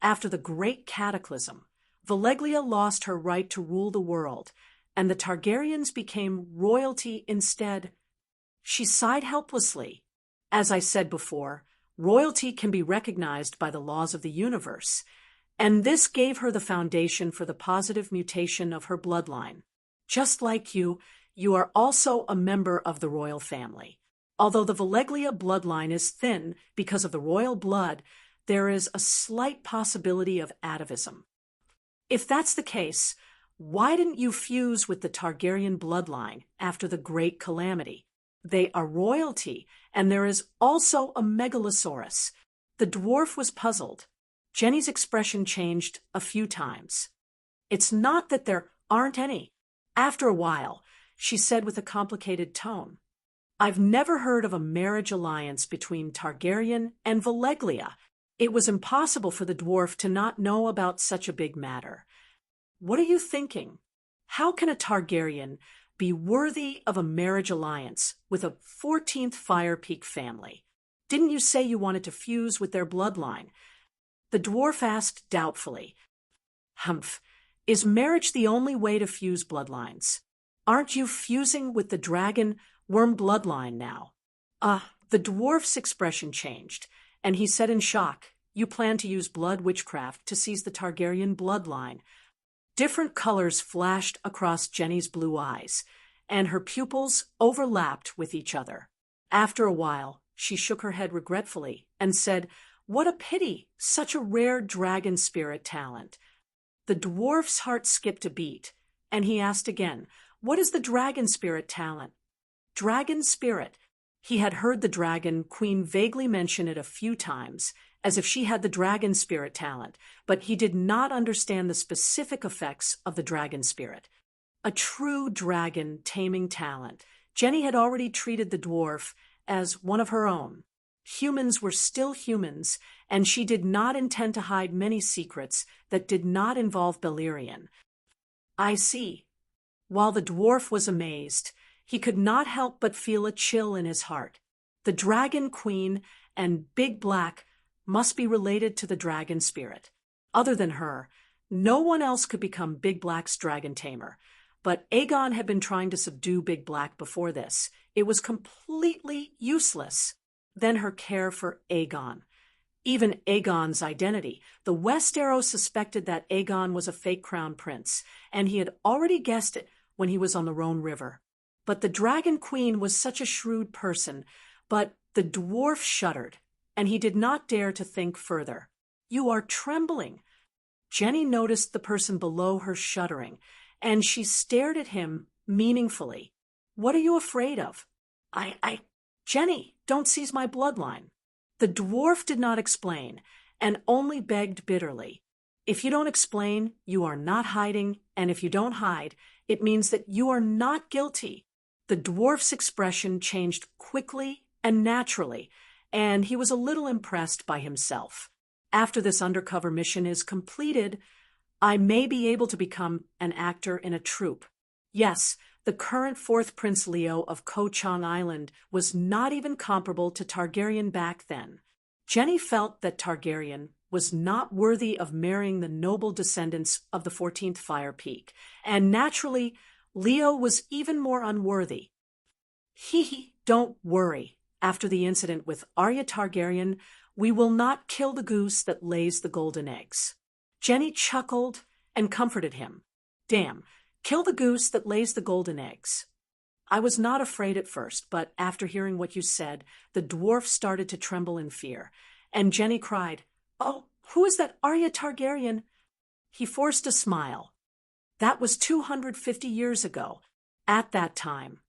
After the Great Cataclysm, Valeglia lost her right to rule the world, and the Targaryens became royalty instead. She sighed helplessly. As I said before, royalty can be recognized by the laws of the universe, and this gave her the foundation for the positive mutation of her bloodline. Just like you are also a member of the royal family. Although the Valeglia bloodline is thin because of the royal blood, there is a slight possibility of atavism. If that's the case, why didn't you fuse with the Targaryen bloodline after the Great Calamity? They are royalty, and there is also a Megalosaurus. The dwarf was puzzled. Jenny's expression changed a few times. It's not that there aren't any. After a while, she said with a complicated tone, I've never heard of a marriage alliance between Targaryen and Valeglia. It was impossible for the dwarf to not know about such a big matter. What are you thinking? How can a Targaryen be worthy of a marriage alliance with a 14th Fire Peak family? Didn't you say you wanted to fuse with their bloodline? The dwarf asked doubtfully. Humph, is marriage the only way to fuse bloodlines? Aren't you fusing with the dragon worm bloodline now? The dwarf's expression changed, and he said in shock, You plan to use blood witchcraft to seize the Targaryen bloodline. Different colors flashed across Jenny's blue eyes, and her pupils overlapped with each other. After a while, she shook her head regretfully and said, What a pity, such a rare dragon spirit talent. The dwarf's heart skipped a beat, and he asked again, What is the dragon spirit talent? Dragon spirit. He had heard the Dragon Queen vaguely mention it a few times, as if she had the dragon spirit talent, but he did not understand the specific effects of the dragon spirit. A true dragon taming talent. Jenny had already treated the dwarf as one of her own. Humans were still humans, and she did not intend to hide many secrets that did not involve Balerion. I see. While the dwarf was amazed, he could not help but feel a chill in his heart. The Dragon Queen and Big Black must be related to the dragon spirit. Other than her, no one else could become Big Black's dragon tamer. But Aegon had been trying to subdue Big Black before this. It was completely useless. Then her care for Aegon. Even Aegon's identity. The Westeros suspected that Aegon was a fake crown prince, and he had already guessed it when he was on the Rhone River. But the Dragon Queen was such a shrewd person, but the dwarf shuddered, and he did not dare to think further. You are trembling. Jenny noticed the person below her shuddering, and she stared at him meaningfully. What are you afraid of? Jenny, don't seize my bloodline. The dwarf did not explain, and only begged bitterly. If you don't explain, you are not hiding, and if you don't hide, it means that you are not guilty. The dwarf's expression changed quickly and naturally, and he was a little impressed by himself. after this undercover mission is completed, I may be able to become an actor in a troupe. Yes, the current fourth Prince Leo of Ko-Chang Island was not even comparable to Targaryen back then. Jenny felt that Targaryen was not worthy of marrying the noble descendants of the 14th Fire Peak, and naturally, Leo was even more unworthy. Don't worry. After the incident with Arya Targaryen, we will not kill the goose that lays the golden eggs. Jenny chuckled and comforted him. Damn, kill the goose that lays the golden eggs. I was not afraid at first, but after hearing what you said, the dwarf started to tremble in fear, and Jenny cried, "Oh, who is that Arya Targaryen?" He forced a smile. That was 250 years ago. At that time,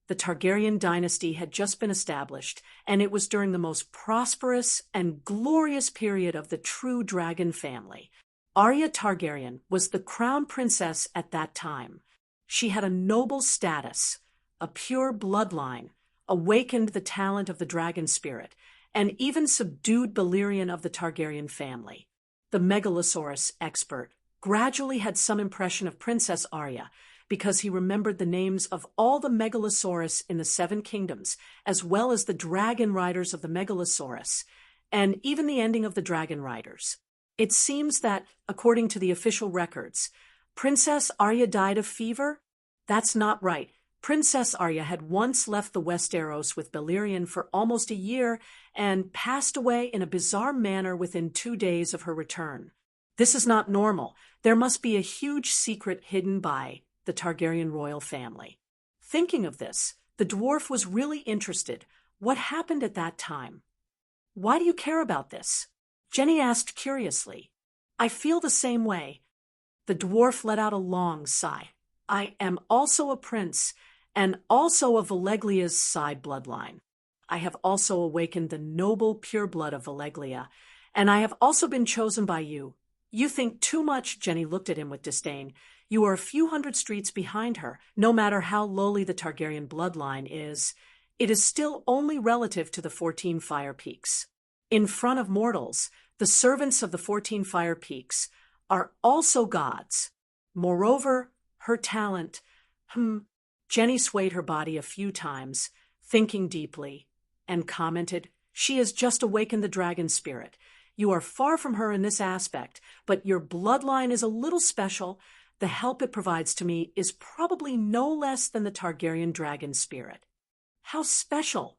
the Targaryen dynasty had just been established, and it was during the most prosperous and glorious period of the true dragon family. Arya Targaryen was the crown princess at that time. She had a noble status, a pure bloodline, awakened the talent of the dragon spirit, and even subdued Balerion of the Targaryen family. The Megalosaurus expert gradually had some impression of Princess Arya, because he remembered the names of all the Megalosaurus in the Seven Kingdoms, as well as the dragon riders of the Megalosaurus, and even the ending of the Dragon Riders. It seems that, according to the official records, Princess Arya died of fever? That's not right. Princess Arya had once left the Westeros with Balerion for almost a year and passed away in a bizarre manner within 2 days of her return. This is not normal. There must be a huge secret hidden by the Targaryen royal family. Thinking of this, the dwarf was really interested. What happened at that time? Why do you care about this? Jenny asked curiously. I feel the same way. The dwarf let out a long sigh. I am also a prince, and also of Valeglia's side bloodline. I have also awakened the noble pure blood of Valeglia, and I have also been chosen by you. You think too much, Jenny looked at him with disdain. You are a few hundred streets behind her. No matter how lowly the Targaryen bloodline is, it is still only relative to the 14 Fire Peaks. In front of mortals, the servants of the 14 Fire Peaks are also gods. Moreover, her talent, Jenny swayed her body a few times, thinking deeply, and commented, she has just awakened the dragon spirit. You are far from her in this aspect, but your bloodline is a little special. The help it provides to me is probably no less than the Targaryen dragon spirit. How special!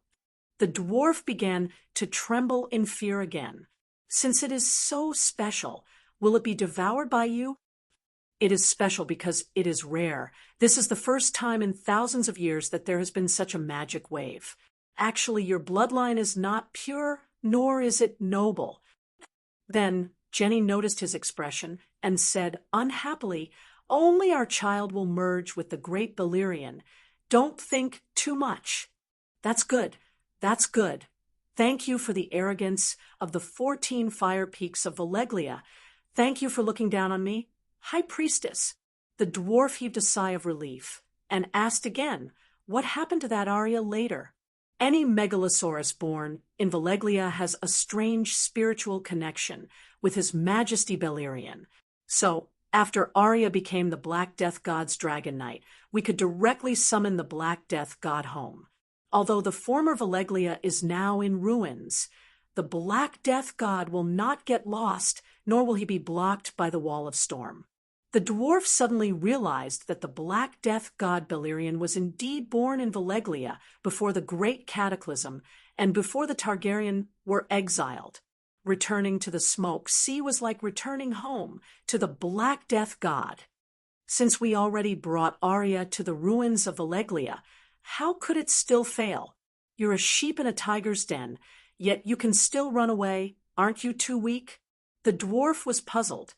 The dwarf began to tremble in fear again. Since it is so special, will it be devoured by you? It is special because it is rare. This is the first time in thousands of years that there has been such a magic wave. Actually, your bloodline is not pure, nor is it noble. Then Jenny noticed his expression and said unhappily, only our child will merge with the great Balerion. Don't think too much. That's good. That's good. Thank you for the arrogance of the 14 Fire Peaks of Valeglia. Thank you for looking down on me. High Priestess. The dwarf heaved a sigh of relief and asked again, what happened to that Arya later? Any Megalosaurus born in Valeglia has a strange spiritual connection with His Majesty Balerion. So, after Arya became the Black Death God's Dragon Knight, we could directly summon the Black Death God home. Although the former Valeglia is now in ruins, the Black Death God will not get lost, nor will he be blocked by the Wall of Storm. The dwarf suddenly realized that the Black Death God Balerion was indeed born in Valeglia before the Great Cataclysm and before the Targaryen were exiled. Returning to the smoke sea was like returning home to the Black Death God. Since we already brought Arya to the ruins of Valeglia, how could it still fail? You're a sheep in a tiger's den, yet you can still run away. Aren't you too weak? The dwarf was puzzled.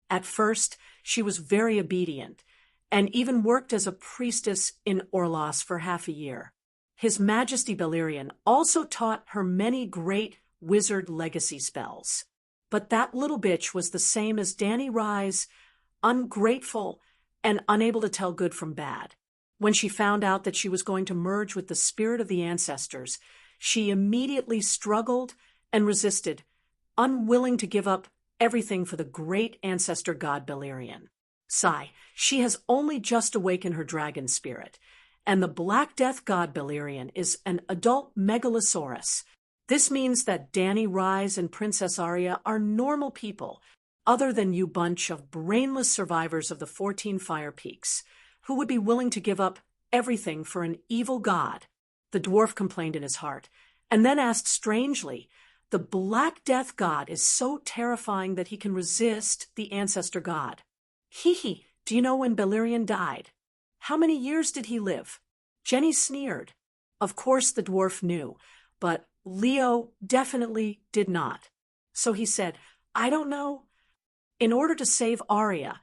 At first, she was very obedient, and even worked as a priestess in Orlos for half a year. His Majesty Balerion also taught her many great wizard legacy spells. But that little bitch was the same as Dany Rye's, ungrateful and unable to tell good from bad. When she found out that she was going to merge with the spirit of the ancestors, she immediately struggled and resisted. unwilling to give up everything for the great ancestor god Beleriand. Sigh, she has only just awakened her dragon spirit, and the Black Death god Beleriand is an adult megalosaurus. This means that Dany, Rise, and Princess Arya are normal people, other than you bunch of brainless survivors of the 14 Fire Peaks, who would be willing to give up everything for an evil god. The dwarf complained in his heart, and then asked strangely, the Black Death god is so terrifying that he can resist the ancestor god. Hee, do you know when Beleriand died? How many years did he live? Jenny sneered. Of course the dwarf knew, but Leo definitely did not. So he said, I don't know. In order to save Arya,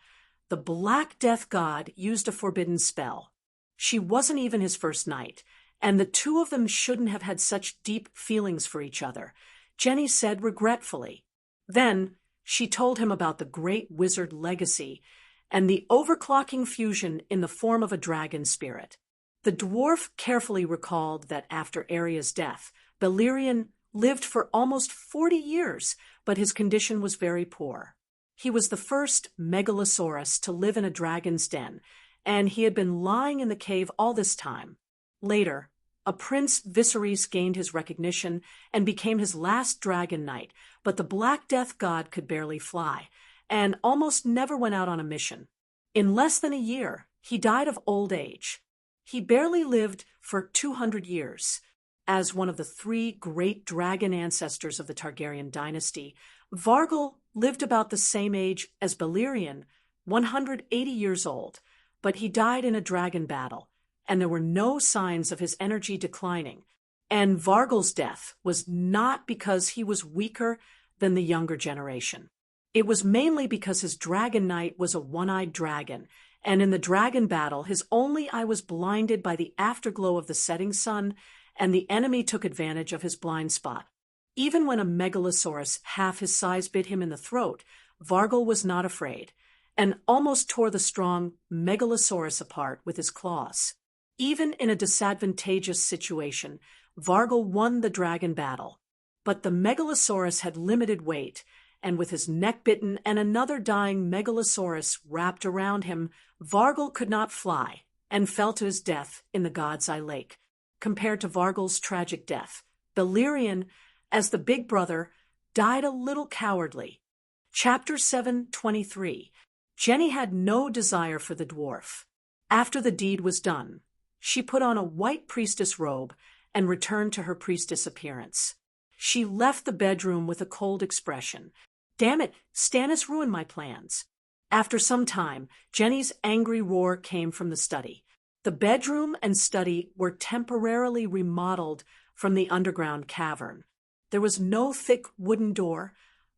the Black Death god used a forbidden spell. She wasn't even his first night, and the two of them shouldn't have had such deep feelings for each other, Jenny said regretfully. Then she told him about the great wizard legacy and the overclocking fusion in the form of a dragon spirit. The dwarf carefully recalled that after Arya's death, Beleriand lived for almost 40 years, but his condition was very poor. He was the first megalosaurus to live in a dragon's den, and he had been lying in the cave all this time. Later, a Prince Viserys gained his recognition and became his last dragon knight, but the Black Death god could barely fly, and almost never went out on a mission. In less than a year, he died of old age. He barely lived for 200 years. As one of the 3 great dragon ancestors of the Targaryen dynasty, Vargol lived about the same age as Beleriand, 180 years old, but he died in a dragon battle, and there were no signs of his energy declining. And Vargol's death was not because he was weaker than the younger generation. It was mainly because his dragon knight was a one-eyed dragon, and in the dragon battle his only eye was blinded by the afterglow of the setting sun, and the enemy took advantage of his blind spot. Even when a megalosaurus half his size bit him in the throat, Vargol was not afraid, and almost tore the strong megalosaurus apart with his claws. Even in a disadvantageous situation, Vargol won the dragon battle. But the megalosaurus had limited weight, and with his neck bitten and another dying megalosaurus wrapped around him, Vargol could not fly, and fell to his death in the God's Eye Lake. Compared to Vargol's tragic death, Beleriand, as the big brother, died a little cowardly. Chapter 7:23. Jenny had no desire for the dwarf. After the deed was done, she put on a white priestess robe and returned to her priestess appearance. She left the bedroom with a cold expression. Damn it, Stannis ruined my plans. After some time, Jenny's angry roar came from the study. The bedroom and study were temporarily remodeled from the underground cavern. There was no thick wooden door,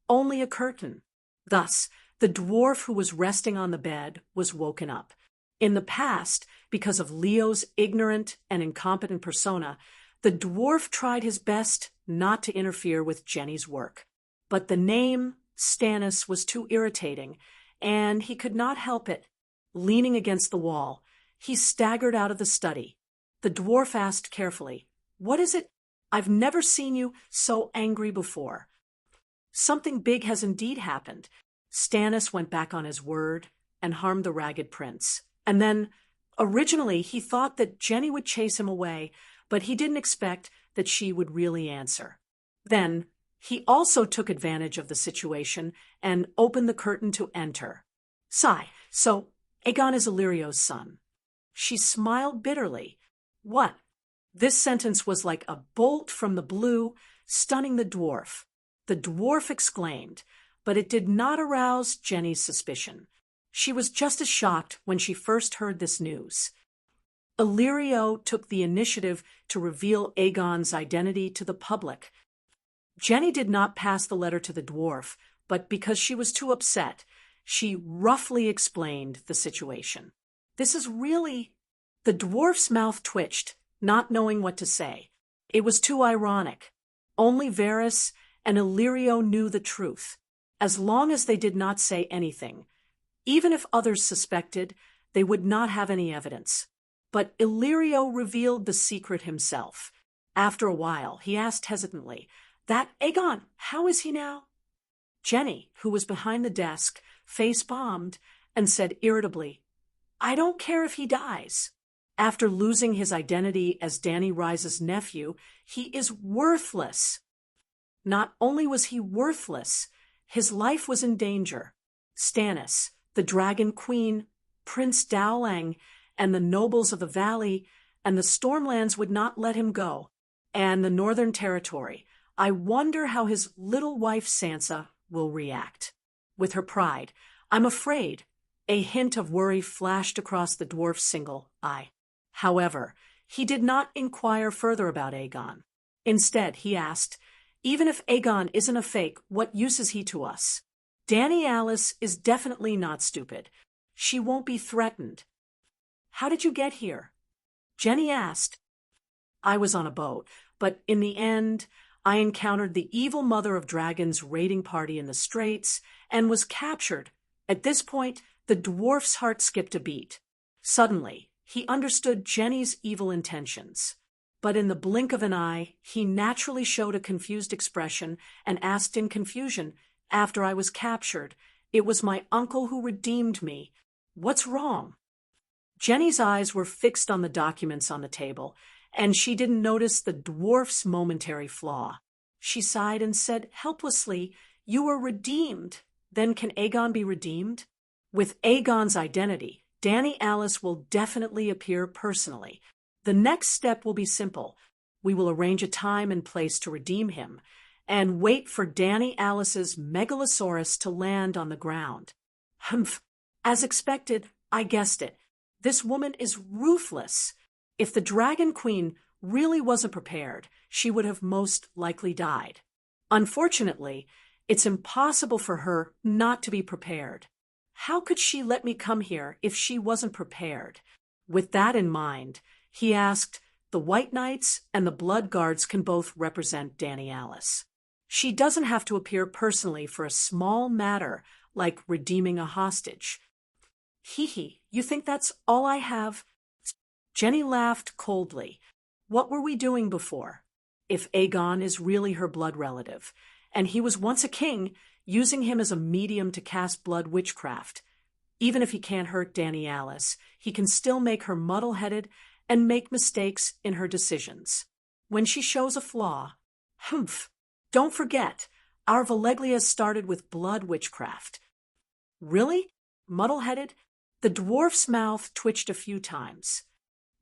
only a curtain. Thus, the dwarf who was resting on the bed was woken up. In the past, because of Leo's ignorant and incompetent persona, the dwarf tried his best not to interfere with Jenny's work. But the name Stannis was too irritating, and he could not help it. Leaning against the wall, he staggered out of the study. The dwarf asked carefully, "What is it? I've never seen you so angry before." "Something big has indeed happened." Stannis went back on his word and harmed the ragged prince. And then, originally, he thought that Jenny would chase him away, but he didn't expect that she would really answer. Then, he also took advantage of the situation and opened the curtain to enter. "Sigh, so Aegon is Illyrio's son." She smiled bitterly. "What?" This sentence was like a bolt from the blue, stunning the dwarf. The dwarf exclaimed, but it did not arouse Jenny's suspicion. She was just as shocked when she first heard this news. Illyrio took the initiative to reveal Aegon's identity to the public. Jenny did not pass the letter to the dwarf, but because she was too upset, she roughly explained the situation. "This is really—" The dwarf's mouth twitched, not knowing what to say. It was too ironic. Only Varys and Illyrio knew the truth. As long as they did not say anything, even if others suspected, they would not have any evidence. But Illyrio revealed the secret himself. After a while, he asked hesitantly, "That Aegon, how is he now?" Jenny, who was behind the desk, face-bombed and said irritably, I don't care if he dies. After losing his identity as Danny Rise's nephew, he is worthless. Not only was he worthless, his life was in danger. Stannis, the Dragon Queen, Prince Dowling, and the nobles of the valley and the Stormlands would not let him go. And the Northern Territory. I wonder how his little wife Sansa will react. With her pride, I'm afraid. A hint of worry flashed across the dwarf's single eye. However, he did not inquire further about Aegon. Instead, he asked, even if Aegon isn't a fake, what use is he to us? Dany Alice is definitely not stupid. She won't be threatened. How did you get here? Jenny asked. I was on a boat, but in the end, I encountered the evil mother of dragons raiding party in the Straits and was captured. At this point, the dwarf's heart skipped a beat. Suddenly, he understood Jenny's evil intentions. But in the blink of an eye, he naturally showed a confused expression and asked in confusion, after I was captured, it was my uncle who redeemed me. What's wrong? Jenny's eyes were fixed on the documents on the table, and she didn't notice the dwarf's momentary flaw. She sighed and said helplessly, you were redeemed. Then can Aegon be redeemed? With Aegon's identity, Dany Alice will definitely appear personally. The next step will be simple. We will arrange a time and place to redeem him, and wait for Dany Alice's megalosaurus to land on the ground. Humph. As expected, I guessed it. This woman is ruthless. If the Dragon Queen really wasn't prepared, she would have most likely died. Unfortunately, it's impossible for her not to be prepared. How could she let me come here if she wasn't prepared? With that in mind, he asked, the White Knights and the Blood Guards can both represent Dany Alice. She doesn't have to appear personally for a small matter like redeeming a hostage. Hee, you think that's all I have? Jenny laughed coldly. What were we doing before? If Aegon is really her blood relative, and he was once a king, using him as a medium to cast blood witchcraft, even if he can't hurt Dany Alice, he can still make her muddle-headed and make mistakes in her decisions. When she shows a flaw, humph, don't forget, our Valeglia started with blood witchcraft. Really? Muddle-headed? The dwarf's mouth twitched a few times.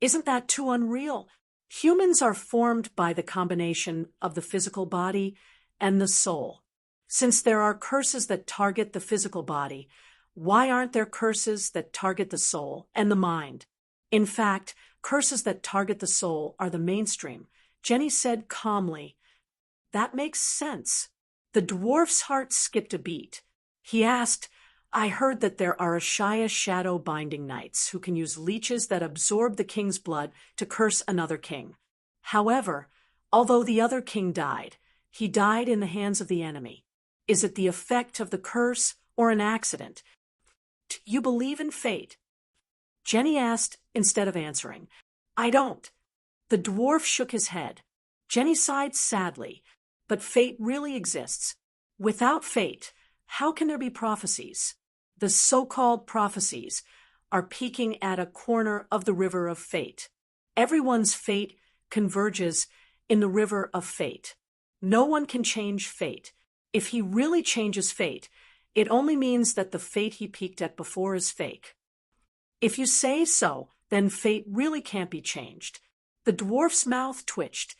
Isn't that too unreal? Humans are formed by the combination of the physical body and the soul. Since there are curses that target the physical body, why aren't there curses that target the soul and the mind? In fact, curses that target the soul are the mainstream. Jenny said calmly, that makes sense. The dwarf's heart skipped a beat. He asked, I heard that there are Ashaya shadow binding knights who can use leeches that absorb the king's blood to curse another king. However, although the other king died, he died in the hands of the enemy. Is it the effect of the curse or an accident? You believe in fate? Jenny asked instead of answering. I don't. The dwarf shook his head. Jenny sighed sadly. But fate really exists. Without fate, how can there be prophecies? The so-called prophecies are peaking at a corner of the river of fate. Everyone's fate converges in the river of fate. No one can change fate. If he really changes fate, it only means that the fate he peaked at before is fake. If you say so, then fate really can't be changed. The dwarf's mouth twitched.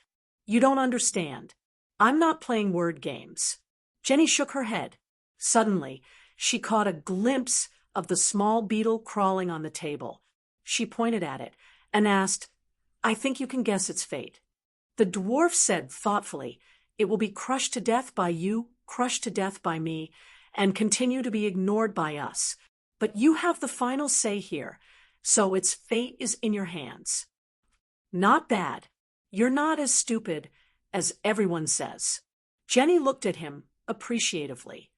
You don't understand. I'm not playing word games. Jenny shook her head. Suddenly, she caught a glimpse of the small beetle crawling on the table. She pointed at it and asked, I think you can guess its fate. The dwarf said thoughtfully, it will be crushed to death by you, crushed to death by me, and continue to be ignored by us. But you have the final say here, so its fate is in your hands. Not bad. You're not as stupid as everyone says. Jenny looked at him appreciatively.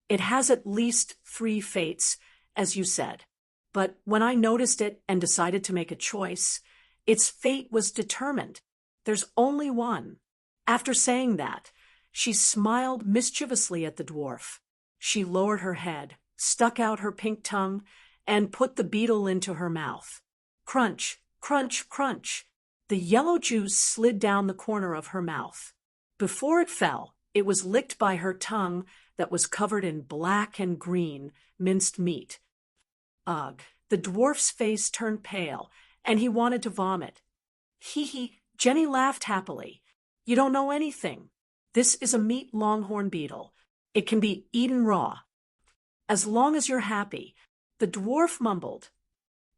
It has at least 3 fates, as you said. But when I noticed it and decided to make a choice, its fate was determined. There's only one. After saying that, she smiled mischievously at the dwarf. She lowered her head, stuck out her pink tongue, and put the beetle into her mouth. Crunch, crunch, crunch. The yellow juice slid down the corner of her mouth. Before it fell, it was licked by her tongue that was covered in black and green minced meat. Ugh, the dwarf's face turned pale, and he wanted to vomit. Hee, Jenny laughed happily. You don't know anything. This is a meat longhorn beetle. It can be eaten raw. As long as you're happy, the dwarf mumbled.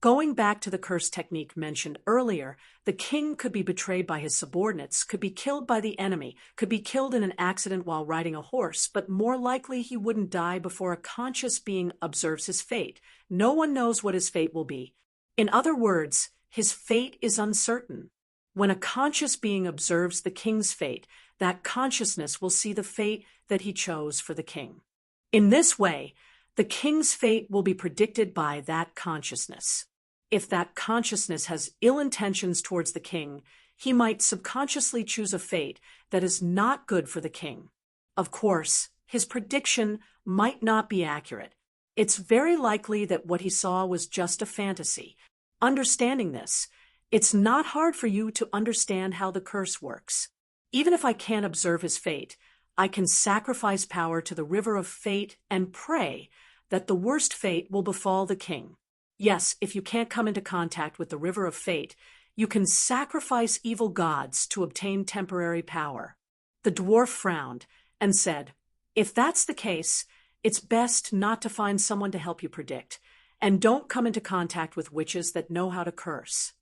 Going back to the curse technique mentioned earlier, the king could be betrayed by his subordinates, could be killed by the enemy, could be killed in an accident while riding a horse, but more likely he wouldn't die before a conscious being observes his fate. No one knows what his fate will be. In other words, his fate is uncertain. When a conscious being observes the king's fate, that consciousness will see the fate that he chose for the king. In this way, the king's fate will be predicted by that consciousness. If that consciousness has ill intentions towards the king, he might subconsciously choose a fate that is not good for the king. Of course, his prediction might not be accurate. It's very likely that what he saw was just a fantasy. Understanding this, it's not hard for you to understand how the curse works. Even if I can't observe his fate, I can sacrifice power to the river of fate and pray that the worst fate will befall the king. Yes, if you can't come into contact with the river of fate, you can sacrifice evil gods to obtain temporary power. The dwarf frowned and said, if that's the case, it's best not to find someone to help you predict, and don't come into contact with witches that know how to curse.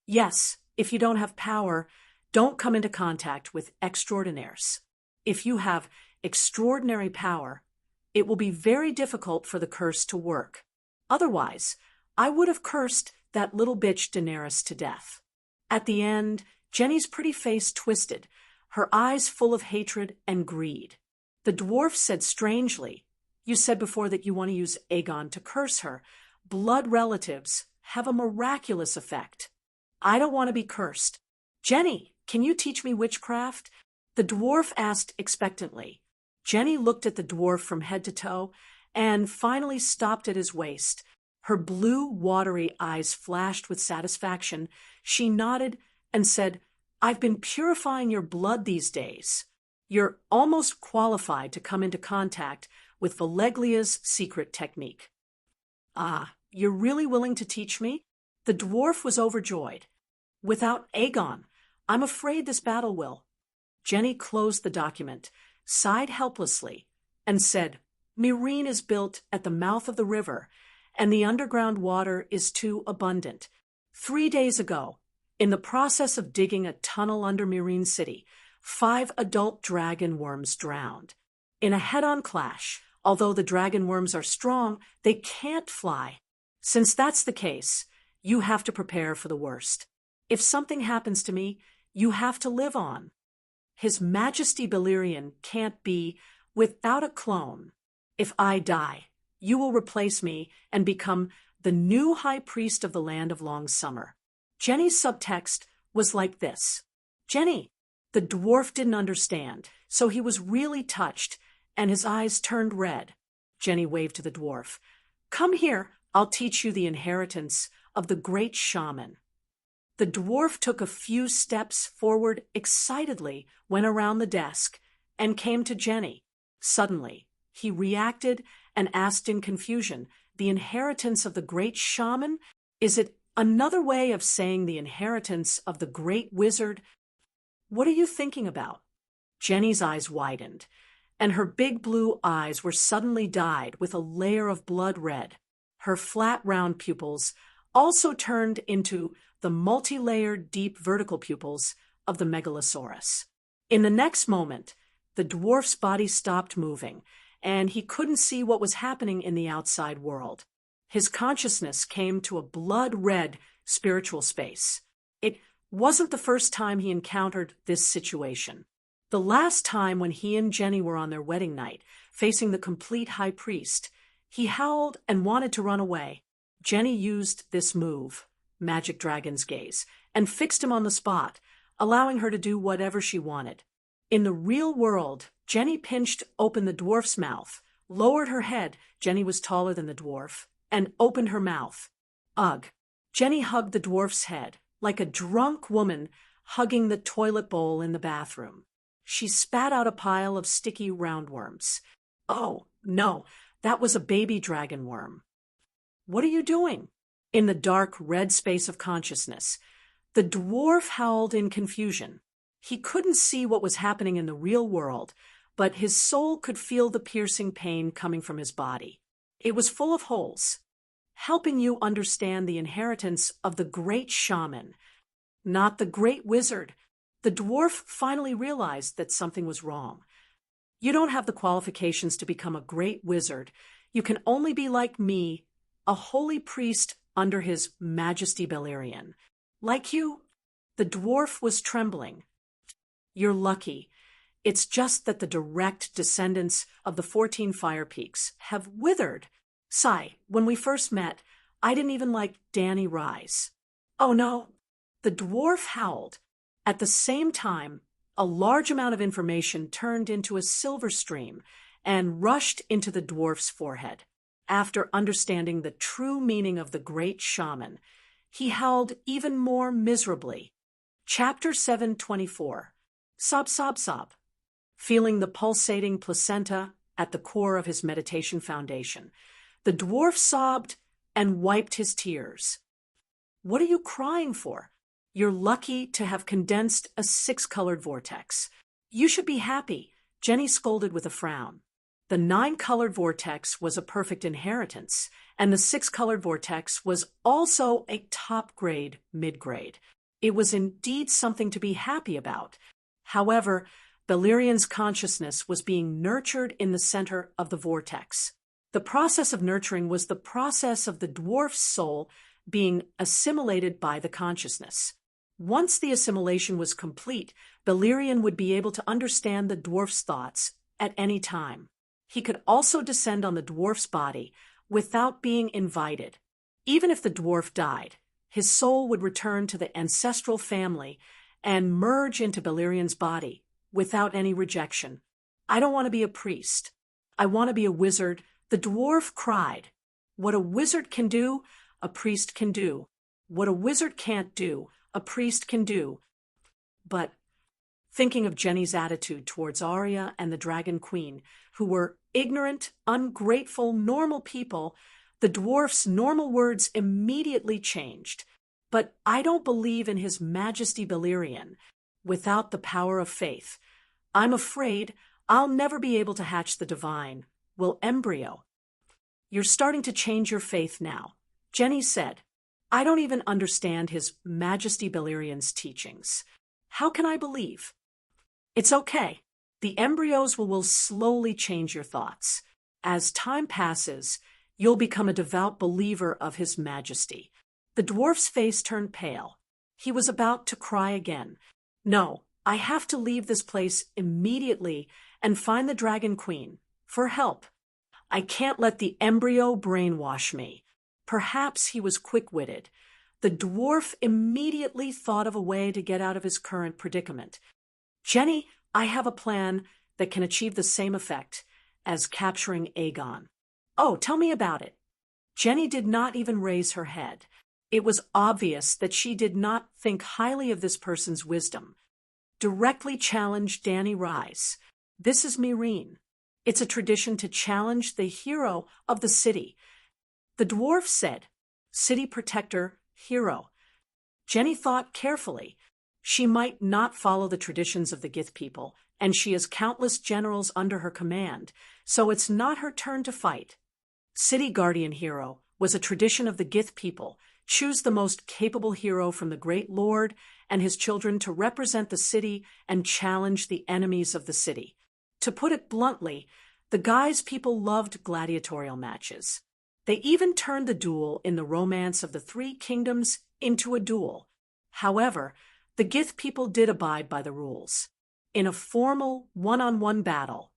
Yes, if you don't have power, don't come into contact with extraordinaires. If you have extraordinary power, it will be very difficult for the curse to work. Otherwise, I would have cursed that little bitch Daenerys to death. At the end, Jenny's pretty face twisted, her eyes full of hatred and greed. The dwarf said strangely, you said before that you want to use Aegon to curse her. Blood relatives have a miraculous effect. I don't want to be cursed. Jenny, can you teach me witchcraft? The dwarf asked expectantly. Jenny looked at the dwarf from head to toe and finally stopped at his waist. Her blue, watery eyes flashed with satisfaction. She nodded and said, I've been purifying your blood these days. You're almost qualified to come into contact with Valeglia's secret technique. Ah, you're really willing to teach me? The dwarf was overjoyed. Without Aegon, I'm afraid this battle will. Jenny closed the document, sighed helplessly, and said, Meereen is built at the mouth of the river, and the underground water is too abundant. 3 days ago, in the process of digging a tunnel under Meereen City, 5 adult dragon worms drowned. In a head-on clash, although the dragon worms are strong, they can't fly. Since that's the case, you have to prepare for the worst. If something happens to me, you have to live on. His Majesty Balerion can't be without a clone. If I die, you will replace me and become the new high priest of the land of long summer. Jenny's subtext was like this. Jenny, the dwarf didn't understand, so he was really touched, and his eyes turned red. Jenny waved to the dwarf. Come here, I'll teach you the inheritance of the great shaman. The dwarf took a few steps forward excitedly, went around the desk, and came to Jenny. Suddenly, he reacted and asked in confusion, the inheritance of the great shaman? Is it another way of saying the inheritance of the great wizard? What are you thinking about? Jenny's eyes widened, and her big blue eyes were suddenly dyed with a layer of blood red. Her flat round pupils also turned into the multi-layered deep vertical pupils of the megalosaurus. In the next moment, the dwarf's body stopped moving, and he couldn't see what was happening in the outside world. His consciousness came to a blood-red spiritual space. It wasn't the first time he encountered this situation. The last time when he and Jenny were on their wedding night, facing the complete high priest, he howled and wanted to run away. Jenny used this move, Magic Dragon's Gaze, and fixed him on the spot, allowing her to do whatever she wanted. In the real world, Jenny pinched open the dwarf's mouth, lowered her head, Jenny was taller than the dwarf, and opened her mouth. Ugh! Jenny hugged the dwarf's head, like a drunk woman hugging the toilet bowl in the bathroom. She spat out a pile of sticky roundworms. Oh, no, that was a baby dragon worm. What are you doing? In the dark red space of consciousness, the dwarf howled in confusion. He couldn't see what was happening in the real world, but his soul could feel the piercing pain coming from his body. It was full of holes, helping you understand the inheritance of the great shaman, not the great wizard. The dwarf finally realized that something was wrong. You don't have the qualifications to become a great wizard. You can only be like me, a holy priest under his Majesty Beleriand. Like you? The dwarf was trembling. You're lucky. It's just that the direct descendants of the 14 Fire Peaks have withered. Sigh, when we first met, I didn't even like Danny Rise. Oh no! The dwarf howled. At the same time, a large amount of information turned into a silver stream and rushed into the dwarf's forehead. After understanding the true meaning of the great shaman, he howled even more miserably. Chapter 724. Sob, sob, sob. Feeling the pulsating placenta at the core of his meditation foundation, the dwarf sobbed and wiped his tears. What are you crying for? You're lucky to have condensed a 6-colored vortex. You should be happy, Jenny scolded with a frown. The 9-colored vortex was a perfect inheritance, and the 6-colored vortex was also a top-grade mid-grade. It was indeed something to be happy about. However, Beleriand's consciousness was being nurtured in the center of the vortex. The process of nurturing was the process of the dwarf's soul being assimilated by the consciousness. Once the assimilation was complete, Beleriand would be able to understand the dwarf's thoughts at any time. He could also descend on the dwarf's body without being invited. Even if the dwarf died, his soul would return to the ancestral family and merge into Beleriand's body without any rejection. I don't want to be a priest. I want to be a wizard. The dwarf cried. What a wizard can do, a priest can do. What a wizard can't do, a priest can do. But thinking of Jenny's attitude towards Arya and the Dragon Queen, who were ignorant, ungrateful, normal people, the dwarf's normal words immediately changed. But I don't believe in his Majesty Beleriand without the power of faith. I'm afraid I'll never be able to hatch the divine. Will embryo. You're starting to change your faith now, Jenny said. I don't even understand his Majesty Beleriand's teachings. How can I believe? It's okay. The embryos will slowly change your thoughts. As time passes, you'll become a devout believer of his majesty. The dwarf's face turned pale. He was about to cry again. No, I have to leave this place immediately and find the Dragon Queen for help. I can't let the embryo brainwash me. Perhaps he was quick-witted. The dwarf immediately thought of a way to get out of his current predicament. Jenny, I have a plan that can achieve the same effect as capturing Aegon. Oh, tell me about it. Jenny did not even raise her head. It was obvious that she did not think highly of this person's wisdom. Directly challenge Danny Rise. This is Meereen. It's a tradition to challenge the hero of the city. The dwarf said, City Protector, hero. Jenny thought carefully. She might not follow the traditions of the Gith people, and she has countless generals under her command, so it's not her turn to fight. City Guardian hero was a tradition of the Gith people. Choose the most capable hero from the Great Lord and his children to represent the city and challenge the enemies of the city. To put it bluntly, the Guy's people loved gladiatorial matches. They even turned the duel in the Romance of the Three Kingdoms into a duel. However, the Gith people did abide by the rules. In a formal one-on-one battle,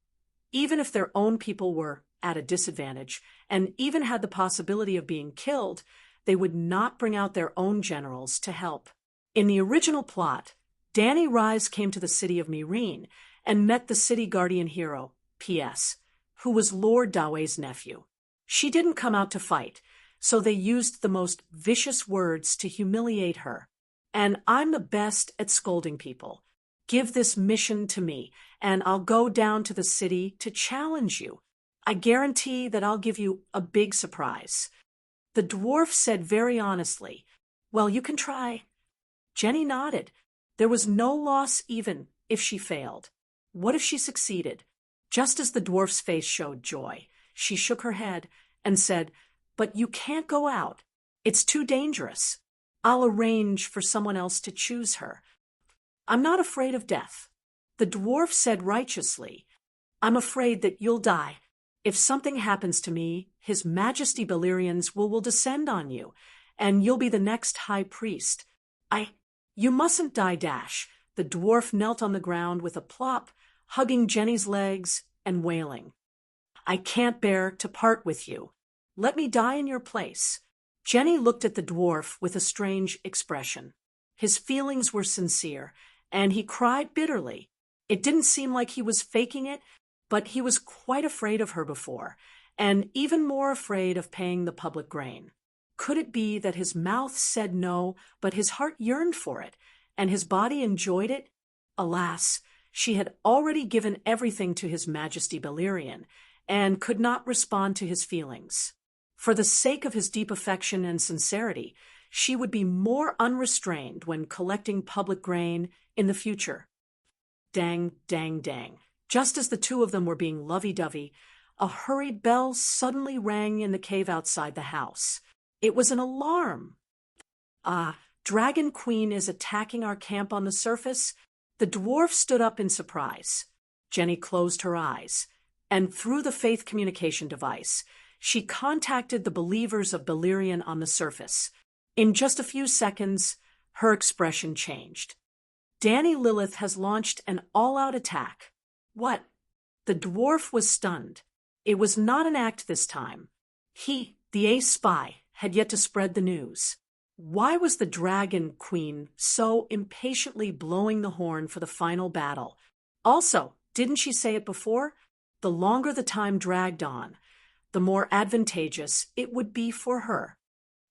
even if their own people were at a disadvantage and even had the possibility of being killed, they would not bring out their own generals to help. In the original plot, Danny Rise came to the city of Meereen and met the city guardian hero, P.S., who was Lord Dawei's nephew. She didn't come out to fight, so they used the most vicious words to humiliate her. And I'm the best at scolding people. Give this mission to me, and I'll go down to the city to challenge you. I guarantee that I'll give you a big surprise. The dwarf said very honestly, "Well, you can try." Jenny nodded. There was no loss even if she failed. What if she succeeded? Just as the dwarf's face showed joy, she shook her head and said, "But you can't go out. It's too dangerous. I'll arrange for someone else to choose her." "I'm not afraid of death." The dwarf said righteously, "I'm afraid that you'll die. If something happens to me, His Majesty Balerians will descend on you, and you'll be the next high priest. You mustn't die, Dash." The dwarf knelt on the ground with a plop, hugging Jenny's legs and wailing. "I can't bear to part with you. Let me die in your place." Jenny looked at the dwarf with a strange expression. His feelings were sincere, and he cried bitterly. It didn't seem like he was faking it, but he was quite afraid of her before, and even more afraid of paying the public grain. Could it be that his mouth said no, but his heart yearned for it, and his body enjoyed it? Alas, she had already given everything to His Majesty Balerian, and could not respond to his feelings. For the sake of his deep affection and sincerity, she would be more unrestrained when collecting public grain in the future. Dang, dang, dang. Just as the two of them were being lovey-dovey, a hurried bell suddenly rang in the cave outside the house. It was an alarm. Dragon Queen is attacking our camp on the surface." The dwarf stood up in surprise. Jenny closed her eyes, and through the faith communication device, she contacted the believers of Balerion on the surface. In just a few seconds, her expression changed. "Danny Lilith has launched an all-out attack." "What?" The dwarf was stunned. It was not an act this time. He, the ace spy, had yet to spread the news. Why was the Dragon Queen so impatiently blowing the horn for the final battle? Also, didn't she say it before? The longer the time dragged on, the more advantageous it would be for her.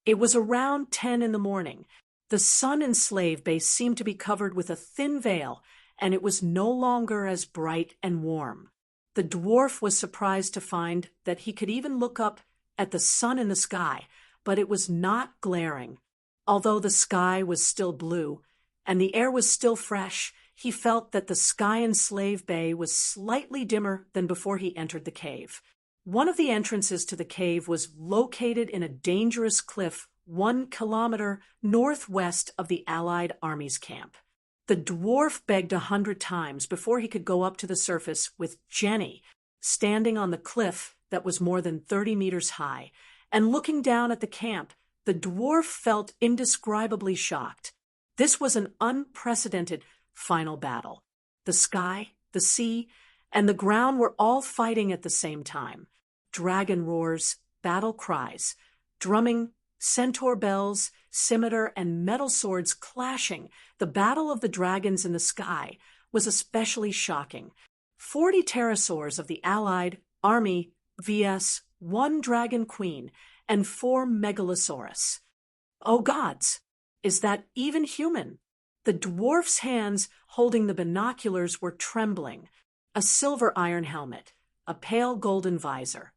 It was around 10 in the morning. The sun in Slave Base seemed to be covered with a thin veil, and it was no longer as bright and warm. The dwarf was surprised to find that he could even look up at the sun in the sky, but it was not glaring. Although the sky was still blue and the air was still fresh, he felt that the sky in Slave Bay was slightly dimmer than before he entered the cave. One of the entrances to the cave was located in a dangerous cliff 1 kilometer northwest of the Allied Army's camp. The dwarf begged 100 times before he could go up to the surface with Jenny, standing on the cliff that was more than 30 meters high, and looking down at the camp. The dwarf felt indescribably shocked. This was an unprecedented final battle. The sky, the sea, and the ground were all fighting at the same time. Dragon roars, battle cries, drumming, centaur bells, scimitar, and metal swords clashing. The battle of the dragons in the sky was especially shocking. 40 pterosaurs of the Allied Army vs. 1 Dragon Queen and 4 Megalosaurus. Oh gods, is that even human? The dwarf's hands holding the binoculars were trembling. A silver iron helmet, a pale golden visor,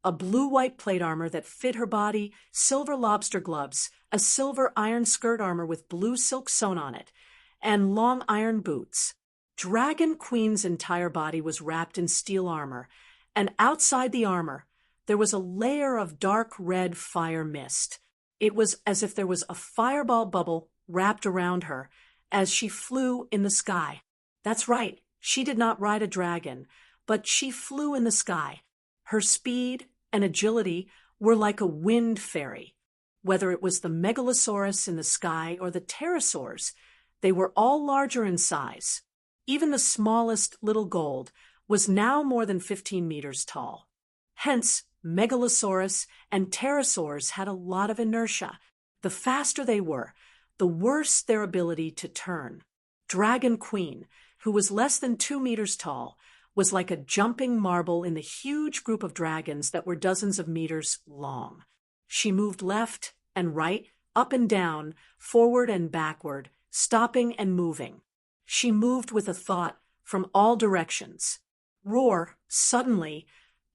a blue-white plate armor that fit her body, silver lobster gloves, a silver iron skirt armor with blue silk sewn on it, and long iron boots. Dragon Queen's entire body was wrapped in steel armor, and outside the armor, there was a layer of dark red fire mist. It was as if there was a fireball bubble wrapped around her as she flew in the sky. That's right, she did not ride a dragon, but she flew in the sky. Her speed and agility were like a wind fairy. Whether it was the Megalosaurus in the sky or the pterosaurs, they were all larger in size. Even the smallest little gold was now more than 15 meters tall. Hence, Megalosaurus and pterosaurs had a lot of inertia. The faster they were, the worse their ability to turn. Dragon Queen, who was less than 2 meters tall, was like a jumping marble in the huge group of dragons that were dozens of meters long. She moved left and right, up and down, forward and backward, stopping and moving. She moved with a thought from all directions. Roar, suddenly,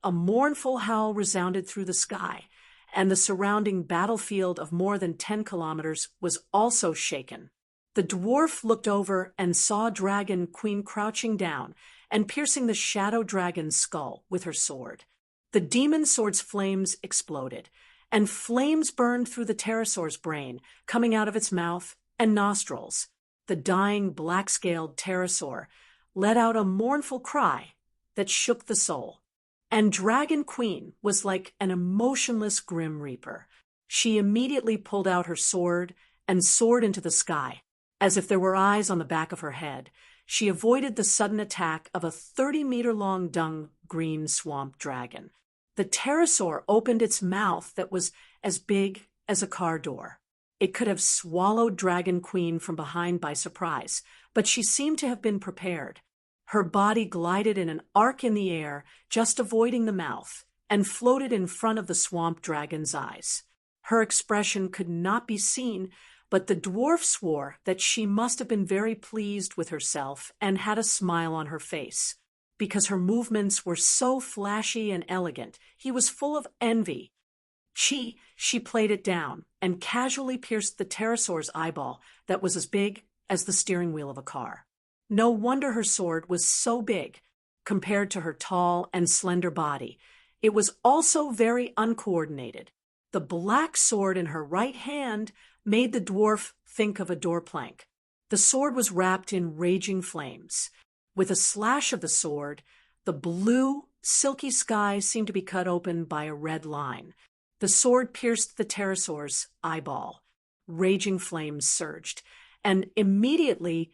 a mournful howl resounded through the sky, and the surrounding battlefield of more than 10 kilometers was also shaken. The dwarf looked over and saw Dragon Queen crouching down and piercing the shadow dragon's skull with her sword. The demon sword's flames exploded, and flames burned through the pterosaur's brain, coming out of its mouth and nostrils. The dying black-scaled pterosaur let out a mournful cry that shook the soul. And Dragon Queen was like an emotionless Grim Reaper. She immediately pulled out her sword and soared into the sky, as if there were eyes on the back of her head. She avoided the sudden attack of a 30-meter-long dung-green swamp dragon. The pterosaur opened its mouth that was as big as a car door. It could have swallowed Dragon Queen from behind by surprise, but she seemed to have been prepared. Her body glided in an arc in the air, just avoiding the mouth, and floated in front of the swamp dragon's eyes. Her expression could not be seen, but the dwarf swore that she must have been very pleased with herself and had a smile on her face. Because her movements were so flashy and elegant, he was full of envy. She played it down and casually pierced the pterosaur's eyeball that was as big as the steering wheel of a car. No wonder her sword was so big compared to her tall and slender body. It was also very uncoordinated. The black sword in her right hand made the dwarf think of a door plank. The sword was wrapped in raging flames. With a slash of the sword, the blue, silky sky seemed to be cut open by a red line. The sword pierced the pterosaur's eyeball. Raging flames surged, and immediately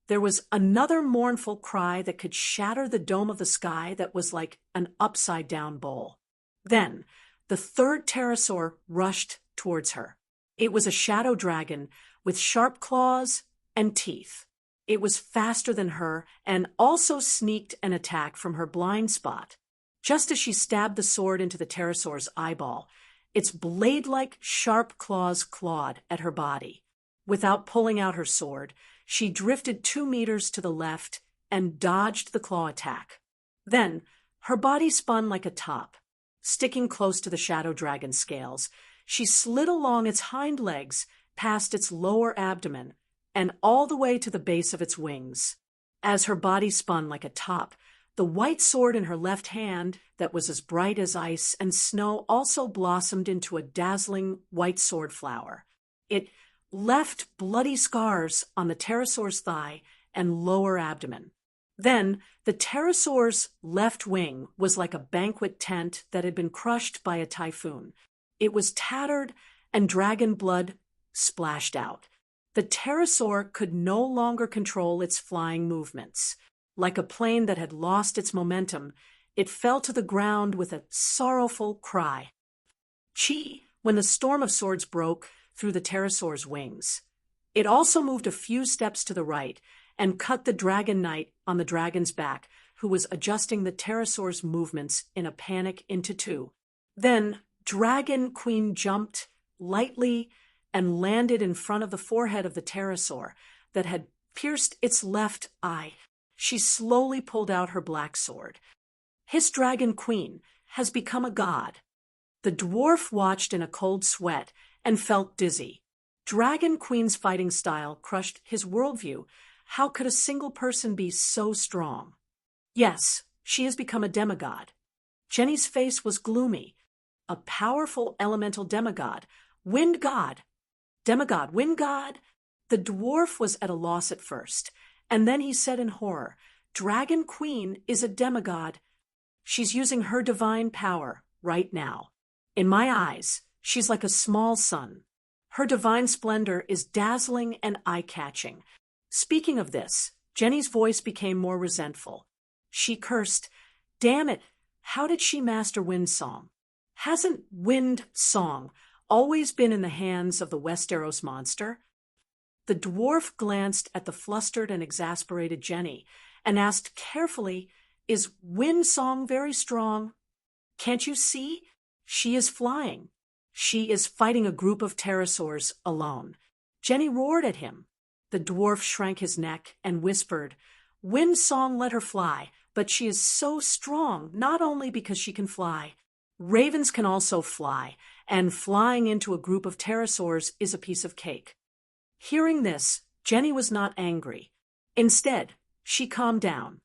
there was another mournful cry that could shatter the dome of the sky that was like an upside-down bowl. Then, the third pterosaur rushed towards her. It was a shadow dragon with sharp claws and teeth. It was faster than her and also sneaked an attack from her blind spot. Just as she stabbed the sword into the pterosaur's eyeball, its blade-like sharp claws clawed at her body. Without pulling out her sword, she drifted 2 meters to the left and dodged the claw attack. Then, her body spun like a top. Sticking close to the shadow dragon's scales, she slid along its hind legs past its lower abdomen and all the way to the base of its wings. As her body spun like a top, the white sword in her left hand, that was as bright as ice and snow, also blossomed into a dazzling white sword flower. It left bloody scars on the pterosaur's thigh and lower abdomen. Then, the pterosaur's left wing was like a banquet tent that had been crushed by a typhoon. It was tattered, and dragon blood splashed out. The pterosaur could no longer control its flying movements. Like a plane that had lost its momentum, it fell to the ground with a sorrowful cry. Chee! When the storm of swords broke through the pterosaur's wings. It also moved a few steps to the right and cut the dragon knight on the dragon's back, who was adjusting the pterosaur's movements in a panic into two. Then Dragon Queen jumped lightly and landed in front of the forehead of the pterosaur that had pierced its left eye. She slowly pulled out her black sword. His Dragon Queen has become a god. The dwarf watched in a cold sweat and felt dizzy. Dragon Queen's fighting style crushed his worldview. How could a single person be so strong? Yes, she has become a demigod. Jenny's face was gloomy. A powerful elemental demigod. Wind god. Demigod, wind god. The dwarf was at a loss at first, and then he said in horror, Dragon Queen is a demigod. She's using her divine power right now. In my eyes, she's like a small sun. Her divine splendor is dazzling and eye-catching. Speaking of this, Jenny's voice became more resentful. She cursed, Damn it, how did she master wind song? Hasn't wind song always been in the hands of the Westeros monster? The dwarf glanced at the flustered and exasperated Jenny and asked carefully, Is Wind Song very strong? Can't you see? She is flying. She is fighting a group of pterosaurs alone. Jenny roared at him. The dwarf shrank his neck and whispered, Wind Song let her fly, but she is so strong, not only because she can fly. Ravens can also fly, and flying into a group of pterosaurs is a piece of cake. Hearing this, Jenny was not angry. Instead, she calmed down.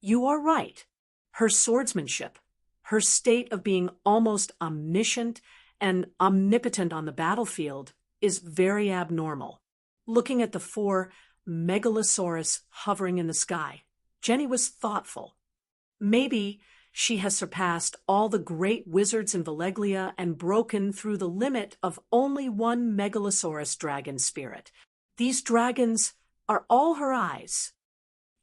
You are right. Her swordsmanship, her state of being almost omniscient and omnipotent on the battlefield, is very abnormal. Looking at the 4 megalosaurus hovering in the sky, Jenny was thoughtful. Maybe she has surpassed all the great wizards in Valeglia and broken through the limit of only one megalosaurus dragon spirit. These dragons are all her eyes.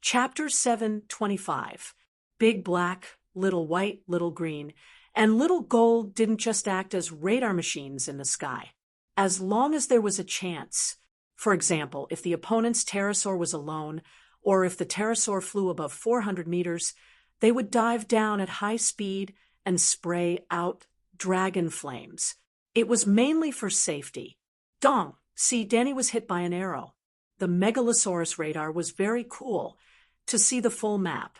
Chapter 7:25. Big Black, Little White, Little Green, and Little Gold didn't just act as radar machines in the sky. As long as there was a chance, for example, if the opponent's pterosaur was alone, or if the pterosaur flew above 400 meters, they would dive down at high speed and spray out dragon flames. It was mainly for safety. Dong! See, Danny was hit by an arrow. The Megalosaurus radar was very cool to see the full map.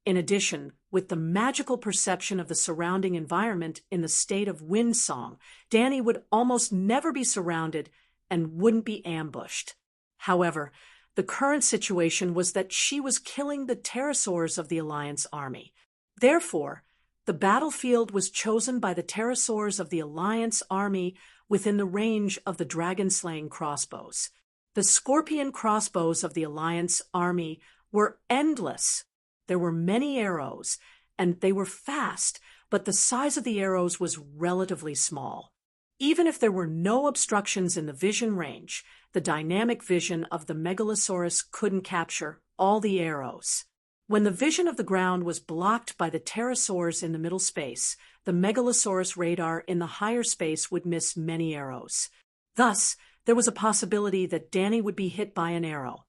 In addition, with the magical perception of the surrounding environment in the state of Wind Song, Danny would almost never be surrounded and wouldn't be ambushed. However, the current situation was that she was killing the pterosaurs of the Alliance army. Therefore, the battlefield was chosen by the pterosaurs of the Alliance army within the range of the dragon-slaying crossbows. The scorpion crossbows of the Alliance army were endless. There were many arrows, and they were fast, but the size of the arrows was relatively small. Even if there were no obstructions in the vision range, the dynamic vision of the Megalosaurus couldn't capture all the arrows. When the vision of the ground was blocked by the pterosaurs in the middle space, the Megalosaurus radar in the higher space would miss many arrows. Thus, there was a possibility that Danny would be hit by an arrow.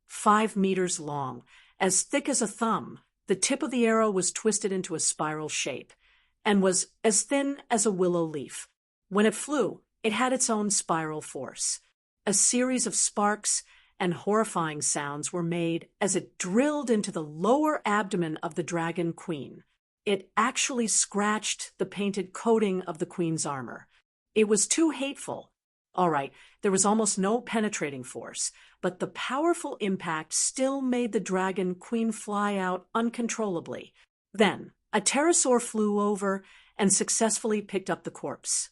5 meters long, as thick as a thumb. The tip of the arrow was twisted into a spiral shape, and was as thin as a willow leaf. When it flew, it had its own spiral force. A series of sparks and horrifying sounds were made as it drilled into the lower abdomen of the dragon queen. It actually scratched the painted coating of the queen's armor. It was too hateful. All right, there was almost no penetrating force, but the powerful impact still made the dragon queen fly out uncontrollably. Then, a pterosaur flew over and successfully picked up the corpse.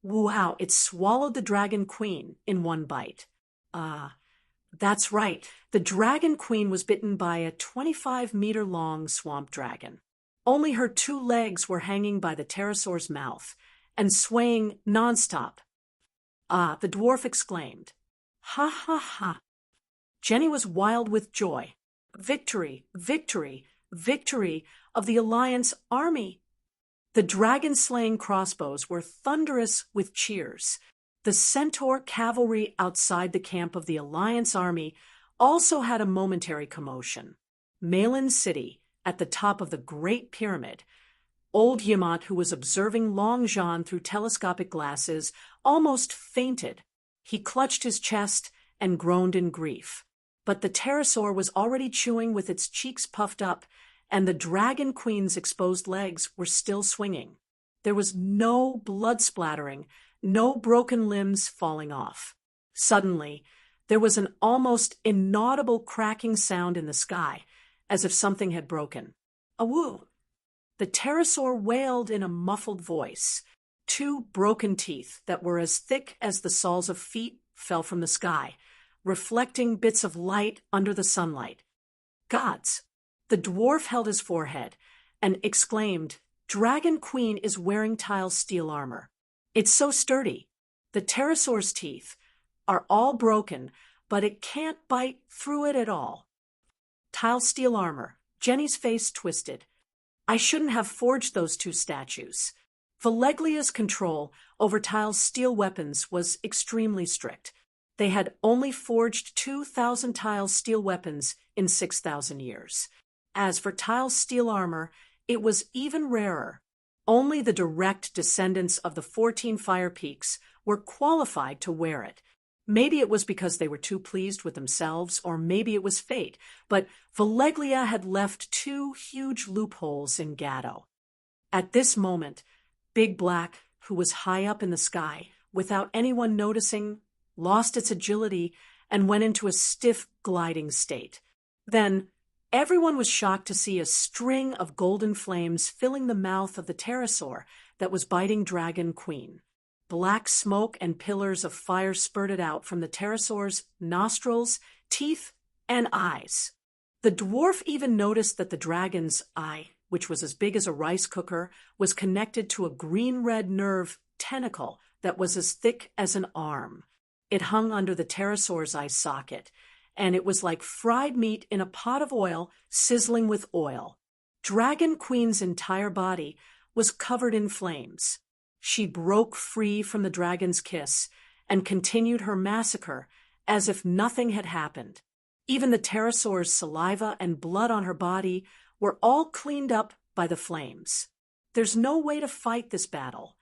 Wow, it swallowed the dragon queen in one bite. That's right. The dragon queen was bitten by a 25-meter-long swamp dragon. Only her 2 legs were hanging by the pterosaur's mouth and swaying nonstop. The dwarf exclaimed. Ha ha ha. Jenny was wild with joy. Victory, victory, victory of the Alliance army. The dragon-slaying crossbows were thunderous with cheers. The centaur cavalry outside the camp of the Alliance army also had a momentary commotion. Malin City, at the top of the Great Pyramid, old Yamant, who was observing Long Jean through telescopic glasses, almost fainted. He clutched his chest and groaned in grief. But the pterosaur was already chewing with its cheeks puffed up, and the dragon queen's exposed legs were still swinging. There was no blood splattering, no broken limbs falling off. Suddenly, there was an almost inaudible cracking sound in the sky, as if something had broken. Awoo! The pterosaur wailed in a muffled voice. 2 broken teeth that were as thick as the soles of feet fell from the sky, reflecting bits of light under the sunlight. Gods! The dwarf held his forehead and exclaimed, Dragon Queen is wearing tile steel armor. It's so sturdy. The pterosaur's teeth are all broken, but it can't bite through it at all. Tile steel armor. Jenny's face twisted. I shouldn't have forged those 2 statues. Valeglia's control over Tile's steel weapons was extremely strict. They had only forged 2,000 Tile's steel weapons in 6,000 years. As for Tyle's steel armor, it was even rarer. Only the direct descendants of the 14 Fire Peaks were qualified to wear it. Maybe it was because they were too pleased with themselves, or maybe it was fate, but Valeglia had left 2 huge loopholes in Gatto. At this moment, Big Black, who was high up in the sky, without anyone noticing, lost its agility and went into a stiff gliding state. Then, everyone was shocked to see a string of golden flames filling the mouth of the pterosaur that was biting Dragon Queen. Black smoke and pillars of fire spurted out from the pterosaur's nostrils, teeth, and eyes. The dwarf even noticed that the dragon's eye, which was as big as a rice cooker, was connected to a green-red nerve tentacle that was as thick as an arm. It hung under the pterosaur's eye socket, and it was like fried meat in a pot of oil sizzling with oil. Dragon Queen's entire body was covered in flames. She broke free from the dragon's kiss and continued her massacre as if nothing had happened. Even the pterosaur's saliva and blood on her body were all cleaned up by the flames. There's no way to fight this battle.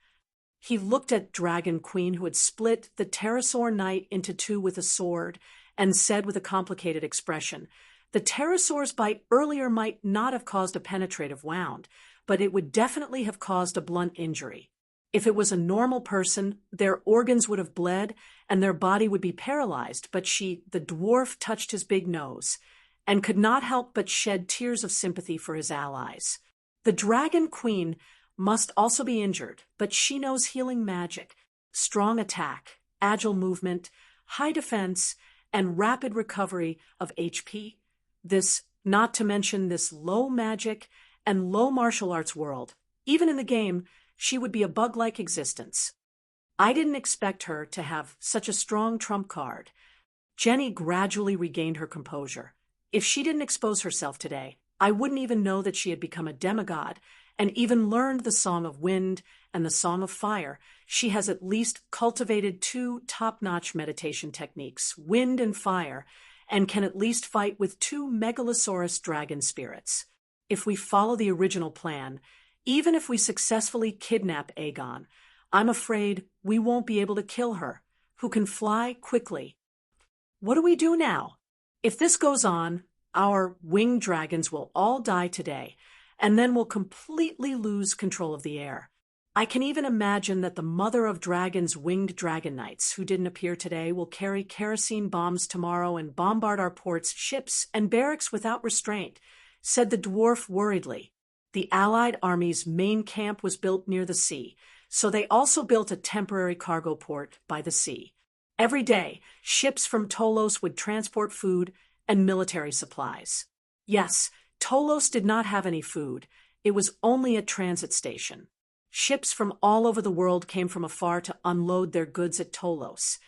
He looked at Dragon Queen, who had split the pterosaur knight into 2 with a sword, and said with a complicated expression, "The pterosaur's bite earlier might not have caused a penetrative wound, but it would definitely have caused a blunt injury. If it was a normal person, their organs would have bled and their body would be paralyzed, but the dwarf touched his big nose and could not help but shed tears of sympathy for his allies. The Dragon Queen must also be injured, but she knows healing magic, strong attack, agile movement, high defense, and rapid recovery of HP. Not to mention this low magic and low martial arts world. Even in the game, she would be a bug-like existence. I didn't expect her to have such a strong trump card." Jenny gradually regained her composure. If she didn't expose herself today, I wouldn't even know that she had become a demigod and even learned the Song of Wind and the Song of Fire. She has at least cultivated 2 top-notch meditation techniques, wind and fire, and can at least fight with 2 Megalosaurus dragon spirits. If we follow the original plan, even if we successfully kidnap Aegon, I'm afraid we won't be able to kill her, who can fly quickly. What do we do now? If this goes on, our winged dragons will all die today, and then we'll completely lose control of the air. I can even imagine that the mother of dragons' winged dragon knights, who didn't appear today, will carry kerosene bombs tomorrow and bombard our ports, ships, and barracks without restraint, said the dwarf worriedly. The Allied army's main camp was built near the sea, so they also built a temporary cargo port by the sea. Every day, ships from Tolos would transport food and military supplies. Yes, Tolos did not have any food. It was only a transit station. Ships from all over the world came from afar to unload their goods at Tolos,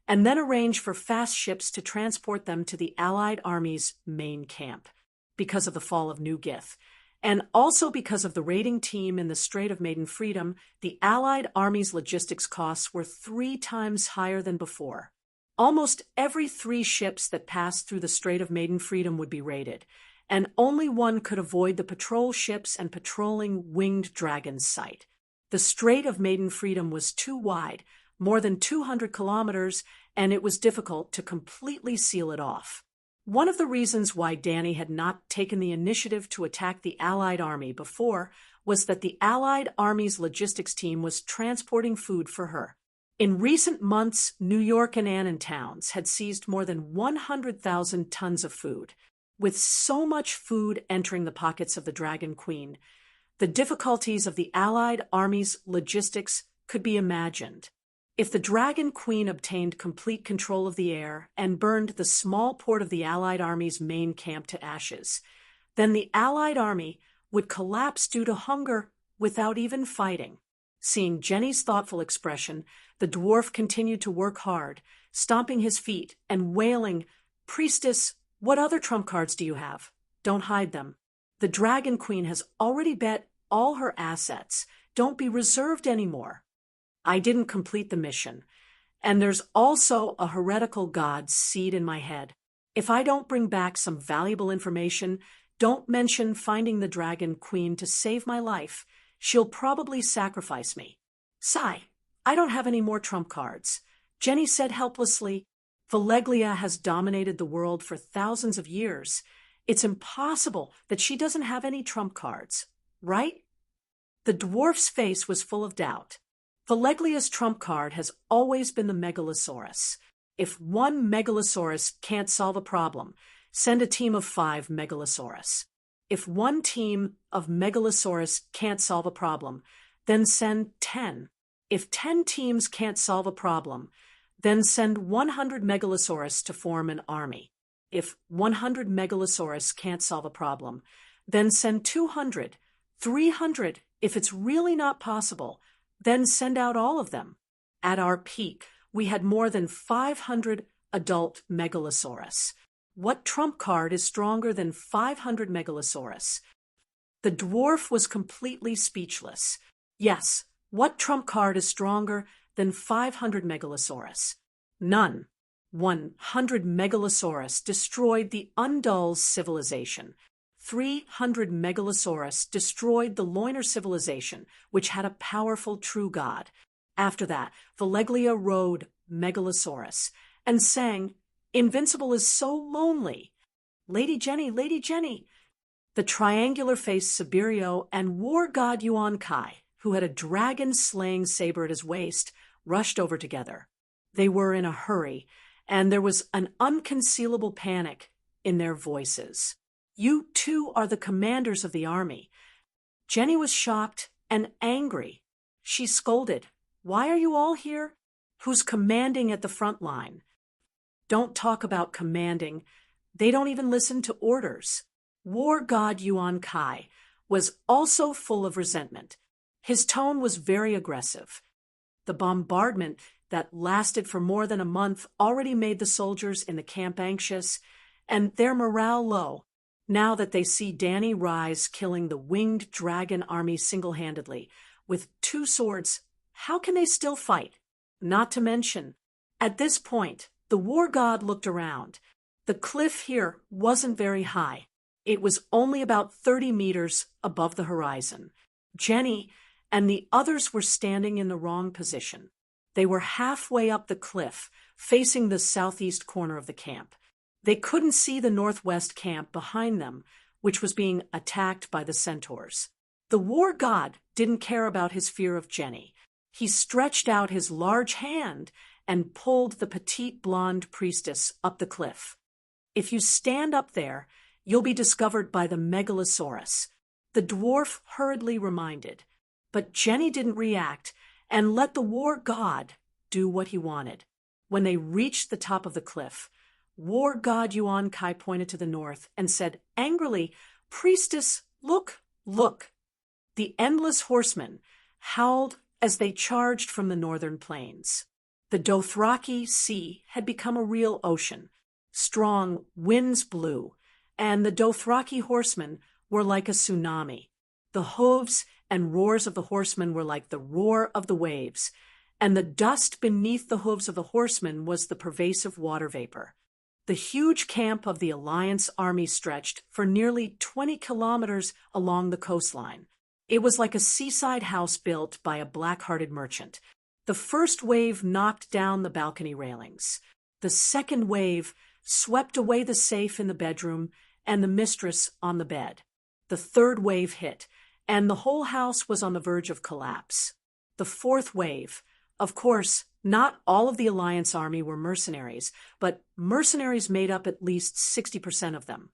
and then arrange for fast ships to transport them to the Allied army's main camp. Because of the fall of New Gith, and also because of the raiding team in the Strait of Maiden Freedom, the Allied army's logistics costs were 3 times higher than before. Almost every 3 ships that passed through the Strait of Maiden Freedom would be raided, and only one could avoid the patrol ships and patrolling winged dragons' sight. The Strait of Maiden Freedom was too wide, more than 200 kilometers, and it was difficult to completely seal it off. One of the reasons why Dany had not taken the initiative to attack the Allied army before was that the Allied army's logistics team was transporting food for her. In recent months, New York and Annan towns had seized more than 100,000 tons of food. With so much food entering the pockets of the Dragon Queen, the difficulties of the Allied army's logistics could be imagined. If the Dragon Queen obtained complete control of the air and burned the small port of the Allied army's main camp to ashes, then the Allied army would collapse due to hunger without even fighting. Seeing Jenny's thoughtful expression, the dwarf continued to work hard, stomping his feet and wailing, "Priestess, what other trump cards do you have? Don't hide them. The Dragon Queen has already bet all her assets. Don't be reserved anymore." I didn't complete the mission, and there's also a heretical god seed in my head. If I don't bring back some valuable information, Don't mention finding the Dragon Queen to save my life. She'll probably sacrifice me. Sigh. I don't have any more trump cards. Jenny said helplessly. Valeglia has dominated the world for thousands of years. It's impossible that she doesn't have any trump cards, right? The dwarf's face was full of doubt. Valeglia's trump card has always been the Megalosaurus. If one Megalosaurus can't solve a problem, send a team of 5 Megalosaurus. If one team of Megalosaurus can't solve a problem, then send 10. If 10 teams can't solve a problem, then send 100 Megalosaurus to form an army. If 100 Megalosaurus can't solve a problem, then send 200, 300. If it's really not possible, then send out all of them. At our peak, we had more than 500 adult Megalosaurus. What trump card is stronger than 500 Megalosaurus? The dwarf was completely speechless. Yes, what trump card is stronger than 500 Megalosaurus? None. 100 Megalosaurus destroyed the Undul's civilization. 300 Megalosaurus destroyed the Loiner civilization, which had a powerful true god. After that, Valeglia rode Megalosaurus and sang, "Invincible is so lonely." Lady Jenny, Lady Jenny. The triangular-faced Sibirio and war god Yuan Kai, who had a dragon-slaying saber at his waist, rushed over together. They were in a hurry, and there was an unconcealable panic in their voices. You two are the commanders of the army. Jenny was shocked and angry. She scolded, "Why are you all here? Who's commanding at the front line?" Don't talk about commanding. They don't even listen to orders. War god Yuan Kai was also full of resentment. His tone was very aggressive. The bombardment that lasted for more than a month already made the soldiers in the camp anxious and their morale low. Now that they see Danny rise killing the winged dragon army single-handedly with 2 swords, how can they still fight? Not to mention, at this point, the war god looked around. The cliff here wasn't very high. It was only about 30 meters above the horizon. Jenny and the others were standing in the wrong position. They were halfway up the cliff, facing the southeast corner of the camp. They couldn't see the northwest camp behind them, which was being attacked by the centaurs. The war god didn't care about his fear of Jenny. He stretched out his large hand and pulled the petite blonde priestess up the cliff. "If you stand up there, you'll be discovered by the Megalosaurus," the dwarf hurriedly reminded. But Jenny didn't react and let the war god do what he wanted. When they reached the top of the cliff, war god Yuan Kai pointed to the north and said angrily, "Priestess, look, look." The endless horsemen howled as they charged from the northern plains. The Dothraki Sea had become a real ocean. Strong winds blew, and the Dothraki horsemen were like a tsunami. The hooves and roars of the horsemen were like the roar of the waves, and the dust beneath the hooves of the horsemen was the pervasive water vapor. The huge camp of the Alliance army stretched for nearly 20 kilometers along the coastline. It was like a seaside house built by a black-hearted merchant. The first wave knocked down the balcony railings. The second wave swept away the safe in the bedroom and the mistress on the bed. The third wave hit, and the whole house was on the verge of collapse. The fourth wave, of course, not all of the Alliance army were mercenaries, but mercenaries made up at least 60% of them.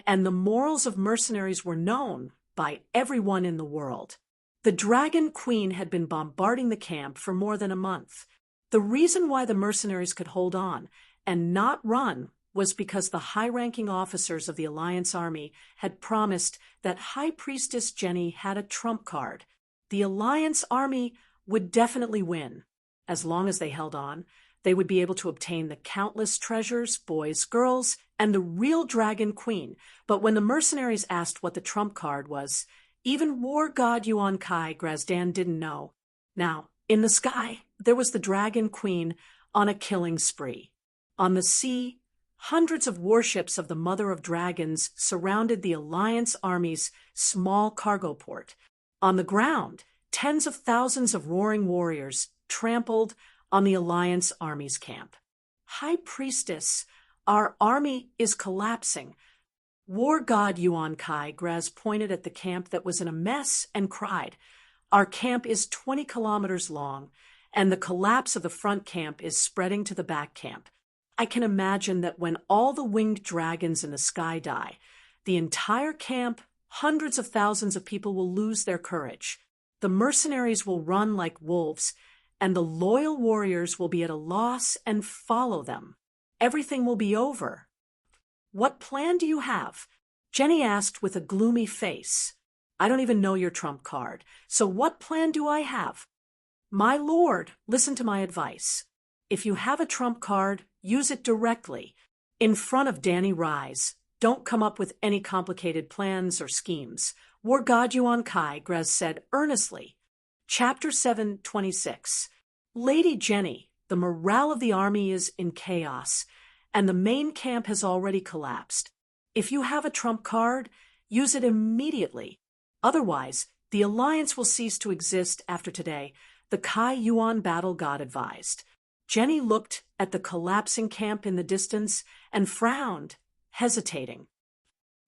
And the morals of mercenaries were known by everyone in the world. The Dragon Queen had been bombarding the camp for more than a month. The reason why the mercenaries could hold on and not run was because the high-ranking officers of the Alliance army had promised that High Priestess Jenny had a trump card. The Alliance army would definitely win. As long as they held on, they would be able to obtain the countless treasures, boys, girls, and the real Dragon Queen. But when the mercenaries asked what the trump card was, even war god Yuan Kai Grazdan didn't know. Now, in the sky, there was the Dragon Queen on a killing spree. On the sea, Hundreds of warships of the Mother of Dragons surrounded the Alliance Army's small cargo port. On the ground, tens of thousands of roaring warriors trampled on the Alliance Army's camp. High Priestess, our army is collapsing. War god Yuan Kai Graz pointed at the camp that was in a mess and cried, "Our camp is 20 kilometers long, and the collapse of the front camp is spreading to the back camp. I can imagine that when all the winged dragons in the sky die, the entire camp, hundreds of thousands of people will lose their courage. The mercenaries will run like wolves, and the loyal warriors will be at a loss and follow them. Everything will be over." "What plan do you have?" Jenny asked with a gloomy face. "I don't even know your trump card, so what plan do I have?" "My lord, listen to my advice. If you have a trump card, use it directly, in front of Danny Rise. Don't come up with any complicated plans or schemes," War God Yuan Kai Graz said earnestly. Chapter 726. Lady Jenny, the morale of the army is in chaos, and the main camp has already collapsed. If you have a trump card, use it immediately. Otherwise, the alliance will cease to exist after today, the Kai Yuan battle god advised. Jenny looked at the collapsing camp in the distance and frowned, hesitating.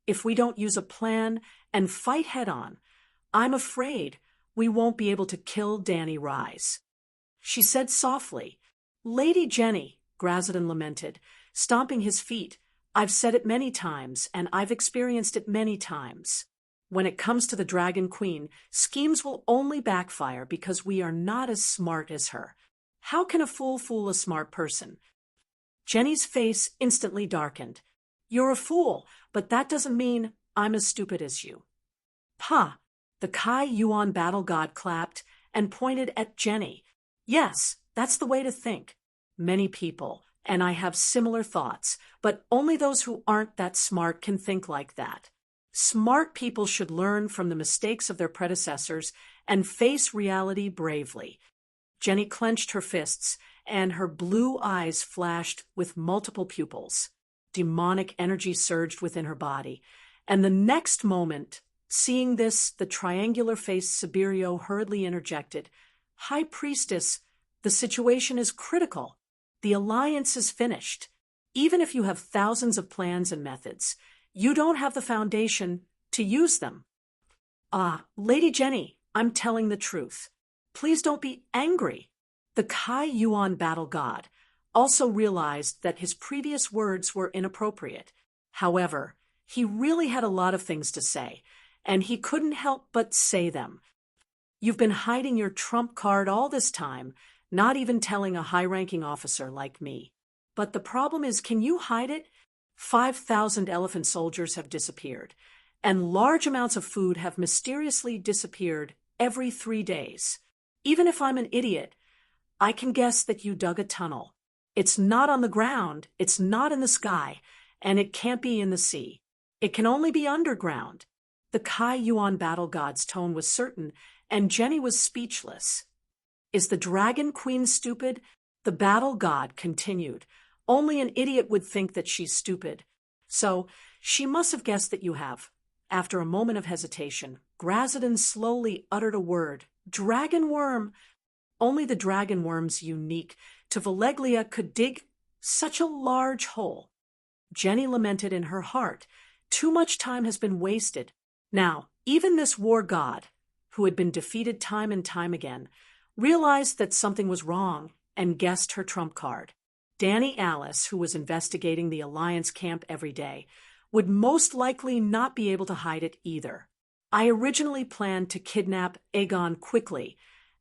"If we don't use a plan and fight head-on, I'm afraid we won't be able to kill Danny Rise." She said softly, "Lady Jenny," Grazadon lamented, stomping his feet, "I've said it many times, and I've experienced it many times. When it comes to the Dragon Queen, schemes will only backfire because we are not as smart as her. How can a fool fool a smart person?" Jenny's face instantly darkened. "You're a fool, but that doesn't mean I'm as stupid as you." "Pah!" The Kai Yuan battle god clapped and pointed at Jenny. "Yes, that's the way to think. Many people, and I have similar thoughts, but only those who aren't that smart can think like that. Smart people should learn from the mistakes of their predecessors and face reality bravely." Jenny clenched her fists, and her blue eyes flashed with multiple pupils. Demonic energy surged within her body, and the next moment, seeing this, the triangular-faced Sibirio hurriedly interjected, "High Priestess, the situation is critical. The alliance is finished. Even if you have thousands of plans and methods, you don't have the foundation to use them." "Ah, Lady Jenny, I'm telling the truth. Please don't be angry." The Kai Yuan battle god also realized that his previous words were inappropriate. However, he really had a lot of things to say, and he couldn't help but say them. "You've been hiding your trump card all this time, not even telling a high-ranking officer like me. But the problem is, can you hide it? 5,000 elephant soldiers have disappeared, and large amounts of food have mysteriously disappeared every 3 days. Even if I'm an idiot, I can guess that you dug a tunnel. It's not on the ground, it's not in the sky, and it can't be in the sea. It can only be underground." The Kai Yuan battle god's tone was certain, and Jenny was speechless. "Is the Dragon Queen stupid?" The battle god continued. "Only an idiot would think that she's stupid. So she must have guessed that you have." After a moment of hesitation, Grazadon slowly uttered a word. "Dragon worm." Only the dragon worms unique to Valeglia could dig such a large hole. Jenny lamented in her heart. Too much time has been wasted. Now, even this war god, who had been defeated time and time again, realized that something was wrong and guessed her trump card. Danny Alice, who was investigating the Alliance camp every day, would most likely not be able to hide it either. "I originally planned to kidnap Aegon quickly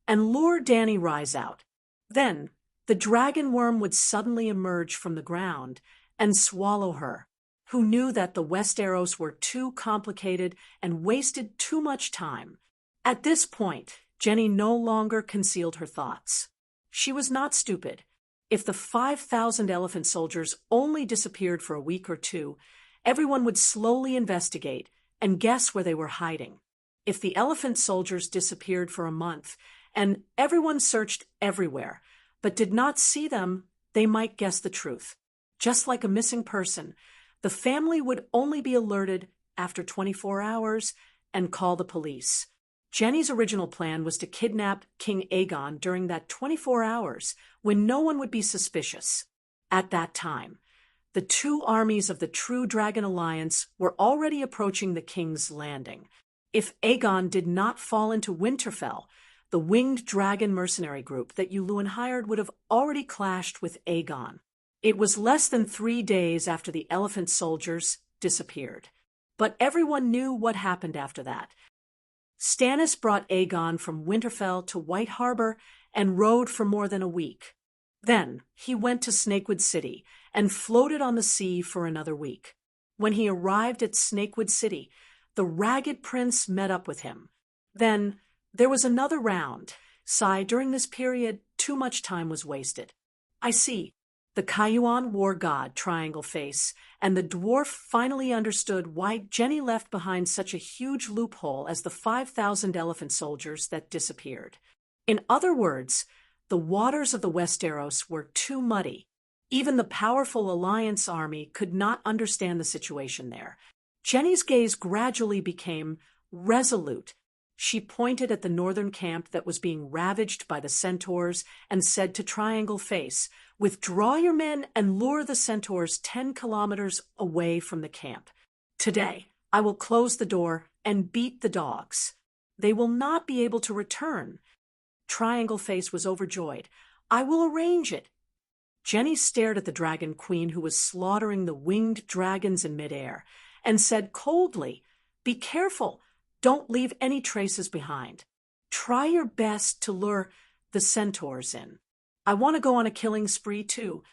and lure Danny Rise out. Then, the dragon worm would suddenly emerge from the ground and swallow her, who knew that the Westeros were too complicated and wasted too much time." At this point, Jenny no longer concealed her thoughts. She was not stupid. If the 5,000 elephant soldiers only disappeared for a week or two, everyone would slowly investigate and guess where they were hiding. If the elephant soldiers disappeared for a month, and everyone searched everywhere, but did not see them, they might guess the truth. Just like a missing person, the family would only be alerted after 24 hours and call the police. Jenny's original plan was to kidnap King Aegon during that 24 hours when no one would be suspicious. At that time, the two armies of the True Dragon Alliance were already approaching the King's Landing. If Aegon did not fall into Winterfell, the winged dragon mercenary group that Yuluen hired would have already clashed with Aegon. It was less than 3 days after the elephant soldiers disappeared. But everyone knew what happened after that. Stannis brought Aegon from Winterfell to White Harbor and rode for more than a week. Then he went to Snakewood City and floated on the sea for another week. When he arrived at Snakewood City, the Ragged Prince met up with him. Then there was another round. During this period, too much time was wasted. I see. The Cayuan war god Triangle Face and the dwarf finally understood why Jenny left behind such a huge loophole as the 5,000 elephant soldiers that disappeared. In other words, the waters of the Westeros were too muddy. Even the powerful Alliance army could not understand the situation there. Jenny's gaze gradually became resolute. She pointed at the northern camp that was being ravaged by the centaurs and said to Triangle Face, "Withdraw your men and lure the centaurs 10 kilometers away from the camp. Today, I will close the door and beat the dogs. They will not be able to return." Triangle Face was overjoyed. "I will arrange it." Jenny stared at the Dragon Queen who was slaughtering the winged dragons in midair and said coldly, "Be careful. Don't leave any traces behind. Try your best to lure the centaurs in. I want to go on a killing spree too.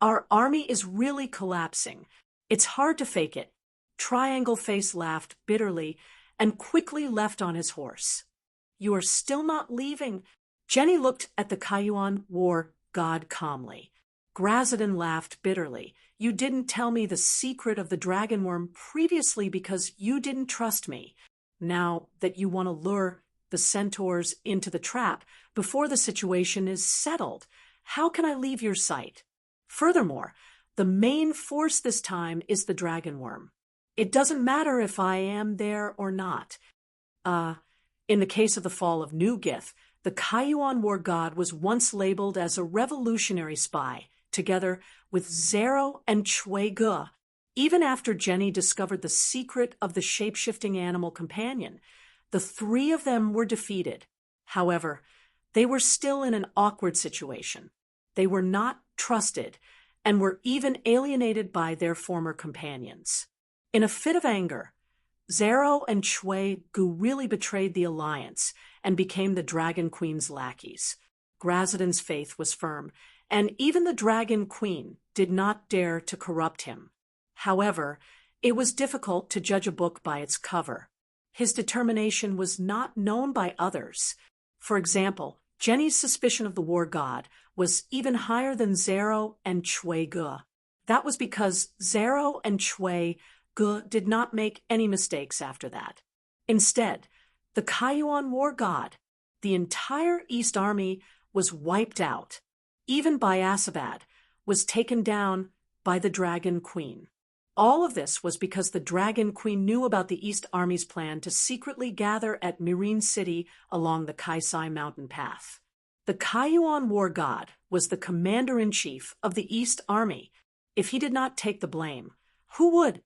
Our army is really collapsing. It's hard to fake it." Triangle Face laughed bitterly and quickly left on his horse. "You are still not leaving." Jenny looked at the Cayuan war god calmly. Grazidan laughed bitterly. "You didn't tell me the secret of the dragon worm previously because you didn't trust me. Now that you want to lure the centaurs into the trap before the situation is settled, how can I leave your sight? Furthermore, the main force this time is the dragon worm. It doesn't matter if I am there or not." In the case of the fall of New Gith, the Cayuan war god was once labeled as a revolutionary spy, together with Zero and Chue-Gu. Even after Jenny discovered the secret of the shape-shifting animal companion, the three of them were defeated. However, they were still in an awkward situation. They were not trusted and were even alienated by their former companions. In a fit of anger, Zero and Chue-Gu really betrayed the alliance and became the Dragon Queen's lackeys. Grazidan's faith was firm, and even the Dragon Queen did not dare to corrupt him. However, it was difficult to judge a book by its cover. His determination was not known by others. For example, Jenny's suspicion of the war god was even higher than Zero and Chue-Gu. That was because Zero and Chue-Gu did not make any mistakes after that. Instead, the Cayuan war god, the entire East Army was wiped out. Even Biasabad was taken down by the Dragon Queen. All of this was because the Dragon Queen knew about the East Army's plan to secretly gather at Meereen City along the Kaisai Mountain Path. The Cayuan war god was the commander-in-chief of the East Army. If he did not take the blame, who would?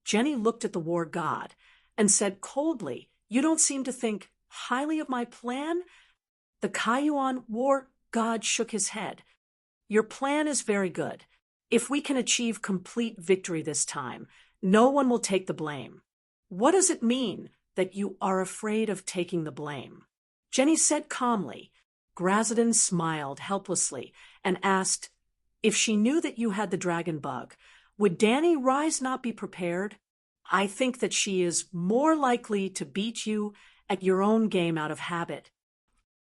Jenny looked at the war god and said coldly, "You don't seem to think highly of my plan?" The Cayuan war god shook his head. "Your plan is very good. If we can achieve complete victory this time, no one will take the blame." "What does it mean that you are afraid of taking the blame?" Jenny said calmly. Grazidan smiled helplessly and asked, "If she knew that you had the dragon bug, would Dany Rise not be prepared? I think that she is more likely to beat you at your own game out of habit.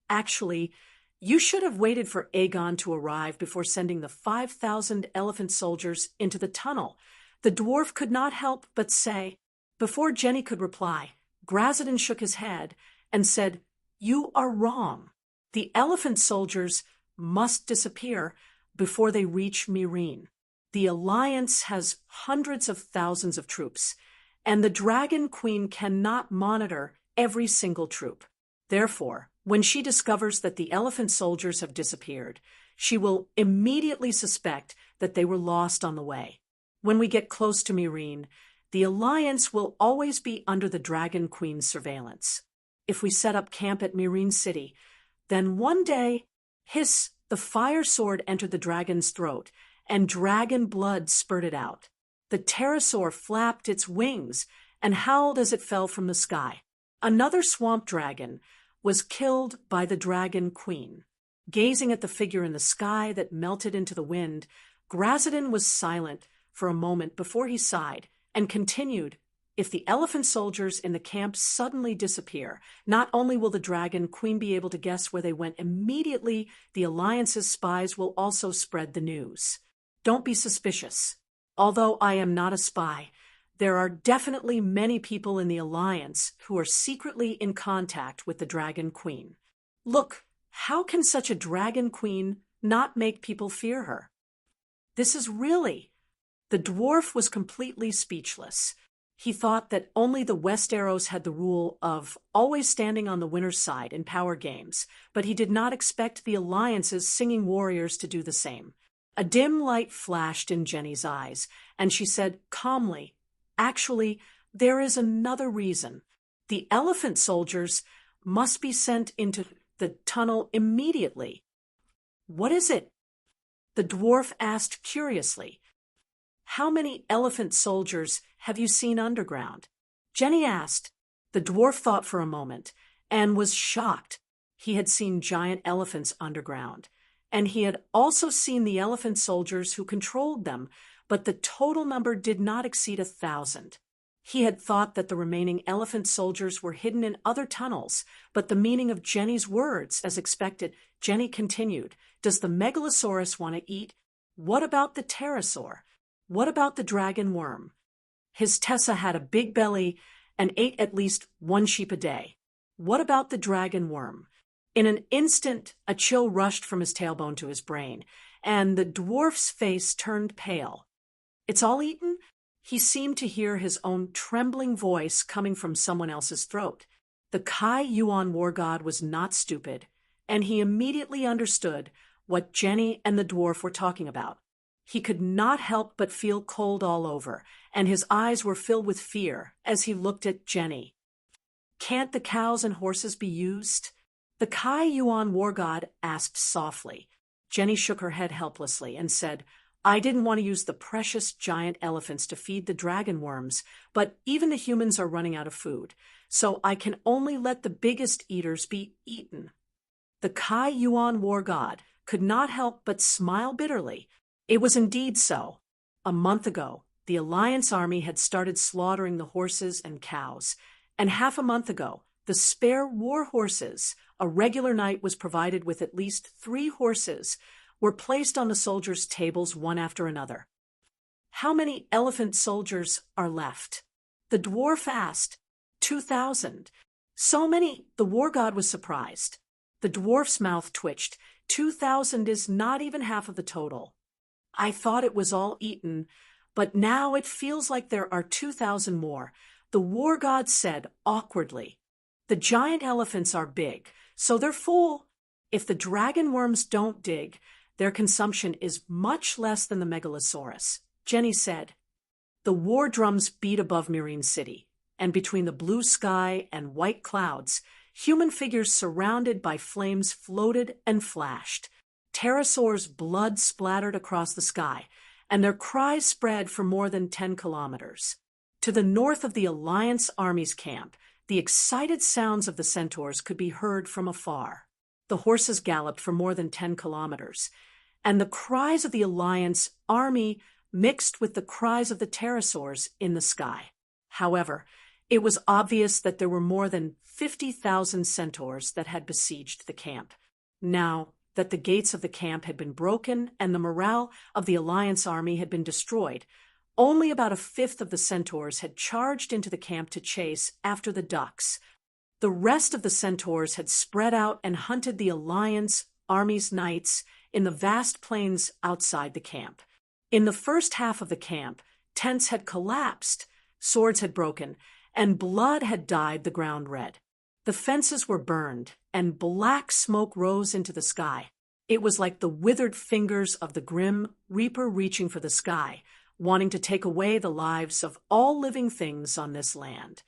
Actually, you should have waited for Aegon to arrive before sending the 5,000 elephant soldiers into the tunnel." The dwarf could not help but say. Before Jenny could reply, Grazidan shook his head and said, "You are wrong. The elephant soldiers must disappear before they reach Meereen." The Alliance has hundreds of thousands of troops, and the Dragon Queen cannot monitor every single troop. Therefore, when she discovers that the elephant soldiers have disappeared, she will immediately suspect that they were lost on the way. When we get close to Meereen, the Alliance will always be under the Dragon Queen's surveillance. If we set up camp at Meereen City, then one day, hiss, the fire sword entered the dragon's throat, and dragon blood spurted out. The pterosaur flapped its wings and howled as it fell from the sky. Another swamp dragon was killed by the Dragon Queen. Gazing at the figure in the sky that melted into the wind, Grazadin was silent for a moment before he sighed and continued, "If the elephant soldiers in the camp suddenly disappear, not only will the Dragon Queen be able to guess where they went immediately, the Alliance's spies will also spread the news. Don't be suspicious. Although I am not a spy, there are definitely many people in the Alliance who are secretly in contact with the Dragon Queen. Look, how can such a Dragon Queen not make people fear her?" This is really... The dwarf was completely speechless. He thought that only the Westeros had the rule of always standing on the winner's side in power games, but he did not expect the Alliance's singing warriors to do the same. A dim light flashed in Jenny's eyes, and she said calmly, "Actually, there is another reason. The elephant soldiers must be sent into the tunnel immediately." "What is it?" the dwarf asked curiously. "How many elephant soldiers have you seen underground?" Jenny asked. The dwarf thought for a moment and was shocked. He had seen giant elephants underground, and he had also seen the elephant soldiers who controlled them, but the total number did not exceed 1,000. He had thought that the remaining elephant soldiers were hidden in other tunnels, but the meaning of Jenny's words, as expected, Jenny continued, "Does the megalosaurus want to eat? What about the pterosaur? What about the dragon worm? His Tessa had a big belly and ate at least one sheep a day. What about the dragon worm?" In an instant, a chill rushed from his tailbone to his brain, and the dwarf's face turned pale. "It's all eaten?" He seemed to hear his own trembling voice coming from someone else's throat. The Kai Yuan war god was not stupid, and he immediately understood what Jenny and the dwarf were talking about. He could not help but feel cold all over, and his eyes were filled with fear as he looked at Jenny. "Can't the cows and horses be used?" the Kai Yuan war god asked softly. Jenny shook her head helplessly and said, "I didn't want to use the precious giant elephants to feed the dragon worms, but even the humans are running out of food, so I can only let the biggest eaters be eaten." The Kai Yuan war god could not help but smile bitterly. It was indeed so. A month ago, the Alliance army had started slaughtering the horses and cows, and half a month ago, the spare war horses, a regular knight was provided with at least 3 horses, were placed on the soldiers' tables one after another. "How many elephant soldiers are left?" the dwarf asked. 2,000. So many, the war god was surprised. The dwarf's mouth twitched. 2,000 is not even half of the total. "I thought it was all eaten, but now it feels like there are 2,000 more," the war god said awkwardly. "The giant elephants are big, so they're full. If the dragon worms don't dig, their consumption is much less than the megalosaurus," Jenny said. The war drums beat above Meereen City, and between the blue sky and white clouds, human figures surrounded by flames floated and flashed. Pterosaurs' blood splattered across the sky, and their cries spread for more than 10 kilometers. To the north of the Alliance Army's camp, the excited sounds of the centaurs could be heard from afar. The horses galloped for more than 10 kilometers, and the cries of the Alliance Army mixed with the cries of the pterosaurs in the sky. However, it was obvious that there were more than 50,000 centaurs that had besieged the camp. Now that the gates of the camp had been broken and the morale of the Alliance army had been destroyed, only about 1/5 of the centaurs had charged into the camp to chase after the ducks. The rest of the centaurs had spread out and hunted the Alliance army's knights in the vast plains outside the camp. In the first half of the camp, tents had collapsed, swords had broken, and blood had dyed the ground red. The fences were burned, and black smoke rose into the sky. It was like the withered fingers of the grim reaper reaching for the sky, wanting to take away the lives of all living things on this land.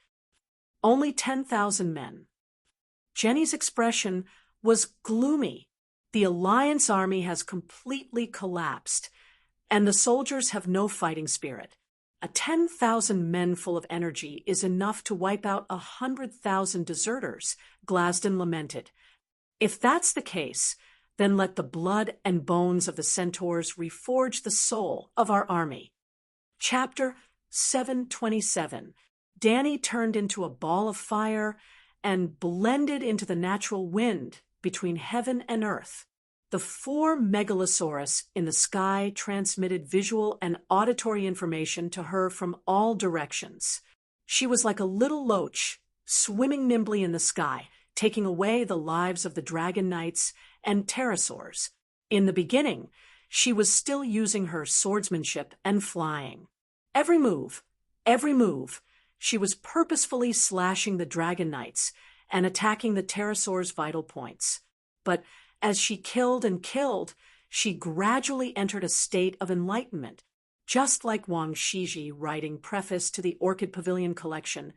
Only 10,000 men. Jenny's expression was gloomy. The Alliance army has completely collapsed, and the soldiers have no fighting spirit. 10,000 men full of energy is enough to wipe out 100,000 deserters, Glasden lamented. If that's the case, then let the blood and bones of the centaurs reforge the soul of our army. Chapter 727. Danny turned into a ball of fire and blended into the natural wind between heaven and earth. The 4 megalosaurus in the sky transmitted visual and auditory information to her from all directions. She was like a little loach, swimming nimbly in the sky, taking away the lives of the dragon knights and pterosaurs. In the beginning, she was still using her swordsmanship and flying. Every move, she was purposefully slashing the dragon knights and attacking the pterosaurs' vital points. But as she killed and killed, she gradually entered a state of enlightenment, just like Wang Shiji writing preface to the Orchid Pavilion collection.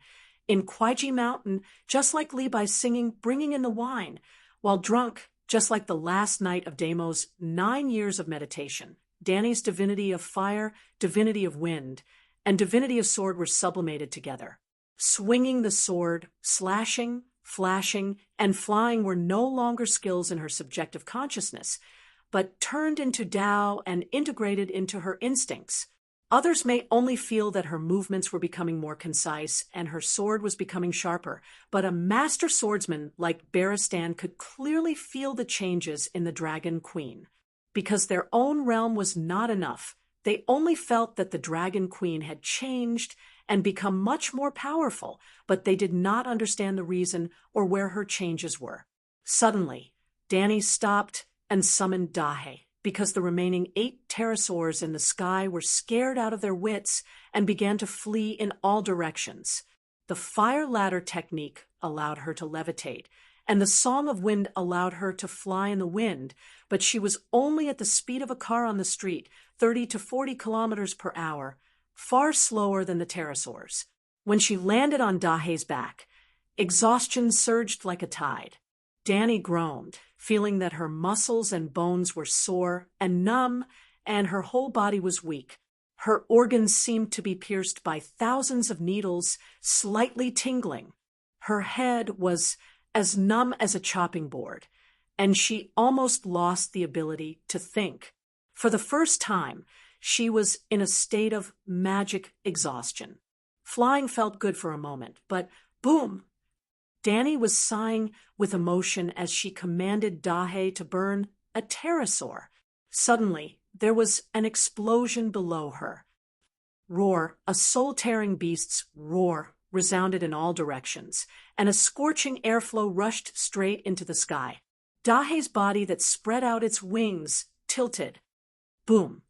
In Kuaiji Mountain, just like Li Bai singing Bringing in the Wine, while drunk, just like the last night of Damo's 9 years of meditation. Danny's divinity of fire, divinity of wind, and divinity of sword were sublimated together. Swinging the sword, slashing, flashing, and flying were no longer skills in her subjective consciousness, but turned into Tao and integrated into her instincts. Others may only feel that her movements were becoming more concise and her sword was becoming sharper, but a master swordsman like Baristan could clearly feel the changes in the Dragon Queen. Because their own realm was not enough, they only felt that the Dragon Queen had changed and become much more powerful, but they did not understand the reason or where her changes were. Suddenly, Danny stopped and summoned Dahe, because the remaining 8 pterosaurs in the sky were scared out of their wits and began to flee in all directions. The fire ladder technique allowed her to levitate, and the song of wind allowed her to fly in the wind, but she was only at the speed of a car on the street, 30 to 40 kilometers per hour, far slower than the pterosaurs. When she landed on Dahe's back, exhaustion surged like a tide. Danny groaned, feeling that her muscles and bones were sore and numb, and her whole body was weak. Her organs seemed to be pierced by thousands of needles, slightly tingling. Her head was as numb as a chopping board, and she almost lost the ability to think. For the first time, she was in a state of magic exhaustion. Flying felt good for a moment, but boom! Danny was sighing with emotion as she commanded Dahe to burn a pterosaur. Suddenly, there was an explosion below her. Roar, a soul-tearing beast's roar, resounded in all directions, and a scorching airflow rushed straight into the sky. Dahe's body that spread out its wings tilted. Boom!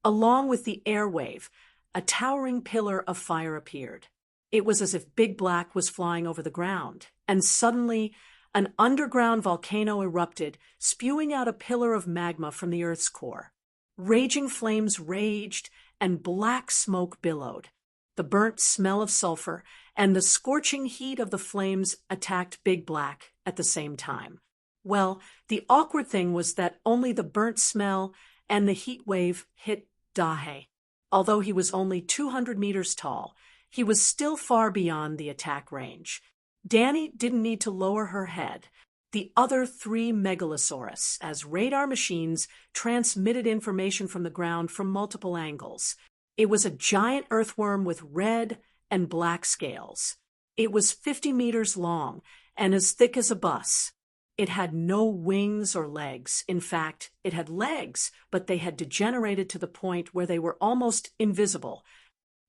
Along with the air wave, a towering pillar of fire appeared. It was as if Big Black was flying over the ground, and suddenly an underground volcano erupted, spewing out a pillar of magma from the Earth's core. Raging flames raged, and black smoke billowed. The burnt smell of sulfur and the scorching heat of the flames attacked Big Black at the same time. Well, the awkward thing was that only the burnt smell and the heat wave hit Dahe. Although he was only 200 meters tall, he was still far beyond the attack range. Danny didn't need to lower her head. The other 3 megalosaurus, as radar machines, transmitted information from the ground from multiple angles. It was a giant earthworm with red and black scales. It was 50 meters long and as thick as a bus. It had no wings or legs. In fact, it had legs, but they had degenerated to the point where they were almost invisible.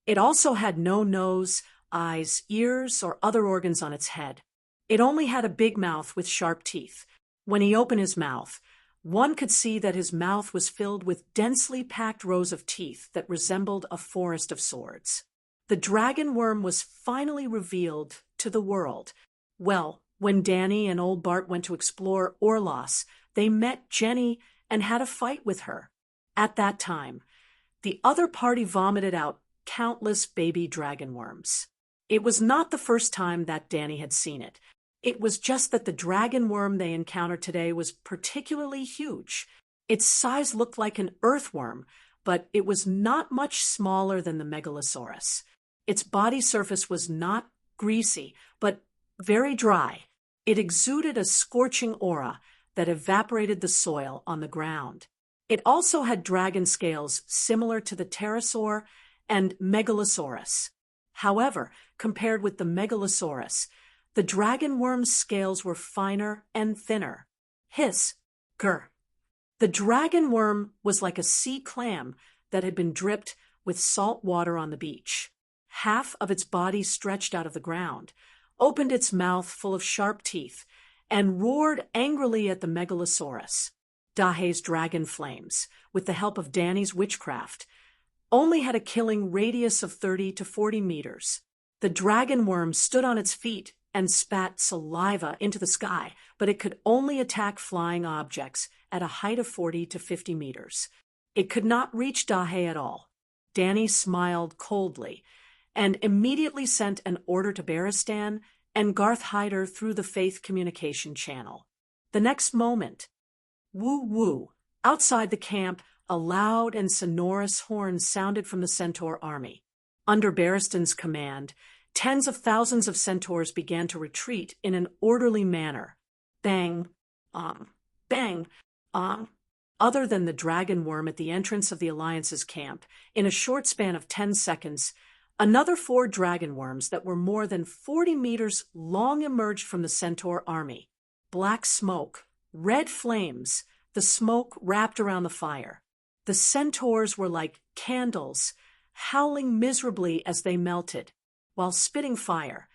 It also had no nose, eyes, ears, or other organs on its head. It only had a big mouth with sharp teeth. When he opened his mouth, One could see that his mouth was filled with densely packed rows of teeth that resembled a forest of swords. The dragon worm was finally revealed to the world. Well, when Danny and old Bart went to explore Orlos, they met Jenny and had a fight with her. At that time, the other party vomited out countless baby dragon worms. It was not the first time that Danny had seen it. It was just that the dragon worm they encountered today was particularly huge. Its size looked like an earthworm, but it was not much smaller than the megalosaurus. Its body surface was not greasy, but very dry. It exuded a scorching aura that evaporated the soil on the ground. It also had dragon scales similar to the pterosaur and megalosaurus. However, compared with the megalosaurus, the dragon worm's scales were finer and thinner. Hiss, grr. The dragon worm was like a sea clam that had been dripped with salt water on the beach. Half of its body stretched out of the ground, opened its mouth full of sharp teeth, and roared angrily at the megalosaurus. Dahe's dragon flames, with the help of Danny's witchcraft, only had a killing radius of 30 to 40 meters. The dragon worm stood on its feet and spat saliva into the sky, but it could only attack flying objects at a height of 40 to 50 meters. It could not reach Dahe at all. Danny smiled coldly and immediately sent an order to Beristan and Garth Hyder through the Faith communication channel. The next moment, woo-woo, outside the camp, a loud and sonorous horn sounded from the Centaur army. Under Beristan's command, tens of thousands of centaurs began to retreat in an orderly manner. Bang, bang, Other than the dragon worm at the entrance of the Alliance's camp, in a short span of 10 seconds, another 4 dragon worms that were more than 40 meters long emerged from the Centaur army. Black smoke, red flames, the smoke wrapped around the fire. The centaurs were like candles, howling miserably as they melted, while spitting fire.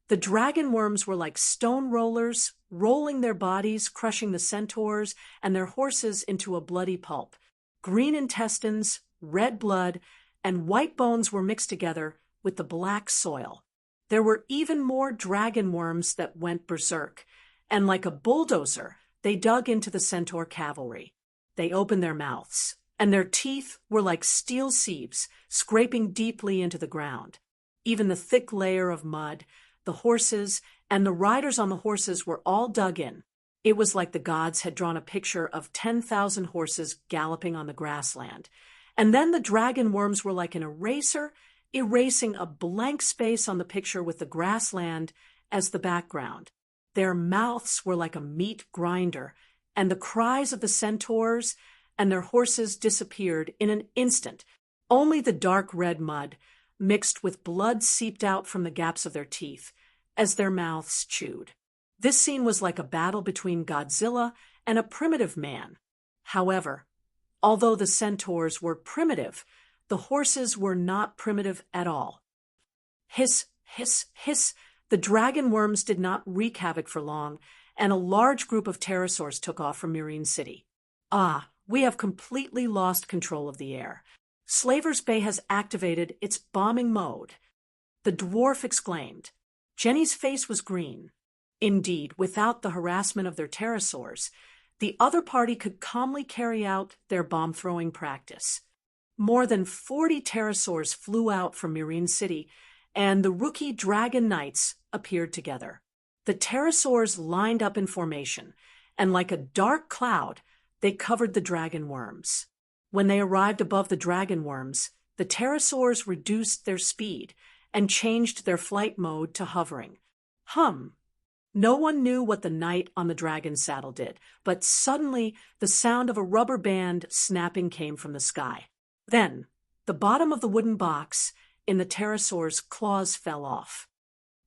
The dragon worms were like stone rollers, rolling their bodies, crushing the centaurs and their horses into a bloody pulp. Green intestines, red blood, and white bones were mixed together with the black soil. There were even more dragon worms that went berserk, and like a bulldozer, they dug into the centaur cavalry. They opened their mouths, and their teeth were like steel sieves, scraping deeply into the ground. Even the thick layer of mud, the horses, and the riders on the horses were all dug in. It was like the gods had drawn a picture of 10,000 horses galloping on the grassland. And then the dragon worms were like an eraser, erasing a blank space on the picture with the grassland as the background. Their mouths were like a meat grinder, and the cries of the centaurs and their horses disappeared in an instant. Only the dark red mud, mixed with blood, seeped out from the gaps of their teeth as their mouths chewed. This scene was like a battle between Godzilla and a primitive man. However, although the centaurs were primitive, the horses were not primitive at all. Hiss, hiss, hiss. The dragon worms did not wreak havoc for long, and a large group of pterosaurs took off from Marine City. We have completely lost control of the air. Slaver's Bay has activated its bombing mode. The dwarf exclaimed. Jenny's face was green. Indeed, without the harassment of their pterosaurs, the other party could calmly carry out their bomb-throwing practice. More than 40 pterosaurs flew out from Marine City, and the rookie dragon knights appeared together. The pterosaurs lined up in formation, and like a dark cloud, they covered the dragon worms. When they arrived above the dragon worms, the pterosaurs reduced their speed and changed their flight mode to hovering. No one knew what the knight on the dragon saddle did, but suddenly the sound of a rubber band snapping came from the sky. Then, the bottom of the wooden box in the pterosaur's claws fell off.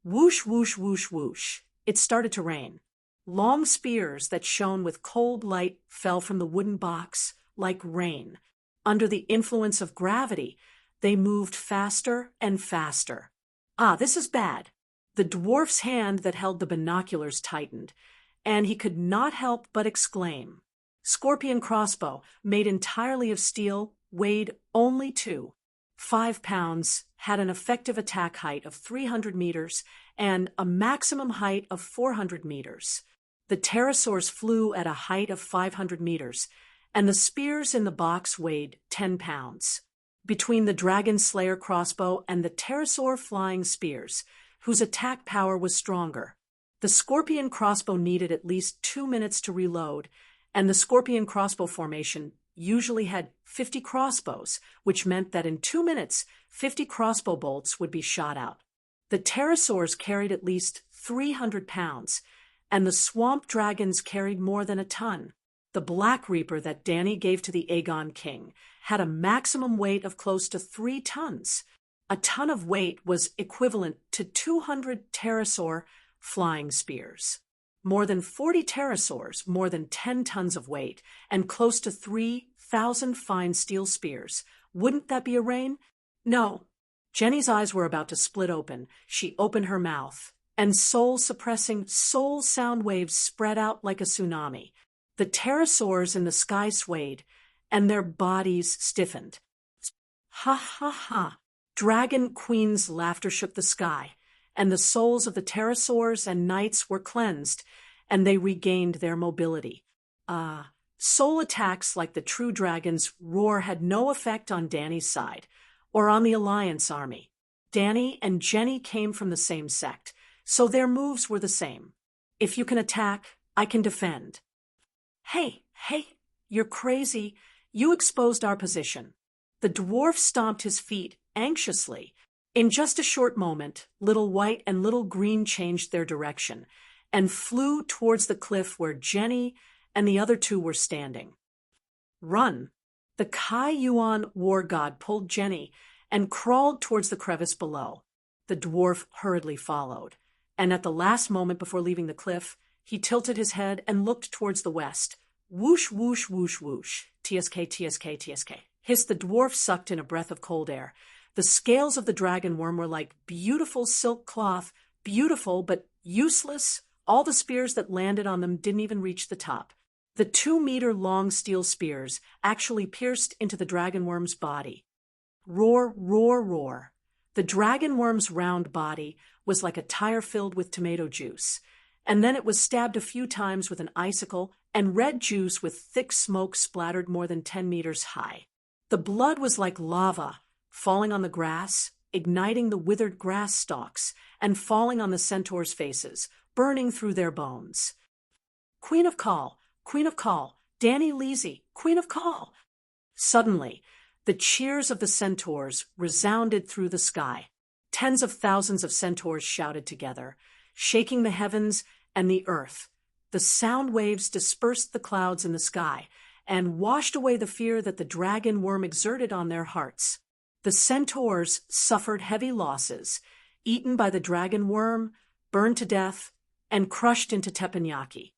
Whoosh, whoosh, whoosh, whoosh. It started to rain. Long spears that shone with cold light fell from the wooden box like rain. Under the influence of gravity, they moved faster and faster. This is bad. The dwarf's hand that held the binoculars tightened, and he could not help but exclaim, Scorpion crossbow, made entirely of steel, weighed only 2.5 pounds, had an effective attack height of 300 meters and a maximum height of 400 meters. The pterosaurs flew at a height of 500 meters, and the spears in the box weighed 10 pounds. Between the Dragon Slayer crossbow and the pterosaur flying spears, whose attack power was stronger, the Scorpion crossbow needed at least 2 minutes to reload, and the Scorpion crossbow formation usually had 50 crossbows, which meant that in 2 minutes, 50 crossbow bolts would be shot out. The pterosaurs carried at least 300 pounds, and the swamp dragons carried more than a ton. The Black Reaper that Dany gave to the Aegon King had a maximum weight of close to 3 tons. A ton of weight was equivalent to 200 pterosaur flying spears. More than 40 pterosaurs, more than 10 tons of weight, and close to 3,000 fine steel spears. Wouldn't that be a rain? No. Jenny's eyes were about to split open. She opened her mouth, and soul-suppressing soul sound waves spread out like a tsunami. The pterosaurs in the sky swayed, and their bodies stiffened. Ha ha ha! Dragon Queen's laughter shook the sky, and the souls of the pterosaurs and knights were cleansed, and they regained their mobility. Soul attacks like the true dragon's roar had no effect on Dany's side, or on the Alliance army. Dany and Jenny came from the same sect, so their moves were the same. If you can attack, I can defend. Hey, you're crazy. You exposed our position. The dwarf stomped his feet anxiously. In just a short moment, Little White and Little Green changed their direction and flew towards the cliff where Jenny and the other two were standing. Run! The Kai Yuan war god pulled Jenny and crawled towards the crevice below. The dwarf hurriedly followed, and at the last moment before leaving the cliff, he tilted his head and looked towards the west. Whoosh, whoosh, whoosh, whoosh. TSK, TSK, TSK. Hissed the dwarf, sucked in a breath of cold air. The scales of the dragon worm were like beautiful silk cloth, beautiful but useless. All the spears that landed on them didn't even reach the top. The 2-meter-long steel spears actually pierced into the dragon worm's body. Roar, roar, roar. The dragon worm's round body was like a tire filled with tomato juice, and then it was stabbed a few times with an icicle, and red juice with thick smoke splattered more than 10 meters high. The blood was like lava, falling on the grass, igniting the withered grass stalks, and falling on the centaurs' faces, burning through their bones. Queen of Call, Dany Leezy, Queen of Call. Suddenly, the cheers of the centaurs resounded through the sky. Tens of thousands of centaurs shouted together, shaking the heavens and the earth. The sound waves dispersed the clouds in the sky and washed away the fear that the dragon worm exerted on their hearts. The centaurs suffered heavy losses, eaten by the dragon worm, burned to death, and crushed into teppanyaki.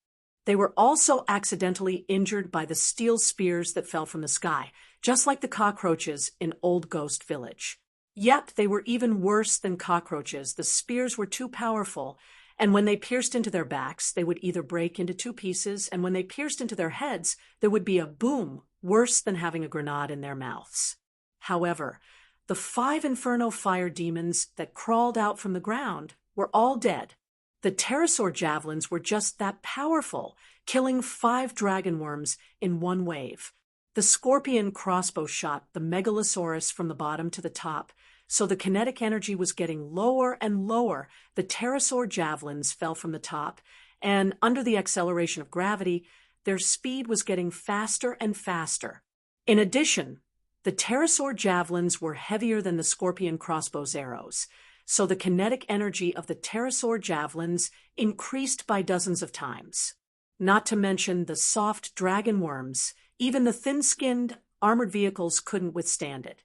They were also accidentally injured by the steel spears that fell from the sky, just like the cockroaches in Old Ghost Village. Yet they were even worse than cockroaches. The spears were too powerful, and when they pierced into their backs, they would either break into 2 pieces, and when they pierced into their heads, there would be a boom worse than having a grenade in their mouths. However, the 5 Inferno fire demons that crawled out from the ground were all dead. The pterosaur javelins were just that powerful, killing 5 dragon worms in one wave. The scorpion crossbow shot the megalosaurus from the bottom to the top, so the kinetic energy was getting lower and lower. The pterosaur javelins fell from the top, and under the acceleration of gravity, their speed was getting faster and faster. In addition, the pterosaur javelins were heavier than the scorpion crossbow's arrows, so the kinetic energy of the pterosaur javelins increased by dozens of times. Not to mention the soft dragon worms, even the thin-skinned armored vehicles couldn't withstand it.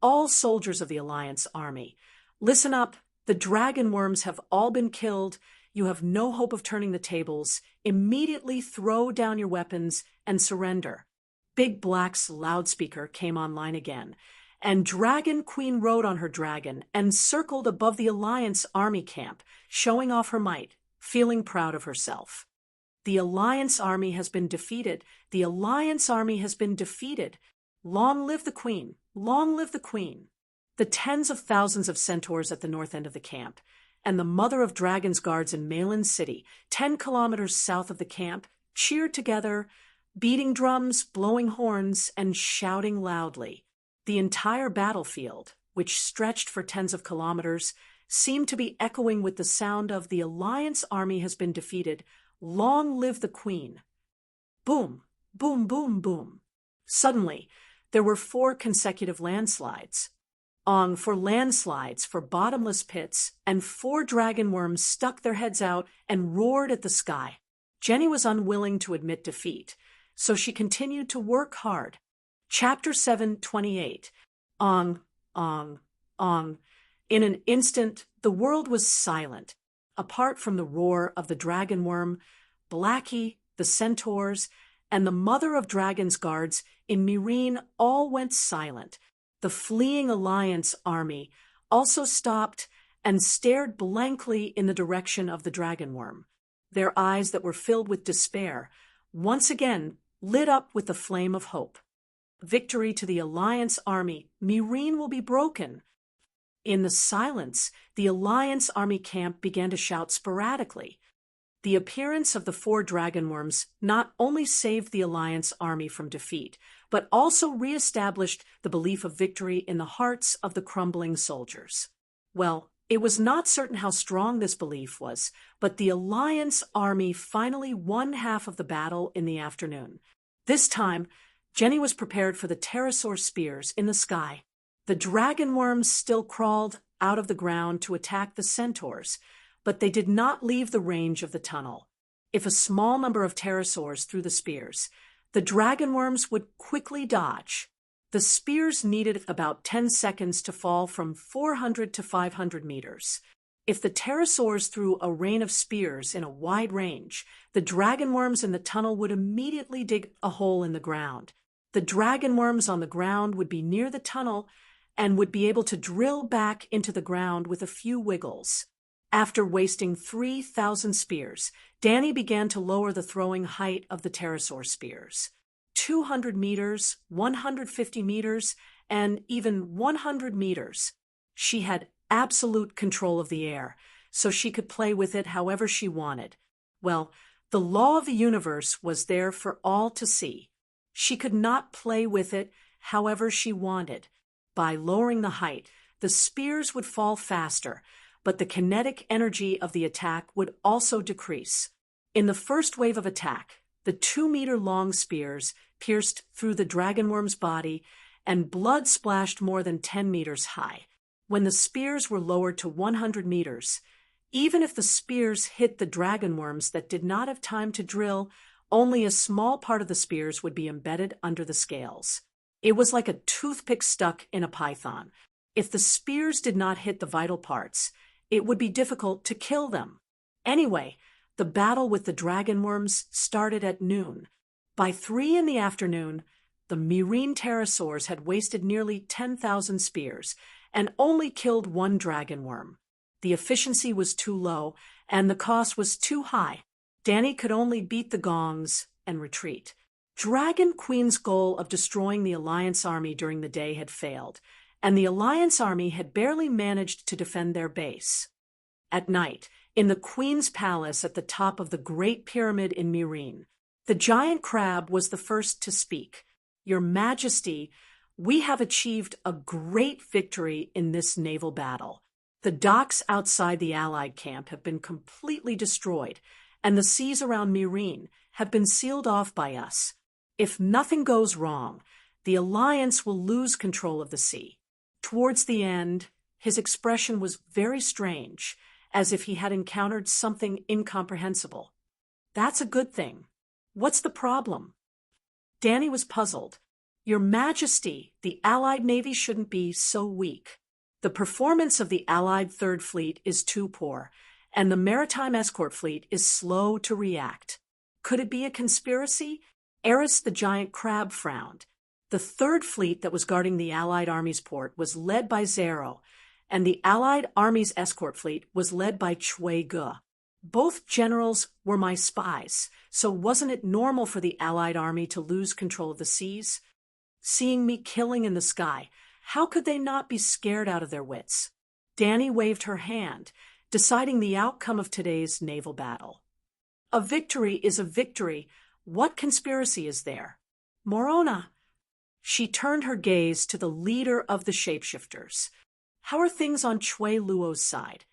All soldiers of the Alliance army, listen up, the dragon worms have all been killed. You have no hope of turning the tables. Immediately throw down your weapons and surrender. Big Black's loudspeaker came online again, and Dragon Queen rode on her dragon and circled above the Alliance army camp, showing off her might, feeling proud of herself. The Alliance army has been defeated. The Alliance army has been defeated. Long live the Queen! Long live the Queen! The tens of thousands of centaurs at the north end of the camp, and the Mother of Dragons guards in Malin City, 10 kilometers south of the camp, cheered together, beating drums, blowing horns, and shouting loudly. The entire battlefield, which stretched for tens of kilometers, seemed to be echoing with the sound of "The Alliance army has been defeated. Long live the Queen!" Boom, boom, boom, boom. Suddenly, there were 4 consecutive landslides. For landslides, for bottomless pits, and 4 dragon worms stuck their heads out and roared at the sky. Jenny was unwilling to admit defeat, so she continued to work hard. Chapter 7:28. Ong, ong, ong. In an instant, the world was silent. Apart from the roar of the dragon worm, Blackie, the centaurs, and the Mother of Dragons guards in Myrene all went silent. The fleeing Alliance army also stopped and stared blankly in the direction of the dragon worm. Their eyes that were filled with despair once again lit up with the flame of hope. Victory to the Alliance army. Myrene will be broken. In the silence, the Alliance army camp began to shout sporadically. The appearance of the 4 dragon worms not only saved the Alliance army from defeat, but also re-established the belief of victory in the hearts of the crumbling soldiers. Well, it was not certain how strong this belief was, but the Alliance army finally won half of the battle in the afternoon. This time, Jenny was prepared for the pterosaur spears in the sky. The dragon worms still crawled out of the ground to attack the centaurs, but they did not leave the range of the tunnel. If a small number of pterosaurs threw the spears, the dragon worms would quickly dodge. The spears needed about 10 seconds to fall from 400 to 500 meters. If the pterosaurs threw a rain of spears in a wide range, the dragon worms in the tunnel would immediately dig a hole in the ground. The dragon worms on the ground would be near the tunnel and would be able to drill back into the ground with a few wiggles. After wasting 3,000 spears, Danny began to lower the throwing height of the pterosaur spears. 200 meters, 150 meters, and even 100 meters. She had absolute control of the air, so she could play with it however she wanted. Well, the law of the universe was there for all to see. She could not play with it however she wanted. By lowering the height, the spears would fall faster, but the kinetic energy of the attack would also decrease. In the first wave of attack, the 2-meter-long spears pierced through the dragonworm's body, and blood splashed more than 10 meters high. When the spears were lowered to 100 meters, even if the spears hit the dragonworms that did not have time to drill, only a small part of the spears would be embedded under the scales. It was like a toothpick stuck in a python. If the spears did not hit the vital parts, it would be difficult to kill them. Anyway, the battle with the dragonworms started at noon. By 3 in the afternoon, the Myrene pterosaurs had wasted nearly 10,000 spears and only killed 1 dragonworm. The efficiency was too low, and the cost was too high. Danny could only beat the gongs and retreat. Dragon Queen's goal of destroying the Alliance army during the day had failed, and the Alliance army had barely managed to defend their base. At night, in the Queen's palace at the top of the Great Pyramid in Myrene, the giant crab was the first to speak. "Your Majesty, we have achieved a great victory in this naval battle. The docks outside the Allied camp have been completely destroyed, and the seas around Myrene have been sealed off by us. If nothing goes wrong, the Alliance will lose control of the sea." Towards the end, his expression was very strange, as if he had encountered something incomprehensible. "That's a good thing. What's the problem?" Danny was puzzled. "Your Majesty, the Allied Navy shouldn't be so weak. The performance of the Allied Third Fleet is too poor, and the Maritime Escort Fleet is slow to react. Could it be a conspiracy?" Eris the giant crab frowned. The Third Fleet that was guarding the Allied Army's port was led by Zero, and the Allied Army's escort fleet was led by Chui Gu. Both generals were my spies, so wasn't it normal for the Allied army to lose control of the seas? Seeing me killing in the sky, how could they not be scared out of their wits? Dany waved her hand, deciding the outcome of today's naval battle. A victory is a victory. What conspiracy is there? Morona. She turned her gaze to the leader of the shapeshifters. How are things on Chui Luo's side?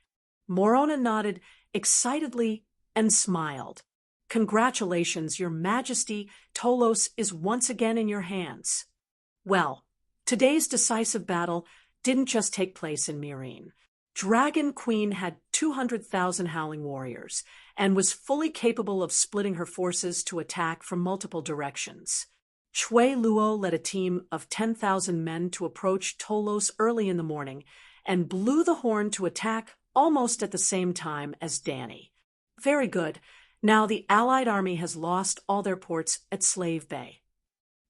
Morona nodded excitedly and smiled. Congratulations, Your Majesty. Tolos is once again in your hands. Well, today's decisive battle didn't just take place in Meereen. Dragon Queen had 200,000 howling warriors and was fully capable of splitting her forces to attack from multiple directions. Chui Luo led a team of 10,000 men to approach Tolos early in the morning and blew the horn to attack almost at the same time as Dany. Very good. Now the Allied army has lost all their ports at Slave Bay.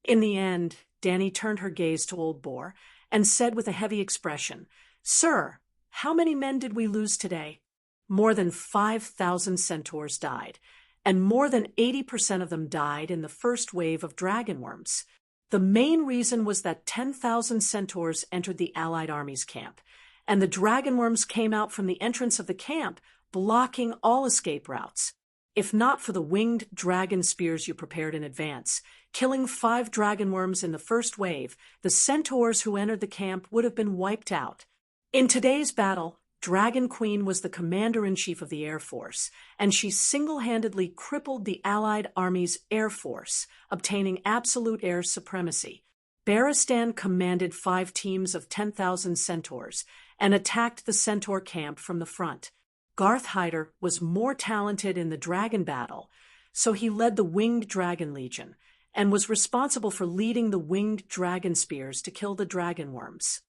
In the end, Dany turned her gaze to Old Boar and said with a heavy expression, "Sir, how many men did we lose today?" More than 5,000 centaurs died, and more than 80% of them died in the first wave of dragon worms. The main reason was that 10,000 centaurs entered the Allied army's camp, and the dragon worms came out from the entrance of the camp, blocking all escape routes. If not for the winged dragon spears you prepared in advance, killing 5 dragon worms in the first wave, the centaurs who entered the camp would have been wiped out. In today's battle, Dragon Queen was the commander-in-chief of the Air Force, and she single-handedly crippled the Allied Army's Air Force, obtaining absolute air supremacy. Barristan commanded 5 teams of 10,000 centaurs and attacked the centaur camp from the front. Garth Hyder was more talented in the dragon battle, so he led the Winged Dragon Legion and was responsible for leading the winged dragon spears to kill the dragon worms.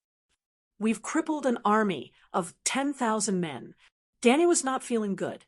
We've crippled an army of 10,000 men. Dany was not feeling good.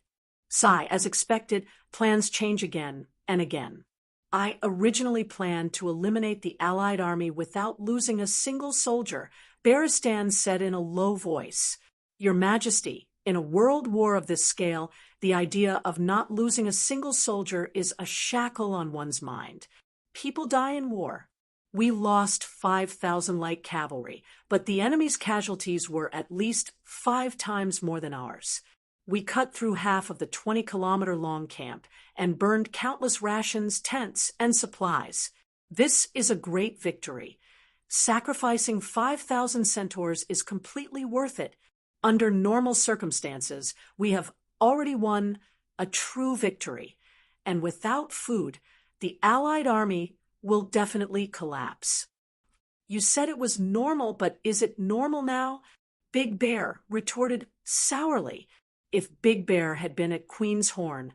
Sigh, as expected, plans change again and again. I originally planned to eliminate the Allied army without losing a single soldier, Barristan said in a low voice. Your Majesty, in a world war of this scale, the idea of not losing a single soldier is a shackle on one's mind. People die in war. We lost 5,000 light cavalry, but the enemy's casualties were at least 5 times more than ours. We cut through half of the 20-kilometer-long camp and burned countless rations, tents, and supplies. This is a great victory. Sacrificing 5,000 centaurs is completely worth it. Under normal circumstances, we have already won a true victory, and without food, the Allied army will definitely collapse. You said it was normal, but is it normal now? Big Bear retorted sourly. If Big Bear had been at Queen's Horn,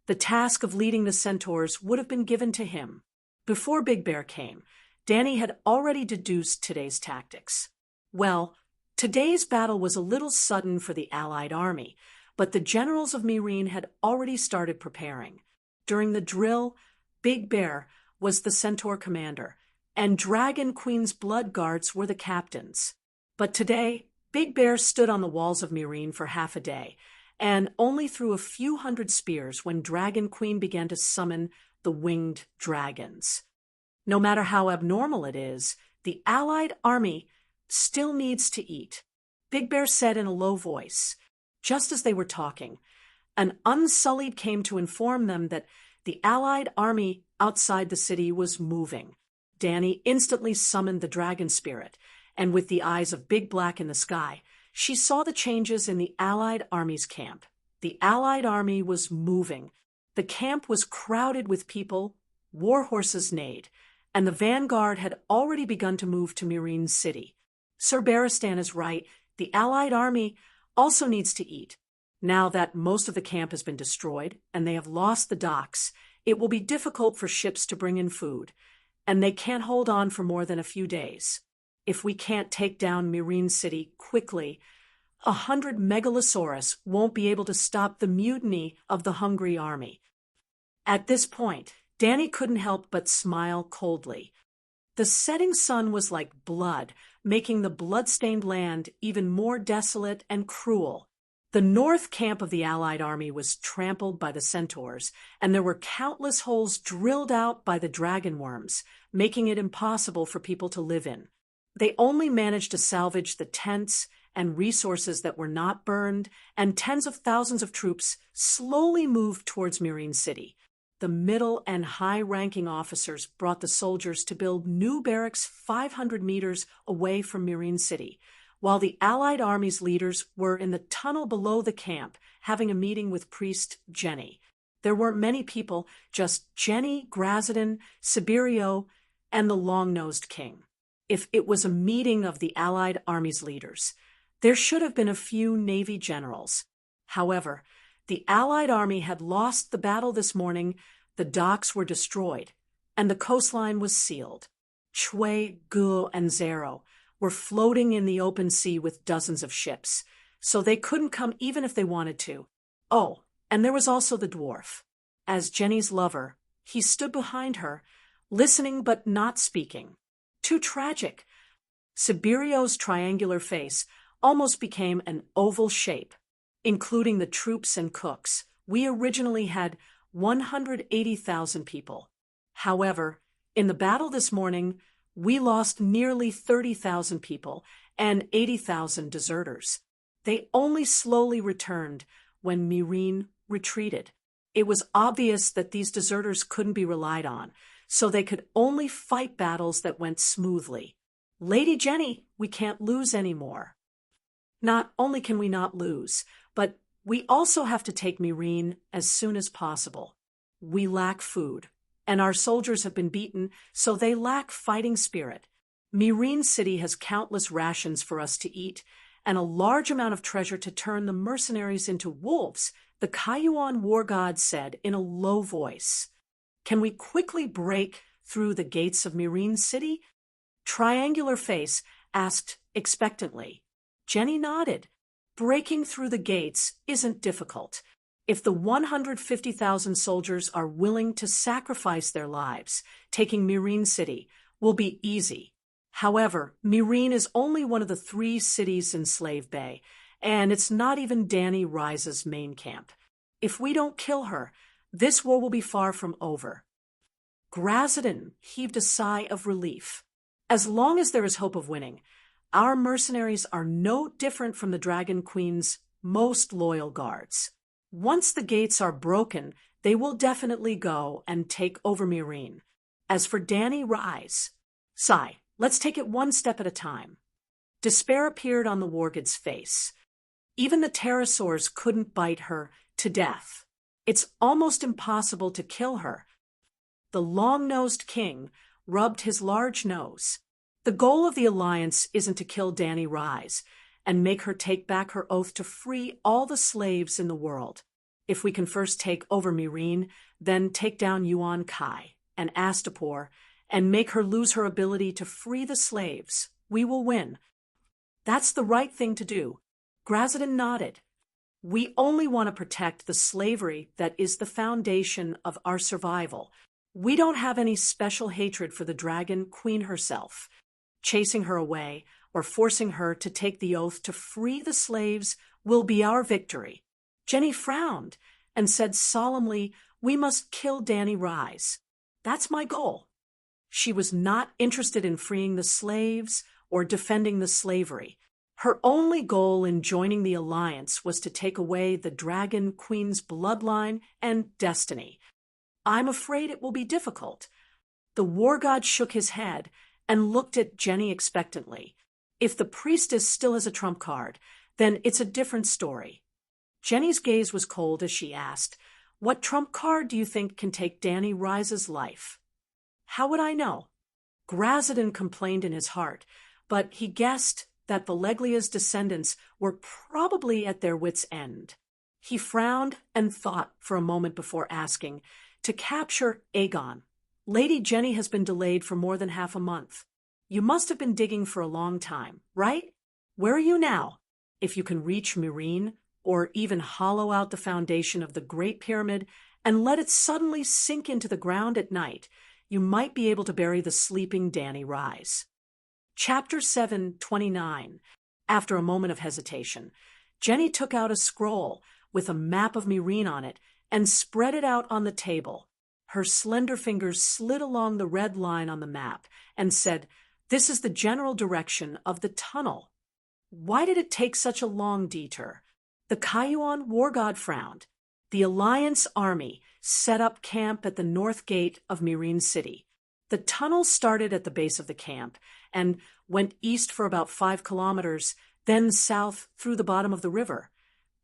the task of leading the centaurs would have been given to him. Before Big Bear came, Dany had already deduced today's tactics. Well, today's battle was a little sudden for the Allied army, but the generals of Meereen had already started preparing. During the drill, Big Bear was the centaur commander, and Dragon Queen's blood guards were the captains. But today, Big Bear stood on the walls of Meereen for half a day, and only threw a few hundred spears when Dragon Queen began to summon the winged dragons. No matter how abnormal it is, the Allied army still needs to eat, Big Bear said in a low voice. Just as they were talking, an Unsullied came to inform them that the Allied army outside the city was moving. Dany instantly summoned the dragon spirit, and with the eyes of Big Black in the sky, she saw the changes in the Allied army's camp. The Allied army was moving. The camp was crowded with people, war horses neighed, and the vanguard had already begun to move to Meereen City. Sir Barristan is right. The Allied army also needs to eat. Now that most of the camp has been destroyed and they have lost the docks, it will be difficult for ships to bring in food, and they can't hold on for more than a few days. If we can't take down Meereen City quickly, 100 Megalosaurus won't be able to stop the mutiny of the hungry army. At this point, Dany couldn't help but smile coldly. The setting sun was like blood, making the blood-stained land even more desolate and cruel. The north camp of the Allied army was trampled by the centaurs, and there were countless holes drilled out by the dragon worms, making it impossible for people to live in. They only managed to salvage the tents and resources that were not burned, and tens of thousands of troops slowly moved towards Meereen City. The middle and high-ranking officers brought the soldiers to build new barracks 500 meters away from Meereen City, while the Allied army's leaders were in the tunnel below the camp having a meeting with priest Jenny. There weren't many people, just Jenny, Grazdin, Sibirio, and the long-nosed king. If it was a meeting of the Allied army's leaders, there should have been a few Navy generals. However, the Allied army had lost the battle this morning, the docks were destroyed, and the coastline was sealed. Chue, Gu, and Zero were floating in the open sea with dozens of ships, so they couldn't come even if they wanted to. Oh, and there was also the dwarf. As Jenny's lover, he stood behind her, listening but not speaking. Too tragic. Sibirio's triangular face almost became an oval shape. Including the troops and cooks, we originally had 180,000 people. However, in the battle this morning, we lost nearly 30,000 people and 80,000 deserters. They only slowly returned when Meereen retreated. It was obvious that these deserters couldn't be relied on, so they could only fight battles that went smoothly. Lady Jenny, we can't lose anymore. Not only can we not lose, but we also have to take Meereen as soon as possible. We lack food, and our soldiers have been beaten, so they lack fighting spirit. Meereen City has countless rations for us to eat, and a large amount of treasure to turn the mercenaries into wolves, the Kayuan war god said in a low voice. Can we quickly break through the gates of Meereen City? Triangular Face asked expectantly. Jenny nodded. Breaking through the gates isn't difficult. If the 150,000 soldiers are willing to sacrifice their lives, taking Meereen City will be easy. However, Meereen is only one of the 3 cities in Slave Bay, and it's not even Dany Rise's main camp. If we don't kill her, this war will be far from over. Grazdin heaved a sigh of relief. As long as there is hope of winning, our mercenaries are no different from the Dragon Queen's most loyal guards. Once the gates are broken, they will definitely go and take over Meereen. As for Dany Rise, sigh, let's take it one step at a time. Despair appeared on the Wargid's face. Even the pterosaurs couldn't bite her to death. It's almost impossible to kill her. The long-nosed king rubbed his large nose. The goal of the Alliance isn't to kill Dany Rise and make her take back her oath to free all the slaves in the world. If we can first take over Meereen, then take down Yuan Kai and Astapor and make her lose her ability to free the slaves, we will win. That's the right thing to do. Grazdin nodded. We only want to protect the slavery that is the foundation of our survival. We don't have any special hatred for the Dragon Queen herself. Chasing her away or forcing her to take the oath to free the slaves will be our victory. Jenny frowned and said solemnly, we must kill Dany Rise. That's my goal. She was not interested in freeing the slaves or defending the slavery. Her only goal in joining the Alliance was to take away the Dragon Queen's bloodline and destiny. I'm afraid it will be difficult. The war god shook his head and looked at Jenny expectantly. If the priestess still has a trump card, then it's a different story. Jenny's gaze was cold as she asked, what trump card do you think can take Dany Rise's life? How would I know? Grazdin complained in his heart, but he guessed that Valeglia's descendants were probably at their wits' end. He frowned and thought for a moment before asking, to capture Aegon. Lady Jenny has been delayed for more than half a month. You must have been digging for a long time, right? Where are you now? If you can reach Meereen, or even hollow out the foundation of the Great Pyramid and let it suddenly sink into the ground at night, you might be able to bury the sleeping Dany Rise. Chapter 7:29. After a moment of hesitation, Jenny took out a scroll with a map of Myrene on it and spread it out on the table. Her slender fingers slid along the red line on the map and said, "This is the general direction of the tunnel." Why did it take such a long detour? The Cayuan war god frowned. The Alliance army set up camp at the north gate of Myrene City. The tunnel started at the base of the camp and went east for about 5 kilometers, then south through the bottom of the river,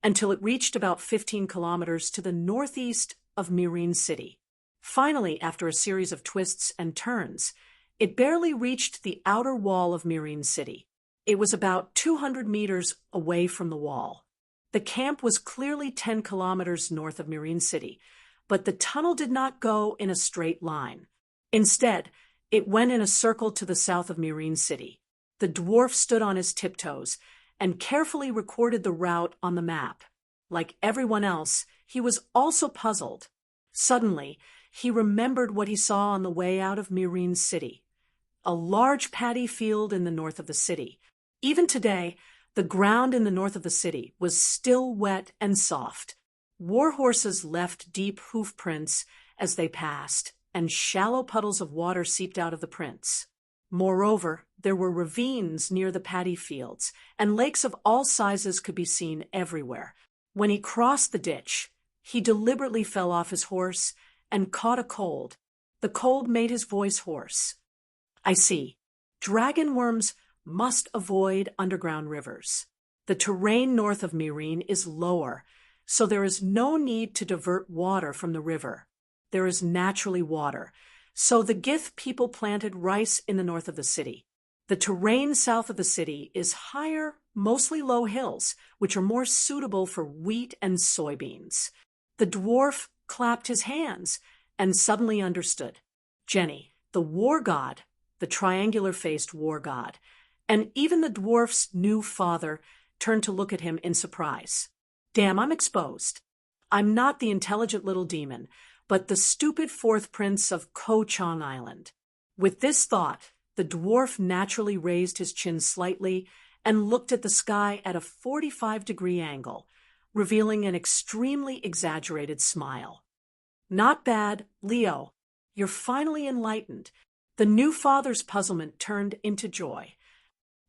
until it reached about 15 kilometers to the northeast of Myrene City. Finally, after a series of twists and turns, it barely reached the outer wall of Myrene City. It was about 200 meters away from the wall. The camp was clearly 10 kilometers north of Myrene City, but the tunnel did not go in a straight line. Instead, it went in a circle to the south of Myrene City. The dwarf stood on his tiptoes and carefully recorded the route on the map. Like everyone else, he was also puzzled. Suddenly, he remembered what he saw on the way out of Myrene City. A large paddy field in the north of the city. Even today, the ground in the north of the city was still wet and soft. War horses left deep hoof prints as they passed, and shallow puddles of water seeped out of the prints. Moreover, there were ravines near the paddy fields, and lakes of all sizes could be seen everywhere. When he crossed the ditch, he deliberately fell off his horse and caught a cold. The cold made his voice hoarse. "I see. Dragon worms must avoid underground rivers. The terrain north of Myrene is lower, so there is no need to divert water from the river. There is naturally water, so the Gith people planted rice in the north of the city. The terrain south of the city is higher, mostly low hills, which are more suitable for wheat and soybeans." The dwarf clapped his hands and suddenly understood. Jenny, the war god, the triangular-faced war god, and even the dwarf's new father turned to look at him in surprise. "Damn, I'm exposed. I'm not the intelligent little demon, but the stupid fourth prince of Ko-Chang Island." With this thought, the dwarf naturally raised his chin slightly and looked at the sky at a 45-degree angle, revealing an extremely exaggerated smile. "Not bad, Leo. You're finally enlightened." The new father's puzzlement turned into joy.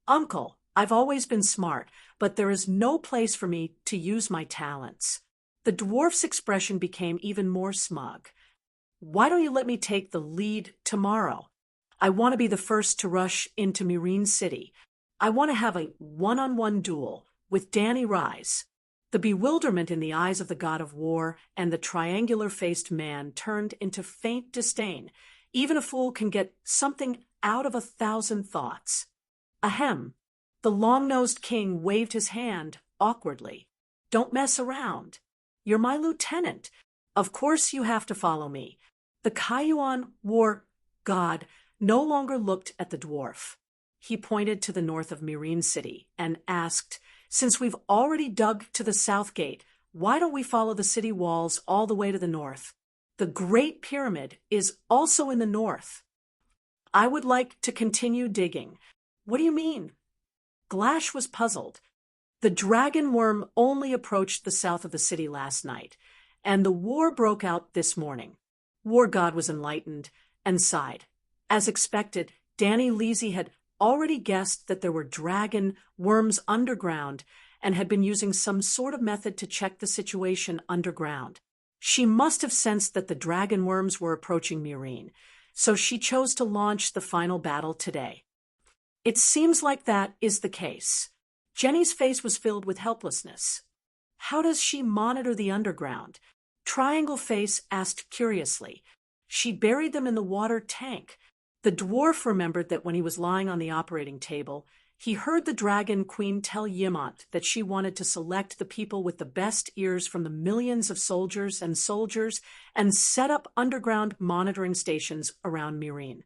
"Uncle, I've always been smart, but there is no place for me to use my talents." The dwarf's expression became even more smug. "Why don't you let me take the lead tomorrow? I want to be the first to rush into Myrene City. I want to have a one-on-one duel with Danny Rise." The bewilderment in the eyes of the god of war and the triangular-faced man turned into faint disdain. Even a fool can get something out of 1,000 thoughts. Ahem. The long-nosed king waved his hand awkwardly. "Don't mess around. You're my lieutenant. Of course you have to follow me." The Cayuan war god no longer looked at the dwarf. He pointed to the north of Myrene City and asked, "Since we've already dug to the south gate, why don't we follow the city walls all the way to the north? The Great Pyramid is also in the north." "I would like to continue digging." "What do you mean?" Glash was puzzled. The dragon worm only approached the south of the city last night, and the war broke out this morning. War God was enlightened and sighed. As expected, Danny Leasy had already guessed that there were dragon worms underground and had been using some sort of method to check the situation underground. She must have sensed that the dragon worms were approaching Myrene, so she chose to launch the final battle today. It seems like that is the case. Jenny's face was filled with helplessness. How does she monitor the underground? Triangle Face asked curiously. She buried them in the water tank. The dwarf remembered that when he was lying on the operating table, he heard the dragon queen tell Yimont that she wanted to select the people with the best ears from the millions of soldiers and set up underground monitoring stations around Myrene.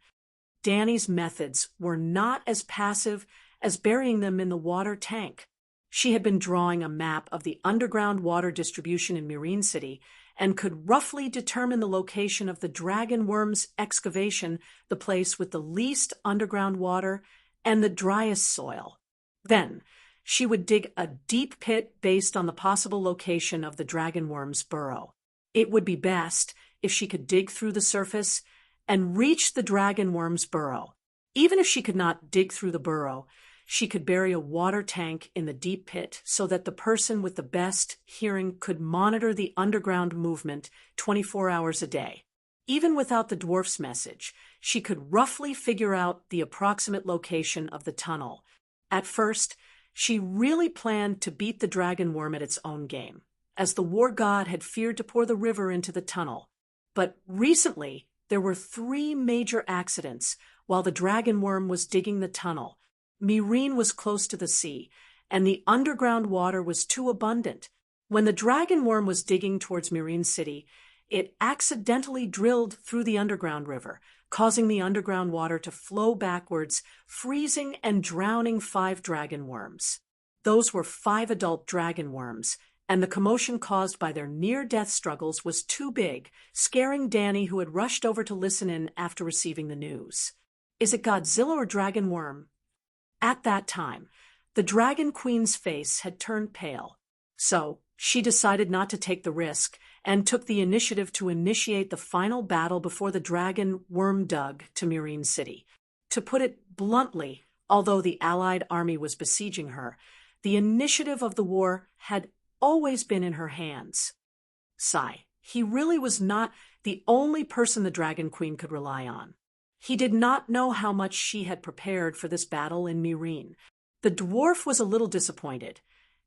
Danny's methods were not as passive as burying them in the water tank. She had been drawing a map of the underground water distribution in Myrene City and could roughly determine the location of the dragon worm's excavation, the place with the least underground water and the driest soil. Then, she would dig a deep pit based on the possible location of the dragonworm's burrow. It would be best if she could dig through the surface and reach the dragonworm's burrow. Even if she could not dig through the burrow, she could bury a water tank in the deep pit so that the person with the best hearing could monitor the underground movement 24 hours a day. Even without the dwarf's message, she could roughly figure out the approximate location of the tunnel. At first, she really planned to beat the dragonworm at its own game, as the war god had feared to pour the river into the tunnel. But recently, there were 3 major accidents while the dragonworm was digging the tunnel. Myrene was close to the sea, and the underground water was too abundant. When the dragonworm was digging towards Myrene City, it accidentally drilled through the underground river, causing the underground water to flow backwards, freezing and drowning 5 dragonworms. Those were 5 adult dragonworms, and the commotion caused by their near-death struggles was too big, scaring Danny, who had rushed over to listen in after receiving the news. Is it Godzilla or dragonworm? At that time, the Dragon Queen's face had turned pale, so she decided not to take the risk and took the initiative to initiate the final battle before the dragon worm dug to Myrene City. To put it bluntly, although the Allied army was besieging her, the initiative of the war had always been in her hands. Sigh, he really was not the only person the Dragon Queen could rely on. He did not know how much she had prepared for this battle in Myrene. The dwarf was a little disappointed.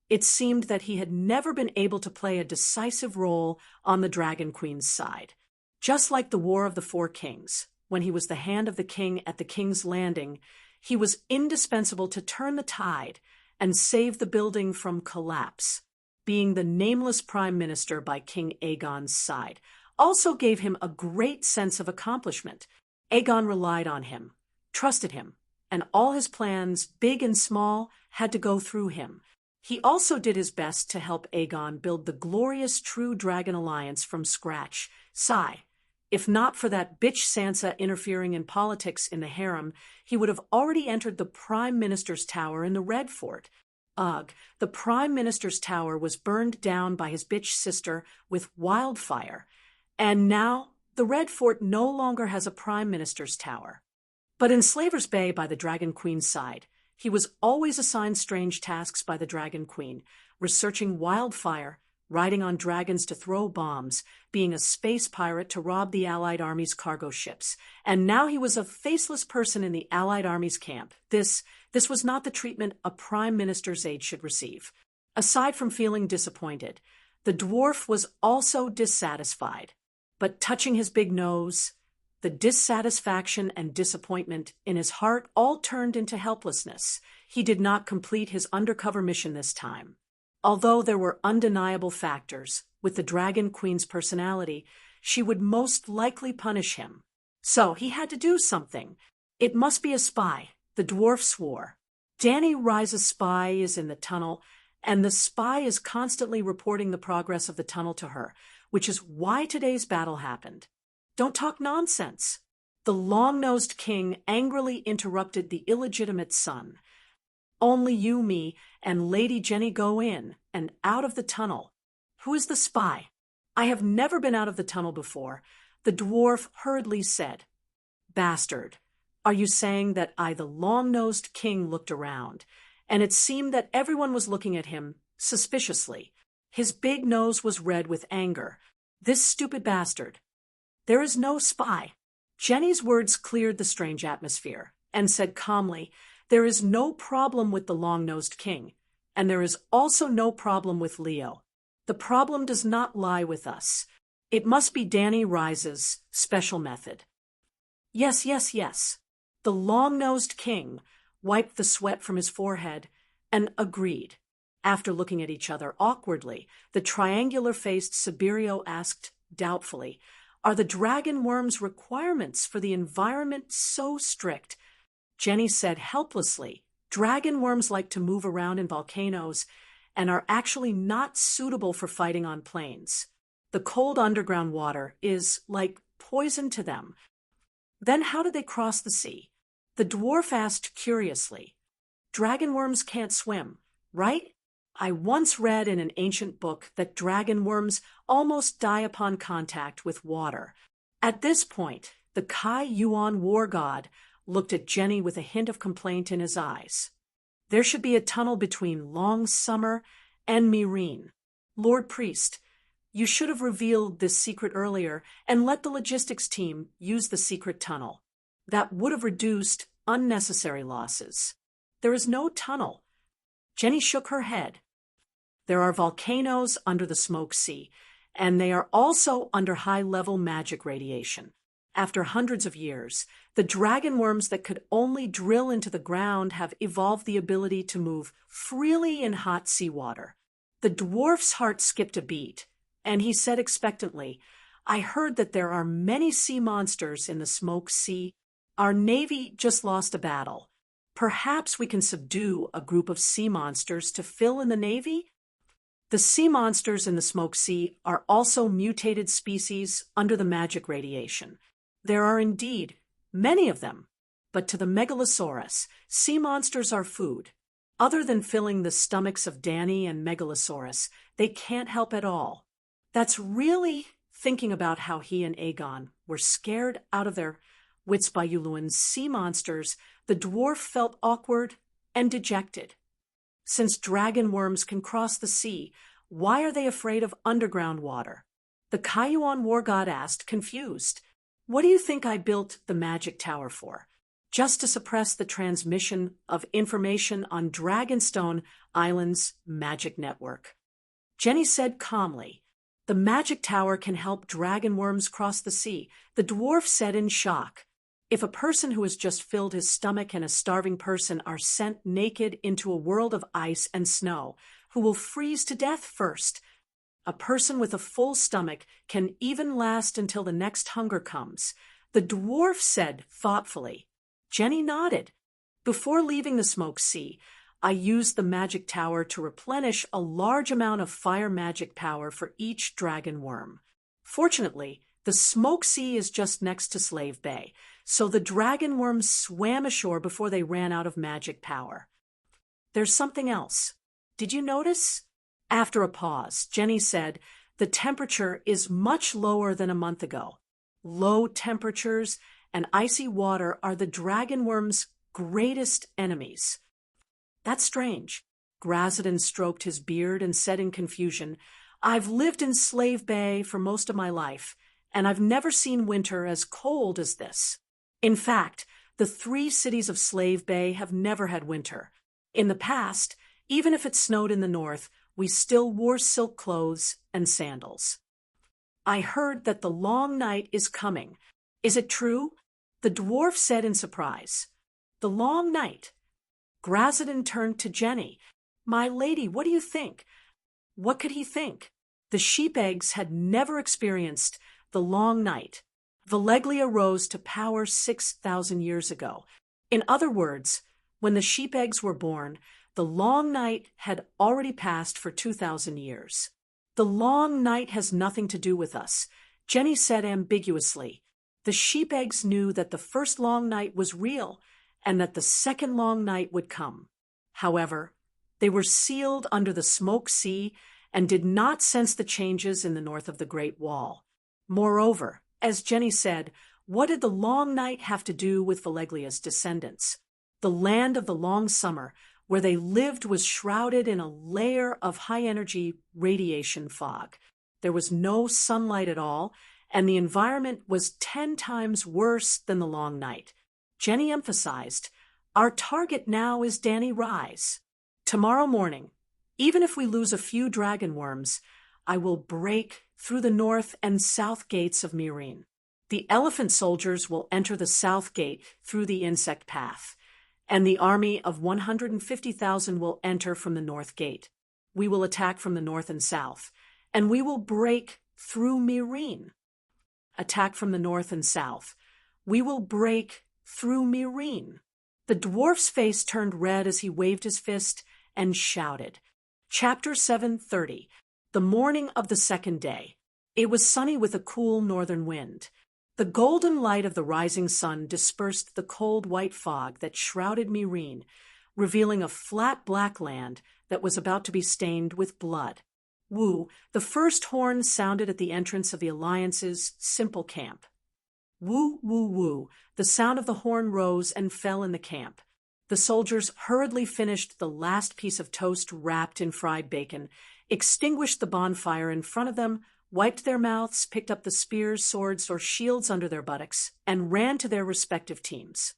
It seemed that he had never been able to play a decisive role on the Dragon Queen's side. Just like the War of the Four Kings, when he was the hand of the king at the King's Landing, he was indispensable to turn the tide and save the building from collapse. Being the nameless prime minister by King Aegon's side also gave him a great sense of accomplishment. Aegon relied on him, trusted him, and all his plans, big and small, had to go through him. He also did his best to help Aegon build the glorious True Dragon Alliance from scratch. Sigh, if not for that bitch Sansa interfering in politics in the harem, he would have already entered the Prime Minister's tower in the Red Fort. Ugh, the Prime Minister's tower was burned down by his bitch sister with wildfire, and now the Red Fort no longer has a Prime Minister's tower. But in Slaver's Bay by the Dragon Queen's side, he was always assigned strange tasks by the Dragon Queen, researching wildfire, riding on dragons to throw bombs, being a space pirate to rob the Allied Army's cargo ships, and now he was a faceless person in the Allied Army's camp. This was not the treatment a Prime Minister's aide should receive. Aside from feeling disappointed, the dwarf was also dissatisfied. But touching his big nose, the dissatisfaction and disappointment in his heart all turned into helplessness. He did not complete his undercover mission this time. Although there were undeniable factors with the Dragon Queen's personality, she would most likely punish him. So he had to do something. It must be a spy, the dwarf swore. Danny Rise's spy is in the tunnel, and the spy is constantly reporting the progress of the tunnel to her, which is why today's battle happened. Don't talk nonsense. The long-nosed king angrily interrupted the illegitimate son. Only you, me, and Lady Jenny go in and out of the tunnel. Who is the spy? I have never been out of the tunnel before, the dwarf hurriedly said. Bastard, are you saying that I, the long-nosed king, looked around, and it seemed that everyone was looking at him suspiciously. His big nose was red with anger. This stupid bastard. There is no spy. Jenny's words cleared the strange atmosphere and said calmly, there is no problem with the long-nosed king, and there is also no problem with Leo. The problem does not lie with us. It must be Danny Rise's special method. Yes, yes, yes. The long-nosed king wiped the sweat from his forehead and agreed. After looking at each other awkwardly, the triangular-faced Siberio asked doubtfully, are the dragon worm's requirements for the environment so strict? Jenny said helplessly, dragon worms like to move around in volcanoes and are actually not suitable for fighting on plains. The cold underground water is like poison to them. Then how did they cross the sea? The dwarf asked curiously. Dragon worms can't swim, right? I once read in an ancient book that dragon worms almost die upon contact with water. At this point, the Kai Yuan war god looked at Jenny with a hint of complaint in his eyes. There should be a tunnel between Long Summer and Mirene. Lord Priest, you should have revealed this secret earlier and let the logistics team use the secret tunnel. That would have reduced unnecessary losses. There is no tunnel. Jenny shook her head. There are volcanoes under the Smoke Sea, and they are also under high-level magic radiation. After hundreds of years, the dragon worms that could only drill into the ground have evolved the ability to move freely in hot seawater. The dwarf's heart skipped a beat, and he said expectantly, I heard that there are many sea monsters in the Smoke Sea. Our navy just lost a battle. Perhaps we can subdue a group of sea monsters to fill in the navy? The sea monsters in the Smoke Sea are also mutated species under the magic radiation. There are indeed many of them, but to the Megalosaurus, sea monsters are food. Other than filling the stomachs of Danny and Megalosaurus, they can't help at all. That's really thinking about how he and Aegon were scared out of their wits by Yuluan's sea monsters. The dwarf felt awkward and dejected. Since dragon worms can cross the sea, why are they afraid of underground water? The Kaiyuan war god asked, confused. What do you think I built the magic tower for? Just to suppress the transmission of information on Dragonstone Island's magic network. Jenny said calmly, the magic tower can help dragon worms cross the sea. The dwarf said in shock, if a person who has just filled his stomach and a starving person are sent naked into a world of ice and snow, who will freeze to death first? A person with a full stomach can even last until the next hunger comes. The dwarf said thoughtfully. Jenny nodded. Before leaving the Smoke Sea, I used the magic tower to replenish a large amount of fire magic power for each dragon worm. Fortunately, the Smoke Sea is just next to Slave Bay, so the dragon worms swam ashore before they ran out of magic power. There's something else. Did you notice? After a pause, Jenny said, the temperature is much lower than a month ago. Low temperatures and icy water are the dragon worm's greatest enemies. That's strange. Grazidan stroked his beard and said in confusion, I've lived in Slave Bay for most of my life, and I've never seen winter as cold as this. In fact, the 3 cities of Slave Bay have never had winter. In the past, even if it snowed in the north, we still wore silk clothes and sandals. I heard that the long night is coming. Is it true? The dwarf said in surprise. The long night. Grazidan turned to Jenny. My lady, what do you think? What could he think? The sheep eggs had never experienced the long night. Valeglia rose to power 6,000 years ago. In other words, when the sheep eggs were born, the long night had already passed for 2,000 years. The long night has nothing to do with us, Jenny said ambiguously. The sheep eggs knew that the first long night was real and that the second long night would come. However, they were sealed under the Smoke Sea and did not sense the changes in the north of the Great Wall. Moreover, as Jenny said, what did the long night have to do with Valeglia's descendants? The land of the long summer, where they lived, was shrouded in a layer of high-energy radiation fog. There was no sunlight at all, and the environment was 10 times worse than the long night. Jenny emphasized, our target now is Danny Rise. Tomorrow morning, even if we lose a few dragon worms, I will break through the north and south gates of Mirene. The elephant soldiers will enter the south gate through the insect path, and the army of 150,000 will enter from the north gate. We will attack from the north and south, and we will break through Mirene. Attack from the north and south. We will break through Mirene. The dwarf's face turned red as he waved his fist and shouted. Chapter 730. The morning of the second day. It was sunny with a cool northern wind. The golden light of the rising sun dispersed the cold white fog that shrouded Mirene, revealing a flat black land that was about to be stained with blood. Woo, the first horn sounded at the entrance of the Alliance's simple camp. Woo, woo, woo, the sound of the horn rose and fell in the camp. The soldiers hurriedly finished the last piece of toast wrapped in fried bacon, extinguished the bonfire in front of them, wiped their mouths, picked up the spears, swords, or shields under their buttocks, and ran to their respective teams.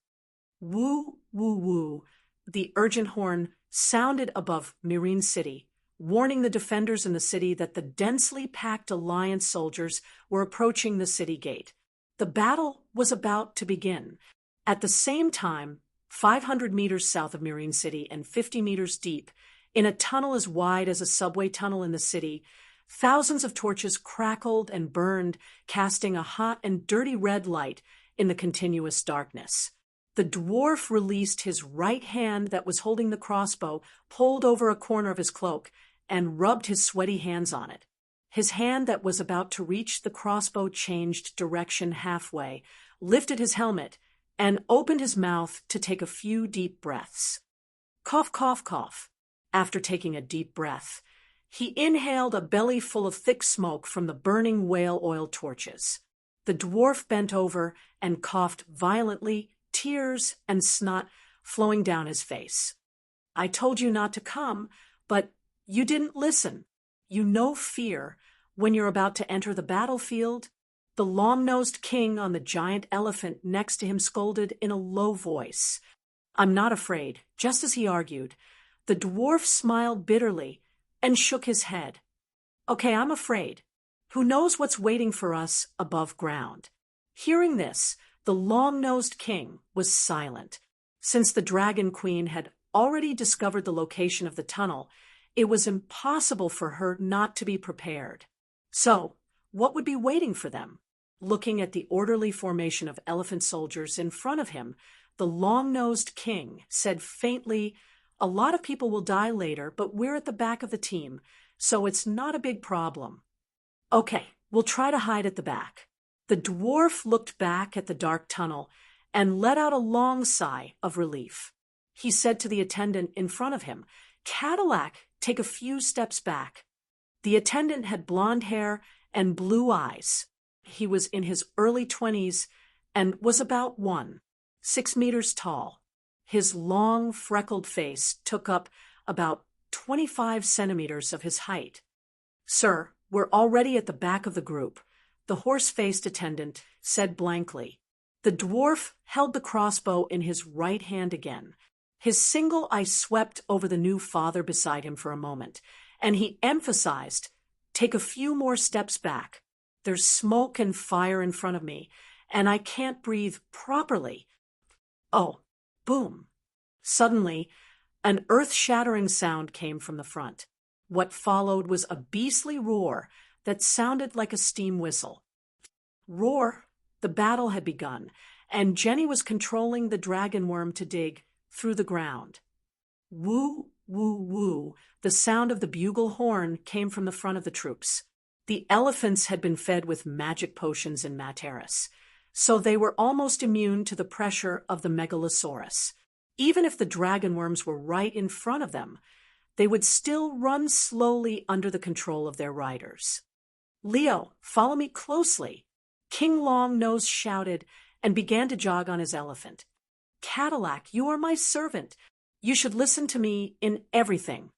Woo, woo, woo, the urgent horn sounded above Marine City, warning the defenders in the city that the densely packed Alliance soldiers were approaching the city gate. The battle was about to begin. At the same time, 500 meters south of Marine City and 50 meters deep, in a tunnel as wide as a subway tunnel in the city, thousands of torches crackled and burned, casting a hot and dirty red light in the continuous darkness. The dwarf released his right hand that was holding the crossbow, pulled over a corner of his cloak, and rubbed his sweaty hands on it. His hand that was about to reach the crossbow changed direction halfway, lifted his helmet, and opened his mouth to take a few deep breaths. Cough, cough, cough. After taking a deep breath, he inhaled a belly full of thick smoke from the burning whale oil torches. The dwarf bent over and coughed violently, tears and snot flowing down his face. I told you not to come, but you didn't listen. You know fear when you're about to enter the battlefield. The long-nosed king on the giant elephant next to him scolded in a low voice. I'm not afraid. Just as he argued, the dwarf smiled bitterly and shook his head. Okay, I'm afraid. Who knows what's waiting for us above ground? Hearing this, the long-nosed king was silent. Since the Dragon Queen had already discovered the location of the tunnel, it was impossible for her not to be prepared. So, what would be waiting for them? Looking at the orderly formation of elephant soldiers in front of him, the long-nosed king said faintly, "A lot of people will die later, but we're at the back of the team, so it's not a big problem." Okay, we'll try to hide at the back. The dwarf looked back at the dark tunnel and let out a long sigh of relief. He said to the attendant in front of him, "Cadillac, take a few steps back." The attendant had blonde hair and blue eyes. He was in his early 20s and was about 6 meters tall. His long, freckled face took up about 25 centimeters of his height. "Sir, we're already at the back of the group," the horse-faced attendant said blankly. The dwarf held the crossbow in his right hand again. His single eye swept over the new father beside him for a moment, and he emphasized, "Take a few more steps back. There's smoke and fire in front of me, and I can't breathe properly." Oh, boom. Suddenly, an earth-shattering sound came from the front. What followed was a beastly roar that sounded like a steam whistle. Roar! The battle had begun, and Jenny was controlling the dragon worm to dig through the ground. Woo, woo, woo, the sound of the bugle horn came from the front of the troops. The elephants had been fed with magic potions in Materis, so they were almost immune to the pressure of the megalosaurus. Even if the dragon worms were right in front of them, they would still run slowly under the control of their riders. "Leo, follow me closely," King Longnose shouted and began to jog on his elephant. "Cadillac, you are my servant. You should listen to me in everything.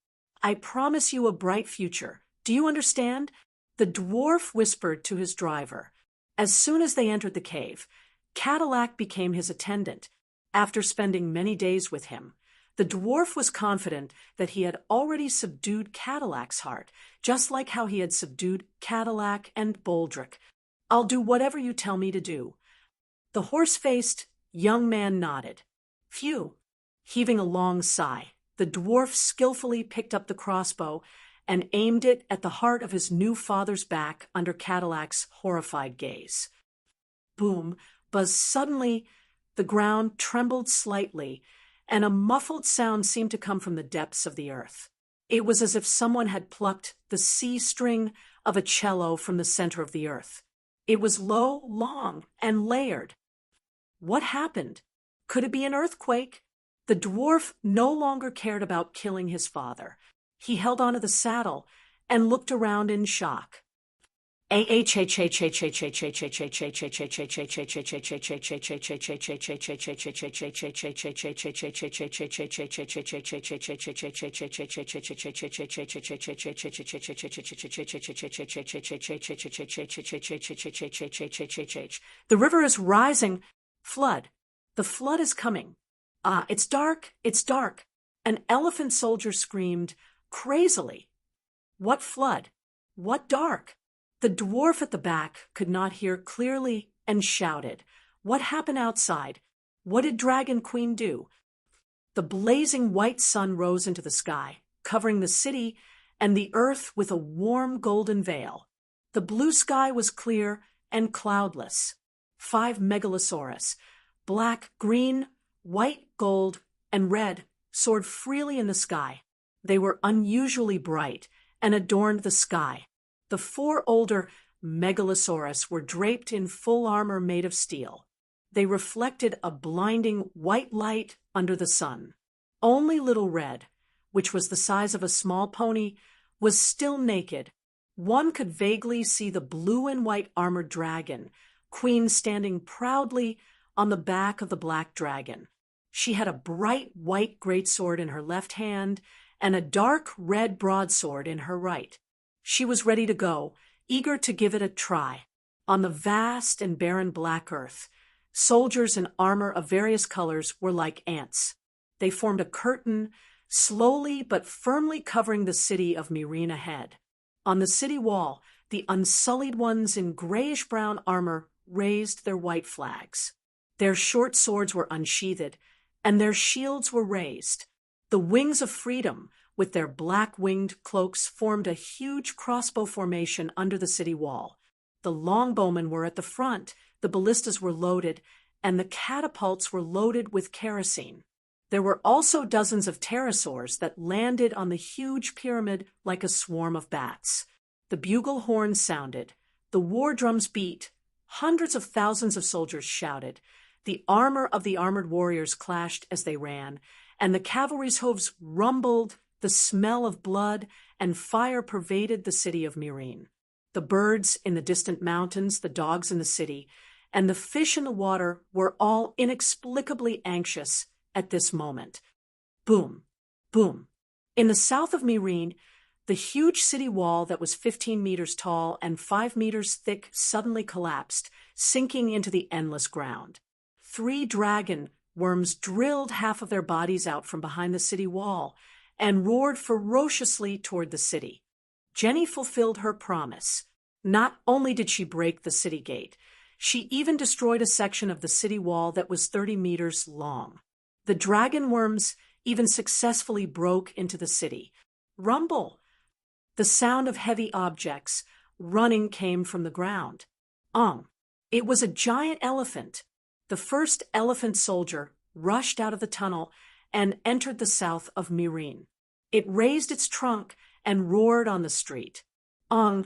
I promise you a bright future. Do you understand?" The dwarf whispered to his driver. As soon as they entered the cave, Cadillac became his attendant. After spending many days with him, the dwarf was confident that he had already subdued Cadillac's heart, just like how he had subdued Cadillac and Boldrick. "I'll do whatever you tell me to do." The horse-faced young man nodded. Phew! Heaving a long sigh, the dwarf skillfully picked up the crossbow and aimed it at the heart of his new father's back under Cadillac's horrified gaze. Boom! Buzz! Suddenly, the ground trembled slightly, and a muffled sound seemed to come from the depths of the earth. It was as if someone had plucked the C string of a cello from the center of the earth. It was low, long, and layered. What happened? Could it be an earthquake? The dwarf no longer cared about killing his father. He held onto the saddle and looked around in shock. The river is rising. Flood. The flood is coming. Ah, it's dark, it's dark. An elephant soldier screamed crazily. What flood? What dark? The dwarf at the back could not hear clearly and shouted, "What happened outside? What did Dragon Queen do?" The blazing white sun rose into the sky, covering the city and the earth with a warm golden veil. The blue sky was clear and cloudless. 5 megalosaurus, black, green, white, gold, and red, soared freely in the sky. They were unusually bright and adorned the sky. The 4 older megalosaurus were draped in full armor made of steel. They reflected a blinding white light under the sun. Only Little Red, which was the size of a small pony, was still naked. One could vaguely see the blue and white armored dragon, Queen, standing proudly on the back of the black dragon. She had a bright white greatsword in her left hand and a dark red broadsword in her right. She was ready to go, eager to give it a try. On the vast and barren black earth, soldiers in armor of various colors were like ants. They formed a curtain, slowly but firmly covering the city of Myrene ahead. On the city wall, the unsullied ones in grayish-brown armor raised their white flags. Their short swords were unsheathed, and their shields were raised. The wings of freedom, with their black-winged cloaks, formed a huge crossbow formation under the city wall. The longbowmen were at the front, the ballistas were loaded, and the catapults were loaded with kerosene. There were also dozens of pterosaurs that landed on the huge pyramid like a swarm of bats. The bugle horns sounded. The war drums beat. Hundreds of thousands of soldiers shouted. The armor of the armored warriors clashed as they ran, and the cavalry's hooves rumbled. The smell of blood and fire pervaded the city of Myrene. The birds in the distant mountains, the dogs in the city, and the fish in the water were all inexplicably anxious at this moment. Boom, boom. In the south of Myrene, the huge city wall that was 15 meters tall and 5 meters thick suddenly collapsed, sinking into the endless ground. 3 dragon worms drilled half of their bodies out from behind the city wall and roared ferociously toward the city. Jenny fulfilled her promise. Not only did she break the city gate, she even destroyed a section of the city wall that was 30 meters long. The dragon worms even successfully broke into the city. Rumble! The sound of heavy objects running came from the ground. It was a giant elephant. The first elephant soldier rushed out of the tunnel and entered the south of Myrene. It raised its trunk and roared on the street. One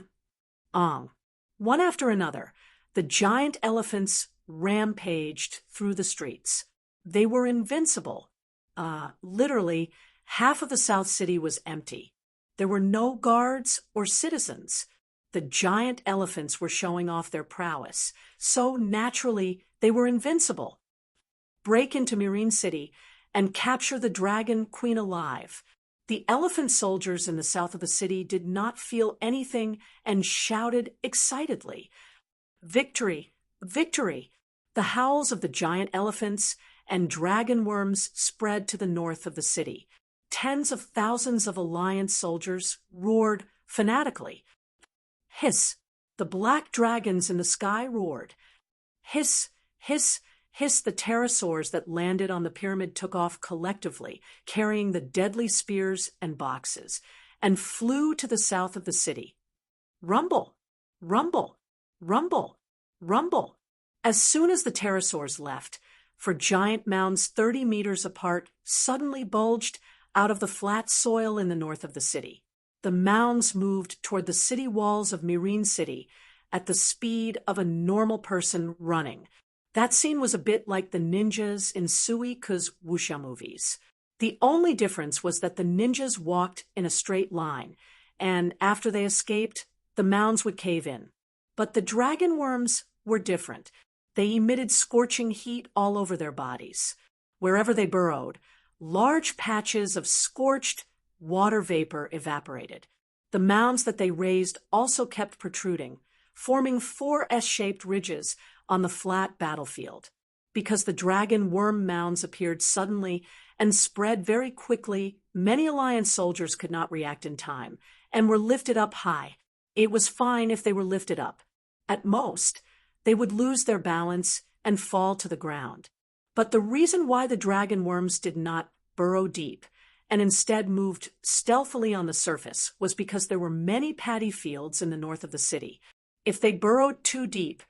after another, the giant elephants rampaged through the streets. They were invincible. Literally, half of the South City was empty. There were no guards or citizens. The giant elephants were showing off their prowess, so naturally they were invincible. Break into Myrene City and capture the Dragon Queen alive. The elephant soldiers in the south of the city did not feel anything and shouted excitedly, "Victory! Victory!" The howls of the giant elephants and dragon worms spread to the north of the city. Tens of thousands of Alliance soldiers roared fanatically. Hiss! The black dragons in the sky roared. Hiss! Hiss! Hiss! The pterosaurs that landed on the pyramid took off collectively, carrying the deadly spears and boxes, and flew to the south of the city. Rumble! Rumble! Rumble! Rumble! As soon as the pterosaurs left, for giant mounds 30 meters apart suddenly bulged out of the flat soil in the north of the city. The mounds moved toward the city walls of Myrene City at the speed of a normal person running. That scene was a bit like the ninjas in Suiko's wuxia movies. The only difference was that the ninjas walked in a straight line, and after they escaped, the mounds would cave in. But the dragon worms were different. They emitted scorching heat all over their bodies. Wherever they burrowed, large patches of scorched water vapor evaporated. The mounds that they raised also kept protruding, forming four S-shaped ridges on the flat battlefield. Because the dragon worm mounds appeared suddenly and spread very quickly, many Alliance soldiers could not react in time and were lifted up high. It was fine if they were lifted up. At most, they would lose their balance and fall to the ground. But the reason why the dragon worms did not burrow deep and instead moved stealthily on the surface was because there were many paddy fields in the north of the city. If they burrowed too deep,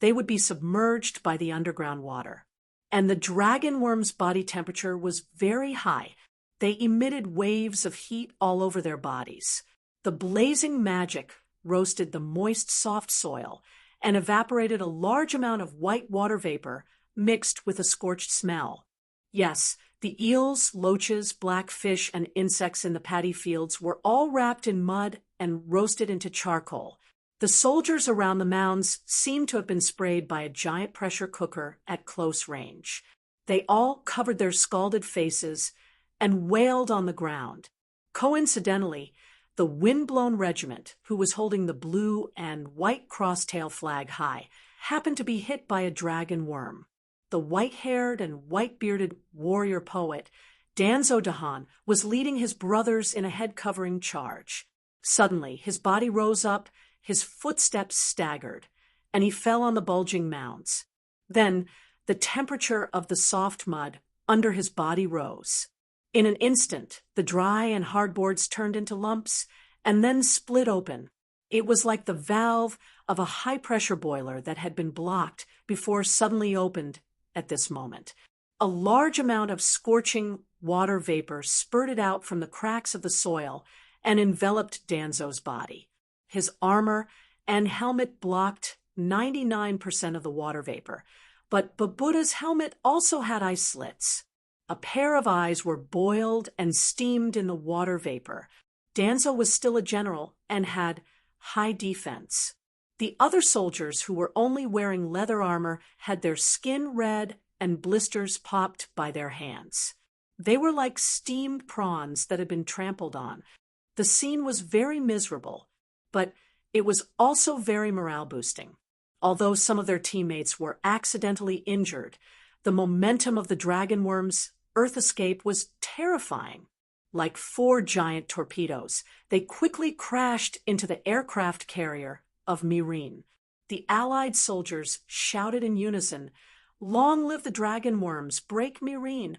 they would be submerged by the underground water. And the dragon worm's body temperature was very high. They emitted waves of heat all over their bodies. The blazing magic roasted the moist, soft soil and evaporated a large amount of white water vapor mixed with a scorched smell. Yes, the eels, loaches, black fish, and insects in the paddy fields were all wrapped in mud and roasted into charcoal. The soldiers around the mounds seemed to have been sprayed by a giant pressure cooker at close range. They all covered their scalded faces and wailed on the ground. Coincidentally, the wind-blown regiment, who was holding the blue and white crosstail flag high, happened to be hit by a dragon worm. The white-haired and white-bearded warrior poet, Danzo Dahan, was leading his brothers in a head-covering charge. Suddenly, his body rose up, his footsteps staggered, and he fell on the bulging mounds. Then, the temperature of the soft mud under his body rose. In an instant, the dry and hard boards turned into lumps and then split open. It was like the valve of a high-pressure boiler that had been blocked before suddenly opened at this moment. A large amount of scorching water vapor spurted out from the cracks of the soil and enveloped Danzo's body. His armor and helmet blocked 99% of the water vapor, but Babuda's helmet also had eye slits. A pair of eyes were boiled and steamed in the water vapor. Danzo was still a general and had high defense. The other soldiers who were only wearing leather armor had their skin red and blisters popped by their hands. They were like steamed prawns that had been trampled on. The scene was very miserable, but it was also very morale-boosting. Although some of their teammates were accidentally injured, the momentum of the dragon worms' Earth escape was terrifying. Like 4 giant torpedoes, they quickly crashed into the aircraft carrier of Mirin. The Allied soldiers shouted in unison, "Long live the dragon worms, break Mirin!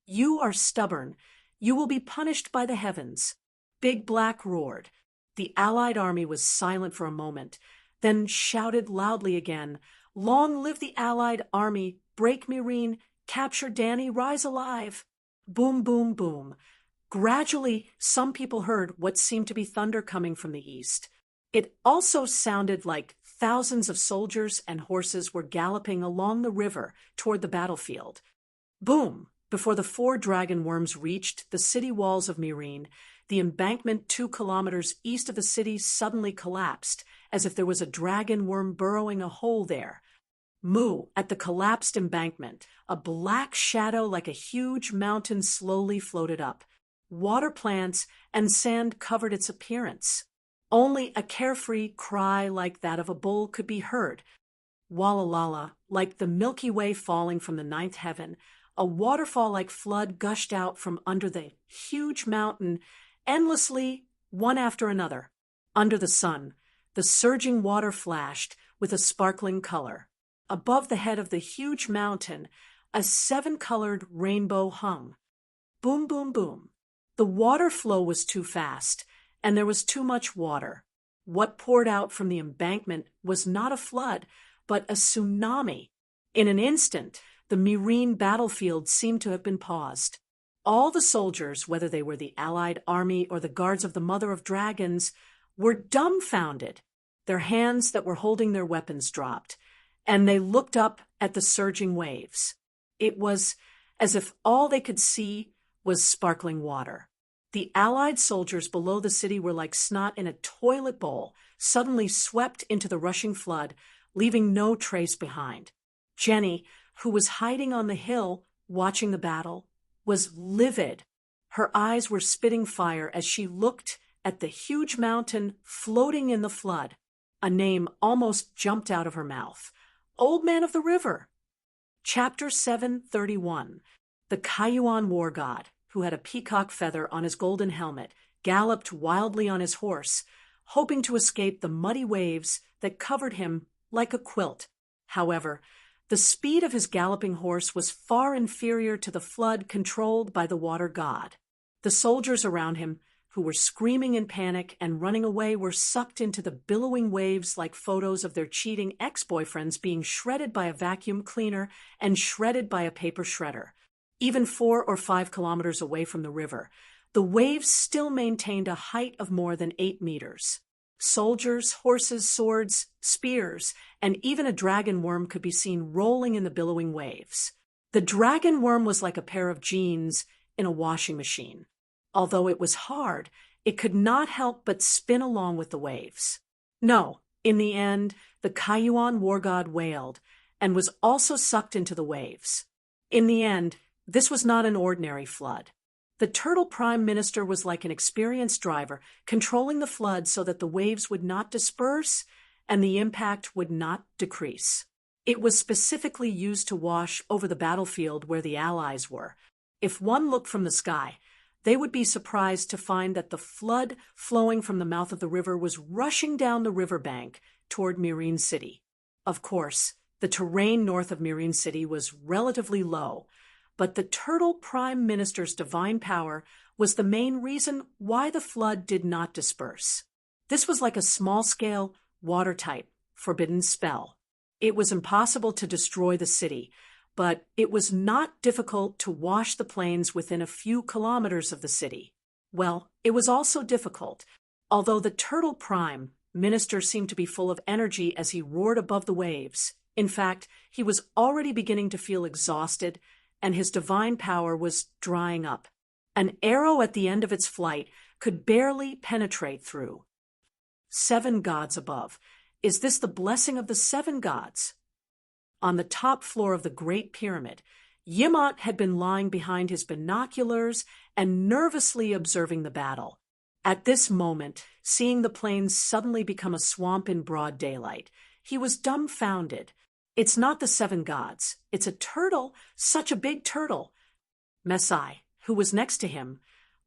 You are stubborn. You will be punished by the heavens." Big Black roared. The Allied army was silent for a moment, then shouted loudly again, "Long live the Allied army, break Mirin, capture Danny, rise alive." Boom, boom, boom. Gradually, some people heard what seemed to be thunder coming from the east. It also sounded like thousands of soldiers and horses were galloping along the river toward the battlefield. Boom! Before the 4 dragon worms reached the city walls of Mirin, the embankment 2 kilometers east of the city suddenly collapsed, as if there was a dragon worm burrowing a hole there. Moo, at the collapsed embankment, a black shadow like a huge mountain slowly floated up. Water plants and sand covered its appearance. Only a carefree cry like that of a bull could be heard. Walalala, like the Milky Way falling from the 9th heaven, a waterfall-like flood gushed out from under the huge mountain, endlessly, one after another. Under the sun, the surging water flashed with a sparkling color. Above the head of the huge mountain, a 7-colored rainbow hung. Boom, boom, boom. The water flow was too fast, and there was too much water. What poured out from the embankment was not a flood, but a tsunami. In an instant, the Mirin battlefield seemed to have been paused. All the soldiers, whether they were the Allied army or the guards of the Mother of Dragons, were dumbfounded. Their hands that were holding their weapons dropped, and they looked up at the surging waves. It was as if all they could see was sparkling water. The Allied soldiers below the city were like snot in a toilet bowl, suddenly swept into the rushing flood, leaving no trace behind. Jenny, who was hiding on the hill, watching the battle, was livid. Her eyes were spitting fire as she looked at the huge mountain floating in the flood. A name almost jumped out of her mouth. Old Man of the River. Chapter 731. The Kayuan war god, who had a peacock feather on his golden helmet, galloped wildly on his horse, hoping to escape the muddy waves that covered him like a quilt. However, the speed of his galloping horse was far inferior to the flood controlled by the water god. The soldiers around him, who were screaming in panic and running away, were sucked into the billowing waves like photos of their cheating ex-boyfriends being shredded by a vacuum cleaner and shredded by a paper shredder. Even 4 or 5 kilometers away from the river, the waves still maintained a height of more than 8 meters. Soldiers, horses, swords, spears, and even a dragon worm could be seen rolling in the billowing waves. The dragon worm was like a pair of jeans in a washing machine. Although it was hard, it could not help but spin along with the waves. No, in the end, the Kayuan war god wailed and was also sucked into the waves. In the end, this was not an ordinary flood. The Turtle Prime Minister was like an experienced driver, controlling the flood so that the waves would not disperse and the impact would not decrease. It was specifically used to wash over the battlefield where the Allies were. If one looked from the sky, they would be surprised to find that the flood flowing from the mouth of the river was rushing down the riverbank toward Mirin City. Of course, the terrain north of Mirin City was relatively low, but the Turtle Prime Minister's divine power was the main reason why the flood did not disperse. This was like a small-scale, watertight, forbidden spell. It was impossible to destroy the city, but it was not difficult to wash the plains within a few kilometers of the city. Well, it was also difficult. Although the Turtle Prime Minister seemed to be full of energy as he roared above the waves, in fact, he was already beginning to feel exhausted, and his divine power was drying up. An arrow at the end of its flight could barely penetrate through. 7 gods above. Is this the blessing of the 7 gods? On the top floor of the Great Pyramid, Yimot had been lying behind his binoculars and nervously observing the battle. At this moment, seeing the plains suddenly become a swamp in broad daylight, he was dumbfounded. It's not the 7 gods. It's a turtle, such a big turtle. Mesai, who was next to him,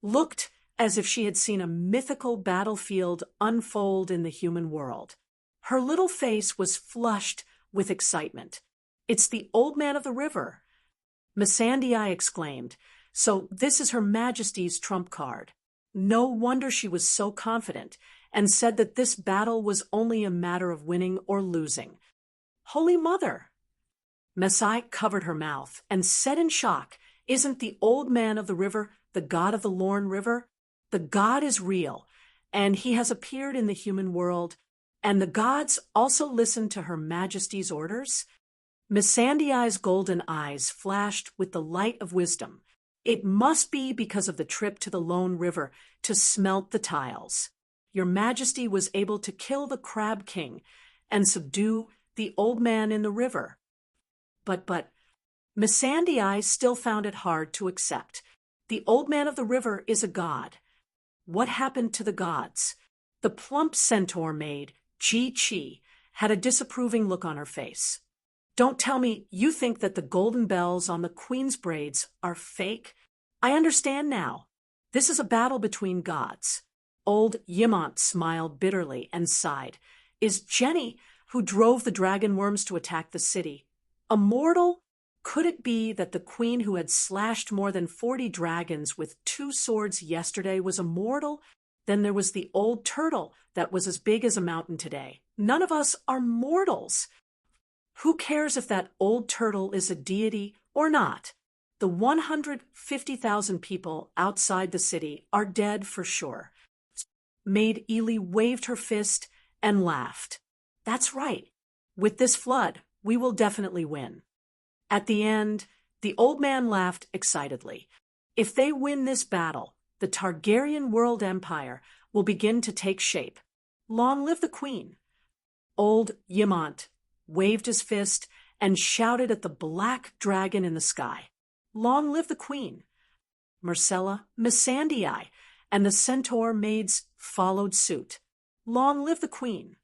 looked as if she had seen a mythical battlefield unfold in the human world. Her little face was flushed with excitement. It's the Old Man of the River. Missandei exclaimed, so this is Her Majesty's trump card. No wonder she was so confident, and said that this battle was only a matter of winning or losing. Holy Mother! Mesai covered her mouth and said in shock, isn't the Old Man of the River the god of the Lorne River? The god is real, and he has appeared in the human world, and the gods also listen to Her Majesty's orders? Missandei's golden eyes flashed with the light of wisdom. It must be because of the trip to the Lone River to smelt the tiles. Your Majesty was able to kill the Crab King and subdue the Old Man in the river. But Missandei still found it hard to accept. The Old Man of the River is a god. What happened to the gods? The plump centaur maid, Chi, had a disapproving look on her face. Don't tell me you think that the golden bells on the queen's braids are fake. I understand now. This is a battle between gods. Old Yimot smiled bitterly and sighed. Is Jenny, who drove the dragon worms to attack the city, a mortal? Could it be that the queen who had slashed more than 40 dragons with 2 swords yesterday was a mortal? Then there was the old turtle that was as big as a mountain today. None of us are mortals. Who cares if that old turtle is a deity or not? The 150,000 people outside the city are dead for sure. Maid Ely waved her fist and laughed. That's right. With this flood, We will definitely win." At the end, the old man laughed excitedly. "If they win this battle, the Targaryen world empire will begin to take shape. Long live the queen." Old Ymont waved his fist and shouted at the black dragon in the sky. "Long live the queen." Myrcella, Missandei, and the centaur maids followed suit. "Long live the queen."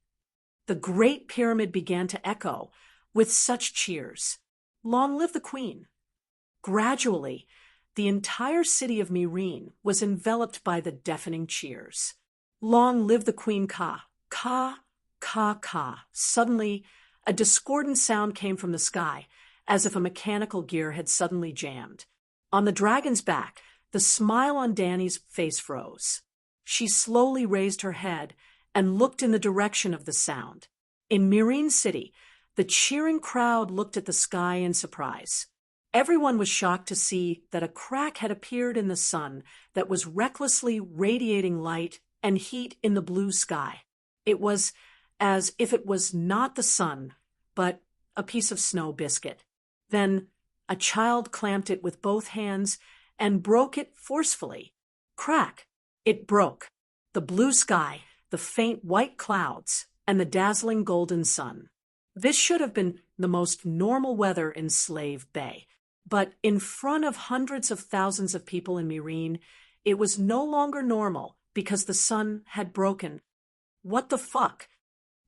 The great pyramid began to echo with such cheers. "Long live the queen." Gradually, the entire city of Meereen was enveloped by the deafening cheers. "Long live the Queen Ka! Ka! Ka! Ka!" Suddenly, a discordant sound came from the sky, as if a mechanical gear had suddenly jammed. On the dragon's back, the smile on Dany's face froze. She slowly raised her head and looked in the direction of the sound. In Meereen City, the cheering crowd looked at the sky in surprise. Everyone was shocked to see that a crack had appeared in the sun that was recklessly radiating light and heat in the blue sky. It was as if it was not the sun, but a piece of snow biscuit. Then a child clamped it with both hands and broke it forcefully. Crack! It broke. The blue sky, the faint white clouds, and the dazzling golden sun. This should have been the most normal weather in Slave Bay. But in front of hundreds of thousands of people in Meereen, it was no longer normal because the sun had broken. What the fuck?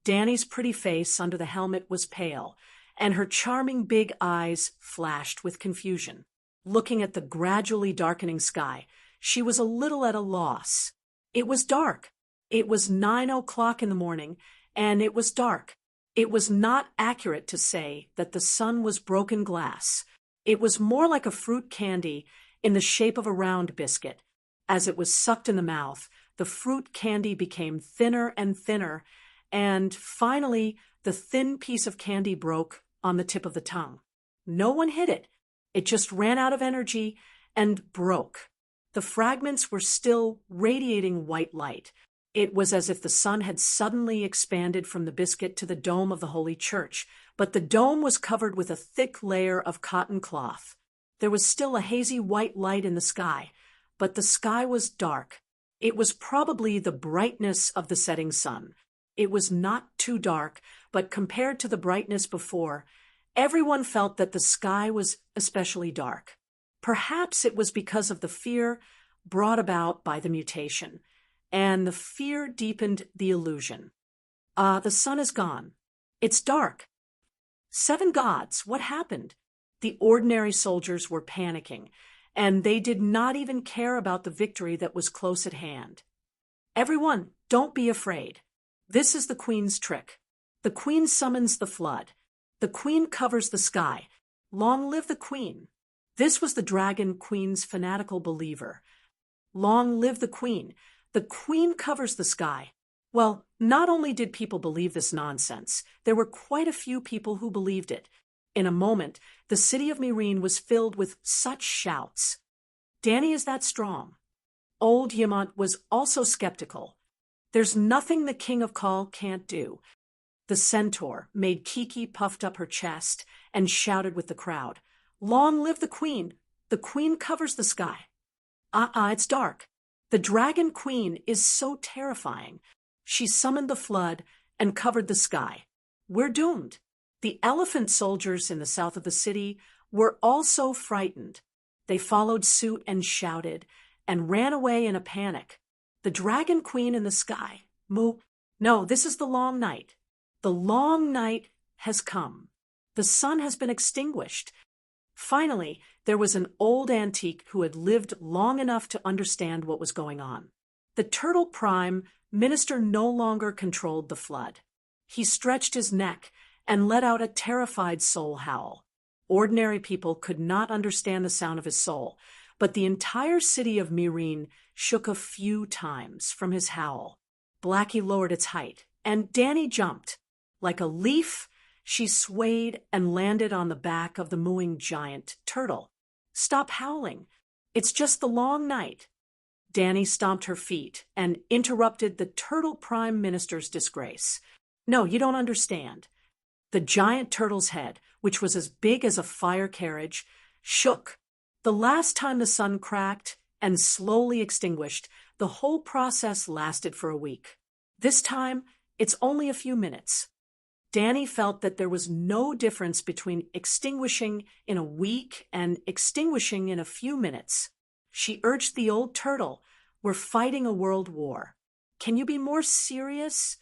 Dany's pretty face under the helmet was pale, and her charming big eyes flashed with confusion. Looking at the gradually darkening sky, she was a little at a loss. It was dark. It was 9 o'clock in the morning, and it was dark. It was not accurate to say that the sun was broken glass. It was more like a fruit candy in the shape of a round biscuit. As it was sucked in the mouth, the fruit candy became thinner and thinner, and finally the thin piece of candy broke on the tip of the tongue. No one hit it. It just ran out of energy and broke. The fragments were still radiating white light. It was as if the sun had suddenly expanded from the biscuit to the dome of the Holy Church, but the dome was covered with a thick layer of cotton cloth. There was still a hazy white light in the sky, but the sky was dark. It was probably the brightness of the setting sun. It was not too dark, but compared to the brightness before, everyone felt that the sky was especially dark. Perhaps it was because of the fear brought about by the mutation, and the fear deepened the illusion. The sun is gone. It's dark. 7 gods, what happened? The ordinary soldiers were panicking, and they did not even care about the victory that was close at hand. "Everyone, don't be afraid. This is the Queen's trick. The Queen summons the flood. The Queen covers the sky. Long live the Queen." This was the Dragon Queen's fanatical believer. Long live the Queen. The Queen covers the sky. Well, not only did people believe this nonsense, there were quite a few people who believed it. In a moment, the city of Meereen was filled with such shouts. "Dany is that strong." Old Ymont was also skeptical. "There's nothing the King of Khal can't do." The centaur made Kiki puffed up her chest and shouted with the crowd. "Long live the Queen! The Queen covers the sky." It's dark. The Dragon Queen is so terrifying. She summoned the flood and covered the sky. We're doomed. The elephant soldiers in the south of the city were also frightened. They followed suit and shouted and ran away in a panic. The Dragon Queen in the sky. No, this is the long night. The long night has come. The sun has been extinguished. Finally, there was an old antique who had lived long enough to understand what was going on. The Turtle Prime Minister no longer controlled the flood. He stretched his neck and let out a terrified soul howl. Ordinary people could not understand the sound of his soul, but the entire city of Meereen shook a few times from his howl. Blackie lowered its height, and Dany jumped. Like a leaf, she swayed and landed on the back of the mooing giant turtle. "Stop howling. It's just the long night." Dany stomped her feet and interrupted the Turtle Prime Minister's disgrace. "No, you don't understand. The giant turtle's head, which was as big as a fire carriage, shook. The last time the sun cracked and slowly extinguished, the whole process lasted for a week. This time, it's only a few minutes. Danny felt that there was no difference between extinguishing in a week and extinguishing in a few minutes. She urged the old turtle, "We're fighting a world war. Can you be more serious?"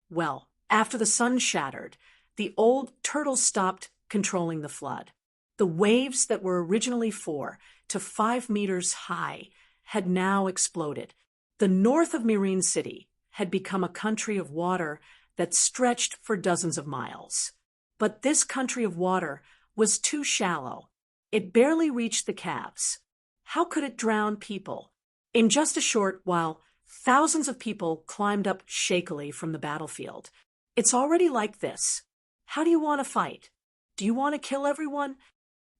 Well, after the sun shattered, the old turtle stopped controlling the flood. The waves that were originally 4 to 5 meters high had now exploded. The north of Marine City had become a country of water that stretched for dozens of miles. But this country of water was too shallow. It barely reached the calves. How could it drown people? In just a short while, thousands of people climbed up shakily from the battlefield. It's already like this. How do you want to fight? Do you want to kill everyone?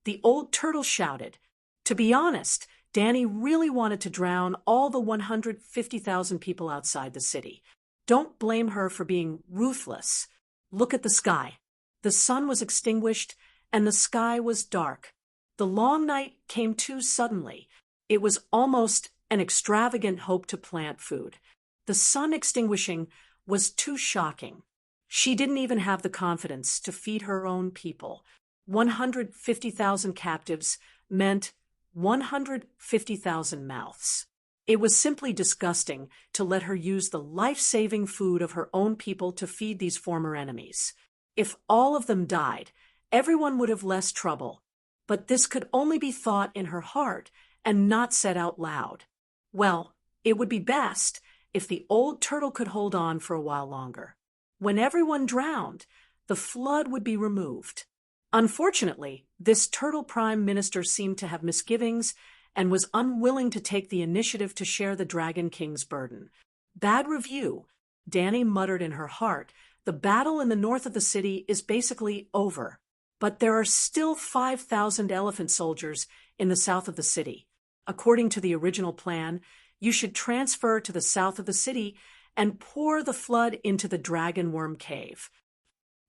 The old turtle shouted. To be honest, Danny really wanted to drown all the 150,000 people outside the city. Don't blame her for being ruthless. Look at the sky. The sun was extinguished and the sky was dark. The long night came too suddenly. It was almost an extravagant hope to plant food. The sun extinguishing was too shocking. She didn't even have the confidence to feed her own people. 150,000 captives meant 150,000 mouths. It was simply disgusting to let her use the life-saving food of her own people to feed these former enemies. If all of them died, everyone would have less trouble. But this could only be thought in her heart and not said out loud. Well, it would be best if the old turtle could hold on for a while longer. When everyone drowned, the flood would be removed. Unfortunately, this turtle prime minister seemed to have misgivings and was unwilling to take the initiative to share the Dragon King's burden. Bad review, Danny muttered in her heart. The battle in the north of the city is basically over. But there are still 5,000 elephant soldiers in the south of the city. According to the original plan, you should transfer to the south of the city and pour the flood into the Dragon Worm Cave.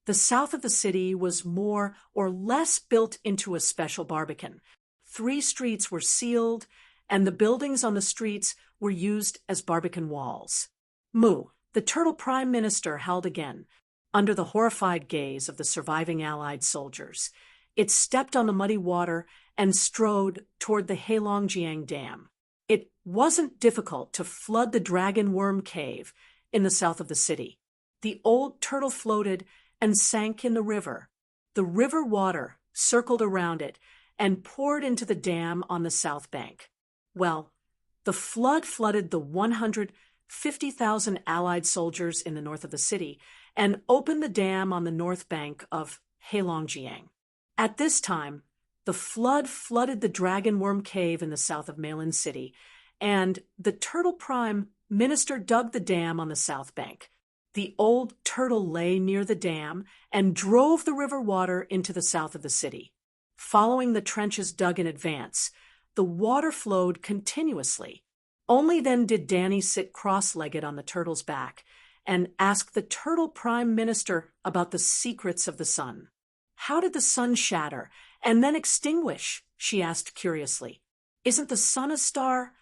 The south of the city was more or less built into a special barbican. 3 streets were sealed, and the buildings on the streets were used as barbican walls. Mu, the turtle prime minister, howled again, under the horrified gaze of the surviving Allied soldiers. It stepped on the muddy water and strode toward the Heilongjiang Dam. It wasn't difficult to flood the Dragon Worm Cave in the south of the city. The old turtle floated and sank in the river. The river water circled around it and poured into the dam on the south bank. Well, the flood flooded the 150,000 Allied soldiers in the north of the city and opened the dam on the north bank of Heilongjiang. At this time, the flood flooded the Dragon Worm Cave in the south of Malin City, and the turtle prime minister dug the dam on the south bank. The old turtle lay near the dam and drove the river water into the south of the city. Following the trenches dug in advance, the water flowed continuously. Only then did Danny sit cross-legged on the turtle's back and ask the turtle prime minister about the secrets of the sun. How did the sun shatter and then extinguish? She asked curiously. Isn't the sun a star?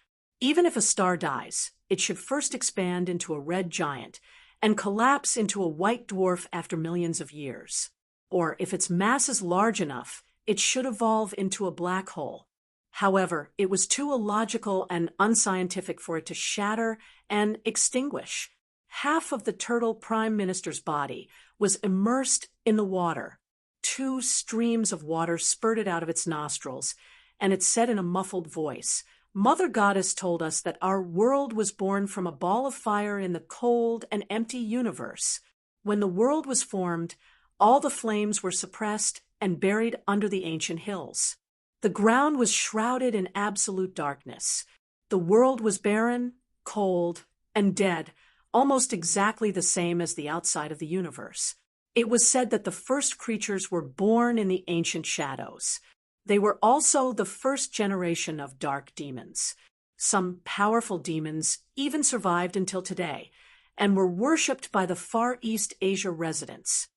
Even if a star dies, it should first expand into a red giant and collapse into a white dwarf after millions of years. Or if its mass is large enough, it should evolve into a black hole. However, it was too illogical and unscientific for it to shatter and extinguish. Half of the turtle prime minister's body was immersed in the water. 2 streams of water spurted out of its nostrils, and it said in a muffled voice, "Mother Goddess told us that our world was born from a ball of fire in the cold and empty universe. When the world was formed, all the flames were suppressed and buried under the ancient hills. The ground was shrouded in absolute darkness. The world was barren, cold, and dead, almost exactly the same as the outside of the universe. It was said that the first creatures were born in the ancient shadows. They were also the first generation of dark demons. Some powerful demons even survived until today and were worshipped by the Far East Asia residents."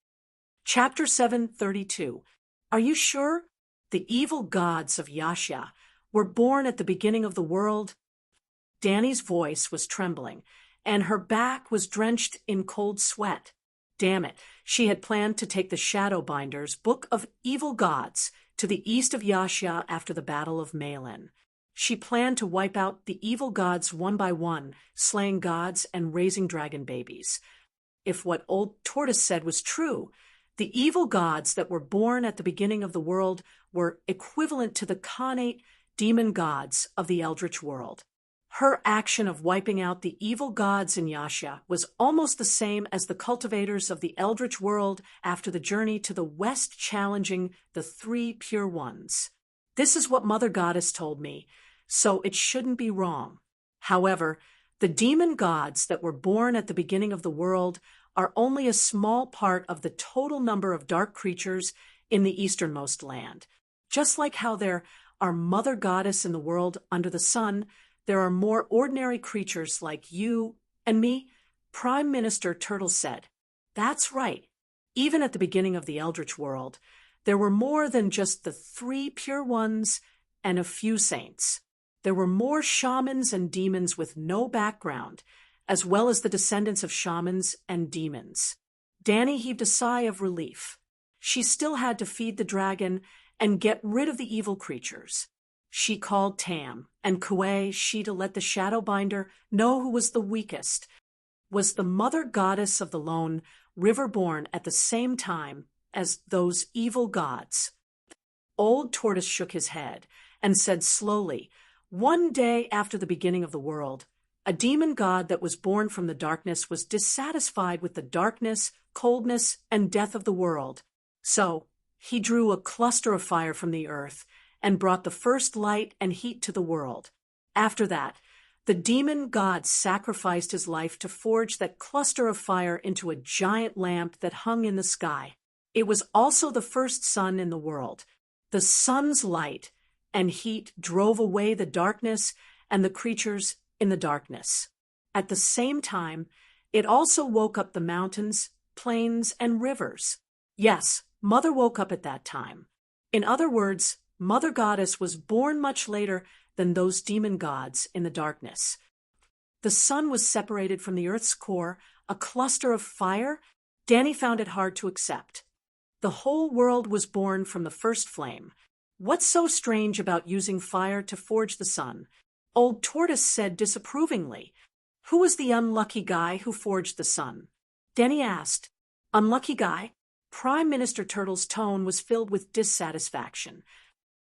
Chapter 732. Are you sure? The evil gods of Yasha were born at the beginning of the world. Danny's voice was trembling, and her back was drenched in cold sweat. Damn it, she had planned to take the Shadowbinder's Book of Evil Gods to the east of Yasha after the Battle of Malin. She planned to wipe out the evil gods one by one, slaying gods and raising dragon babies. If what Old Tortoise said was true, the evil gods that were born at the beginning of the world were equivalent to the Khanate demon gods of the Eldritch world. Her action of wiping out the evil gods in Yasha was almost the same as the cultivators of the Eldritch world after the journey to the west challenging the three pure ones. This is what Mother Goddess told me, so it shouldn't be wrong. However, the demon gods that were born at the beginning of the world are only a small part of the total number of dark creatures in the easternmost land. Just like how there are Mother Goddess in the world under the sun, there are more ordinary creatures like you and me, Prime Minister Turtle said. That's right. Even at the beginning of the Eldritch world, there were more than just the three pure ones and a few saints. There were more shamans and demons with no background, as well as the descendants of shamans and demons. Danny heaved a sigh of relief. She still had to feed the dragon and get rid of the evil creatures. She called Tam and Kuei she to let the Shadowbinder know who was the weakest, was the Mother Goddess of the lone river born at the same time as those evil gods. Old Tortoise shook his head and said slowly, one day after the beginning of the world, a demon god that was born from the darkness was dissatisfied with the darkness, coldness, and death of the world. So he drew a cluster of fire from the earth and brought the first light and heat to the world. After that, the demon god sacrificed his life to forge that cluster of fire into a giant lamp that hung in the sky. It was also the first sun in the world. The sun's light and heat drove away the darkness and the creatures in the darkness. At the same time, it also woke up the mountains, plains, and rivers. Yes, Mother woke up at that time. In other words, Mother Goddess was born much later than those demon gods in the darkness. The sun was separated from the earth's core, a cluster of fire. Danny found it hard to accept. The whole world was born from the first flame. What's so strange about using fire to forge the sun? Old Tortoise said disapprovingly. Who was the unlucky guy who forged the sun? Danny asked. Unlucky guy? Prime Minister Turtle's tone was filled with dissatisfaction.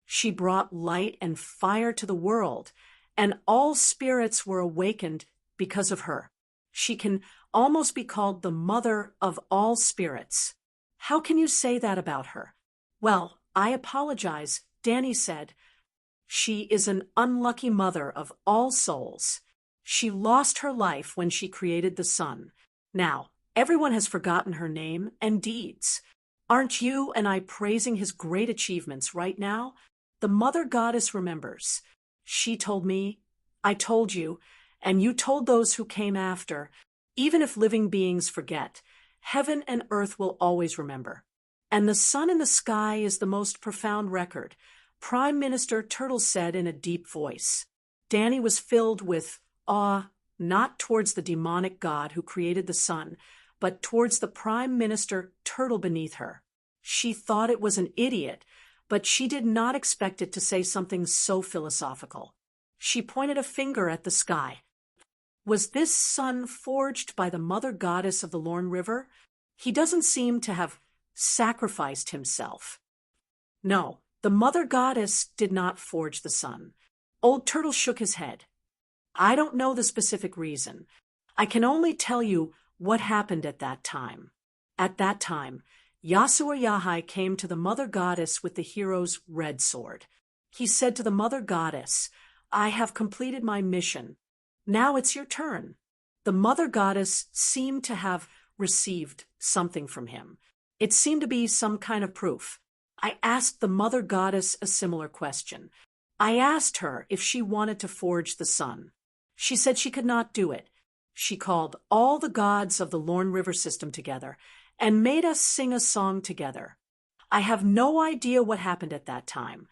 She brought light and fire to the world, and all spirits were awakened because of her. She can almost be called the mother of all spirits. How can you say that about her? Well, I apologize, Danny said. She is an unlucky mother of all souls. She lost her life when she created the sun. Now, everyone has forgotten her name and deeds. Aren't you and I praising his great achievements right now? The Mother Goddess remembers. She told me, I told you, and you told those who came after. Even if living beings forget, heaven and earth will always remember. And the sun in the sky is the most profound record, Prime Minister Turtle said in a deep voice. Danny was filled with awe, not towards the demonic god who created the sun, but towards the Prime Minister Turtle beneath her. She thought it was an idiot, but she did not expect it to say something so philosophical. She pointed a finger at the sky. Was this sun forged by the Mother Goddess of the Lorne River? He doesn't seem to have sacrificed himself. No, the Mother Goddess did not forge the sun. Old Turtle shook his head. I don't know the specific reason. I can only tell you what happened at that time. At that time, Yasuo Yahai came to the Mother Goddess with the hero's red sword. He said to the Mother Goddess, I have completed my mission. Now it's your turn. The Mother Goddess seemed to have received something from him. It seemed to be some kind of proof. I asked the Mother Goddess a similar question. I asked her if she wanted to forge the sun. She said she could not do it. She called all the gods of the Lorne River system together and made us sing a song together. I have no idea what happened at that time.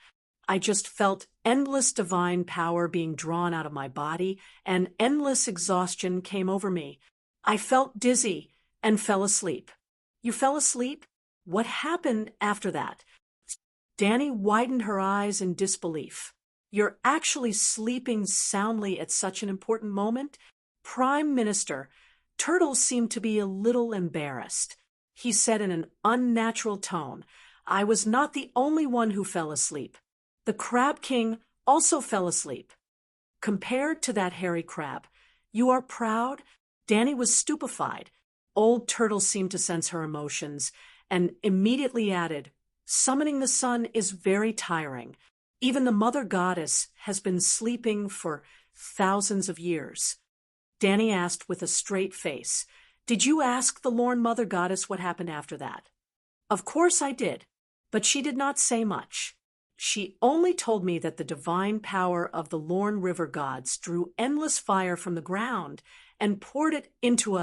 I just felt endless divine power being drawn out of my body, and endless exhaustion came over me. I felt dizzy and fell asleep. You fell asleep? What happened after that? Danny widened her eyes in disbelief. You're actually sleeping soundly at such an important moment? Prime Minister, Turtle seemed to be a little embarrassed. He said in an unnatural tone, I was not the only one who fell asleep. The Crab King also fell asleep. Compared to that hairy crab, you are proud? Danny was stupefied. Old Turtle seemed to sense her emotions and immediately added, Summoning the sun is very tiring. Even the Mother Goddess has been sleeping for thousands of years. Danny asked with a straight face, Did you ask the Lorn Mother Goddess what happened after that? Of course I did, but she did not say much. She only told me that the divine power of the Lorn River gods drew endless fire from the ground and poured it into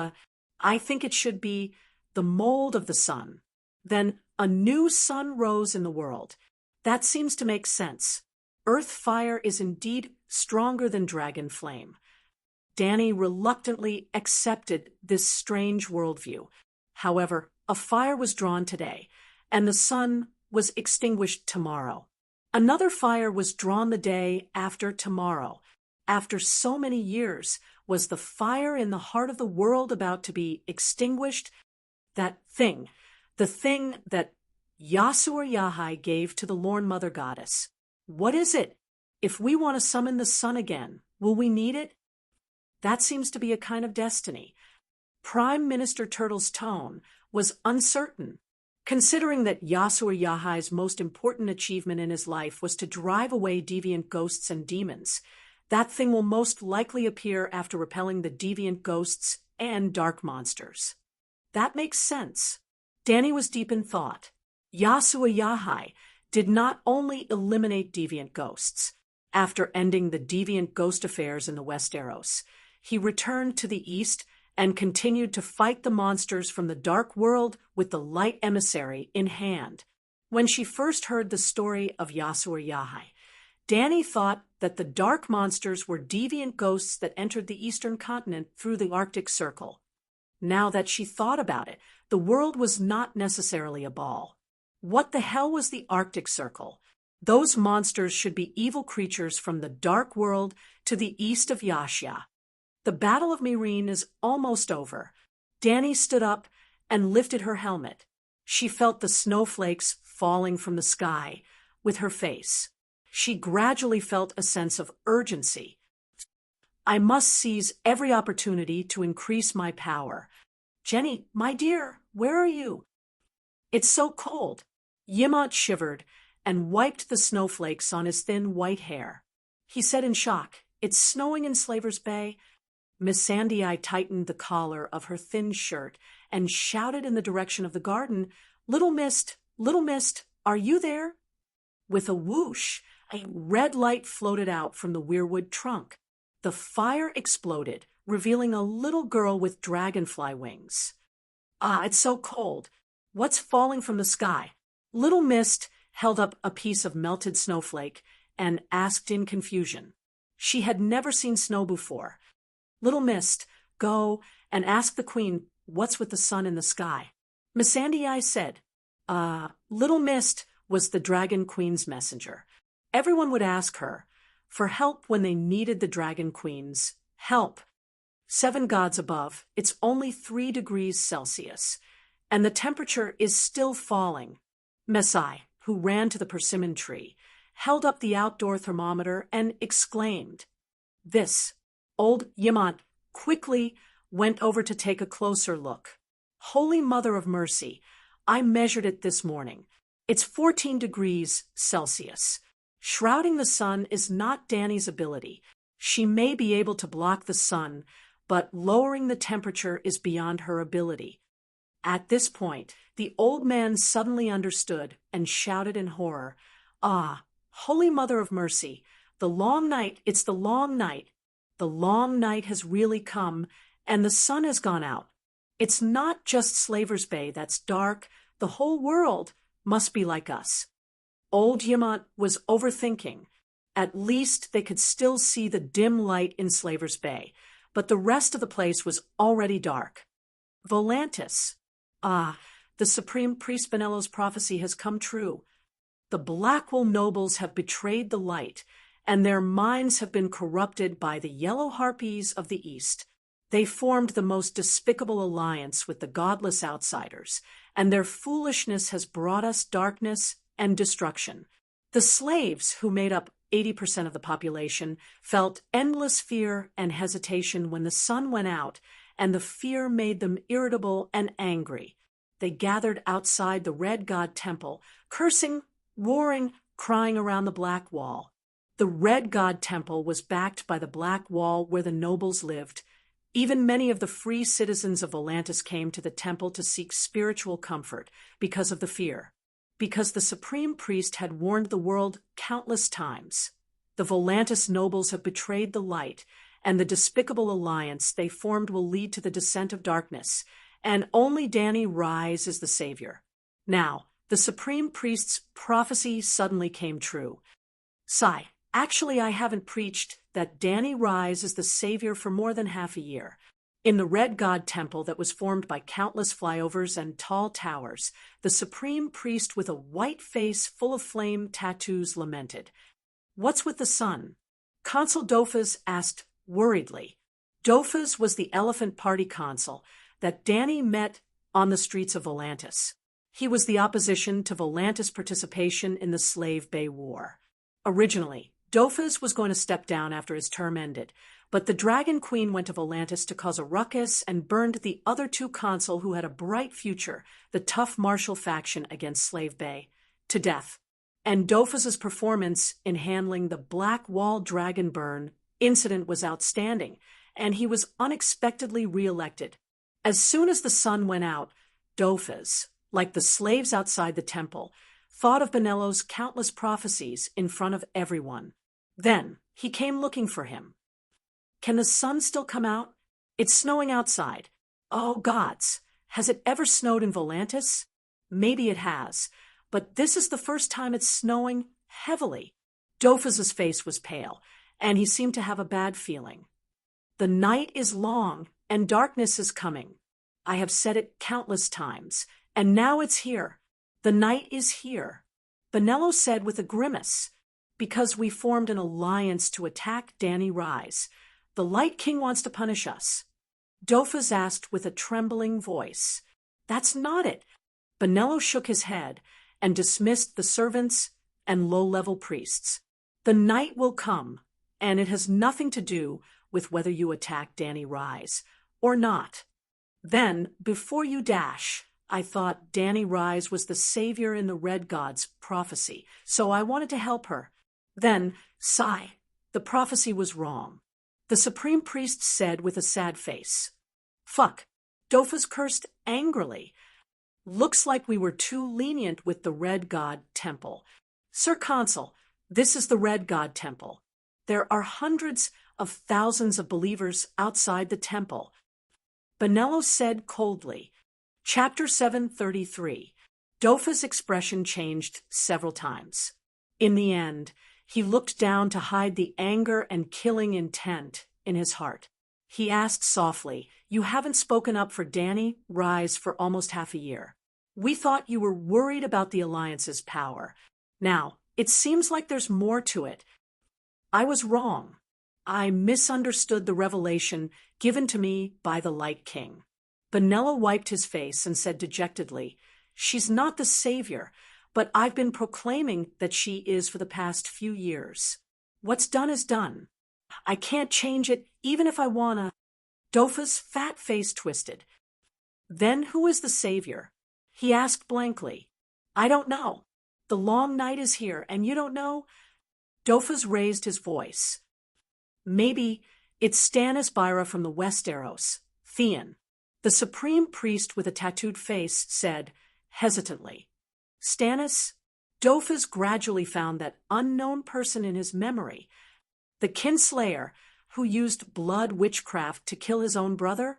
I think it should be, the mold of the sun. Then a new sun rose in the world. That seems to make sense. Earth fire is indeed stronger than dragon flame. Danny reluctantly accepted this strange worldview. However, a fire was drawn today, and the sun was extinguished tomorrow. Another fire was drawn the day after tomorrow. After so many years, was the fire in the heart of the world about to be extinguished? That thing, the thing that Yasur Yahai gave to the Lorn Mother Goddess. What is it? If we want to summon the sun again, will we need it? That seems to be a kind of destiny. Prime Minister Turtle's tone was uncertain. Considering that Yasur Yahai's most important achievement in his life was to drive away deviant ghosts and demons, that thing will most likely appear after repelling the deviant ghosts and dark monsters. That makes sense. Danny was deep in thought. Yasur Yahai did not only eliminate deviant ghosts. After ending the deviant ghost affairs in the Westeros, he returned to the east and continued to fight the monsters from the dark world with the light emissary in hand. When she first heard the story of Yasur Yahai, Danny thought that the dark monsters were deviant ghosts that entered the eastern continent through the Arctic Circle. Now that she thought about it, the world was not necessarily a ball. What the hell was the Arctic Circle? Those monsters should be evil creatures from the dark world to the east of Yashia. The Battle of Meereen is almost over. Danny stood up and lifted her helmet. She felt the snowflakes falling from the sky with her face. She gradually felt a sense of urgency. I must seize every opportunity to increase my power. Jenny, my dear, where are you? It's so cold. Yimont shivered and wiped the snowflakes on his thin white hair. He said in shock, It's snowing in Slaver's Bay. Miss Sandy Eye tightened the collar of her thin shirt and shouted in the direction of the garden, Little Mist, are you there? With a whoosh, a red light floated out from the weirwood trunk. The fire exploded, revealing a little girl with dragonfly wings. Ah, it's so cold. What's falling from the sky? Little Mist held up a piece of melted snowflake and asked in confusion. She had never seen snow before. Little Mist, go and ask the queen what's with the sun in the sky. Miss Sandy Eye said, Little Mist was the Dragon Queen's messenger. Everyone would ask her for help when they needed the Dragon Queen's help. 7 gods above, it's only 3 degrees Celsius, and the temperature is still falling. Messai, who ran to the persimmon tree, held up the outdoor thermometer and exclaimed. This. Old Yimont quickly went over to take a closer look. Holy Mother of Mercy, I measured it this morning. It's 14 degrees Celsius. Shrouding the sun is not Danny's ability. She may be able to block the sun, but lowering the temperature is beyond her ability. At this point, the old man suddenly understood and shouted in horror, Ah, Holy Mother of Mercy, the long night, it's the long night. The long night has really come, and the sun has gone out. It's not just Slaver's Bay that's dark. The whole world must be like us. Old Yamant was overthinking. At least they could still see the dim light in Slaver's Bay, but the rest of the place was already dark. Volantis. Ah, the Supreme Priest Benello's prophecy has come true. The Blackwell nobles have betrayed the light, and their minds have been corrupted by the yellow harpies of the East. They formed the most despicable alliance with the godless outsiders, and their foolishness has brought us darkness and destruction. The slaves, who made up 80% of the population, felt endless fear and hesitation when the sun went out, and the fear made them irritable and angry. They gathered outside the Red God Temple, cursing, roaring, crying around the Black Wall. The Red God Temple was backed by the Black Wall where the nobles lived. Even many of the free citizens of Volantis came to the temple to seek spiritual comfort because of the fear. Because the Supreme Priest had warned the world countless times. The Volantis nobles have betrayed the light, and the despicable alliance they formed will lead to the descent of darkness, and only Danny Rise is the savior. Now, the Supreme Priest's prophecy suddenly came true. Sigh, actually I haven't preached that Danny Rise is the savior for more than half a year. In the Red God Temple that was formed by countless flyovers and tall towers, the Supreme Priest with a white face full of flame tattoos lamented. What's with the sun? Consul Dofas asked worriedly. Dofas was the Elephant Party consul that Danny met on the streets of Volantis. He was the opposition to Volantis' participation in the Slave Bay War. Originally, Dofas was going to step down after his term ended, but the Dragon Queen went to Volantis to cause a ruckus and burned the other two consul who had a bright future, the tough martial faction against Slave Bay, to death. And Dofas's performance in handling the Black Wall Dragon Burn incident was outstanding, and he was unexpectedly re-elected. As soon as the sun went out, Dofas, like the slaves outside the temple, thought of Benello's countless prophecies in front of everyone. Then he came looking for him. Can the sun still come out? It's snowing outside. Oh, gods! Has it ever snowed in Volantis? Maybe it has, but this is the first time it's snowing heavily. Dofas's face was pale, and he seemed to have a bad feeling. The night is long, and darkness is coming. I have said it countless times, and now it's here. The night is here. Benello said with a grimace, because we formed an alliance to attack Danny Rise. The Light King wants to punish us. Dofas asked with a trembling voice. That's not it. Benello shook his head and dismissed the servants and low-level priests. The night will come, and it has nothing to do with whether you attack Danny Rise or not. Then, before you dash, I thought Danny Rise was the savior in the Red God's prophecy, so I wanted to help her. Then, sigh, the prophecy was wrong. The Supreme Priest said with a sad face. Fuck. Dofas cursed angrily. Looks like we were too lenient with the Red God Temple. Sir Consul, this is the Red God Temple. There are hundreds of thousands of believers outside the temple. Benello said coldly. Chapter 733. Dofas' expression changed several times. In the end, he looked down to hide the anger and killing intent in his heart. He asked softly, You haven't spoken up for Danny Rise for almost half a year. We thought you were worried about the Alliance's power. Now, it seems like there's more to it. I was wrong. I misunderstood the revelation given to me by the Light King. Benello wiped his face and said dejectedly, She's not the savior, but I've been proclaiming that she is for the past few years. What's done is done. I can't change it, even if I wanna. Dofas' fat face twisted. Then who is the savior? He asked blankly. I don't know. The long night is here, and you don't know? Dofas raised his voice. Maybe it's Stannis Byra from the Westeros, Theon. The Supreme Priest with a tattooed face said, hesitantly. Stannis? Dofas gradually found that unknown person in his memory. The Kinslayer, who used blood witchcraft to kill his own brother?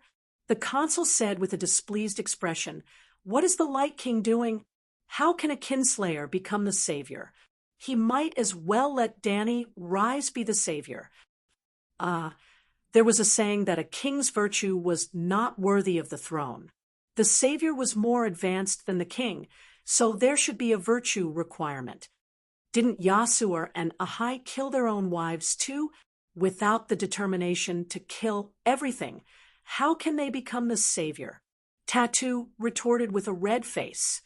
The consul said with a displeased expression, "What is the Light King doing? How can a kinslayer become the savior? He might as well let Danny rise be the savior." There was a saying that a king's virtue was not worthy of the throne. The savior was more advanced than the king, so there should be a virtue requirement. Didn't Yasur and Ahai kill their own wives too, without the determination to kill everything? How can they become the savior? Tattoo retorted with a red face.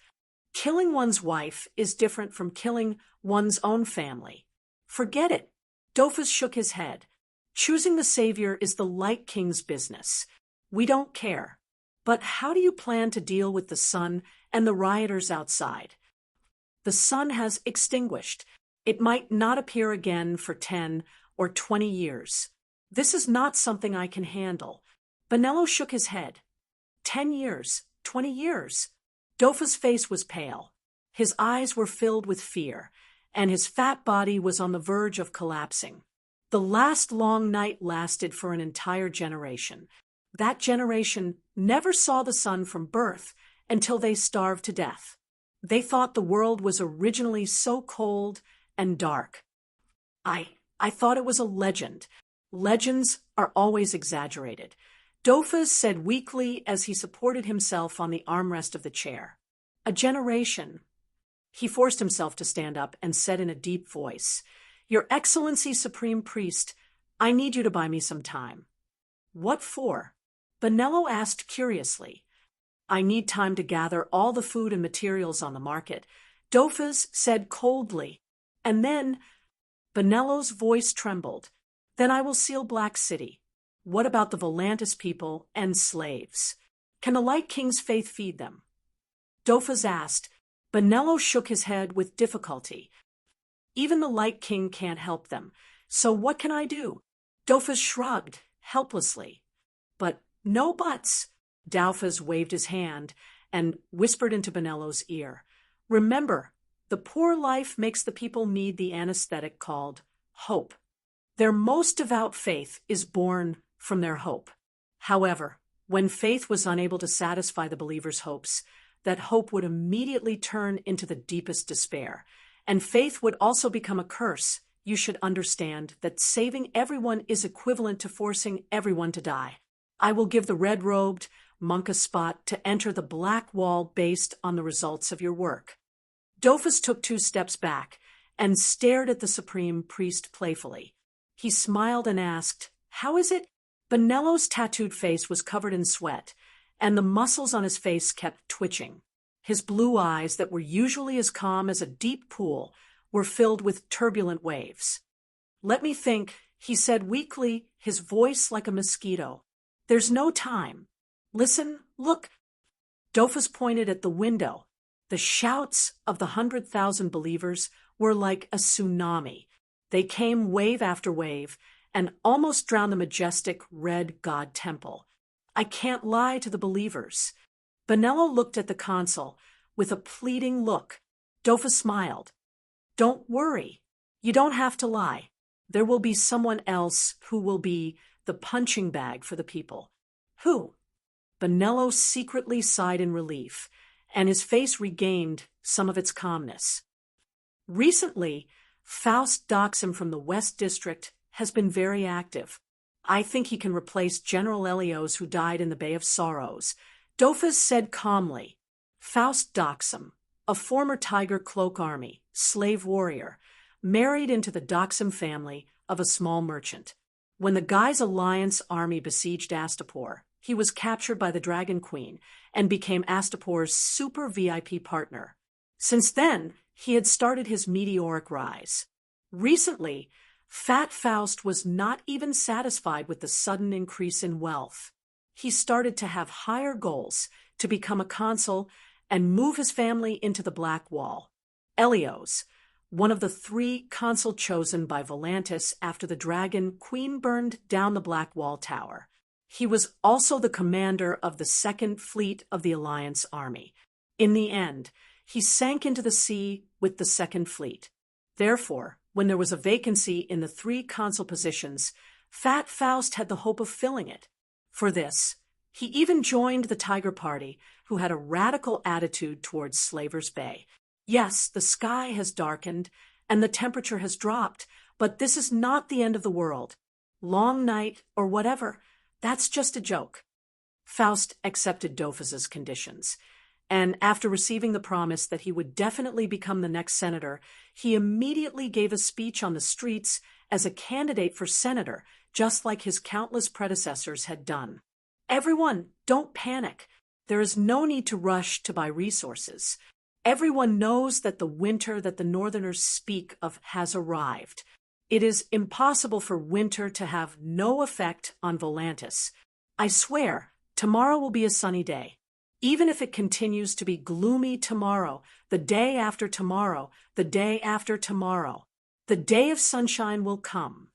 Killing one's wife is different from killing one's own family. Forget it. Dofus shook his head. Choosing the savior is the Light King's business. We don't care. But how do you plan to deal with the sun and the rioters outside? The sun has extinguished. It might not appear again for 10 or 20 years. This is not something I can handle. Bonello shook his head. 10 years, 20 years. Dofus' face was pale. His eyes were filled with fear, and his fat body was on the verge of collapsing. The last long night lasted for an entire generation. That generation never saw the sun from birth until they starved to death. They thought the world was originally so cold and dark. I thought it was a legend. Legends are always exaggerated. Dofus said weakly as he supported himself on the armrest of the chair. A generation. He forced himself to stand up and said in a deep voice, "Your Excellency Supreme Priest, I need you to buy me some time." "What for?" Bonello asked curiously. "I need time to gather all the food and materials on the market," Dofus said coldly. "And then," Bonello's voice trembled, "then I will seal Black City. What about the Volantis people and slaves? Can the Light King's faith feed them?" Dofus asked. Bonello shook his head with difficulty. "Even the Light King can't help them. So what can I do?" Dofus shrugged helplessly. "But no buts." Dofus waved his hand and whispered into Bonello's ear. "Remember, the poor life makes the people need the anesthetic called hope. Their most devout faith is born from their hope. However, when faith was unable to satisfy the believer's hopes, that hope would immediately turn into the deepest despair, and faith would also become a curse. You should understand that saving everyone is equivalent to forcing everyone to die. I will give the red-robed monk a spot to enter the Black Wall based on the results of your work." Dofus took 2 steps back and stared at the Supreme Priest playfully. He smiled and asked, "How is it?" Bonello's tattooed face was covered in sweat, and the muscles on his face kept twitching. His blue eyes, that were usually as calm as a deep pool, were filled with turbulent waves. "Let me think," he said weakly, his voice like a mosquito. "There's no time. Listen, look." Dofus pointed at the window. The shouts of the 100,000 believers were like a tsunami. They came wave after wave and almost drowned the majestic red god temple. "I can't lie to the believers." Bonello looked at the consul with a pleading look. Dofus smiled. "Don't worry. You don't have to lie. There will be someone else who will be the punching bag for the people." "Who?" Bonello secretly sighed in relief, and his face regained some of its calmness. "Recently, Faust Doxim from the West District has been very active. I think he can replace General Elios, who died in the Bay of Sorrows." Dofus said calmly. Faust Doxim, a former Tiger Cloak Army slave warrior, married into the Doxim family of a small merchant. When the Guy's Alliance army besieged Astapor, he was captured by the Dragon Queen and became Astapor's super VIP partner. Since then, he had started his meteoric rise. Recently, Fat Faust was not even satisfied with the sudden increase in wealth. He started to have higher goals to become a consul and move his family into the Black Wall. Elios, one of the 3 consul chosen by Volantis after the Dragon Queen burned down the Black Wall Tower. He was also the commander of the 2nd Fleet of the Alliance Army. In the end, he sank into the sea with the 2nd Fleet. Therefore, when there was a vacancy in the 3 consul positions, Fat Faust had the hope of filling it. For this, He even joined the Tiger Party, who had a radical attitude towards Slavers Bay. Yes, the sky has darkened and the temperature has dropped, but this is not the end of the world. Long night or whatever, that's just a joke. Faust accepted Dophus's conditions, and after receiving the promise that he would definitely become the next senator, he immediately gave a speech on the streets as a candidate for senator, just like his countless predecessors had done. Everyone, don't panic. There is no need to rush to buy resources. Everyone knows that the winter that the Northerners speak of has arrived. It is impossible for winter to have no effect on Volantis. I swear, tomorrow will be a sunny day. Even if it continues to be gloomy tomorrow, the day after tomorrow, the day after tomorrow, the day of sunshine will come.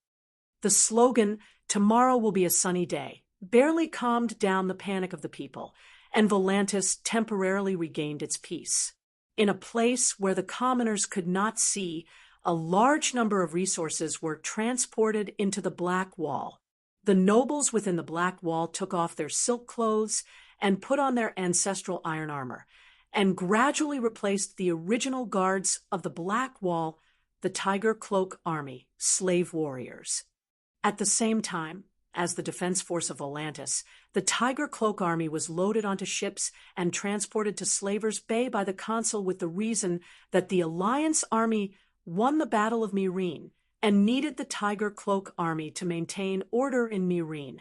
The slogan, "Tomorrow will be a sunny day," barely calmed down the panic of the people, and Volantis temporarily regained its peace. In a place where the commoners could not see, a large number of resources were transported into the Black Wall. The nobles within the Black Wall took off their silk clothes and put on their ancestral iron armor, and gradually replaced the original guards of the Black Wall, the Tiger Cloak Army, slave warriors. At the same time, as the defense force of Volantis, the Tiger Cloak Army was loaded onto ships and transported to Slavers Bay by the consul with the reason that the Alliance Army won the Battle of Myrine and needed the Tiger Cloak Army to maintain order in Myrine.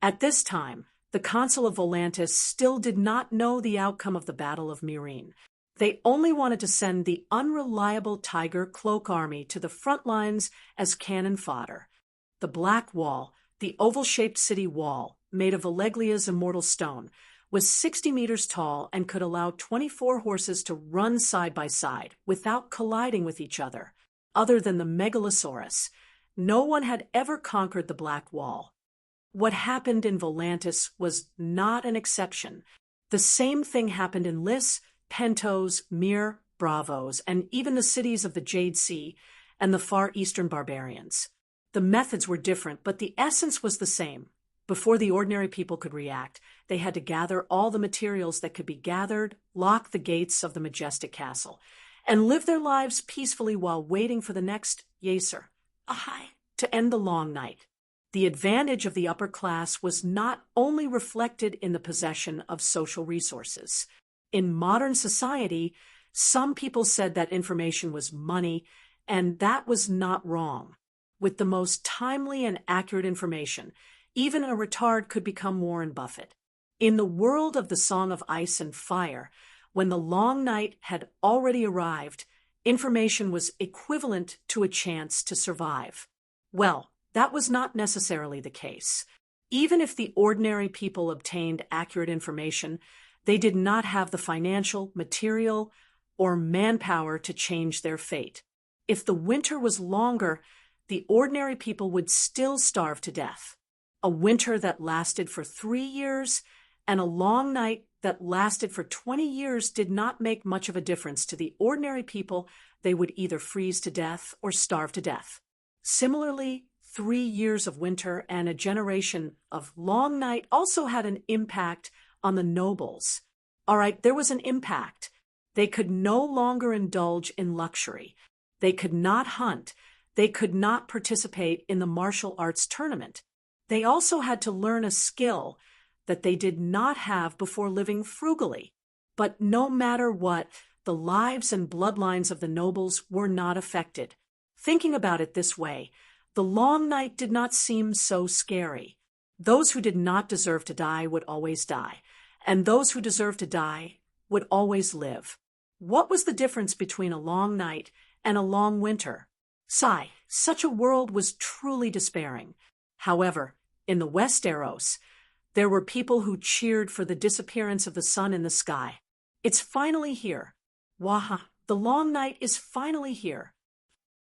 At this time, the consul of Volantis still did not know the outcome of the Battle of Myrine. They only wanted to send the unreliable Tiger Cloak Army to the front lines as cannon fodder. The Black Wall, the oval-shaped city wall, made of Alleglia's immortal stone, was 60 meters tall and could allow 24 horses to run side by side without colliding with each other. Other than the Megalosaurus, no one had ever conquered the Black Wall. What happened in Volantis was not an exception. The same thing happened in Lys, Pentos, Myr, Bravos, and even the cities of the Jade Sea and the Far Eastern barbarians. The methods were different, but the essence was the same. Before the ordinary people could react, they had to gather all the materials that could be gathered, lock the gates of the majestic castle, and live their lives peacefully while waiting for the next Yeser, Ahai, to end the long night. The advantage of the upper class was not only reflected in the possession of social resources. In modern society, some people said that information was money, and that was not wrong. With the most timely and accurate information, even a retard could become Warren Buffett. In the world of the Song of Ice and Fire, when the long night had already arrived, information was equivalent to a chance to survive. Well, that was not necessarily the case. Even if the ordinary people obtained accurate information, they did not have the financial, material, or manpower to change their fate. If the winter was longer, the ordinary people would still starve to death. A winter that lasted for 3 years and a long night that lasted for 20 years did not make much of a difference to the ordinary people. They would either freeze to death or starve to death. Similarly, 3 years of winter and a generation of long night also had an impact on the nobles. All right, there was an impact. They could no longer indulge in luxury. They could not hunt. They could not participate in the martial arts tournament. They also had to learn a skill that they did not have before living frugally. But no matter what, the lives and bloodlines of the nobles were not affected. Thinking about it this way, the long night did not seem so scary. Those who did not deserve to die would always die, and those who deserved to die would always live. What was the difference between a long night and a long winter? Sigh, such a world was truly despairing. However, in the Westeros, there were people who cheered for the disappearance of the sun in the sky. It's finally here. Waha, the long night is finally here.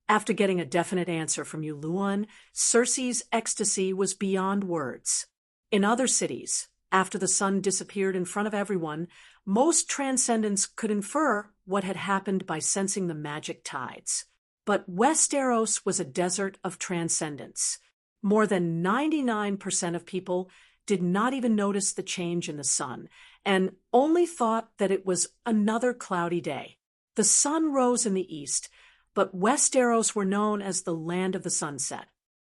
After getting a definite answer from Yuluan, Cersei's ecstasy was beyond words. In other cities, after the sun disappeared in front of everyone, most transcendents could infer what had happened by sensing the magic tides. But Westeros was a desert of transcendence. More than 99% of people did not even notice the change in the sun, and only thought that it was another cloudy day. The sun rose in the east, but Westeros were known as the land of the sunset.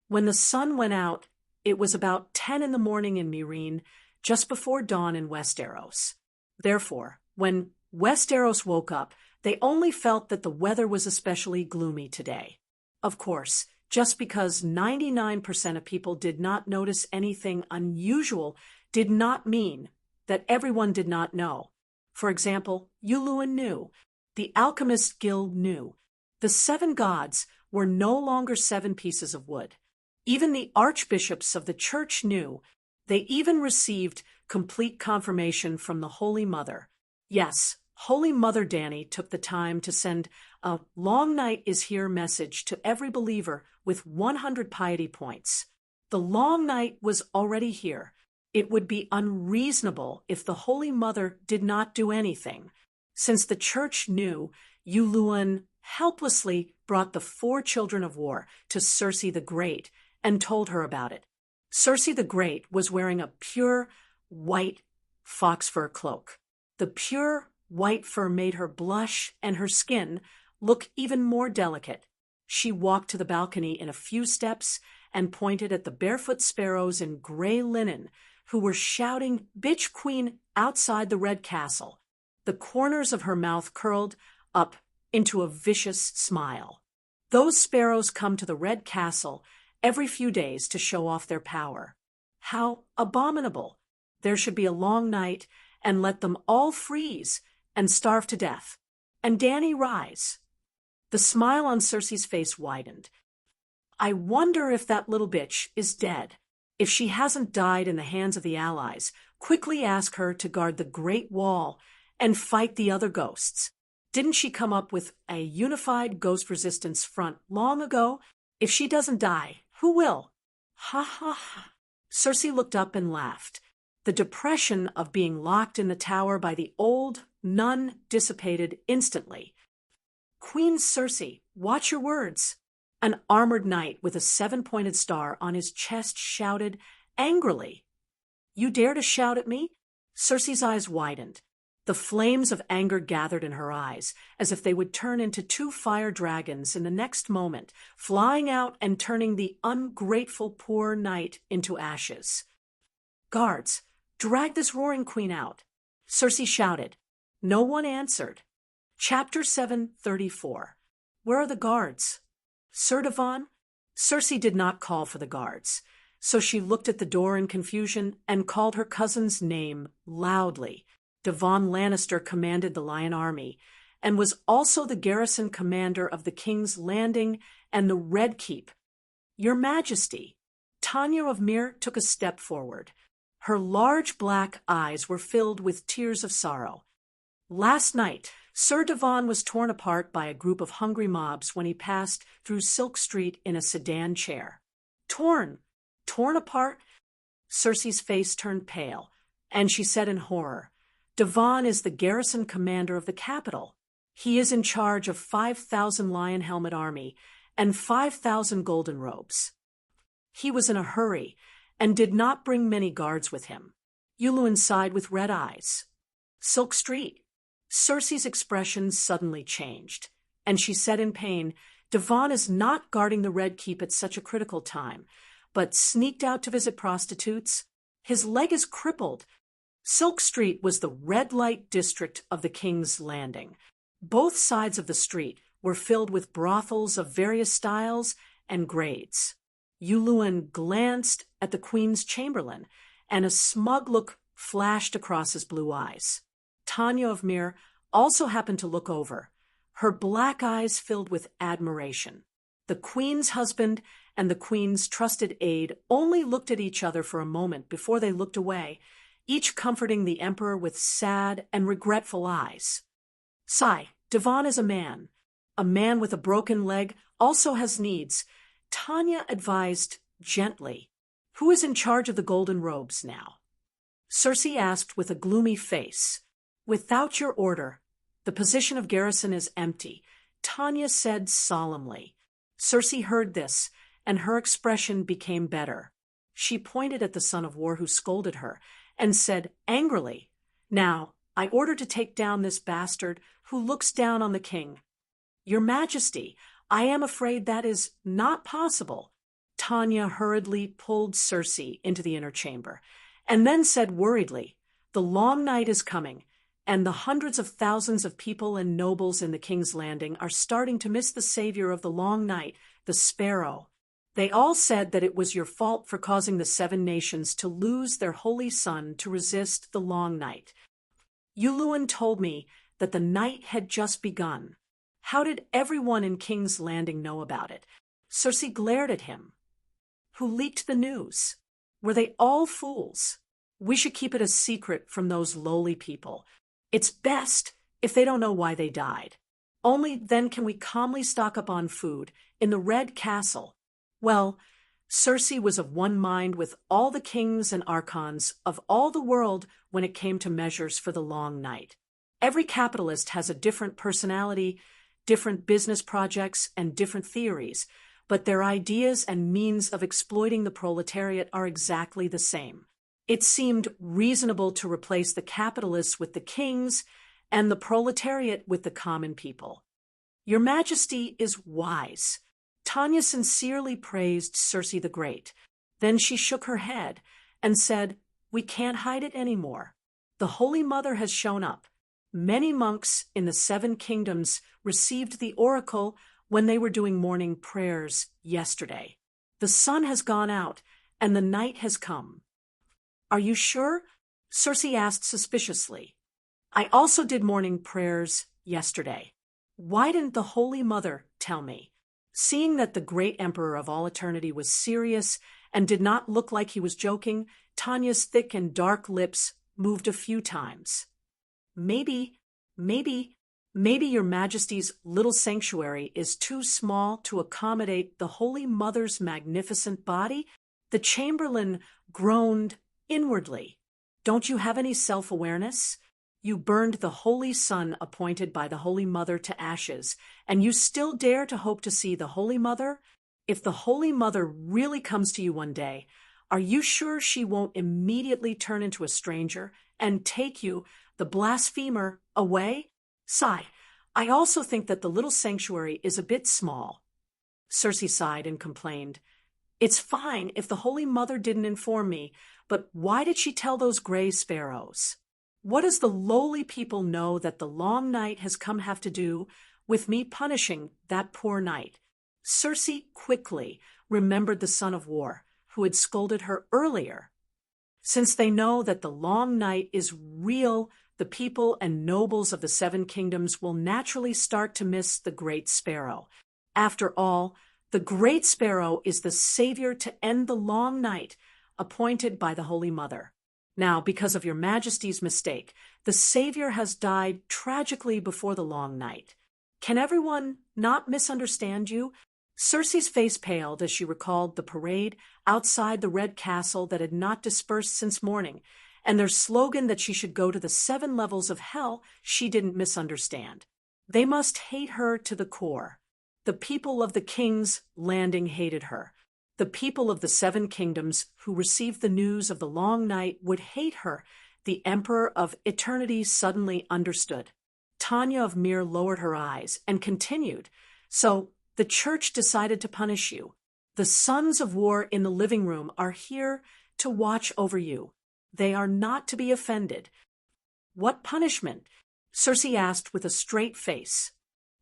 When the sun went out, it was about 10 in the morning in Meereen, just before dawn in Westeros. Therefore, when Westeros woke up, they only felt that the weather was especially gloomy today. Of course, just because 99% of people did not notice anything unusual did not mean that everyone did not know. For example, Yuluin knew. The Alchemist Guild knew. The 7 gods were no longer 7 pieces of wood. Even the archbishops of the church knew. They even received complete confirmation from the Holy Mother. Yes, Holy Mother Dany took the time to send a "Long night is here" message to every believer with 100 piety points. The long night was already here. It would be unreasonable if the Holy Mother did not do anything. Since the church knew, Yuluin helplessly brought the 4 children of war to Cersei the Great and told her about it. Cersei the Great was wearing a pure white fox fur cloak. The pure white fur made her blush and her skin look even more delicate. She walked to the balcony in a few steps and pointed at the barefoot sparrows in gray linen who were shouting "Bitch Queen" outside the Red Castle. The corners of her mouth curled up into a vicious smile. Those sparrows come to the Red Castle every few days to show off their power. How abominable! There should be a long night, and let them all freeze and starve to death. And Dany rise. The smile on Cersei's face widened. I wonder if that little bitch is dead. If she hasn't died in the hands of the allies, quickly ask her to guard the Great Wall and fight the other ghosts. Didn't she come up with a unified ghost resistance front long ago? If she doesn't die, who will? Ha ha ha. Cersei looked up and laughed. The depression of being locked in the tower by the old nun dissipated instantly. Queen Cersei, watch your words. An armored knight with a 7-pointed star on his chest shouted angrily. You dare to shout at me? Cersei's eyes widened. The flames of anger gathered in her eyes, as if they would turn into 2 fire dragons in the next moment, flying out and turning the ungrateful poor knight into ashes. Guards, drag this roaring queen out. Cersei shouted. No one answered. Chapter 734. Where are the guards? Sir Devon? Cersei did not call for the guards, so she looked at the door in confusion and called her cousin's name loudly. Devon Lannister commanded the Lion Army, and was also the garrison commander of the King's Landing and the Red Keep. Your Majesty. Tanya of Myr took a step forward. Her large black eyes were filled with tears of sorrow. Last night, Sir Devon was torn apart by a group of hungry mobs when he passed through Silk Street in a sedan chair. Torn apart? Cersei's face turned pale, and she said in horror, Devon is the garrison commander of the capital. He is in charge of 5,000 Lion Helmet army and 5,000 golden robes. He was in a hurry and did not bring many guards with him. Yuluin sighed with red eyes. Silk Street. Cersei's expression suddenly changed, and she said in pain, Devon is not guarding the Red Keep at such a critical time, but sneaked out to visit prostitutes. His leg is crippled. Silk Street was the red light district of the King's Landing. Both sides of the street were filled with brothels of various styles and grades. Yuluin glanced at the Queen's Chamberlain, and a smug look flashed across his blue eyes. Tanya of Myr also happened to look over, her black eyes filled with admiration. The Queen's husband and the Queen's trusted aide only looked at each other for a moment before they looked away, each comforting the Emperor with sad and regretful eyes. Sigh, Devon is a man. A man with a broken leg also has needs. Tanya advised gently. Who is in charge of the golden robes now? Cersei asked with a gloomy face. Without your order, the position of garrison is empty, Tanya said solemnly. Cersei heard this, and her expression became better. She pointed at the son of war who scolded her and said angrily, "Now, I order to take down this bastard who looks down on the king." "Your Majesty, I am afraid that is not possible." Tanya hurriedly pulled Circe into the inner chamber, and then said worriedly, "The long night is coming, and the hundreds of thousands of people and nobles in the King's Landing are starting to miss the savior of the long night, the sparrow. They all said that it was your fault for causing the 7 nations to lose their holy son to resist the long night. Yuluan told me that the night had just begun. How did everyone in King's Landing know about it?" Circe glared at him. "Who leaked the news? Were they all fools? We should keep it a secret from those lowly people. It's best if they don't know why they died. Only then can we calmly stock up on food in the Red Castle." Well, Circe was of one mind with all the kings and archons of all the world when it came to measures for the long night. Every capitalist has a different personality, different business projects, and different theories, but their ideas and means of exploiting the proletariat are exactly the same. It seemed reasonable to replace the capitalists with the kings and the proletariat with the common people. "Your Majesty is wise." Tanya sincerely praised Circe the Great. Then she shook her head and said, "We can't hide it anymore. The Holy Mother has shown up. Many monks in the 7 kingdoms received the oracle when they were doing morning prayers yesterday. The sun has gone out, and the night has come." "Are you sure?" Circe asked suspiciously. "I also did morning prayers yesterday. Why didn't the Holy Mother tell me?" Seeing that the great emperor of all eternity was serious and did not look like he was joking, Tanya's thick and dark lips moved a few times. Maybe your Majesty's little sanctuary is too small to accommodate the Holy Mother's magnificent body?" The chamberlain groaned inwardly. "Don't you have any self-awareness? You burned the holy son appointed by the Holy Mother to ashes, and you still dare to hope to see the Holy Mother? If the Holy Mother really comes to you one day, are you sure she won't immediately turn into a stranger and take you, the blasphemer, away? Sigh, I also think that the little sanctuary is a bit small." Circe sighed and complained, "It's fine if the Holy Mother didn't inform me, but why did she tell those gray sparrows? What does the lowly people know that the long night has come have to do with me punishing that poor knight?" Circe quickly remembered the son of war, who had scolded her earlier. Since they know that the long night is real, the people and nobles of the 7 kingdoms will naturally start to miss the great sparrow. After all, the great sparrow is the savior to end the long night, appointed by the Holy Mother. Now, because of your Majesty's mistake, the savior has died tragically before the long night. Can everyone not misunderstand you? Circe's face paled as she recalled the parade outside the Red Castle that had not dispersed since morning, and their slogan that she should go to the 7 levels of hell she didn't misunderstand. They must hate her to the core. The people of the King's Landing hated her. The people of the 7 kingdoms who received the news of the long night would hate her. The Emperor of Eternity suddenly understood. Tanya of Mir lowered her eyes and continued, "So the church decided to punish you. The sons of war in the living room are here to watch over you. They are not to be offended." "What punishment?" Circe asked with a straight face.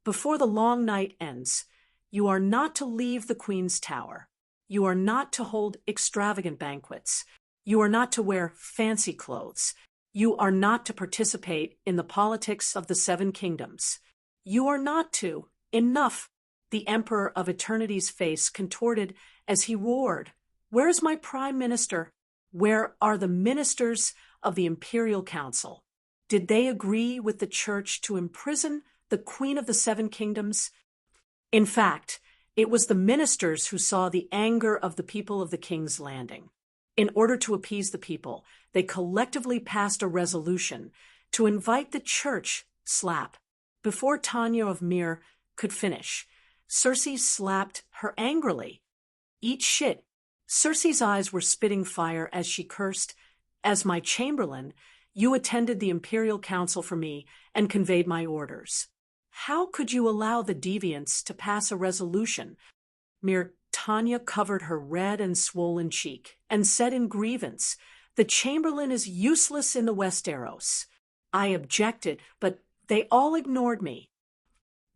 "Before the long night ends, you are not to leave the Queen's Tower. You are not to hold extravagant banquets. You are not to wear fancy clothes. You are not to participate in the politics of the 7 kingdoms. You are not to. Enough." The Emperor of Eternity's face contorted as he roared, "Where is my Prime Minister? Where are the ministers of the Imperial Council? Did they agree with the Church to imprison the Queen of the 7 kingdoms?" In fact, it was the ministers who saw the anger of the people of the King's Landing. In order to appease the people, they collectively passed a resolution to invite the church slap. Before Tanya of Mir could finish, Circe slapped her angrily. "Eat shit, Circe's eyes were spitting fire as she cursed, "As my chamberlain, you attended the imperial council for me and conveyed my orders. How could you allow the deviants to pass a resolution?" Tanya covered her red and swollen cheek and said in grievance, "The chamberlain is useless in the Westeros. I objected, but they all ignored me.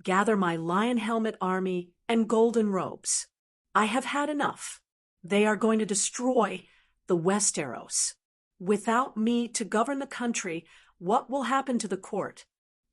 Gather my lion helmet army and golden robes. I have had enough. They are going to destroy the Westeros. Without me to govern the country, what will happen to the court?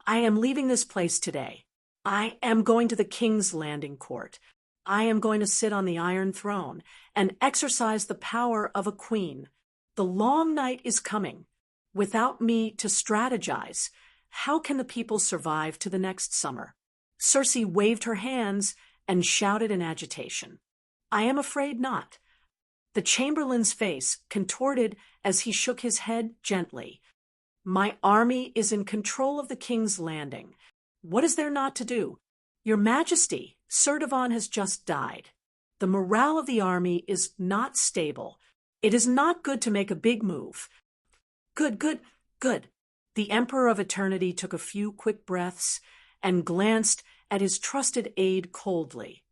I am leaving this place today. I am going to the King's Landing Court. I am going to sit on the Iron Throne and exercise the power of a queen. The long night is coming. Without me to strategize, how can the people survive to the next summer?" Circe waved her hands and shouted in agitation, "I am afraid not." The chamberlain's face contorted as he shook his head gently. "My army is in control of the King's Landing. What is there not to do? Your Majesty, Sir Devon has just died. The morale of the army is not stable. It is not good to make a big move." "Good, good, good." The Emperor of Eternity took a few quick breaths and glanced at his trusted aide coldly.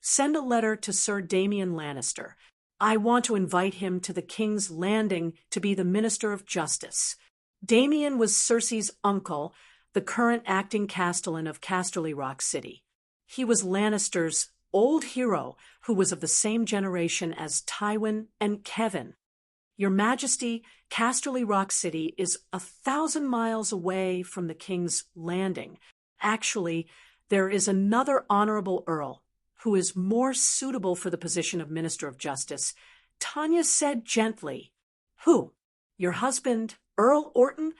"Send a letter to Sir Damian Lannister. I want to invite him to the King's Landing to be the Minister of Justice." Damian was Cersei's uncle, the current acting castellan of Casterly Rock City. He was Lannister's old hero who was of the same generation as Tywin and Kevin. "Your Majesty, Casterly Rock City is 1,000 miles away from the King's Landing. Actually, there is another honorable earl who is more suitable for the position of Minister of Justice," Tanya said gently. "Who? Your husband, Earl Orton?"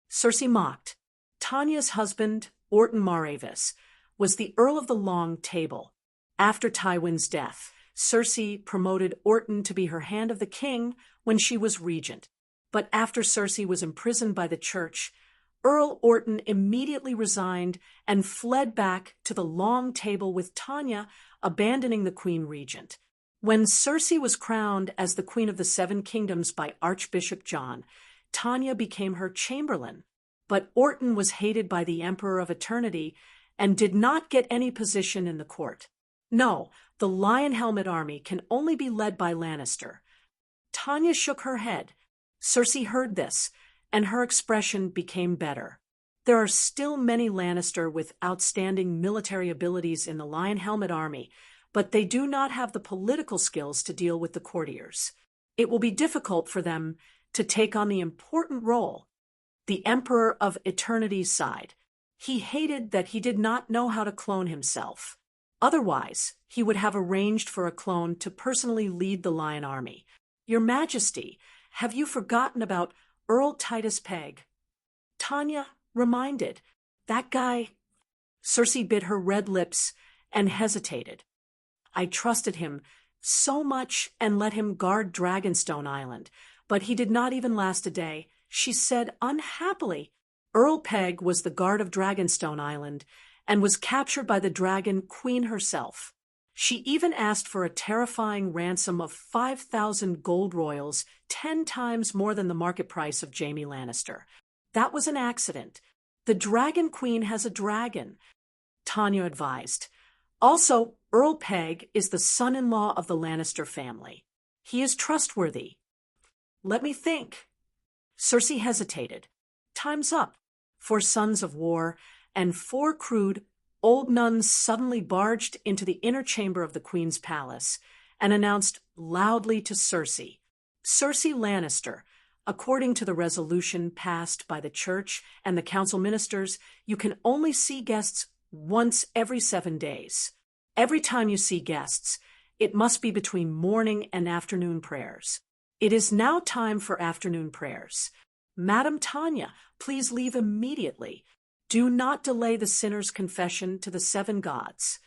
Circe mocked. Tanya's husband, Orton Maravis, was the Earl of the Long Table. After Tywin's death, Circe promoted Orton to be her hand of the king when she was regent. But after Circe was imprisoned by the church, Earl Orton immediately resigned and fled back to the Long Table with Tanya, abandoning the Queen Regent. When Circe was crowned as the Queen of the Seven Kingdoms by Archbishop John, Tanya became her chamberlain. But Orton was hated by the Emperor of Eternity and did not get any position in the court. "No, the Lion Helmet army can only be led by Lannister." Tanya shook her head. Circe heard this, and her expression became better. "There are still many Lannister with outstanding military abilities in the Lion Helmet army, but they do not have the political skills to deal with the courtiers. It will be difficult for them to take on the important role." The Emperor of Eternity sighed. He hated that he did not know how to clone himself. Otherwise, he would have arranged for a clone to personally lead the Lion Army. "Your Majesty, have you forgotten about Earl Titus Pegg?" Tanya reminded. "That guy—" Circe bit her red lips and hesitated. "I trusted him so much and let him guard Dragonstone Island, but he did not even last a day," she said unhappily. Earl Pegg was the guard of Dragonstone Island and was captured by the Dragon Queen herself. She even asked for a terrifying ransom of 5,000 gold royals, 10 times more than the market price of Jaime Lannister. "That was an accident. The Dragon Queen has a dragon," Tanya advised. "Also, Earl Pegg is the son-in-law of the Lannister family. He is trustworthy." "Let me think." Circe hesitated. "Time's up." 4 sons of war and 4 crude old nuns suddenly barged into the inner chamber of the Queen's palace and announced loudly to Circe, "Circe Lannister, according to the resolution passed by the church and the council ministers, you can only see guests once every 7 days. Every time you see guests, it must be between morning and afternoon prayers. It is now time for afternoon prayers. Madam Tanya, please leave immediately. Do not delay the sinner's confession to the 7 gods."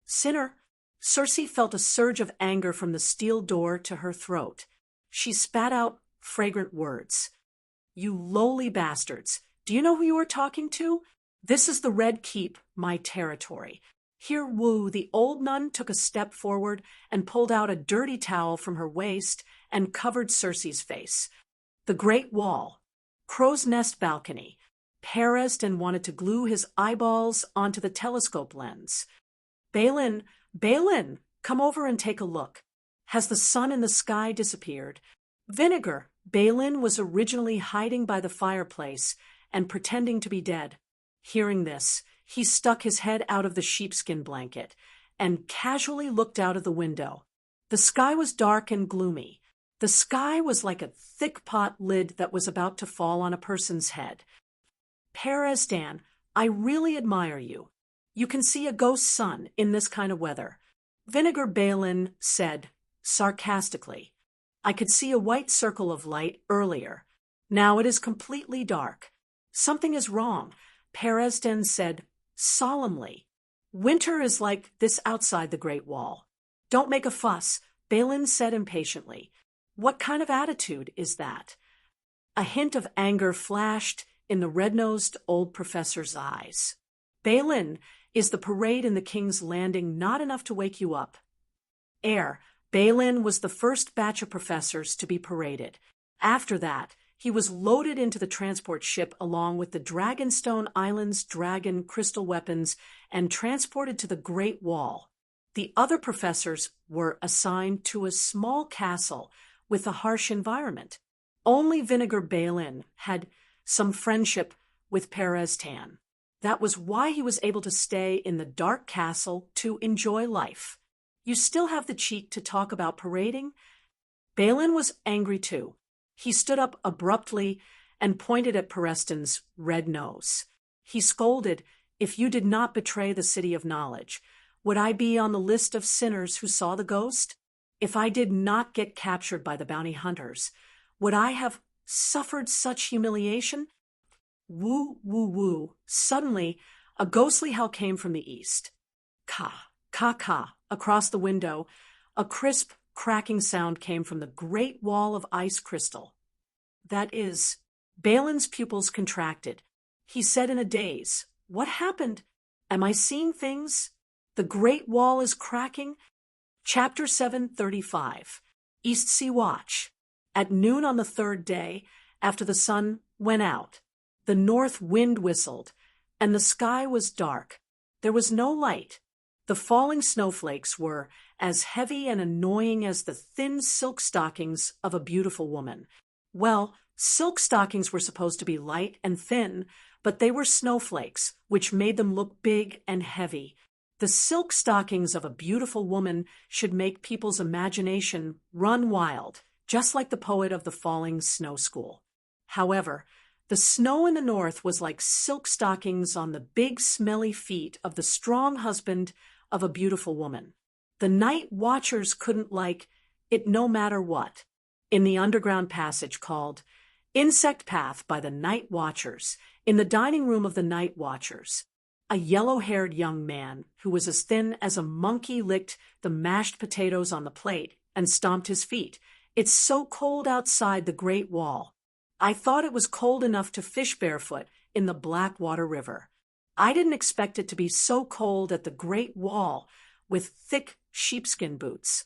"Sinner?" Circe felt a surge of anger from the steel door to her throat. She spat out fragrant words. "You lowly bastards, do you know who you are talking to? This is the Red Keep, my territory. Here Wu, the old nun, took a step forward and pulled out a dirty towel from her waist and covered Circe's face. The Great Wall, Crow's Nest balcony. Peresden wanted to glue his eyeballs onto the telescope lens. Balin, Balin, come over and take a look. Has the sun in the sky disappeared? Vinegar, Balin was originally hiding by the fireplace and pretending to be dead. Hearing this, he stuck his head out of the sheepskin blanket and casually looked out of the window. The sky was dark and gloomy. The sky was like a thick pot lid that was about to fall on a person's head. Peresdan, I really admire you. You can see a ghost sun in this kind of weather. Vinegar, Balin said sarcastically. I could see a white circle of light earlier. Now it is completely dark. Something is wrong, Peresdan said solemnly. Winter is like this outside the Great Wall. Don't make a fuss, Balin said impatiently. What kind of attitude is that? A hint of anger flashed in the red-nosed old professor's eyes. Balin, is the parade in the King's Landing not enough to wake you up? Balin was the first batch of professors to be paraded. After that, he was loaded into the transport ship along with the Dragonstone Island's dragon crystal weapons and transported to the Great Wall. The other professors were assigned to a small castle with a harsh environment. Only Vinegar Balin had some friendship with Peresdan. That was why he was able to stay in the dark castle to enjoy life. You still have the cheek to talk about parading? Balin was angry too. He stood up abruptly and pointed at Peresdan's red nose. He scolded, If you did not betray the city of knowledge, would I be on the list of sinners who saw the ghost? If I did not get captured by the bounty hunters, would I have suffered such humiliation? Woo, woo, woo. Suddenly, a ghostly howl came from the east. Ka, ka, ka. Across the window, a crisp, cracking sound came from the great wall of ice crystal. That is, Balin's pupils contracted. He said in a daze, What happened? Am I seeing things? The great wall is cracking? Chapter 735. East Sea Watch. At noon on the third day, after the sun went out, the north wind whistled, and the sky was dark. There was no light. The falling snowflakes were as heavy and annoying as the thin silk stockings of a beautiful woman. Well, silk stockings were supposed to be light and thin, but they were snowflakes, which made them look big and heavy. The silk stockings of a beautiful woman should make people's imagination run wild, just like the poet of the Falling Snow School. However, the snow in the north was like silk stockings on the big, smelly feet of the strong husband of a beautiful woman. The night watchers couldn't like it no matter what. In the underground passage called Insect Path by the Night Watchers, in the dining room of the Night Watchers, a yellow-haired young man who was as thin as a monkey licked the mashed potatoes on the plate and stomped his feet. It's so cold outside the Great Wall. I thought it was cold enough to fish barefoot in the Blackwater River. I didn't expect it to be so cold at the Great Wall with thick sheepskin boots.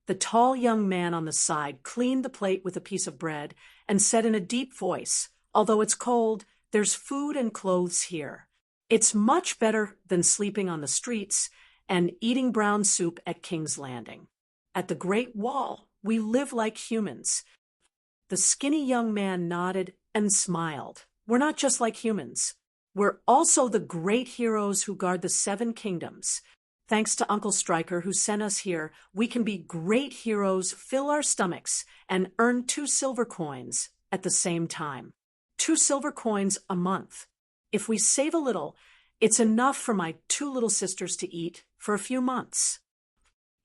The tall young man on the side cleaned the plate with a piece of bread and said in a deep voice, Although it's cold, there's food and clothes here. It's much better than sleeping on the streets and eating brown soup at King's Landing. At the Great Wall, we live like humans. The skinny young man nodded and smiled. We're not just like humans. We're also the great heroes who guard the 7 kingdoms. Thanks to Uncle Stryker who sent us here, we can be great heroes, fill our stomachs, and earn 2 silver coins at the same time. 2 silver coins a month. If we save a little, it's enough for my 2 little sisters to eat for a few months.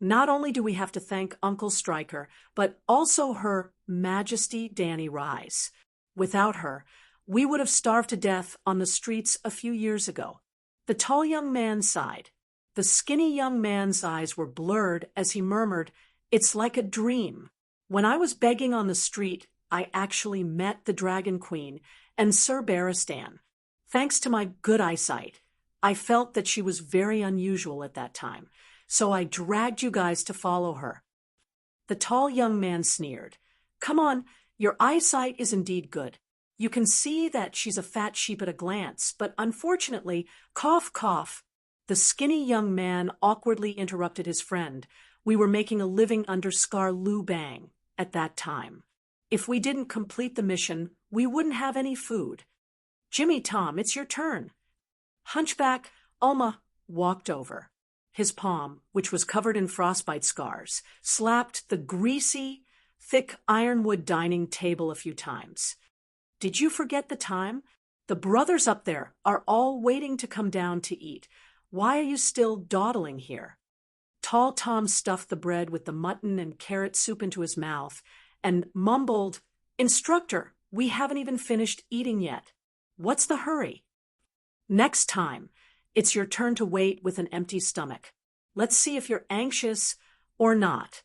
Not only do we have to thank Uncle Stryker, but also Her Majesty Danny Rise. Without her, we would have starved to death on the streets a few years ago. The tall young man sighed. The skinny young man's eyes were blurred as he murmured, It's like a dream. When I was begging on the street, I actually met the Dragon Queen and Sir Barristan. Thanks to my good eyesight, I felt that she was very unusual at that time, so I dragged you guys to follow her." The tall young man sneered. "Come on, your eyesight is indeed good. You can see that she's a fat sheep at a glance, but unfortunately, cough, cough." The skinny young man awkwardly interrupted his friend. "We were making a living under Scar-Lubang at that time. If we didn't complete the mission, we wouldn't have any food. Jimmy, Tom, it's your turn." Hunchback Alma walked over. His palm, which was covered in frostbite scars, slapped the greasy, thick ironwood dining table a few times. "Did you forget the time? The brothers up there are all waiting to come down to eat. Why are you still dawdling here?" Tall Tom stuffed the bread with the mutton and carrot soup into his mouth and mumbled, "Instructor, we haven't even finished eating yet. What's the hurry?" "Next time, it's your turn to wait with an empty stomach. Let's see if you're anxious or not."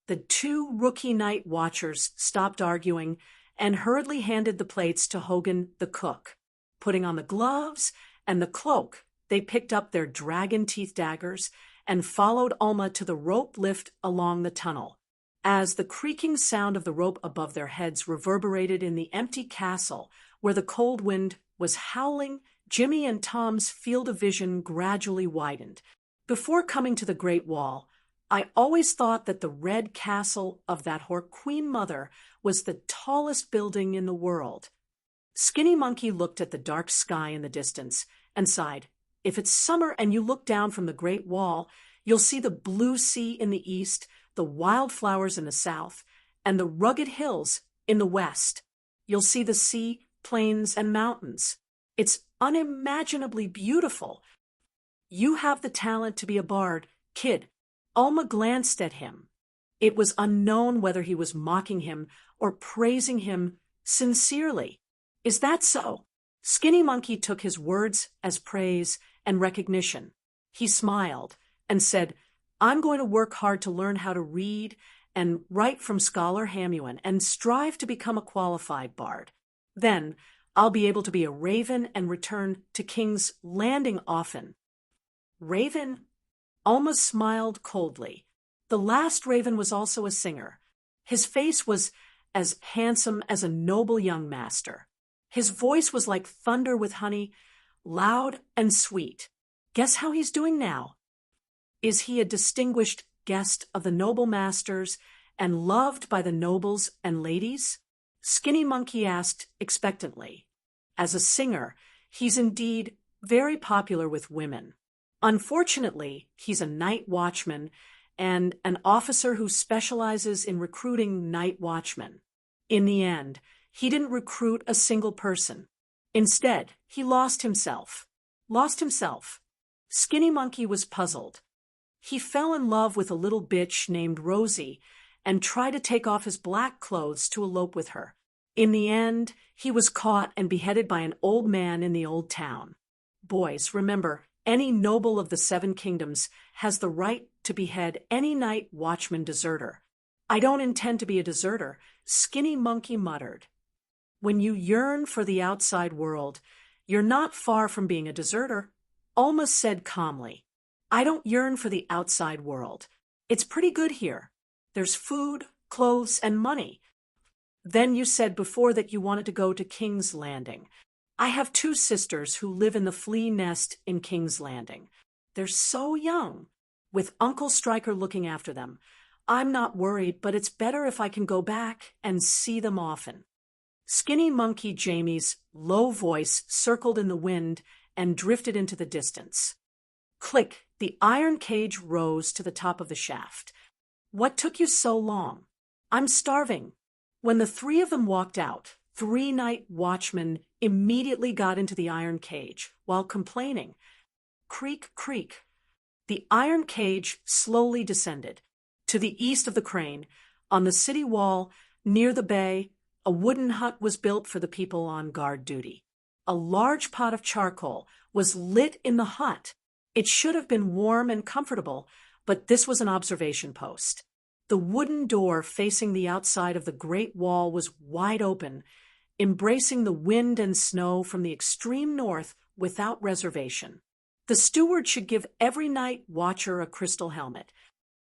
The two rookie night watchers stopped arguing and hurriedly handed the plates to Hogan the cook. Putting on the gloves and the cloak, they picked up their dragon teeth daggers and followed Alma to the rope lift along the tunnel. As the creaking sound of the rope above their heads reverberated in the empty castle where the cold wind was howling, Jimmy and Tom's field of vision gradually widened. Before coming to the Great Wall, I always thought that the red castle of that Queen Mother was the tallest building in the world. Skinny Monkey looked at the dark sky in the distance and sighed. "If it's summer and you look down from the Great Wall, you'll see the blue sea in the east, the wildflowers in the south, and the rugged hills in the west. You'll see the sea, plains, and mountains. It's unimaginably beautiful. You have the talent to be a bard, kid." Alma glanced at him. It was unknown whether he was mocking him or praising him sincerely. "Is that so?" Skinny Monkey took his words as praise and recognition. He smiled and said, "I'm going to work hard to learn how to read and write from Scholar Hamuan and strive to become a qualified bard. Then I'll be able to be a raven and return to King's Landing often." "Raven?" Alma smiled coldly. The last raven was also a singer. His face was as handsome as a noble young master. His voice was like thunder with honey, loud and sweet. Guess how he's doing now? Is he a distinguished guest of the noble masters and loved by the nobles and ladies? Skinny Monkey asked expectantly. As a singer, he's indeed very popular with women. Unfortunately, he's a night watchman and an officer who specializes in recruiting night watchmen. In the end, he didn't recruit a single person. Instead, he lost himself. Lost himself. Skinny Monkey was puzzled. He fell in love with a little bitch named Rosie and tried to take off his black clothes to elope with her. In the end, he was caught and beheaded by an old man in the old town. Boys, remember, any noble of the 7 kingdoms has the right to behead any night watchman deserter. "I don't intend to be a deserter," Skinny Monkey muttered. "When you yearn for the outside world, you're not far from being a deserter," Alma said calmly. "I don't yearn for the outside world. It's pretty good here. There's food, clothes, and money. Then you said before that you wanted to go to King's Landing. I have 2 sisters who live in the flea nest in King's Landing. They're so young, with Uncle Striker looking after them. I'm not worried, but it's better if I can go back and see them often." Skinny Monkey Jamie's low voice circled in the wind and drifted into the distance. Click, the iron cage rose to the top of the shaft. "What took you so long?" "I'm starving." When the 3 of them walked out, 3 night watchmen immediately got into the iron cage while complaining. Creak, creak. The iron cage slowly descended. To the east of the crane, on the city wall, near the bay, a wooden hut was built for the people on guard duty. A large pot of charcoal was lit in the hut. It should have been warm and comfortable, but this was an observation post. The wooden door facing the outside of the great wall was wide open, embracing the wind and snow from the extreme north without reservation. The steward should give every night watcher a crystal helmet.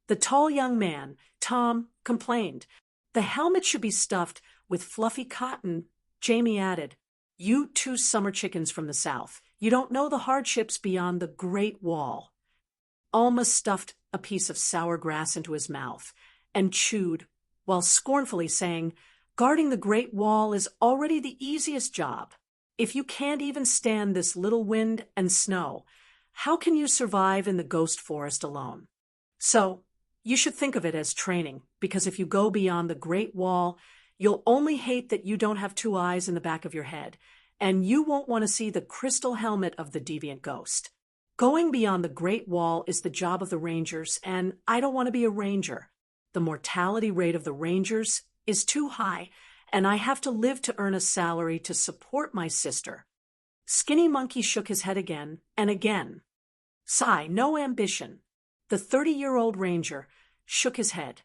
The tall young man, Tom, complained. The helmet should be stuffed with fluffy cotton. Jamie added, "You two summer chickens from the south, you don't know the hardships beyond the Great Wall." Alma stuffed a piece of sour grass into his mouth and chewed, while scornfully saying, "Guarding the Great Wall is already the easiest job. If you can't even stand this little wind and snow, how can you survive in the ghost forest alone?" So, you should think of it as training, because if you go beyond the Great Wall, you'll only hate that you don't have two eyes in the back of your head, and you won't want to see the crystal helmet of the deviant ghost. Going beyond the Great Wall is the job of the Rangers, and I don't want to be a Ranger. The mortality rate of the Rangers is too high, and I have to live to earn a salary to support my sister. Skinny Monkey shook his head again and again. Sigh, no ambition. The 30-year-old Ranger shook his head.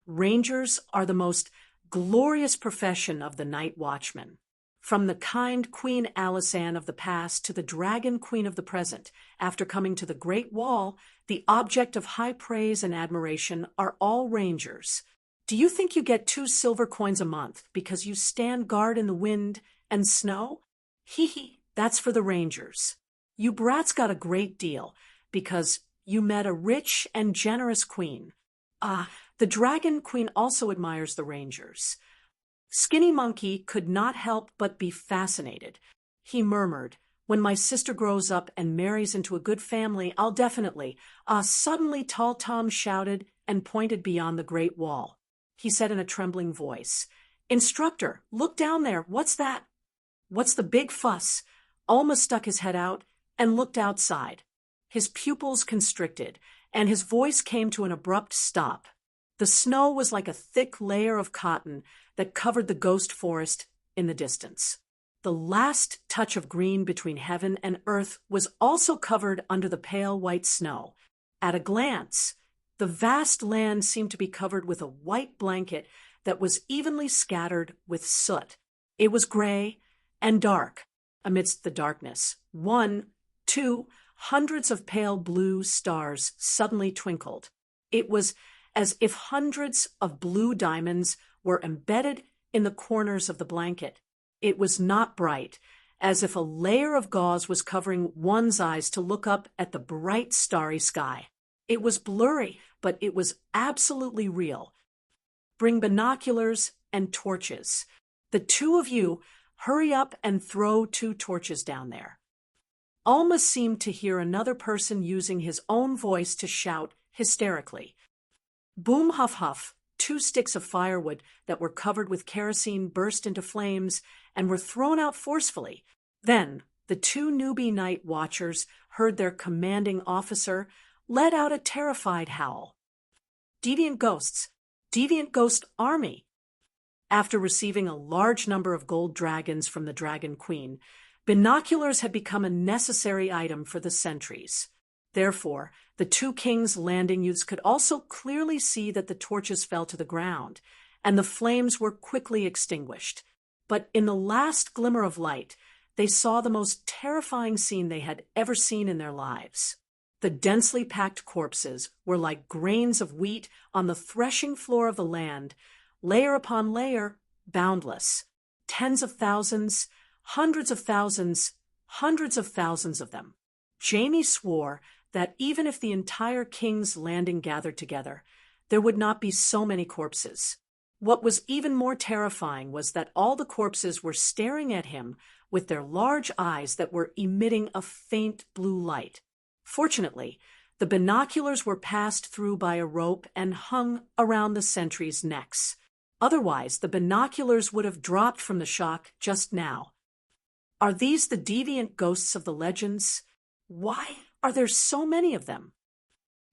Rangers are the most glorious profession of the night watchman. From the kind Queen Alisanne of the past to the Dragon Queen of the present, after coming to the Great Wall, the object of high praise and admiration are all Rangers. Do you think you get 2 silver coins a month because you stand guard in the wind and snow? Hee hee, that's for the Rangers. You brats got a great deal because you met a rich and generous queen. The Dragon Queen also admires the Rangers. Skinny Monkey could not help but be fascinated. He murmured, "When my sister grows up and marries into a good family, I'll definitely—" Suddenly Tall Tom shouted and pointed beyond the Great Wall. He said in a trembling voice, "Instructor, look down there. What's that?" "What's the big fuss?" Alma stuck his head out and looked outside. His pupils constricted, and his voice came to an abrupt stop. The snow was like a thick layer of cotton that covered the ghost forest in the distance. The last touch of green between heaven and earth was also covered under the pale white snow. At a glance, the vast land seemed to be covered with a white blanket that was evenly scattered with soot. It was gray and dark. Amidst the darkness, 1, 2, hundreds of pale blue stars suddenly twinkled. It was as if hundreds of blue diamonds were embedded in the corners of the blanket. It was not bright, as if a layer of gauze was covering one's eyes to look up at the bright starry sky. It was blurry, but it was absolutely real. "Bring binoculars and torches. The 2 of you hurry up and throw 2 torches down there." Alma seemed to hear another person using his own voice to shout hysterically. Boom, huff, huff. 2 sticks of firewood that were covered with kerosene burst into flames and were thrown out forcefully. Then the 2 newbie night watchers heard their commanding officer let out a terrified howl. "Deviant ghosts! Deviant ghost army!" After receiving a large number of gold dragons from the Dragon Queen, binoculars had become a necessary item for the sentries. Therefore, the 2 Kings' Landing youths could also clearly see that the torches fell to the ground, and the flames were quickly extinguished. But in the last glimmer of light, they saw the most terrifying scene they had ever seen in their lives. The densely packed corpses were like grains of wheat on the threshing floor of the land, layer upon layer, boundless. Tens of thousands, hundreds of thousands of them. Jamie swore that even if the entire King's Landing gathered together, there would not be so many corpses. What was even more terrifying was that all the corpses were staring at him with their large eyes that were emitting a faint blue light. Fortunately, the binoculars were passed through by a rope and hung around the sentries' necks. Otherwise, the binoculars would have dropped from the shock just now. Are these the deviant ghosts of the legends? Why are there so many of them?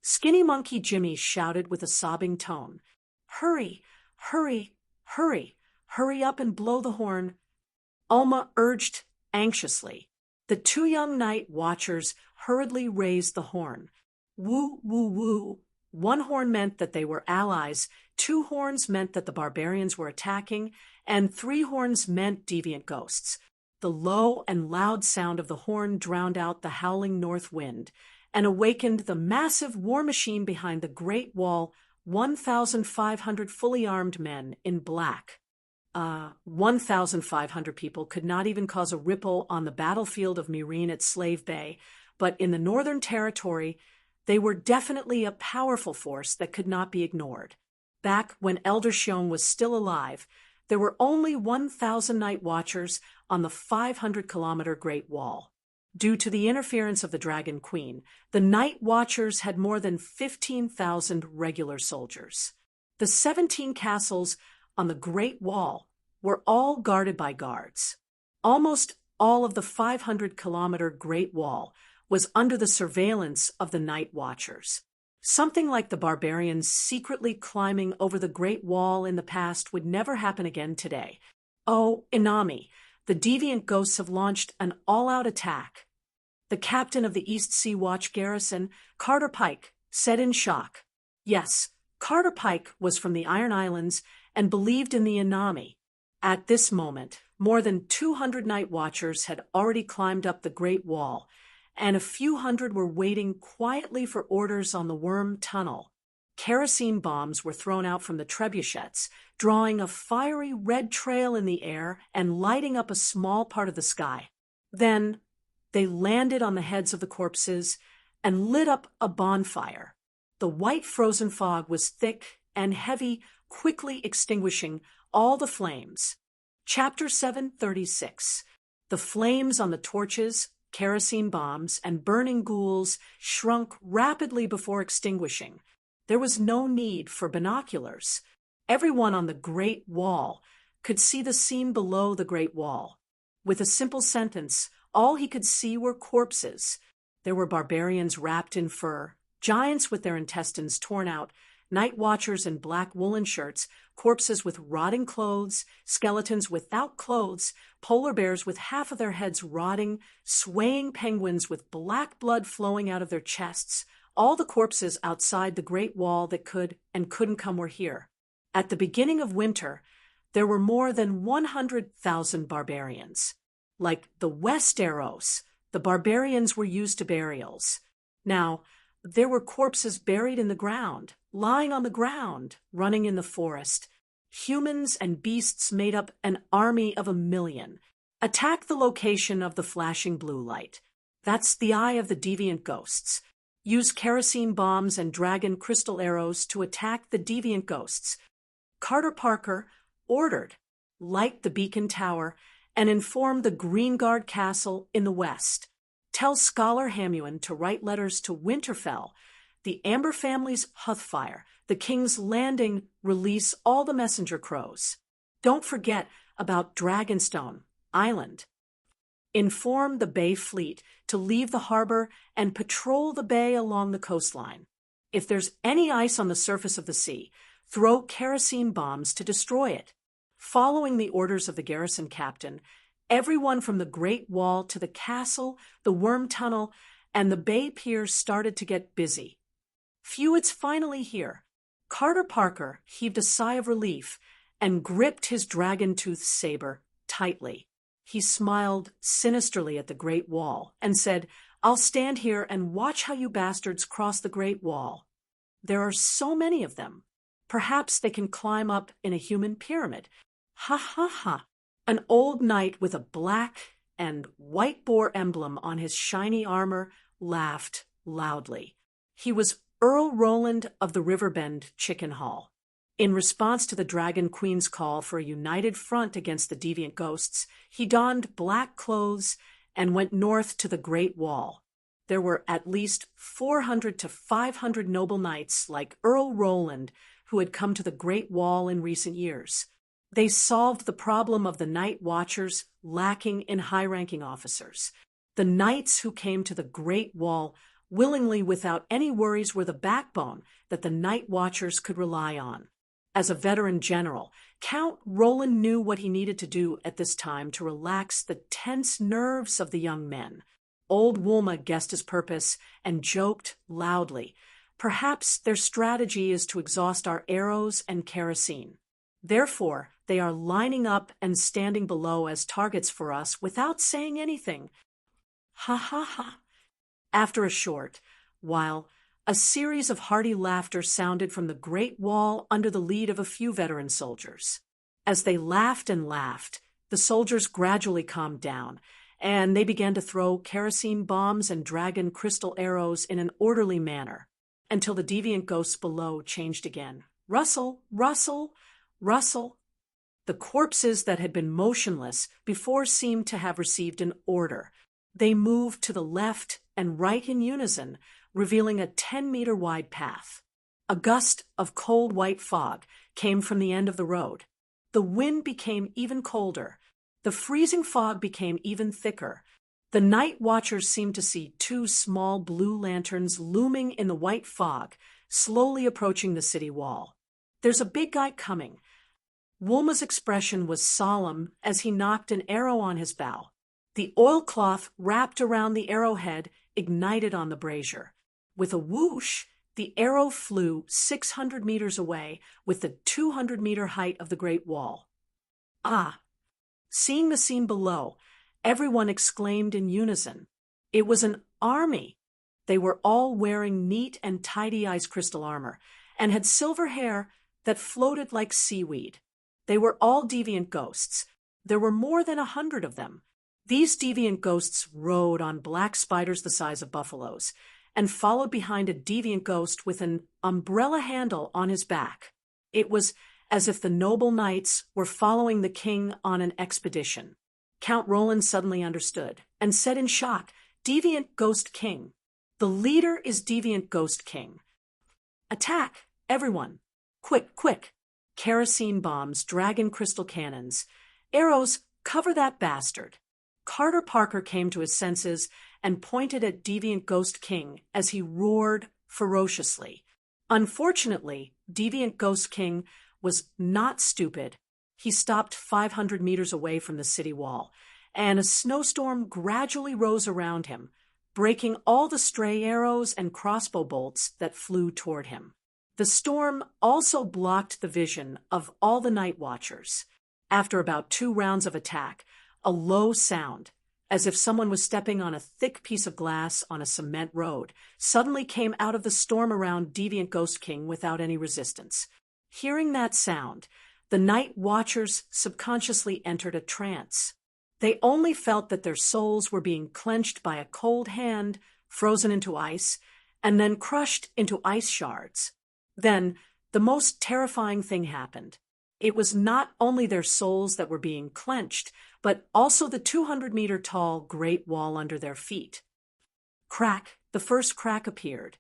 Skinny Monkey Jimmy shouted with a sobbing tone, "Hurry, hurry, hurry, hurry up and blow the horn." Alma urged anxiously. The 2 young night watchers hurriedly raised the horn. Woo, woo, woo. 1 horn meant that they were allies, 2 horns meant that the barbarians were attacking, and 3 horns meant deviant ghosts. The low and loud sound of the horn drowned out the howling north wind and awakened the massive war machine behind the Great Wall, 1,500 fully armed men in black. 1,500 people could not even cause a ripple on the battlefield of Meereen at Slave Bay, but in the Northern Territory, they were definitely a powerful force that could not be ignored. Back when Elder Shion was still alive, there were only 1,000 Night Watchers on the 500-kilometer Great Wall. Due to the interference of the Dragon Queen, the Night Watchers had more than 15,000 regular soldiers. The 17 castles on the Great Wall were all guarded by guards. Almost all of the 500-kilometer Great Wall was under the surveillance of the Night Watchers. Something like the barbarians secretly climbing over the Great Wall in the past would never happen again today. Oh, Inami, the deviant ghosts have launched an all-out attack. The captain of the East Sea Watch garrison, Carter Pike, said in shock. Yes, Carter Pike was from the Iron Islands and believed in the Inami. At this moment, more than 200 Night Watchers had already climbed up the Great Wall, and a few hundred were waiting quietly for orders on the Worm Tunnel. Kerosene bombs were thrown out from the trebuchets, drawing a fiery red trail in the air and lighting up a small part of the sky. Then they landed on the heads of the corpses and lit up a bonfire. The white frozen fog was thick and heavy, quickly extinguishing all the flames. Chapter 736. The flames on the torches, kerosene bombs, and burning ghouls shrunk rapidly before extinguishing. There was no need for binoculars. Everyone on the Great Wall could see the scene below the Great Wall. With a simple sentence, all he could see were corpses. There were barbarians wrapped in fur, giants with their intestines torn out, Night Watchers in black woolen shirts, corpses with rotting clothes, skeletons without clothes, polar bears with half of their heads rotting, swaying penguins with black blood flowing out of their chests. All the corpses outside the Great Wall that could and couldn't come were here. At the beginning of winter, there were more than 100,000 barbarians. Like the Westeros, the barbarians were used to burials. Now, there were corpses buried in the ground, lying on the ground, running in the forest. Humans and beasts made up an army of 1,000,000. Attack the location of the flashing blue light. That's the eye of the deviant ghosts. Use kerosene bombs and dragon crystal arrows to attack the deviant ghosts. Carter Parker ordered, light the beacon tower and inform the Green Guard Castle in the west. Tell Scholar Hamuan to write letters to Winterfell, the Amber family's Hearthfire, the King's Landing, release all the messenger crows. Don't forget about Dragonstone Island. Inform the Bay Fleet to leave the harbor and patrol the bay along the coastline. If there's any ice on the surface of the sea, throw kerosene bombs to destroy it. Following the orders of the garrison captain, everyone from the Great Wall to the castle, the Worm Tunnel, and the Bay Pier started to get busy. Phew, it's finally here. Carter Parker heaved a sigh of relief and gripped his dragon-toothed saber tightly. He smiled sinisterly at the Great Wall and said, "I'll stand here and watch how you bastards cross the Great Wall. There are so many of them. Perhaps they can climb up in a human pyramid. Ha ha ha." An old knight with a black and white boar emblem on his shiny armor laughed loudly. He was Earl Roland of the Riverbend Chicken Hall. In response to the Dragon Queen's call for a united front against the deviant ghosts, he donned black clothes and went north to the Great Wall. There were at least 400 to 500 noble knights like Earl Roland who had come to the Great Wall in recent years. They solved the problem of the Night Watchers lacking in high-ranking officers. The knights who came to the Great Wall willingly without any worries were the backbone that the Night Watchers could rely on. As a veteran general, Count Roland knew what he needed to do at this time to relax the tense nerves of the young men. Old Woolma guessed his purpose and joked loudly. Perhaps their strategy is to exhaust our arrows and kerosene. Therefore, they are lining up and standing below as targets for us without saying anything. Ha ha ha. After a short while, a series of hearty laughter sounded from the great wall under the lead of a few veteran soldiers. As they laughed and laughed, the soldiers gradually calmed down, and they began to throw kerosene bombs and dragon crystal arrows in an orderly manner, until the deviant ghosts below changed again. Rustle, rustle, rustle. The corpses that had been motionless before seemed to have received an order. They moved to the left and right in unison, revealing a 10-meter wide path. A gust of cold white fog came from the end of the road. The wind became even colder. The freezing fog became even thicker. The night watchers seemed to see two small blue lanterns looming in the white fog, slowly approaching the city wall. "There's a big guy coming." Wulma's expression was solemn as he knocked an arrow on his bow. The oilcloth wrapped around the arrowhead ignited on the brazier. With a whoosh, the arrow flew 600 meters away with the 200-meter height of the Great Wall. Ah! Seeing the scene below, everyone exclaimed in unison. It was an army. They were all wearing neat and tidy ice crystal armor, and had silver hair that floated like seaweed. They were all deviant ghosts. There were more than 100 of them. These deviant ghosts rode on black spiders the size of buffaloes, and followed behind a deviant ghost with an umbrella handle on his back. It was as if the noble knights were following the king on an expedition. Count Roland suddenly understood, and said in shock, "Deviant Ghost King. The leader is Deviant Ghost King. Attack, everyone. Quick, quick. Kerosene bombs, dragon crystal cannons. Arrows, cover that bastard." Carter Parker came to his senses and pointed at Deviant Ghost King as he roared ferociously. Unfortunately, Deviant Ghost King was not stupid. He stopped 500 meters away from the city wall, and a snowstorm gradually rose around him, breaking all the stray arrows and crossbow bolts that flew toward him. The storm also blocked the vision of all the night watchers. After about 2 rounds of attack, a low sound, as if someone was stepping on a thick piece of glass on a cement road, suddenly came out of the storm around Deviant Ghost King without any resistance. Hearing that sound, the night watchers subconsciously entered a trance. They only felt that their souls were being clenched by a cold hand, frozen into ice, and then crushed into ice shards. Then, the most terrifying thing happened. It was not only their souls that were being clenched, but also the 200-meter-tall Great Wall under their feet. Crack, the first crack appeared,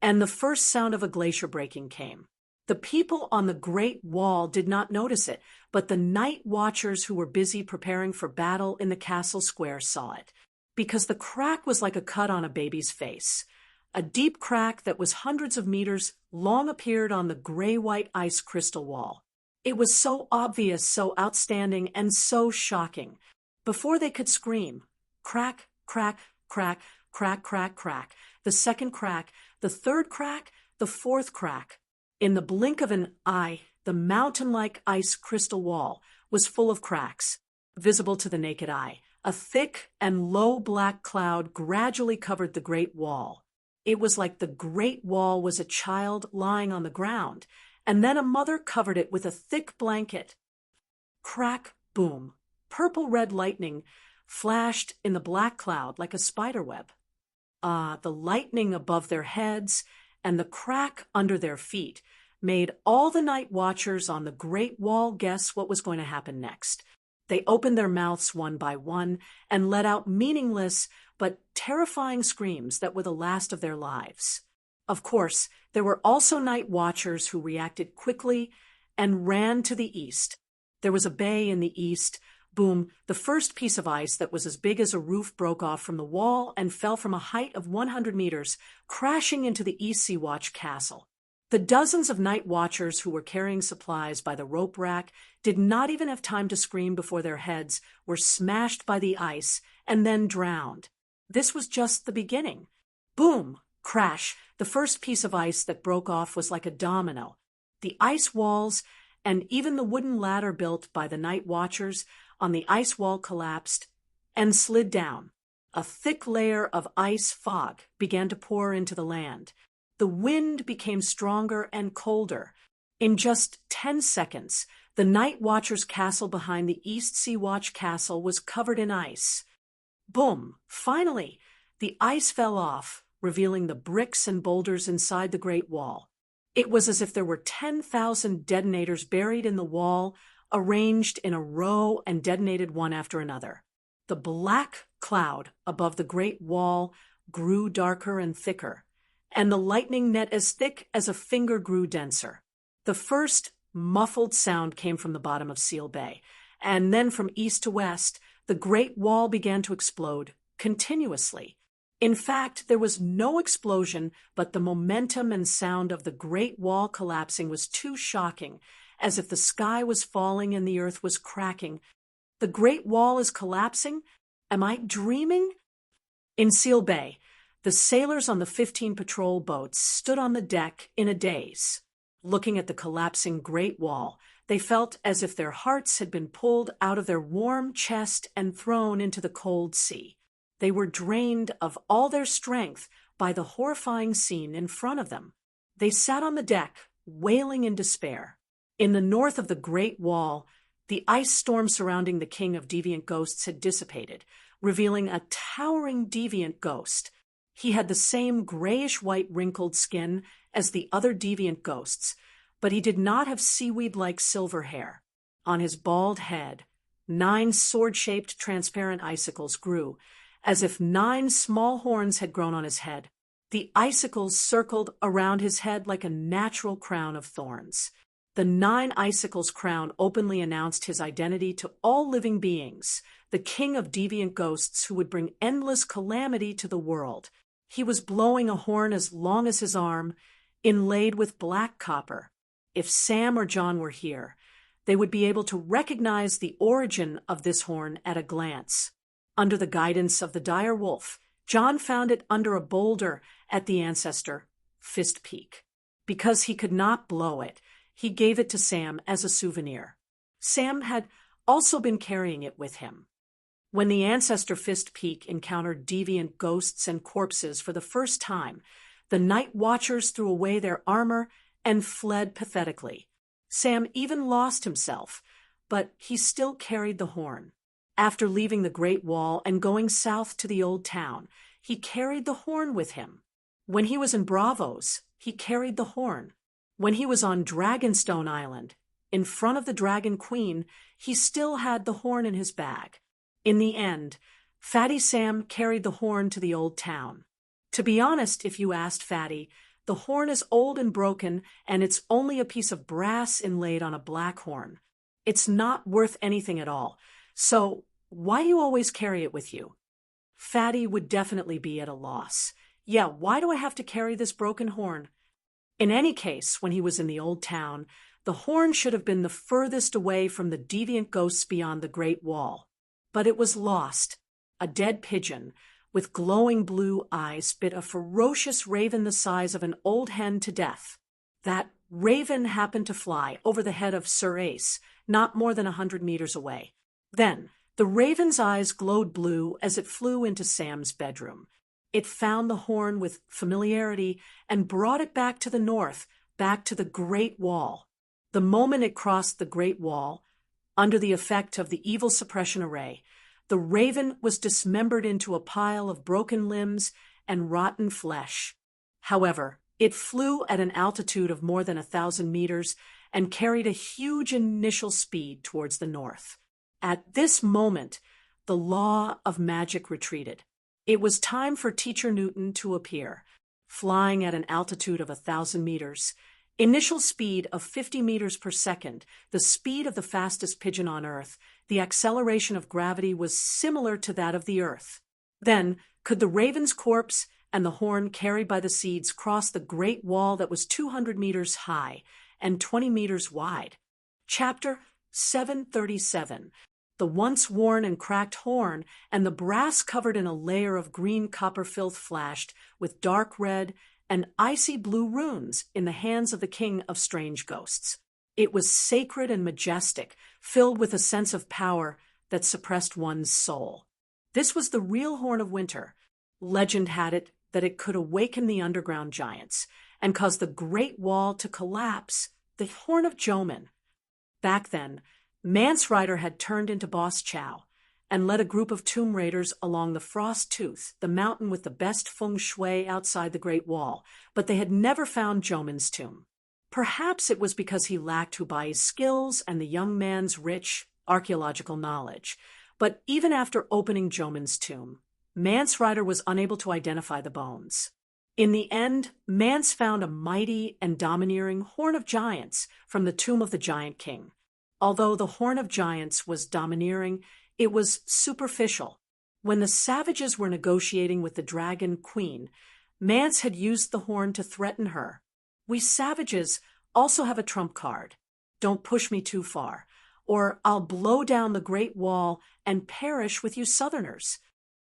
and the first sound of a glacier breaking came. The people on the Great Wall did not notice it, but the night watchers who were busy preparing for battle in the castle square saw it, because the crack was like a cut on a baby's face. A deep crack that was hundreds of meters long appeared on the gray-white ice crystal wall. It was so obvious, so outstanding, and so shocking. Before they could scream, crack, crack, crack, crack, crack, crack, the second crack, the third crack, the fourth crack. In the blink of an eye, the mountain-like ice crystal wall was full of cracks, visible to the naked eye. A thick and low black cloud gradually covered the Great Wall. It was like the Great Wall was a child lying on the ground, and then a mother covered it with a thick blanket. Crack, boom. Purple-red lightning flashed in the black cloud like a spiderweb. The lightning above their heads and the crack under their feet made all the night watchers on the Great Wall guess what was going to happen next. They opened their mouths one by one and let out meaningless but terrifying screams that were the last of their lives. Of course, there were also night watchers who reacted quickly and ran to the east. There was a bay in the east. Boom, the first piece of ice that was as big as a roof broke off from the wall and fell from a height of 100 meters, crashing into the East Sea Watch castle. The dozens of night watchers who were carrying supplies by the rope rack did not even have time to scream before their heads were smashed by the ice and then drowned. This was just the beginning. Boom! Crash! The first piece of ice that broke off was like a domino. The ice walls and even the wooden ladder built by the night watchers on the ice wall collapsed and slid down. A thick layer of ice fog began to pour into the land. The wind became stronger and colder. In just 10 seconds, the night watcher's castle behind the East Sea Watch Castle was covered in ice. Boom! Finally, the ice fell off, revealing the bricks and boulders inside the Great Wall. It was as if there were 10,000 detonators buried in the wall, arranged in a row and detonated one after another. The black cloud above the Great Wall grew darker and thicker, and the lightning net as thick as a finger grew denser. The first muffled sound came from the bottom of Seal Bay, and then from east to west, the Great Wall began to explode continuously. In fact, there was no explosion, but the momentum and sound of the Great Wall collapsing was too shocking, as if the sky was falling and the earth was cracking. The Great Wall is collapsing? Am I dreaming? In Seal Bay, the sailors on the 15 patrol boats stood on the deck in a daze. Looking at the collapsing Great Wall, they felt as if their hearts had been pulled out of their warm chest and thrown into the cold sea. They were drained of all their strength by the horrifying scene in front of them. They sat on the deck, wailing in despair. In the north of the Great Wall, the ice storm surrounding the king of deviant ghosts had dissipated, revealing a towering deviant ghost. He had the same grayish-white wrinkled skin as the other deviant ghosts, but he did not have seaweed-like silver hair. On his bald head, 9 sword-shaped transparent icicles grew, as if 9 small horns had grown on his head. The icicles circled around his head like a natural crown of thorns. The 9 icicles crown openly announced his identity to all living beings, the king of deviant ghosts who would bring endless calamity to the world. He was blowing a horn as long as his arm, inlaid with black copper. If Sam or John were here, they would be able to recognize the origin of this horn at a glance. Under the guidance of the dire wolf, John found it under a boulder at the ancestor Fist Peak. Because he could not blow it, he gave it to Sam as a souvenir. Sam had also been carrying it with him. When the ancestor Fist Peak encountered deviant ghosts and corpses for the first time, the night watchers threw away their armor and fled pathetically. Sam even lost himself, but he still carried the horn. After leaving the Great Wall and going south to the old town, he carried the horn with him. When he was in Bravos, he carried the horn. When he was on Dragonstone Island, in front of the Dragon Queen, he still had the horn in his bag. In the end, Fatty Sam carried the horn to the old town. To be honest, if you asked Fatty, the horn is old and broken, and it's only a piece of brass inlaid on a black horn. It's not worth anything at all. So, why do you always carry it with you? Fatty would definitely be at a loss. Yeah, why do I have to carry this broken horn? In any case, when he was in the old town, the horn should have been the furthest away from the deviant ghosts beyond the Great Wall. But it was lost. A dead pigeon, with glowing blue eyes, bit a ferocious raven the size of an old hen to death. That raven happened to fly over the head of Sir Ace, not more than 100 meters away. Then, the raven's eyes glowed blue as it flew into Sam's bedroom. It found the horn with familiarity and brought it back to the north, back to the Great Wall. The moment it crossed the Great Wall, under the effect of the evil suppression array, the raven was dismembered into a pile of broken limbs and rotten flesh. However, it flew at an altitude of more than 1,000 meters and carried a huge initial speed towards the north. At this moment, the law of magic retreated. It was time for Teacher Newton to appear, flying at an altitude of 1,000 meters, initial speed of 50 meters per second, the speed of the fastest pigeon on Earth. The acceleration of gravity was similar to that of the Earth. Then, could the raven's corpse and the horn carried by the seeds cross the Great Wall that was 200 meters high and 20 meters wide? Chapter 737. The once worn and cracked horn and the brass covered in a layer of green copper filth flashed with dark red and icy blue runes in the hands of the king of strange ghosts. It was sacred and majestic, filled with a sense of power that suppressed one's soul. This was the real Horn of Winter. Legend had it that it could awaken the underground giants and cause the Great Wall to collapse, the Horn of Joman. Back then, Mance Rayder had turned into Boss Chow and led a group of tomb raiders along the Frost Tooth, the mountain with the best feng shui outside the Great Wall, but they had never found Joman's tomb. Perhaps it was because he lacked Hubei's skills and the young man's rich archaeological knowledge. But even after opening Joman's tomb, Mance Rayder was unable to identify the bones. In the end, Mance found a mighty and domineering Horn of Giants from the tomb of the Giant King. Although the Horn of Giants was domineering, it was superficial. When the savages were negotiating with the Dragon Queen, Mance had used the horn to threaten her. We savages also have a trump card. Don't push me too far, or I'll blow down the Great Wall and perish with you Southerners.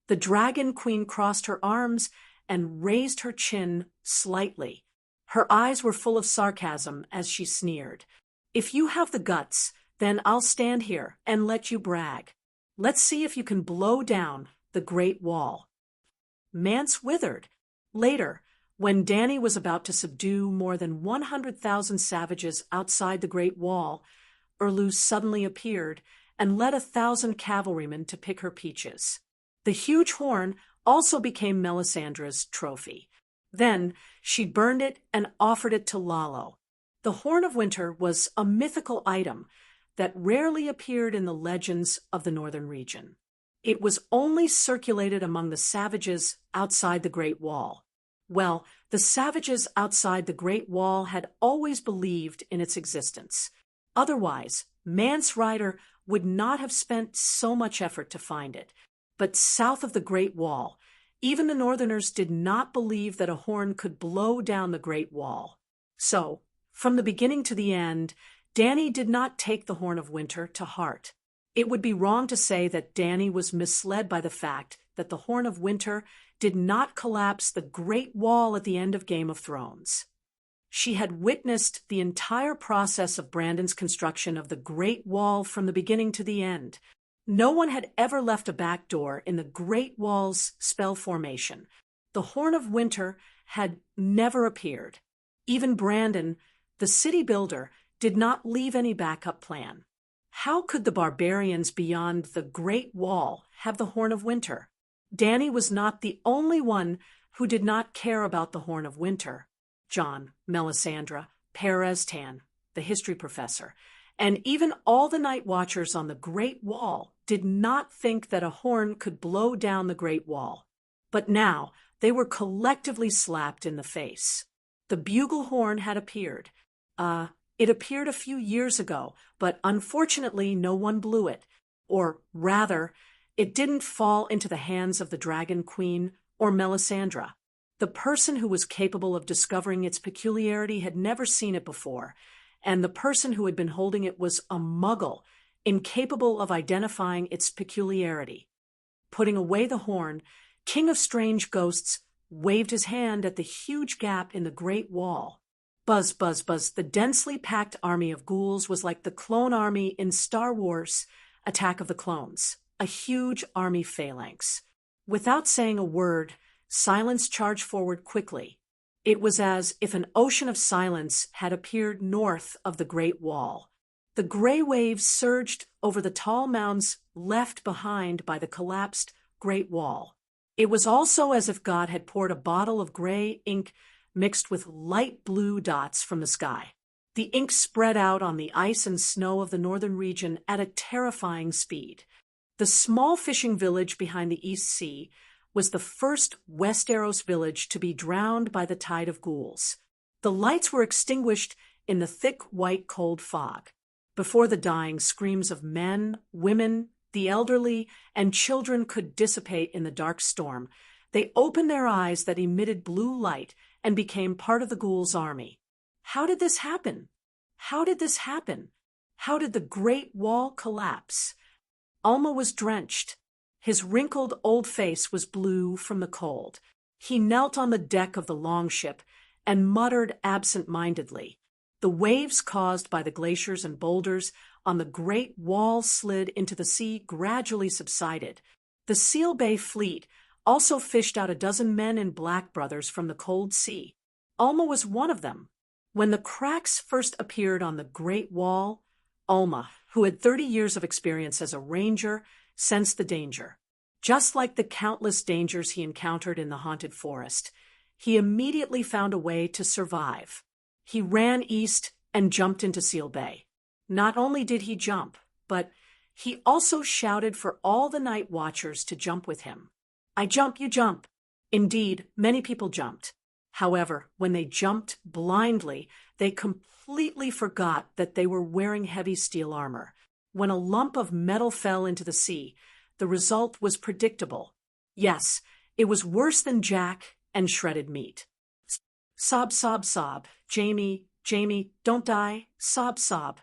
The Dragon Queen crossed her arms and raised her chin slightly. Her eyes were full of sarcasm as she sneered. If you have the guts, then I'll stand here and let you brag. Let's see if you can blow down the Great Wall. Mance withered. Later, when Danny was about to subdue more than 100,000 savages outside the Great Wall, Erlou suddenly appeared and led 1,000 cavalrymen to pick her peaches. The huge horn also became Melisandre's trophy. Then she burned it and offered it to Lalo. The Horn of Winter was a mythical item that rarely appeared in the legends of the northern region. It was only circulated among the savages outside the Great Wall. Well, the savages outside the Great Wall had always believed in its existence. Otherwise, Mance Rayder would not have spent so much effort to find it. But south of the Great Wall, even the Northerners did not believe that a horn could blow down the Great Wall. So, from the beginning to the end, Danny did not take the Horn of Winter to heart. It would be wrong to say that Danny was misled by the fact that the Horn of Winter did not collapse the Great Wall at the end of Game of Thrones. She had witnessed the entire process of Brandon's construction of the Great Wall from the beginning to the end. No one had ever left a back door in the Great Wall's spell formation. The Horn of Winter had never appeared. Even Brandon, the city builder, did not leave any backup plan. How could the barbarians beyond the Great Wall have the Horn of Winter? Danny was not the only one who did not care about the Horn of Winter. John, Melisandre, Perez Tan, the history professor, and even all the night watchers on the Great Wall did not think that a horn could blow down the Great Wall. But now they were collectively slapped in the face. The bugle horn had appeared. It appeared a few years ago, but unfortunately no one blew it. Or rather, it didn't fall into the hands of the Dragon Queen or Melisandre. The person who was capable of discovering its peculiarity had never seen it before, and the person who had been holding it was a muggle, incapable of identifying its peculiarity. Putting away the horn, King of Strange Ghosts waved his hand at the huge gap in the Great Wall. Buzz, buzz, buzz. The densely packed army of ghouls was like the clone army in Star Wars Attack of the Clones, a huge army phalanx. Without saying a word, Silence charged forward quickly. It was as if an ocean of silence had appeared north of the Great Wall. The gray waves surged over the tall mounds left behind by the collapsed Great Wall. It was also as if God had poured a bottle of gray ink mixed with light blue dots from the sky. The ink spread out on the ice and snow of the northern region at a terrifying speed. The small fishing village behind the East Sea was the first Westeros village to be drowned by the tide of ghouls. The lights were extinguished in the thick white cold fog. Before the dying screams of men, women, the elderly, and children could dissipate in the dark storm, they opened their eyes that emitted blue light and became part of the ghouls' army. How did this happen? How did this happen? How did the Great Wall collapse? Alma was drenched. His wrinkled old face was blue from the cold. He knelt on the deck of the longship and muttered absent-mindedly, The waves caused by the glaciers and boulders on the Great Wall slid into the sea gradually subsided. The Seal Bay fleet also fished out a dozen men in black brothers from the cold sea. Alma was one of them. When the cracks first appeared on the Great Wall, Alma, who had 30 years of experience as a ranger, sensed the danger. Just like the countless dangers he encountered in the haunted forest, he immediately found a way to survive. He ran east and jumped into Seal Bay. Not only did he jump, but he also shouted for all the night watchers to jump with him. I jump, you jump. Indeed, many people jumped. However, when they jumped blindly, they completely forgot that they were wearing heavy steel armor. When a lump of metal fell into the sea, the result was predictable. Yes, it was worse than Jack and shredded meat. Sob, sob, sob. Jamie, Jamie, don't die. Sob, sob.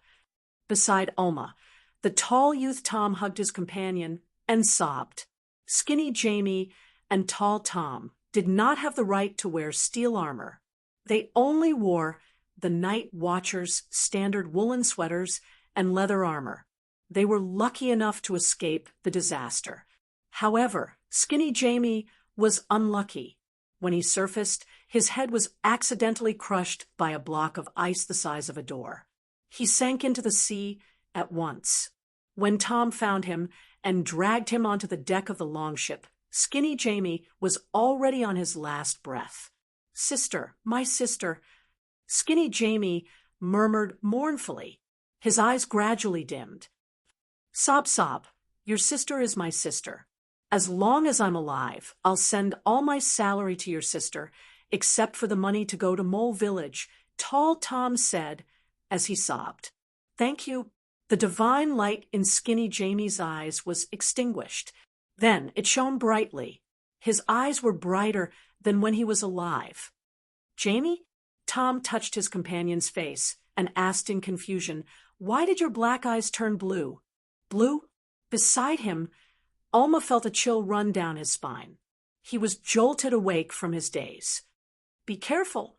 Beside Alma, the tall youth Tom hugged his companion and sobbed. Skinny Jamie and tall Tom did not have the right to wear steel armor. They only wore the night watchers' standard woolen sweaters and leather armor. They were lucky enough to escape the disaster. However, Skinny Jamie was unlucky. When he surfaced, his head was accidentally crushed by a block of ice the size of a door. He sank into the sea at once. When Tom found him and dragged him onto the deck of the longship, Skinny Jamie was already on his last breath. Sister, my sister. Skinny Jamie murmured mournfully. His eyes gradually dimmed. Sob, sob. Your sister is my sister. As long as I'm alive, I'll send all my salary to your sister, except for the money to go to Mole Village, Tall Tom said as he sobbed. Thank you. The divine light in Skinny Jamie's eyes was extinguished. Then it shone brightly. His eyes were brighter than when he was alive. Jamie? Tom touched his companion's face and asked in confusion, Why did your black eyes turn blue? Blue? Beside him, Alma felt a chill run down his spine. He was jolted awake from his daze. Be careful.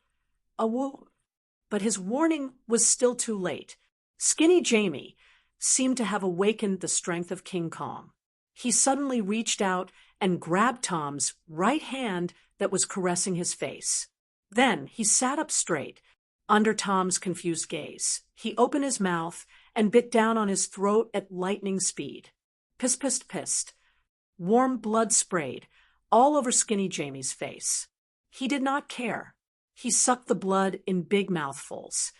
But his warning was still too late. Skinny Jamie seemed to have awakened the strength of King Kong. He suddenly reached out and grabbed Tom's right hand that was caressing his face. Then he sat up straight, under Tom's confused gaze. He opened his mouth and bit down on his throat at lightning speed. Piss, piss, pissed. Warm blood sprayed all over Skinny Jamie's face. He did not care. He sucked the blood in big mouthfuls.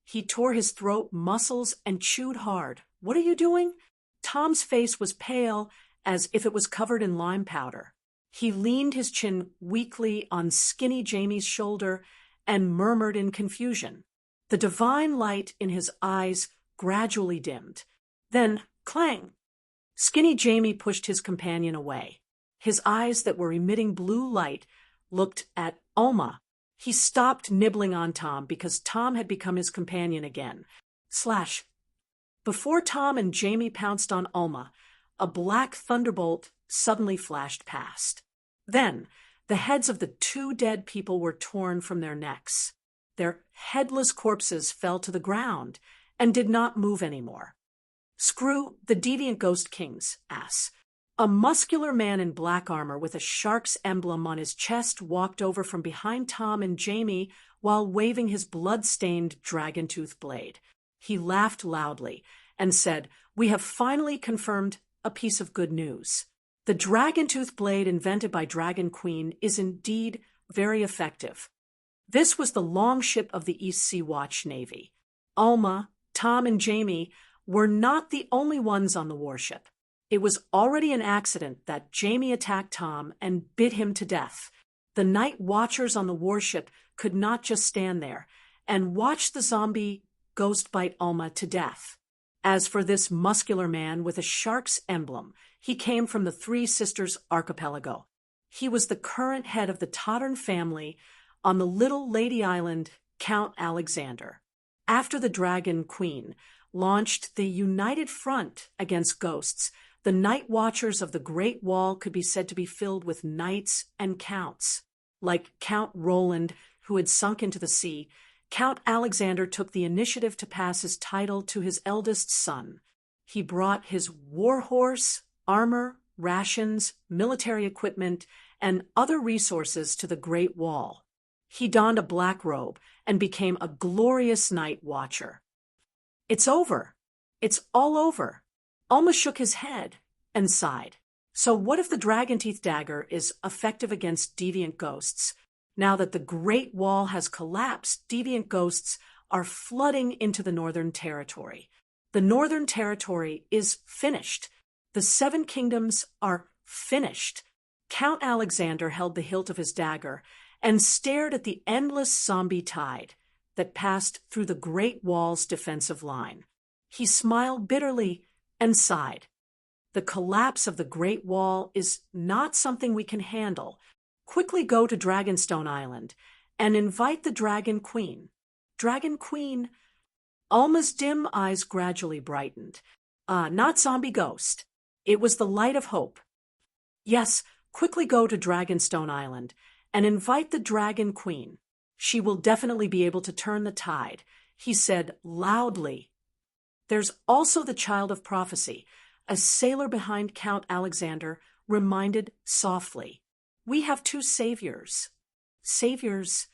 He tore his throat muscles and chewed hard. What are you doing? Tom's face was pale, as if it was covered in lime powder. He leaned his chin weakly on Skinny Jamie's shoulder and murmured in confusion. The divine light in his eyes gradually dimmed. Then, clang! Skinny Jamie pushed his companion away. His eyes that were emitting blue light looked at Alma. He stopped nibbling on Tom because Tom had become his companion again. Slash. Before Tom and Jamie pounced on Alma, a black thunderbolt suddenly flashed past. Then, the heads of the two dead people were torn from their necks. Their headless corpses fell to the ground and did not move anymore. Screw the deviant ghost king's ass. A muscular man in black armor with a shark's emblem on his chest walked over from behind Tom and Jamie while waving his blood-stained dragon-tooth blade. He laughed loudly and said, We have finally confirmed a piece of good news. The dragon-tooth blade invented by Dragon Queen is indeed very effective. This was the longship of the East Sea Watch Navy. Alma, Tom, and Jamie were not the only ones on the warship. It was already an accident that Jamie attacked Tom and bit him to death. The night watchers on the warship could not just stand there and watch the zombie ghost bite Alma to death. As for this muscular man with a shark's emblem, he came from the Three Sisters archipelago. He was the current head of the Tottern family on the little lady island, Count Alexander. After the Dragon Queen launched the United Front against ghosts, the night watchers of the Great Wall could be said to be filled with knights and counts. Like Count Roland, who had sunk into the sea, Count Alexander took the initiative to pass his title to his eldest son. He brought his war horse, armor, rations, military equipment, and other resources to the Great Wall. He donned a black robe and became a glorious night watcher. "It's over. It's all over." Alma shook his head and sighed. So what if the dragon-teeth dagger is effective against deviant ghosts? Now that the Great Wall has collapsed, deviant ghosts are flooding into the Northern Territory. The Northern Territory is finished. The Seven Kingdoms are finished. Count Alexander held the hilt of his dagger and stared at the endless zombie tide that passed through the Great Wall's defensive line. He smiled bitterly and sighed. The collapse of the Great Wall is not something we can handle. Quickly go to Dragonstone Island and invite the Dragon Queen. Dragon Queen? Alma's dim eyes gradually brightened. Not zombie ghost. It was the light of hope. Yes, quickly go to Dragonstone Island and invite the Dragon Queen. She will definitely be able to turn the tide, he said loudly. There's also the Child of Prophecy. A sailor behind Count Alexander reminded softly. We have two saviors. Saviors?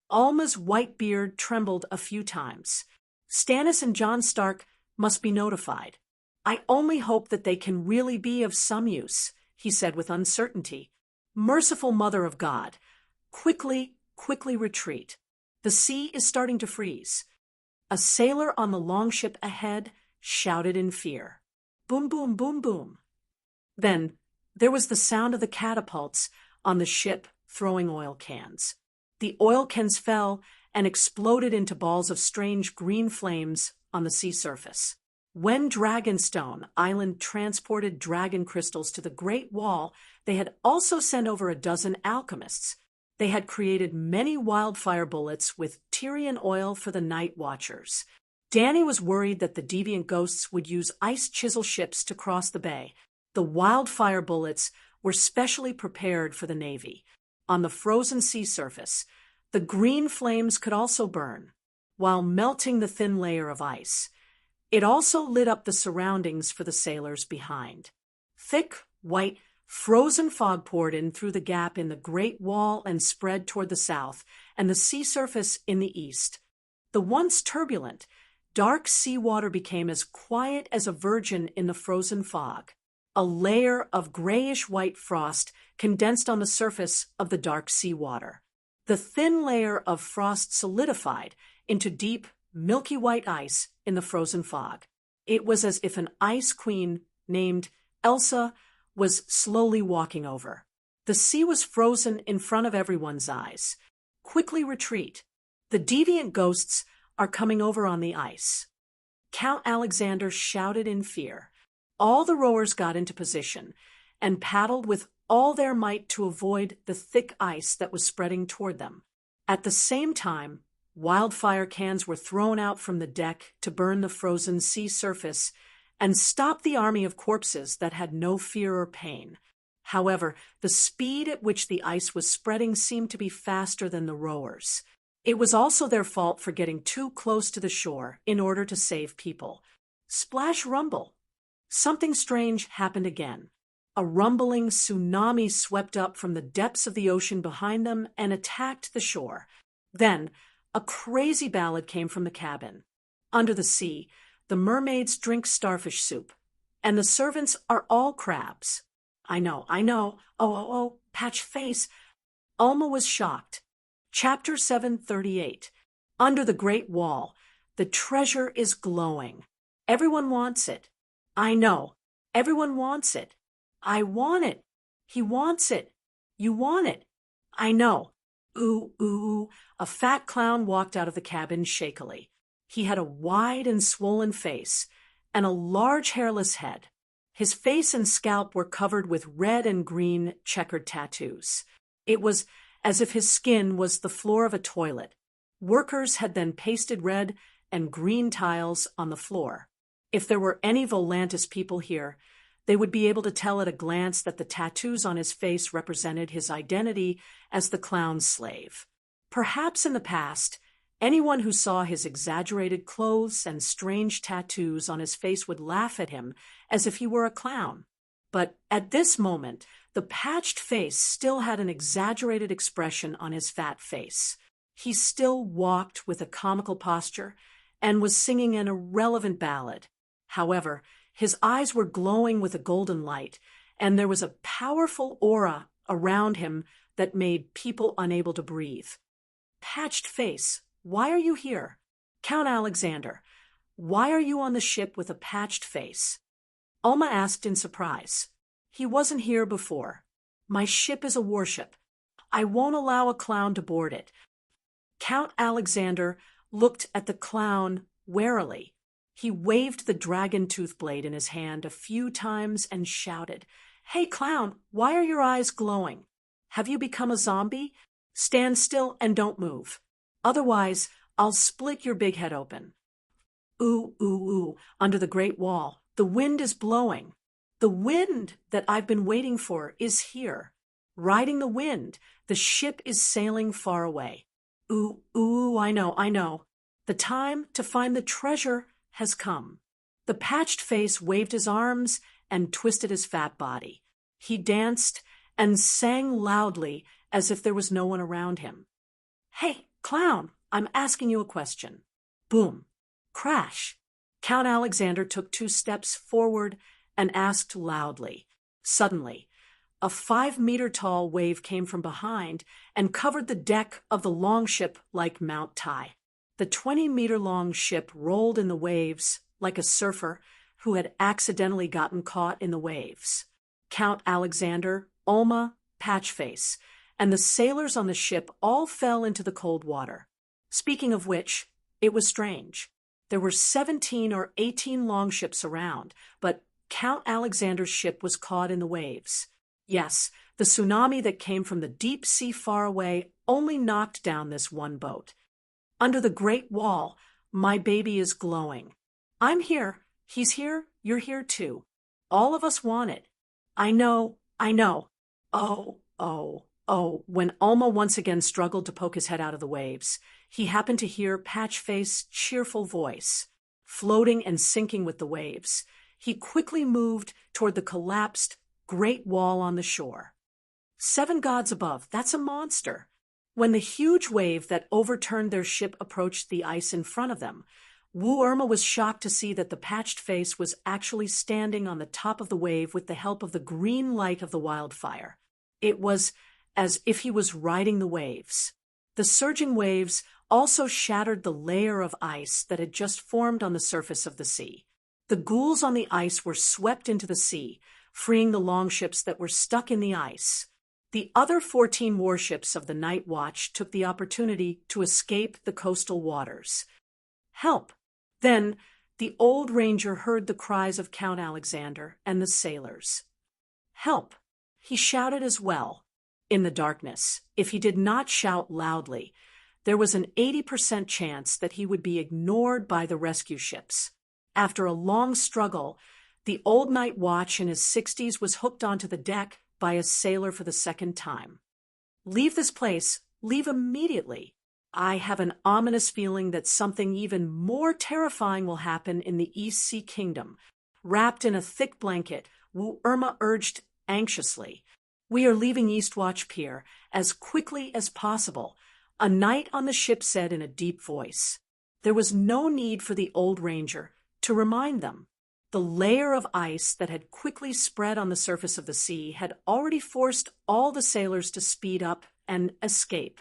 Alma's white beard trembled a few times. Stannis and Jon Stark must be notified. I only hope that they can really be of some use, he said with uncertainty. Merciful Mother of God, quickly retreat. The sea is starting to freeze. A sailor on the longship ahead shouted in fear. Boom, boom, boom, boom. Then there was the sound of the catapults on the ship throwing oil cans. The oil cans fell and exploded into balls of strange green flames on the sea surface. When Dragonstone Island transported dragon crystals to the Great Wall, they had also sent over a dozen alchemists. They had created many wildfire bullets with Tyrian oil for the night watchers. Dany was worried that the deviant ghosts would use ice chisel ships to cross the bay. The wildfire bullets were specially prepared for the Navy. On the frozen sea surface, the green flames could also burn, while melting the thin layer of ice. It also lit up the surroundings for the sailors behind. Thick, white, frozen fog poured in through the gap in the Great Wall and spread toward the south and the sea surface in the east. The once turbulent, dark seawater became as quiet as a virgin in the frozen fog. A layer of grayish-white frost condensed on the surface of the dark seawater. The thin layer of frost solidified into deep, milky white ice in the frozen fog. It was as if an ice queen named Elsa was slowly walking over. The sea was frozen in front of everyone's eyes. Quickly retreat. The deviant ghosts are coming over on the ice. Count Alexander shouted in fear. All the rowers got into position and paddled with all their might to avoid the thick ice that was spreading toward them. At the same time, wildfire cans were thrown out from the deck to burn the frozen sea surface and stop the army of corpses that had no fear or pain. However, the speed at which the ice was spreading seemed to be faster than the rowers. It was also their fault for getting too close to the shore in order to save people. Splash rumble. Something strange happened again. A rumbling tsunami swept up from the depths of the ocean behind them and attacked the shore. Then, a crazy ballad came from the cabin. Under the sea, the mermaids drink starfish soup, and the servants are all crabs. I know. Oh, patch face. Alma was shocked. Chapter 738. Under the Great Wall, the treasure is glowing. Everyone wants it. I know. Everyone wants it. I want it. He wants it. You want it. I know. Ooh. A fat clown walked out of the cabin shakily. He had a wide and swollen face and a large hairless head. His face and scalp were covered with red and green checkered tattoos. It was as if his skin was the floor of a toilet. Workers had then pasted red and green tiles on the floor. If there were any Volantis people here, they would be able to tell at a glance that the tattoos on his face represented his identity as the clown's slave. Perhaps in the past, Anyone who saw his exaggerated clothes and strange tattoos on his face would laugh at him as if he were a clown. But at this moment, the patched face still had an exaggerated expression on his fat face. He still walked with a comical posture and was singing an irrelevant ballad. However, his eyes were glowing with a golden light, and there was a powerful aura around him that made people unable to breathe. Patched face, why are you here? Count Alexander, why are you on the ship with a patched face? Alma asked in surprise. He wasn't here before. My ship is a warship. I won't allow a clown to board it. Count Alexander looked at the clown warily. He waved the dragon tooth blade in his hand a few times and shouted, "Hey, clown, why are your eyes glowing? Have you become a zombie? Stand still and don't move. Otherwise, I'll split your big head open." Ooh, ooh, ooh, under the Great Wall, the wind is blowing. The wind that I've been waiting for is here. Riding the wind, the ship is sailing far away. Ooh, ooh, I know. The time to find the treasure has come. The patched face waved his arms and twisted his fat body. He danced and sang loudly as if there was no one around him. "Hey, clown, I'm asking you a question." Boom. Crash. Count Alexander took 2 steps forward and asked loudly. Suddenly, a 5-meter-tall wave came from behind and covered the deck of the longship like Mount Tai. The 20-meter-long ship rolled in the waves like a surfer who had accidentally gotten caught in the waves. Count Alexander, Alma, Patchface, and the sailors on the ship all fell into the cold water. Speaking of which, it was strange. There were 17 or 18 longships around, but Count Alexander's ship was caught in the waves. Yes, the tsunami that came from the deep sea far away only knocked down this one boat. Under the Great Wall, my baby is glowing. I'm here, he's here, you're here too. All of us want it. I know. Oh. When Alma once again struggled to poke his head out of the waves, he happened to hear Patchface's cheerful voice. Floating and sinking with the waves, he quickly moved toward the collapsed Great Wall on the shore. 7 gods above, that's a monster. When the huge wave that overturned their ship approached the ice in front of them, Wu Irma was shocked to see that the patched face was actually standing on the top of the wave with the help of the green light of the wildfire. It was as if he was riding the waves. The surging waves also shattered the layer of ice that had just formed on the surface of the sea. The ghouls on the ice were swept into the sea, freeing the longships that were stuck in the ice. The other 14 warships of the Night Watch took the opportunity to escape the coastal waters. Help! Then the old ranger heard the cries of Count Alexander and the sailors. Help! He shouted as well. In the darkness, if he did not shout loudly, there was an 80% chance that he would be ignored by the rescue ships. After a long struggle, the old Night Watch in his 60s was hooked onto the deck by a sailor for the 2nd time. Leave this place, leave immediately. I have an ominous feeling that something even more terrifying will happen in the East Sea Kingdom. Wrapped in a thick blanket, Wu Irma urged anxiously. We are leaving Eastwatch Pier as quickly as possible, a knight on the ship said in a deep voice. There was no need for the old ranger to remind them. The layer of ice that had quickly spread on the surface of the sea had already forced all the sailors to speed up and escape.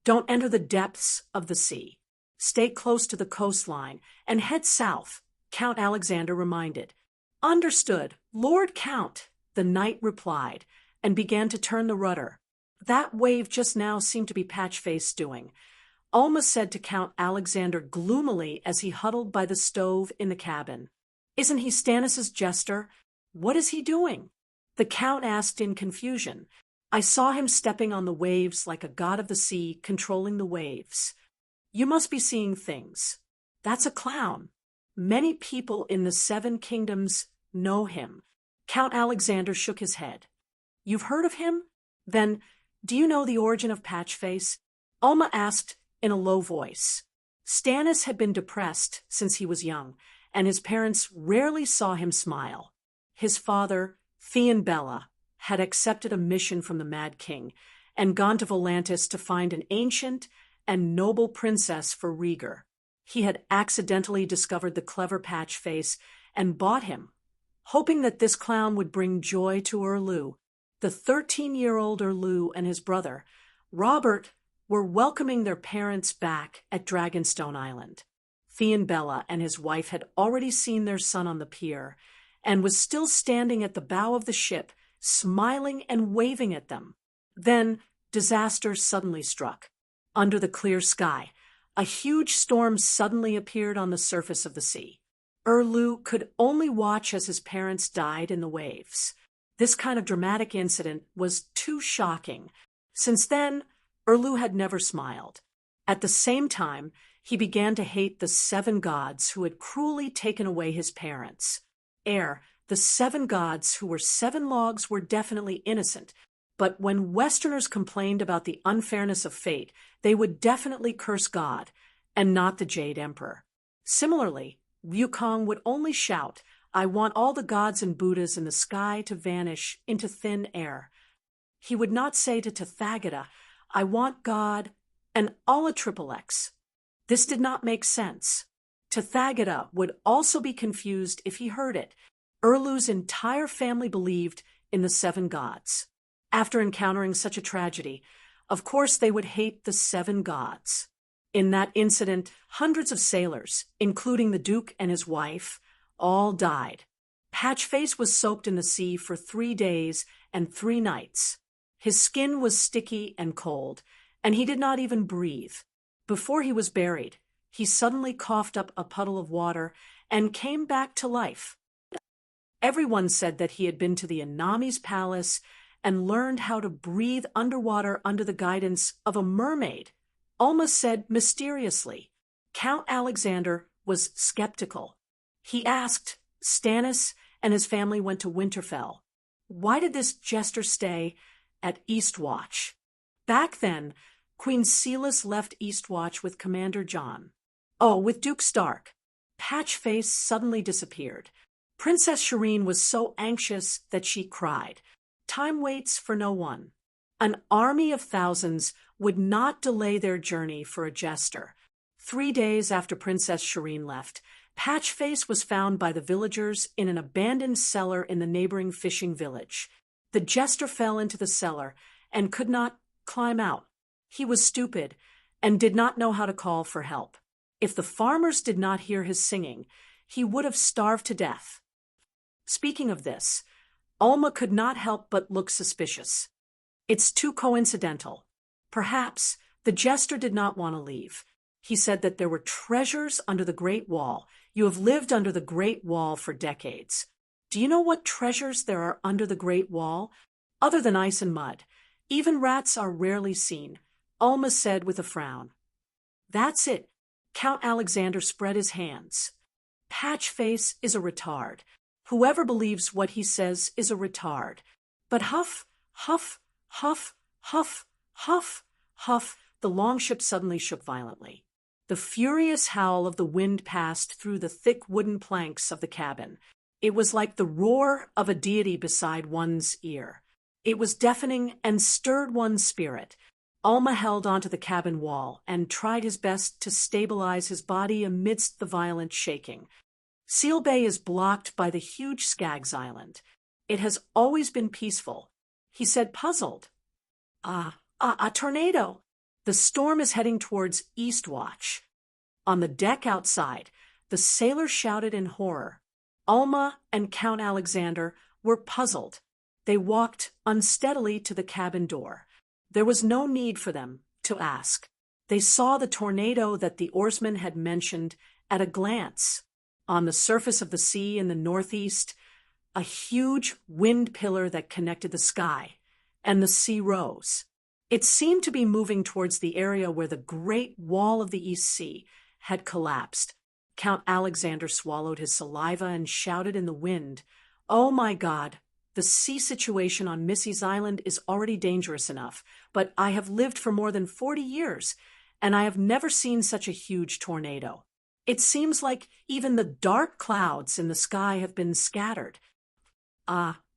Don't enter the depths of the sea. Stay close to the coastline and head south, Count Alexander reminded. Understood, Lord Count, the knight replied, and began to turn the rudder. That wave just now seemed to be Patchface doing. Alma said to Count Alexander gloomily as he huddled by the stove in the cabin. Isn't he Stannis's jester? What is he doing? The Count asked in confusion. I saw him stepping on the waves like a god of the sea, controlling the waves. You must be seeing things. That's a clown. Many people in the 7 kingdoms know him. Count Alexander shook his head. You've heard of him? Then, do you know the origin of Patchface? Alma asked in a low voice. Stannis had been depressed since he was young, and his parents rarely saw him smile. His father, Theon Bella, had accepted a mission from the Mad King and gone to Volantis to find an ancient and noble princess for Rhaegar. He had accidentally discovered the clever Patchface and bought him, hoping that this clown would bring joy to Erlu. The 13-year-old Erlu and his brother, Robert, were welcoming their parents back at Dragonstone Island. Theon Bella and his wife had already seen their son on the pier and was still standing at the bow of the ship, smiling and waving at them. Then disaster suddenly struck. Under the clear sky, a huge storm suddenly appeared on the surface of the sea. Erlu could only watch as his parents died in the waves. This kind of dramatic incident was too shocking. Since then, Erlu had never smiled. At the same time, he began to hate the 7 gods who had cruelly taken away his parents. The 7 gods who were 7 logs were definitely innocent, but when Westerners complained about the unfairness of fate, they would definitely curse God, and not the Jade Emperor. Similarly, Wukong would only shout, "I want all the gods and Buddhas in the sky to vanish into thin air." He would not say to Tathagata, "I want God and Allah XXX." This did not make sense. Tathagata would also be confused if he heard it. Erlu's entire family believed in the 7 gods. After encountering such a tragedy, of course they would hate the 7 gods. In that incident, hundreds of sailors, including the Duke and his wife, all died. Patchface was soaked in the sea for 3 days and 3 nights. His skin was sticky and cold, and he did not even breathe. Before he was buried, he suddenly coughed up a puddle of water and came back to life. Everyone said that he had been to the Anami's palace and learned how to breathe underwater under the guidance of a mermaid. Alma said mysteriously. Count Alexander was skeptical. He asked, Stannis and his family went to Winterfell. Why did this jester stay at Eastwatch? Back then, Queen Celis left Eastwatch with Commander John. With Duke Stark. Patchface suddenly disappeared. Princess Shireen was so anxious that she cried. Time waits for no one. An army of thousands would not delay their journey for a jester. 3 days after Princess Shireen left, Patchface was found by the villagers in an abandoned cellar in the neighboring fishing village. The jester fell into the cellar and could not climb out. He was stupid and did not know how to call for help. If the farmers did not hear his singing, he would have starved to death. Speaking of this, Alma could not help but look suspicious. It's too coincidental. Perhaps the jester did not want to leave. He said that there were treasures under the Great Wall. You have lived under the Great Wall for decades. Do you know what treasures there are under the Great Wall? Other than ice and mud. Even rats are rarely seen, Alma said with a frown. That's it. Count Alexander spread his hands. Patchface is a retard. Whoever believes what he says is a retard. But huff, huff, huff, huff, huff, huff, the longship suddenly shook violently. The furious howl of the wind passed through the thick wooden planks of the cabin. It was like the roar of a deity beside one's ear. It was deafening and stirred one's spirit. Alma held onto the cabin wall and tried his best to stabilize his body amidst the violent shaking. Seal Bay is blocked by the huge Skaggs Island. It has always been peaceful, he said, puzzled. A tornado. The storm is heading towards Eastwatch. On the deck outside, the sailors shouted in horror. Alma and Count Alexander were puzzled. They walked unsteadily to the cabin door. There was no need for them to ask. They saw the tornado that the oarsman had mentioned at a glance. On the surface of the sea in the northeast, a huge wind pillar that connected the sky, and the sea rose. It seemed to be moving towards the area where the Great Wall of the East Sea had collapsed. Count Alexander swallowed his saliva and shouted in the wind, "Oh my God, the sea situation on Missy's Island is already dangerous enough, but I have lived for more than 40 years, and I have never seen such a huge tornado. It seems like even the dark clouds in the sky have been scattered.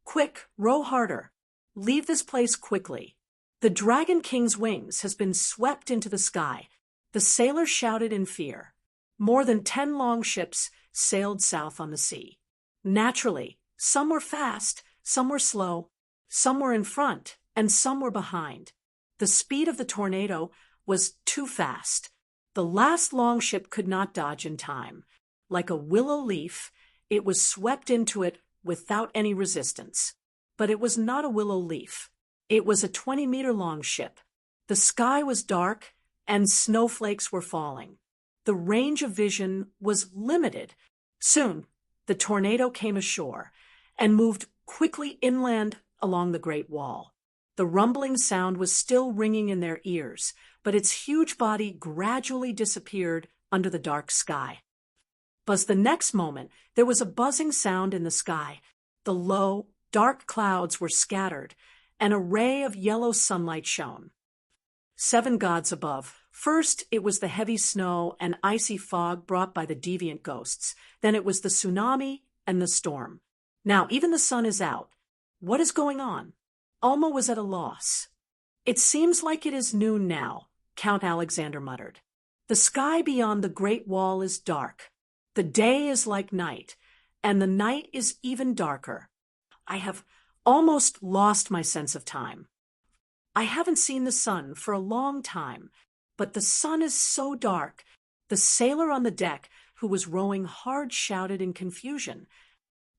Quick, row harder. Leave this place quickly. The Dragon King's wings has been swept into the sky. The sailors shouted in fear. More than 10 longships sailed south on the sea. Naturally, some were fast, some were slow, some were in front, and some were behind. The speed of the tornado was too fast. The last longship could not dodge in time. Like a willow leaf, it was swept into it without any resistance. But it was not a willow leaf. It was a 20-meter long ship. The sky was dark, and snowflakes were falling. The range of vision was limited. Soon, the tornado came ashore and moved quickly inland along the Great Wall. The rumbling sound was still ringing in their ears, but its huge body gradually disappeared under the dark sky. But the next moment, there was a buzzing sound in the sky. The low, dark clouds were scattered, and a ray of yellow sunlight shone. 7 gods above. First, it was the heavy snow and icy fog brought by the deviant ghosts. Then it was the tsunami and the storm. Now, even the sun is out. What is going on? Alma was at a loss. It seems like it is noon now, Count Alexander muttered. The sky beyond the Great Wall is dark. The day is like night, and the night is even darker. I have almost lost my sense of time. I haven't seen the sun for a long time, but the sun is so dark. The sailor on the deck, who was rowing hard, shouted in confusion.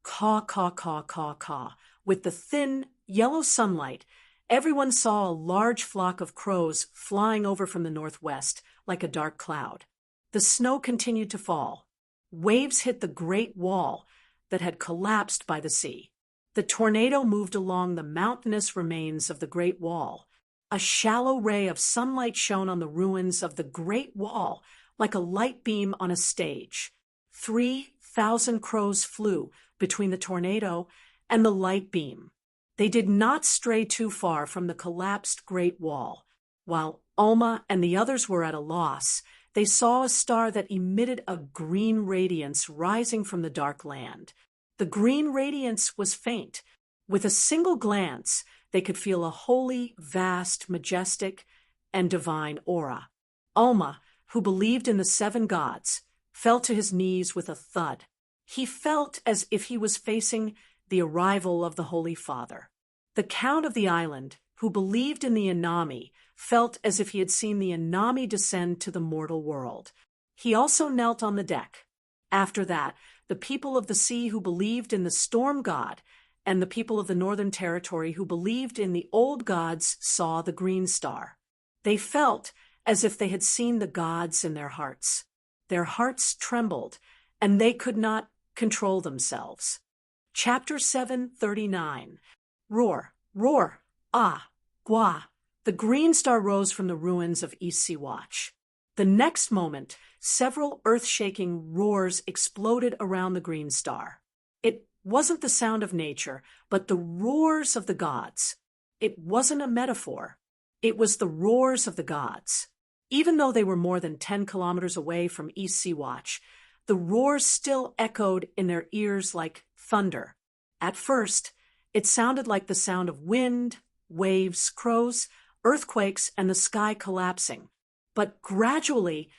Caw, caw, caw, caw, caw. With the thin, yellow sunlight, everyone saw a large flock of crows flying over from the northwest like a dark cloud. The snow continued to fall. Waves hit the Great Wall that had collapsed by the sea. The tornado moved along the mountainous remains of the Great Wall. A shallow ray of sunlight shone on the ruins of the Great Wall like a light beam on a stage. 3,000 crows flew between the tornado and the light beam. They did not stray too far from the collapsed Great Wall. While Alma and the others were at a loss, they saw a star that emitted a green radiance rising from the dark land. The green radiance was faint. With a single glance, they could feel a holy, vast, majestic, and divine aura. Alma, who believed in the 7 gods, fell to his knees with a thud. He felt as if he was facing the arrival of the Holy Father. The Count of the island, who believed in the Anami, felt as if he had seen the Anami descend to the mortal world. He also knelt on the deck. After that, the people of the sea who believed in the storm god and the people of the Northern Territory who believed in the old gods saw the green star. They felt as if they had seen the gods in their hearts. Their hearts trembled, and they could not control themselves. Chapter 7:39. Roar, roar, ah, gua. The green star rose from the ruins of East Sea Watch. The next moment, several earth-shaking roars exploded around the green star. It wasn't the sound of nature, but the roars of the gods. It wasn't a metaphor. It was the roars of the gods. Even though they were more than 10 kilometers away from East Sea Watch, the roars still echoed in their ears like thunder. At first, it sounded like the sound of wind, waves, crows, earthquakes, and the sky collapsing. But gradually,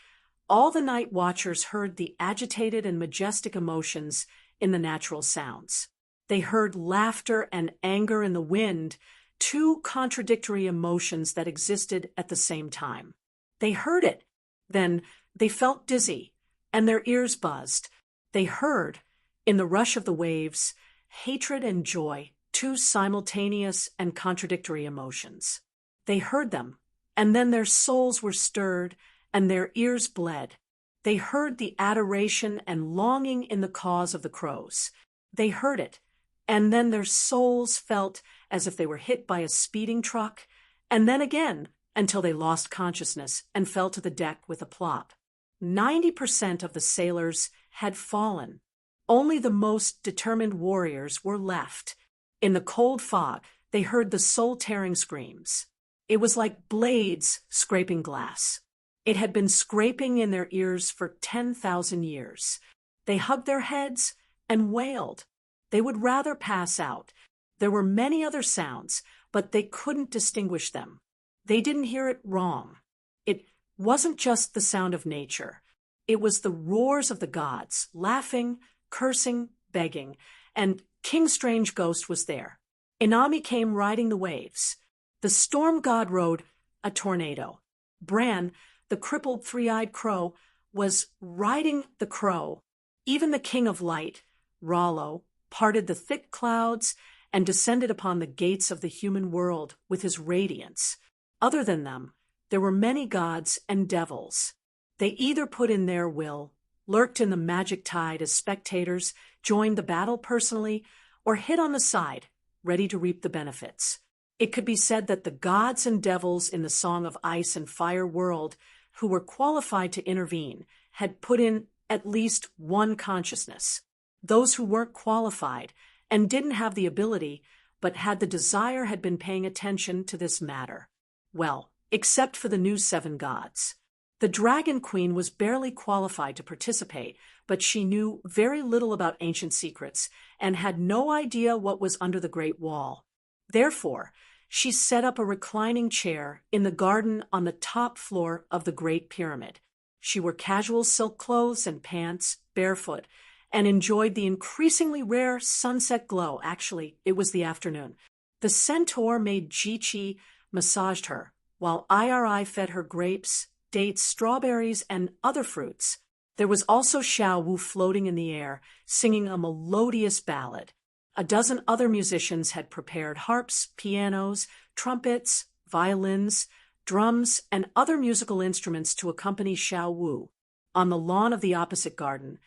all the night watchers heard the agitated and majestic emotions in the natural sounds. They heard laughter and anger in the wind, 2 contradictory emotions that existed at the same time. They heard it. Then they felt dizzy, and their ears buzzed. They heard, in the rush of the waves, hatred and joy, 2 simultaneous and contradictory emotions. They heard them, and then their souls were stirred, and their ears bled. They heard the adoration and longing in the cause of the crows. They heard it, and then their souls felt as if they were hit by a speeding truck, and then again until they lost consciousness and fell to the deck with a plop. 90% of the sailors had fallen. Only the most determined warriors were left. In the cold fog, they heard the soul-tearing screams. It was like blades scraping glass. It had been scraping in their ears for 10,000 years. They hugged their heads and wailed. They would rather pass out. There were many other sounds, but they couldn't distinguish them. They didn't hear it wrong. It wasn't just the sound of nature. It was the roars of the gods, laughing, cursing, begging, and King Strange Ghost was there. Inami came riding the waves. The storm god rode a tornado. Bran, the crippled three-eyed crow, was riding the crow. Even the king of light, Rollo, parted the thick clouds and descended upon the gates of the human world with his radiance. Other than them, there were many gods and devils. They either put in their will, lurked in the magic tide as spectators, joined the battle personally, or hid on the side, ready to reap the benefits. It could be said that the gods and devils in the Song of Ice and Fire world, who were qualified to intervene, had put in at least one consciousness. Those who weren't qualified and didn't have the ability, but had the desire, had been paying attention to this matter. Well, except for the new 7 gods. The Dragon Queen was barely qualified to participate, but she knew very little about ancient secrets and had no idea what was under the Great Wall. Therefore, she set up a reclining chair in the garden on the top floor of the Great Pyramid. She wore casual silk clothes and pants, barefoot, and enjoyed the increasingly rare sunset glow. Actually, it was the afternoon. The centaur maid Chi-Chi massaged her, while Iri fed her grapes, dates, strawberries, and other fruits. There was also Xiao Wu floating in the air, singing a melodious ballad. A dozen other musicians had prepared harps, pianos, trumpets, violins, drums, and other musical instruments to accompany Xiao Wu. On the lawn of the opposite garden,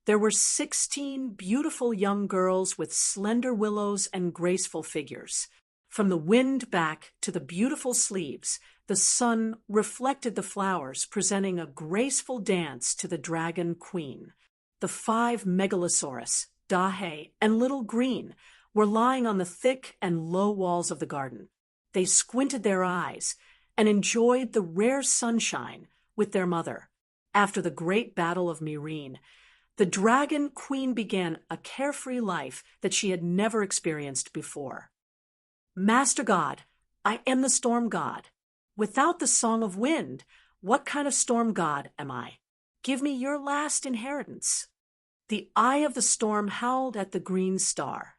there were 16 beautiful young girls with slender willows and graceful figures. From the wind back to the beautiful sleeves, the sun reflected the flowers, presenting a graceful dance to the Dragon Queen. The 5 Megalosaurus, Dahe, and Little Green were lying on the thick and low walls of the garden. They squinted their eyes and enjoyed the rare sunshine with their mother. After the great battle of Meereen, the Dragon Queen began a carefree life that she had never experienced before. Master God, I am the storm god. Without the song of wind, what kind of storm god am I? Give me your last inheritance. The eye of the storm howled at the green star.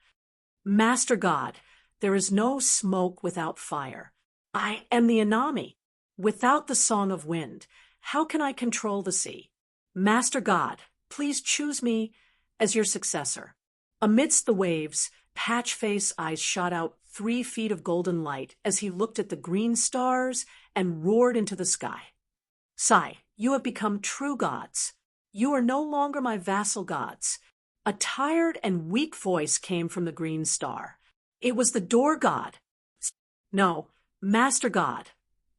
Master God, there is no smoke without fire. I am the Inami. Without the song of wind, how can I control the sea? Master God, please choose me as your successor. Amidst the waves, Patchface eyes shot out 3 feet of golden light as he looked at the green stars and roared into the sky. Sigh, you have become true gods. You are no longer my vassal gods. A tired and weak voice came from the green star. It was the door god. No, Master God,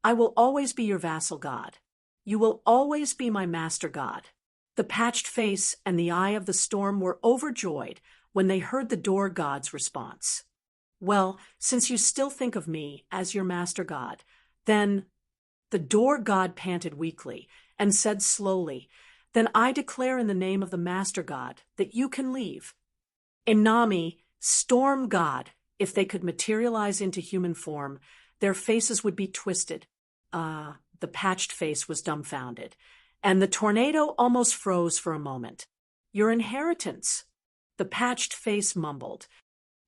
I will always be your vassal god. You will always be my master god. The patched face and the eye of the storm were overjoyed when they heard the door god's response. Well, since you still think of me as your master god, then the door god panted weakly and said slowly, then I declare in the name of the master god that you can leave. Inami, storm god, if they could materialize into human form, their faces would be twisted. The patched face was dumbfounded, and the tornado almost froze for a moment. Your inheritance, the patched face mumbled.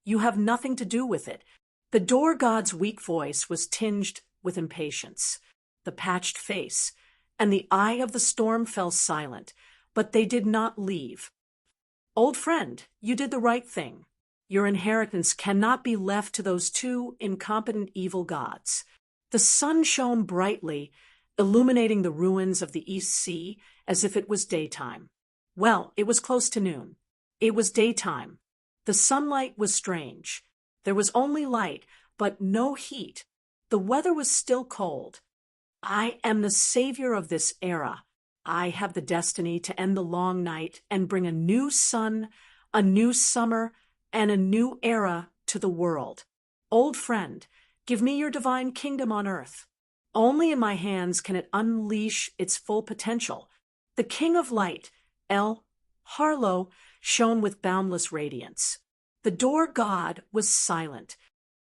You have nothing to do with it. The door god's weak voice was tinged with impatience. The patched face and the eye of the storm fell silent, but they did not leave. Old friend, you did the right thing. Your inheritance cannot be left to those 2 incompetent evil gods. The sun shone brightly, illuminating the ruins of the East Sea as if it was daytime. Well, it was close to noon. It was daytime. The sunlight was strange. There was only light, but no heat. The weather was still cold. I am the savior of this era. I have the destiny to end the long night and bring a new sun, a new summer, and a new era to the world. Old friend, give me your divine kingdom on earth. Only in my hands can it unleash its full potential. The King of Light, El Harlow, shone with boundless radiance. The door god was silent.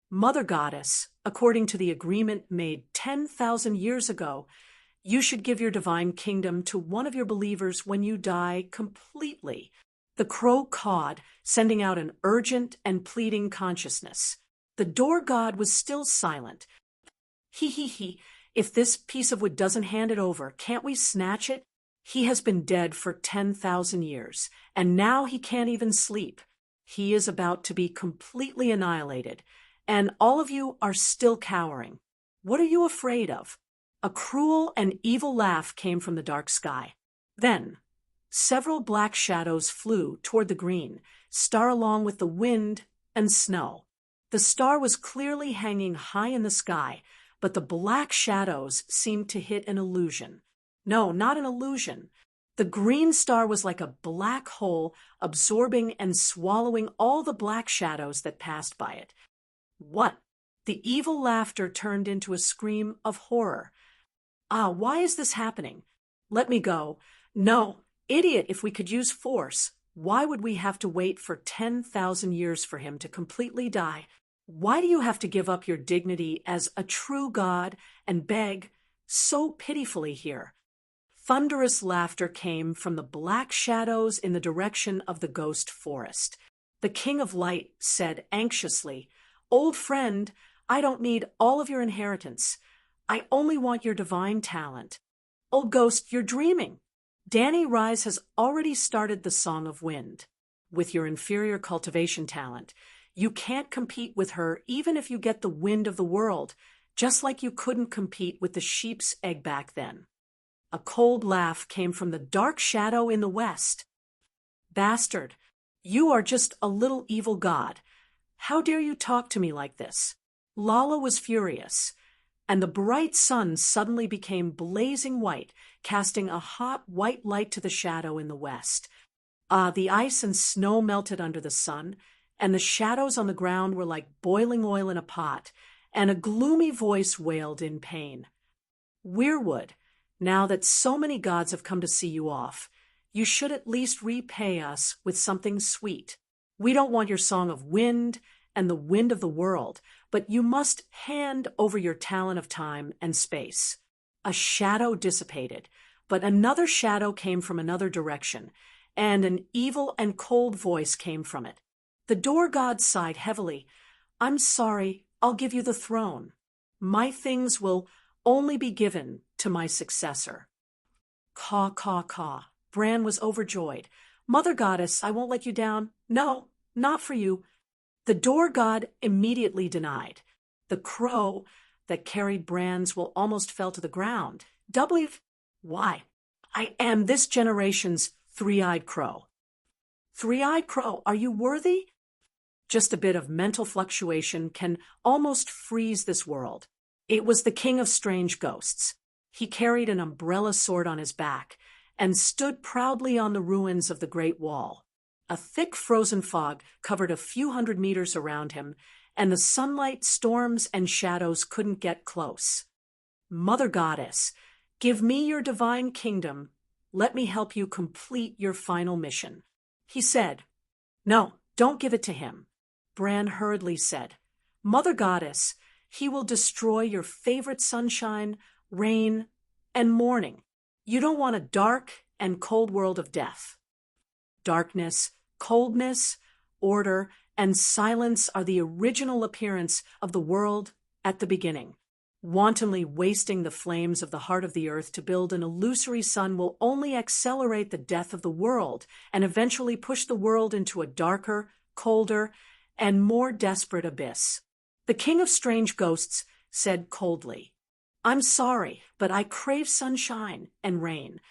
Mother Goddess, according to the agreement made 10,000 years ago, you should give your divine kingdom to one of your believers when you die completely. The crow cawed, sending out an urgent and pleading consciousness. The door god was still silent. He. If this piece of wood doesn't hand it over, can't we snatch it? He has been dead for 10,000 years, and now he can't even sleep. He is about to be completely annihilated, and all of you are still cowering. What are you afraid of? A cruel and evil laugh came from the dark sky. Then, several black shadows flew toward the green star along with the wind and snow. The star was clearly hanging high in the sky, but the black shadows seemed to hit an illusion. No, not an illusion. The green star was like a black hole, absorbing and swallowing all the black shadows that passed by it. What? The evil laughter turned into a scream of horror. Ah, why is this happening? Let me go. No, idiot, if we could use force, why would we have to wait for 10,000 years for him to completely die? Why do you have to give up your dignity as a true god and beg so pitifully here? Thunderous laughter came from the black shadows in the direction of the ghost forest. The King of Light said anxiously, "Old friend, I don't need all of your inheritance. I only want your divine talent." "Old ghost, you're dreaming. Danny Rise has already started the Song of Wind. With your inferior cultivation talent, you can't compete with her even if you get the wind of the world, just like you couldn't compete with the sheep's egg back then." A cold laugh came from the dark shadow in the west. "Bastard, you are just a little evil god. How dare you talk to me like this?" Lala was furious, and the bright sun suddenly became blazing white, casting a hot white light to the shadow in the west. The ice and snow melted under the sun, and the shadows on the ground were like boiling oil in a pot, and a gloomy voice wailed in pain. "Weirwood, now that so many gods have come to see you off, you should at least repay us with something sweet. We don't want your song of wind and the wind of the world, but you must hand over your talent of time and space." A shadow dissipated, but another shadow came from another direction, and an evil and cold voice came from it. The door god sighed heavily. "I'm sorry, I'll give you the throne. My things will only be given to my successor." Caw, caw, caw. Bran was overjoyed. "Mother Goddess, I won't let you down. No, not for you." The door god immediately denied. The crow that carried Bran's will almost fell to the ground. Why? I am this generation's three-eyed crow." "Three-eyed crow, are you worthy?" Just a bit of mental fluctuation can almost freeze this world. It was the King of Strange Ghosts. He carried an umbrella sword on his back and stood proudly on the ruins of the Great Wall. A thick frozen fog covered a few hundred meters around him, and the sunlight, storms, and shadows couldn't get close. "Mother Goddess, give me your divine kingdom. Let me help you complete your final mission." He said. "No, don't give it to him." Bran hurriedly said, "Mother Goddess, he will destroy your favorite sunshine, rain, and morning. You don't want a dark and cold world of death." Darkness, coldness, order, and silence are the original appearance of the world at the beginning. Wantonly wasting the flames of the heart of the earth to build an illusory sun will only accelerate the death of the world and eventually push the world into a darker, colder, and more desperate abyss. The King of Strange Ghosts said coldly, "I'm sorry, but I crave sunshine and rain.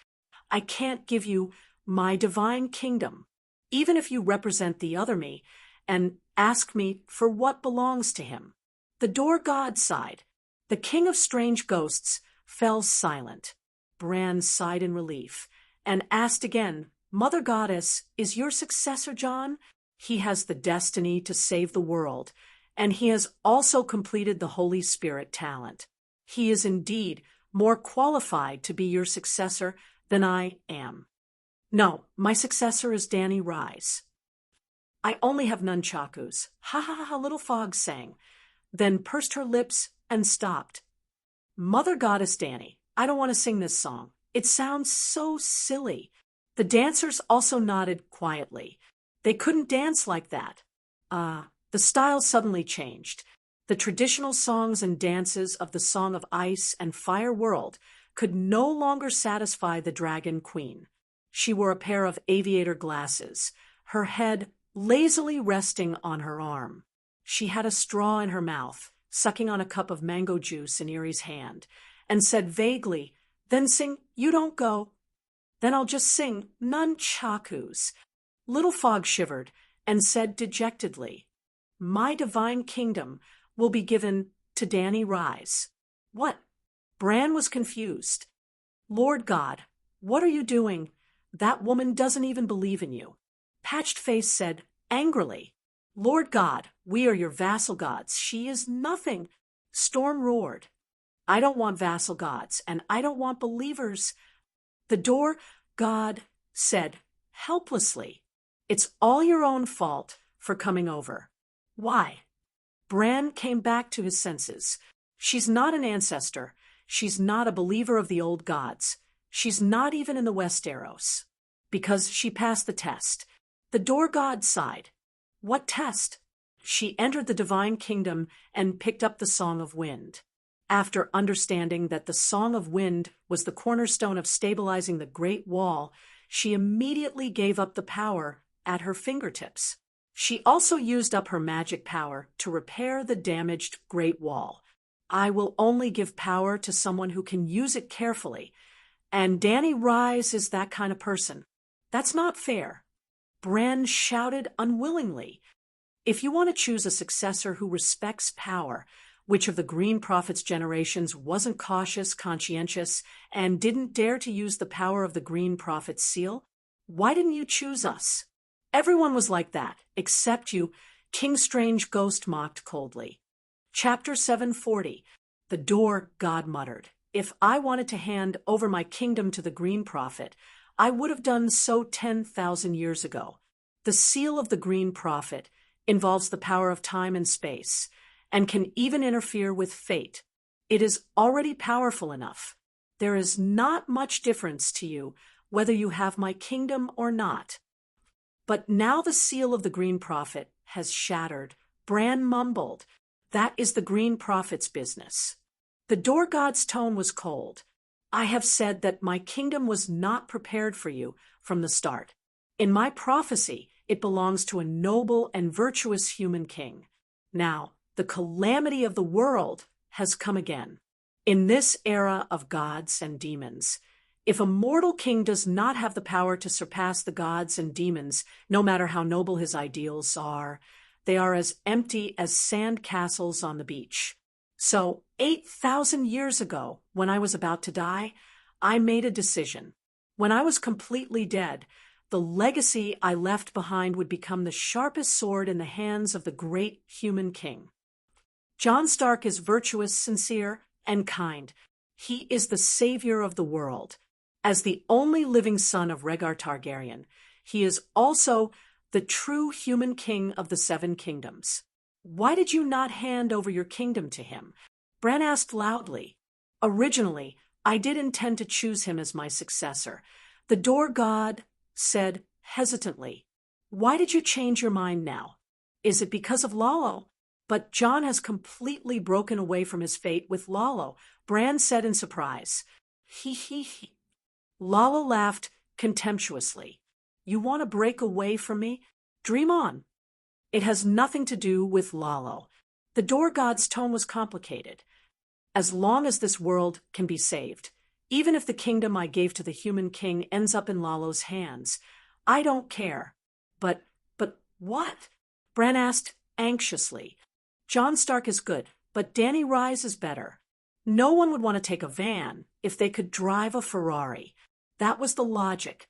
I can't give you my divine kingdom, even if you represent the other me and ask me for what belongs to him." The door god sighed. The King of Strange Ghosts fell silent. Bran sighed in relief and asked again, "Mother Goddess, is your successor Jon? He has the destiny to save the world, and he has also completed the Holy Spirit talent." He is indeed more qualified to be your successor than I am. No, my successor is Danny Rise. I only have nunchakus. Ha ha ha, Little Fog sang, then pursed her lips and stopped. Mother Goddess Danny, I don't want to sing this song. It sounds so silly. The dancers also nodded quietly. They couldn't dance like that. The style suddenly changed. The traditional songs and dances of the Song of Ice and Fire world could no longer satisfy the Dragon Queen. She wore a pair of aviator glasses, her head lazily resting on her arm. She had a straw in her mouth, sucking on a cup of mango juice in Erie's hand, and said vaguely, "Then sing 'You Don't Go.'" "Then I'll just sing 'Nunchakus.'" Little Fog shivered and said dejectedly, "My divine kingdom will be given to Danny Rise." "What?" Bran was confused. "Lord God, what are you doing? That woman doesn't even believe in you." Patched Face said angrily, "Lord God, we are your vassal gods. She is nothing." Storm roared, "I don't want vassal gods, and I don't want believers." The door god said helplessly, "It's all your own fault for coming over." "Why?" Bran came back to his senses. "She's not an ancestor. She's not a believer of the old gods. She's not even in the Westeros. Because she passed the test." The door god sighed. "What test?" "She entered the divine kingdom and picked up the Song of Wind. After understanding that the Song of Wind was the cornerstone of stabilizing the Great Wall, she immediately gave up the power at her fingertips. She also used up her magic power to repair the damaged Great Wall. I will only give power to someone who can use it carefully, and Danny Rise is that kind of person. That's not fair." Bran shouted unwillingly, "If you want to choose a successor who respects power, which of the Green Prophet's generations wasn't cautious, conscientious, and didn't dare to use the power of the Green Prophet's seal? Why didn't you choose us?" "Everyone was like that, except you," King Strange Ghost mocked coldly. Chapter 740. The door god muttered, "If I wanted to hand over my kingdom to the Green Prophet, I would have done so 10,000 years ago. The seal of the Green Prophet involves the power of time and space, and can even interfere with fate. It is already powerful enough. There is not much difference to you whether you have my kingdom or not." But now the seal of the Green Prophet has shattered. Bran mumbled, "That is the Green Prophet's business." The door god's tone was cold. "I have said that my kingdom was not prepared for you from the start. In my prophecy, it belongs to a noble and virtuous human king. Now, the calamity of the world has come again. In this era of gods and demons, if a mortal king does not have the power to surpass the gods and demons, no matter how noble his ideals are, they are as empty as sand castles on the beach. So, 8,000 years ago, when I was about to die, I made a decision. When I was completely dead, the legacy I left behind would become the sharpest sword in the hands of the great human king. Jon Stark is virtuous, sincere, and kind. He is the savior of the world. As the only living son of Rhaegar Targaryen, he is also the true human king of the Seven Kingdoms. Why did you not hand over your kingdom to him?" Bran asked loudly. "Originally, I did intend to choose him as my successor," the door god said hesitantly. "Why did you change your mind now? Is it because of Lalo?" "But Jon has completely broken away from his fate with Lalo," Bran said in surprise. He. Lalo laughed contemptuously. "You want to break away from me? Dream on. It has nothing to do with Lalo." The door god's tone was complicated. "As long as this world can be saved, even if the kingdom I gave to the human king ends up in Lalo's hands, I don't care." But what?" Bran asked anxiously. "Jon Stark is good, but Danny Rise is better. No one would want to take a van if they could drive a Ferrari. That was the logic.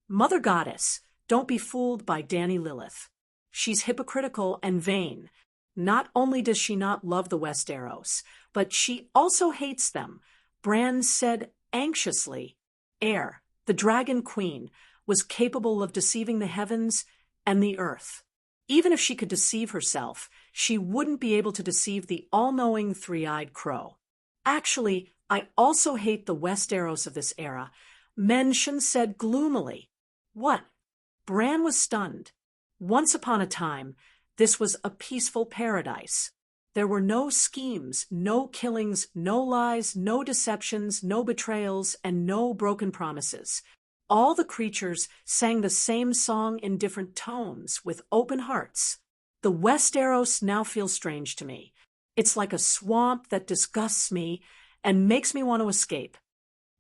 Mother Goddess, don't be fooled by Danny Lilith. She's hypocritical and vain. Not only does she not love the Westeros, but she also hates them, Bran said anxiously. Air, the Dragon Queen, was capable of deceiving the heavens and the earth. Even if she could deceive herself, she wouldn't be able to deceive the all-knowing three-eyed crow. Actually, I also hate the Westeros of this era, Mention said gloomily. What? Bran was stunned. Once upon a time, this was a peaceful paradise. There were no schemes, no killings, no lies, no deceptions, no betrayals, and no broken promises. All the creatures sang the same song in different tones, with open hearts. The Westeros now feels strange to me. It's like a swamp that disgusts me and makes me want to escape.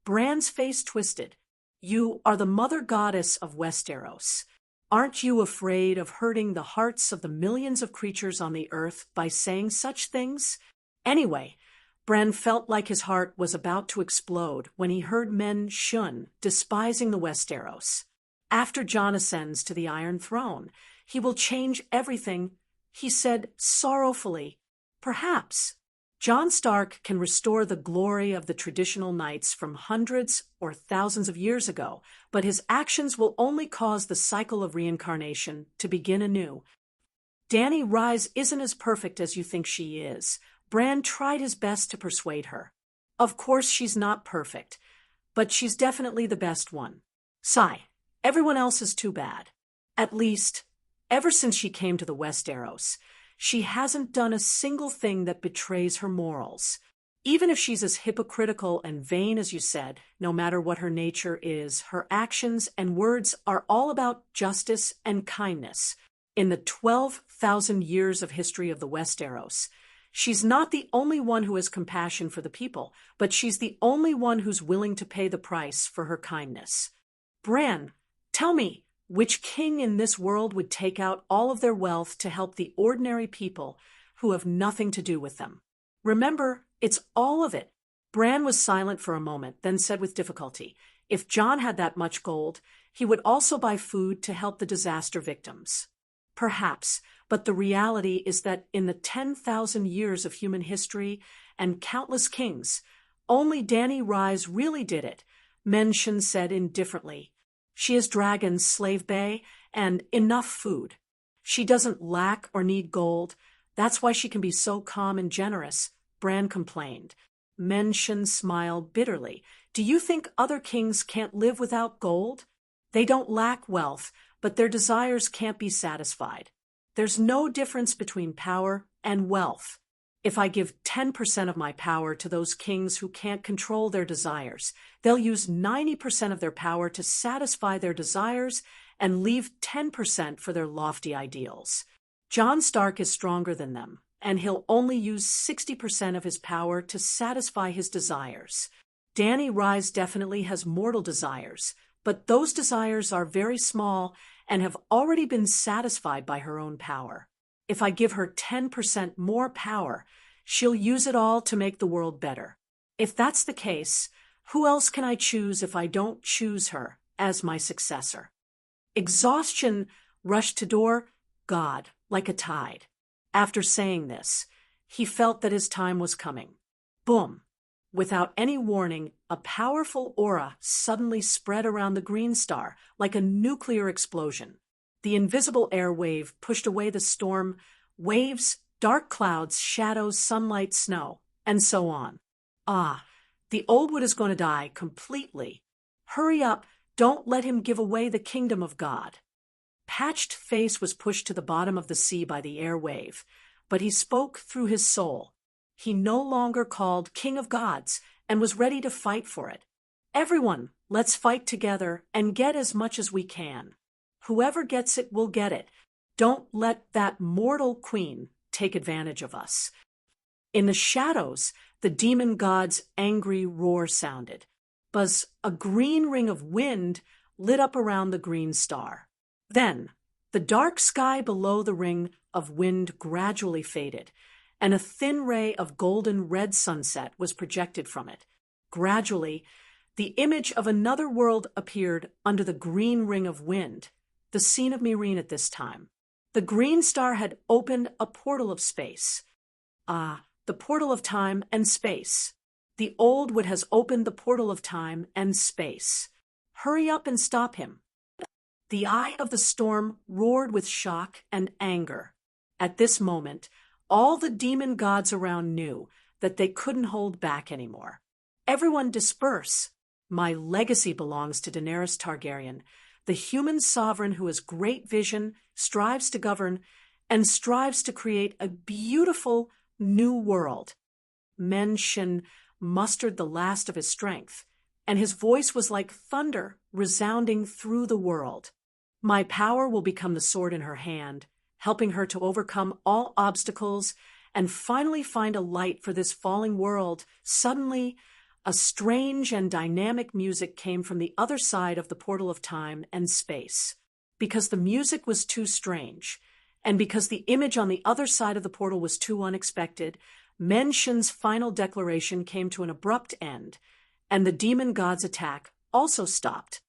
Bran's face twisted. You are the mother goddess of Westeros. Aren't you afraid of hurting the hearts of the millions of creatures on the earth by saying such things? Anyway, Bran felt like his heart was about to explode when he heard men shun, despising the Westeros. After Jon ascends to the Iron Throne, he will change everything, he said sorrowfully. Perhaps. Jon Stark can restore the glory of the traditional knights from hundreds or thousands of years ago, but his actions will only cause the cycle of reincarnation to begin anew. Dany Rise isn't as perfect as you think she is. Bran tried his best to persuade her. Of course she's not perfect, but she's definitely the best one. Sigh, everyone else is too bad. At least, ever since she came to the Westeros, she hasn't done a single thing that betrays her morals. Even if she's as hypocritical and vain as you said, no matter what her nature is, her actions and words are all about justice and kindness. In the 12,000 years of history of the Westeros, she's not the only one who has compassion for the people, but she's the only one who's willing to pay the price for her kindness. Bran, tell me, which king in this world would take out all of their wealth to help the ordinary people who have nothing to do with them? Remember, it's all of it. Bran was silent for a moment, then said with difficulty, if Jon had that much gold, he would also buy food to help the disaster victims. Perhaps, but the reality is that in the 10,000 years of human history and countless kings, only Dany Rise really did it, Mention said indifferently. She has dragons, Slave Bay, and enough food. She doesn't lack or need gold. That's why she can be so calm and generous, Bran complained. Mention smiled bitterly. Do you think other kings can't live without gold? They don't lack wealth, but their desires can't be satisfied. There's no difference between power and wealth. If I give 10% of my power to those kings who can't control their desires, they'll use 90% of their power to satisfy their desires and leave 10% for their lofty ideals. Jon Stark is stronger than them, and he'll only use 60% of his power to satisfy his desires. Dany Rise definitely has mortal desires, but those desires are very small and have already been satisfied by her own power. If I give her 10% more power, she'll use it all to make the world better. If that's the case, who else can I choose if I don't choose her as my successor? Exhaustion rushed to door God like a tide. After saying this, he felt that his time was coming. Boom! Without any warning, a powerful aura suddenly spread around the Green Star like a nuclear explosion. The invisible air wave pushed away the storm, waves, dark clouds, shadows, sunlight, snow, and so on. Ah, the Oldwood is going to die completely. Hurry up, don't let him give away the kingdom of God. Patched Face was pushed to the bottom of the sea by the air wave, but he spoke through his soul. He no longer called King of Gods and was ready to fight for it. Everyone, let's fight together and get as much as we can. Whoever gets it will get it. Don't let that mortal queen take advantage of us. In the shadows, the demon god's angry roar sounded. Buzz, a green ring of wind lit up around the Green Star. Then, the dark sky below the ring of wind gradually faded, and a thin ray of golden red sunset was projected from it. Gradually, the image of another world appeared under the green ring of wind, the scene of Meereen at this time. The Green Star had opened a portal of space. Ah, the portal of time and space. The old wit has opened the portal of time and space. Hurry up and stop him. The eye of the storm roared with shock and anger. At this moment, all the demon gods around knew that they couldn't hold back anymore. Everyone disperse. My legacy belongs to Daenerys Targaryen, the human sovereign who has great vision, strives to govern, and strives to create a beautiful new world. Men-Shin mustered the last of his strength, and his voice was like thunder resounding through the world. My power will become the sword in her hand, helping her to overcome all obstacles and finally find a light for this falling world. Suddenly, a strange and dynamic music came from the other side of the portal of time and space. Because the music was too strange, and because the image on the other side of the portal was too unexpected, Men-Shin's final declaration came to an abrupt end, and the demon god's attack also stopped.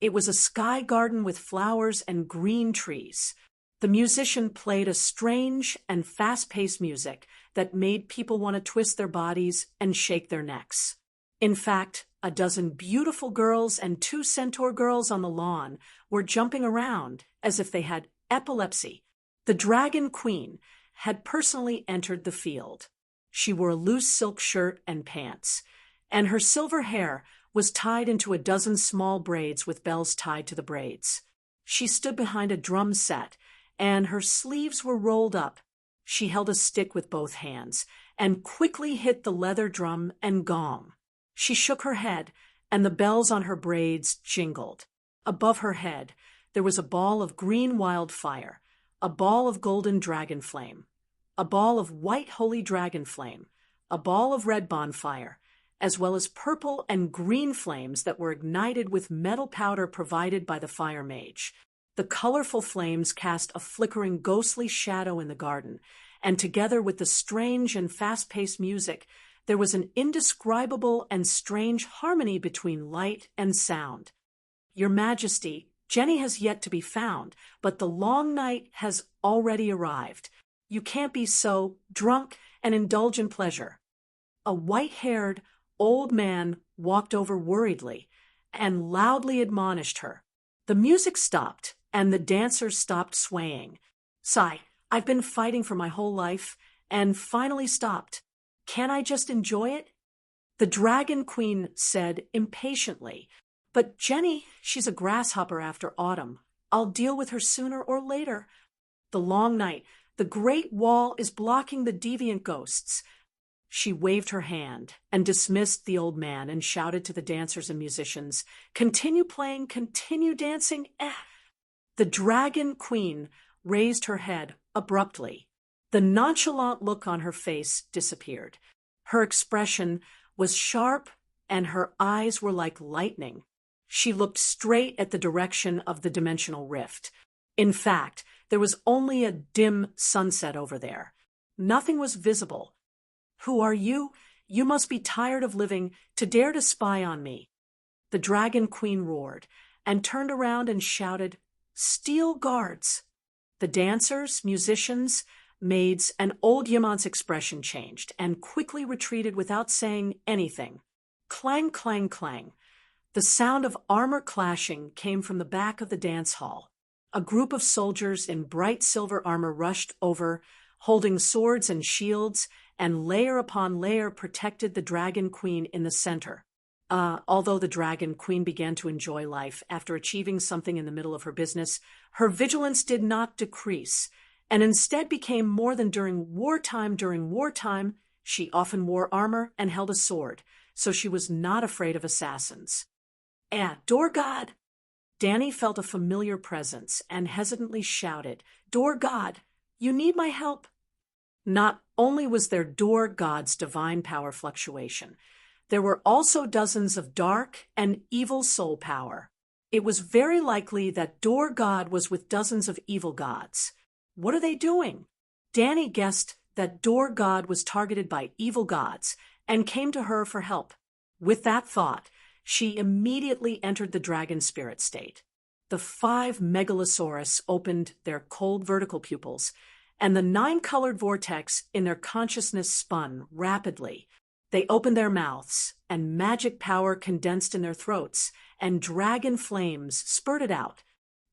It was a sky garden with flowers and green trees. The musician played a strange and fast-paced music that made people want to twist their bodies and shake their necks. In fact, a dozen beautiful girls and 2 centaur girls on the lawn were jumping around as if they had epilepsy. The Dragon Queen had personally entered the field. She wore a loose silk shirt and pants, and her silver hair was tied into a dozen small braids with bells tied to the braids. She stood behind a drum set, and her sleeves were rolled up. She held a stick with both hands and quickly hit the leather drum and gong. She shook her head, and the bells on her braids jingled. Above her head, there was a ball of green wildfire, a ball of golden dragon flame, a ball of white holy dragon flame, a ball of red bonfire, as well as purple and green flames that were ignited with metal powder provided by the fire mage. The colorful flames cast a flickering ghostly shadow in the garden, and together with the strange and fast-paced music, there was an indescribable and strange harmony between light and sound. Your Majesty, Jenny has yet to be found, but the long night has already arrived. You can't be so drunk and indulge in pleasure. A white-haired old man walked over worriedly and loudly admonished her. The music stopped, and the dancers stopped swaying. Sigh, I've been fighting for my whole life, and finally stopped. Can't I just enjoy it? The Dragon Queen said impatiently, But Jenny, she's a grasshopper after autumn. I'll deal with her sooner or later. The long night, the great wall is blocking the deviant ghosts. She waved her hand and dismissed the old man and shouted to the dancers and musicians, Continue playing, continue dancing. The Dragon Queen raised her head abruptly. The nonchalant look on her face disappeared. Her expression was sharp and her eyes were like lightning. She looked straight at the direction of the dimensional rift. In fact, there was only a dim sunset over there. Nothing was visible. Who are you? You must be tired of living to dare to spy on me. The Dragon Queen roared and turned around and shouted, Steel guards! The dancers, musicians, maids, and old Yaman's expression changed and quickly retreated without saying anything. Clang, clang, clang. The sound of armor clashing came from the back of the dance hall. A group of soldiers in bright silver armor rushed over, holding swords and shields, and layer upon layer protected the Dragon Queen in the center. Although the Dragon Queen began to enjoy life after achieving something in the middle of her business, her vigilance did not decrease, and instead became more than during wartime. During wartime, she often wore armor and held a sword, so she was not afraid of assassins. Door God! Dany felt a familiar presence and hesitantly shouted, Door God, you need my help. Not only was there Door God's divine power fluctuation, there were also dozens of dark and evil soul power. It was very likely that Door God was with dozens of evil gods. What are they doing? Dany guessed that Door God was targeted by evil gods and came to her for help. With that thought, she immediately entered the dragon spirit state. The 5 megalosaurus opened their cold vertical pupils and the 9-colored vortex in their consciousness spun rapidly. They opened their mouths, and magic power condensed in their throats, and dragon flames spurted out.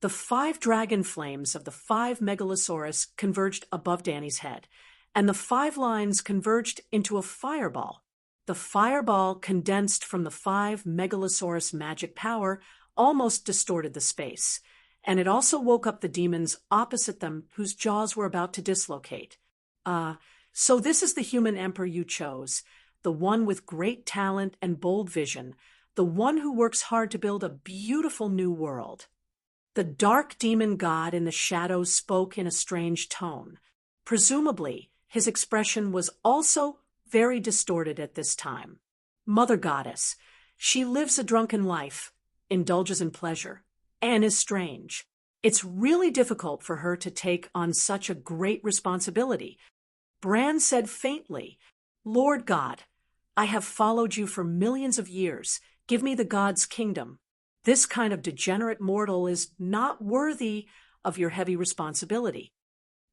The 5 dragon flames of the 5 megalosaurus converged above Danny's head, and the 5 lines converged into a fireball. The fireball, condensed from the 5 megalosaurus magic power, almost distorted the space, and it also woke up the demons opposite them whose jaws were about to dislocate. So this is the human emperor you chose, the one with great talent and bold vision, the one who works hard to build a beautiful new world. The dark demon god in the shadows spoke in a strange tone. Presumably, his expression was also very distorted at this time. Mother Goddess, she lives a drunken life, indulges in pleasure, and is strange. It's really difficult for her to take on such a great responsibility. Bran said faintly, "Lord God, I have followed you for millions of years. Give me the god's kingdom. This kind of degenerate mortal is not worthy of your heavy responsibility."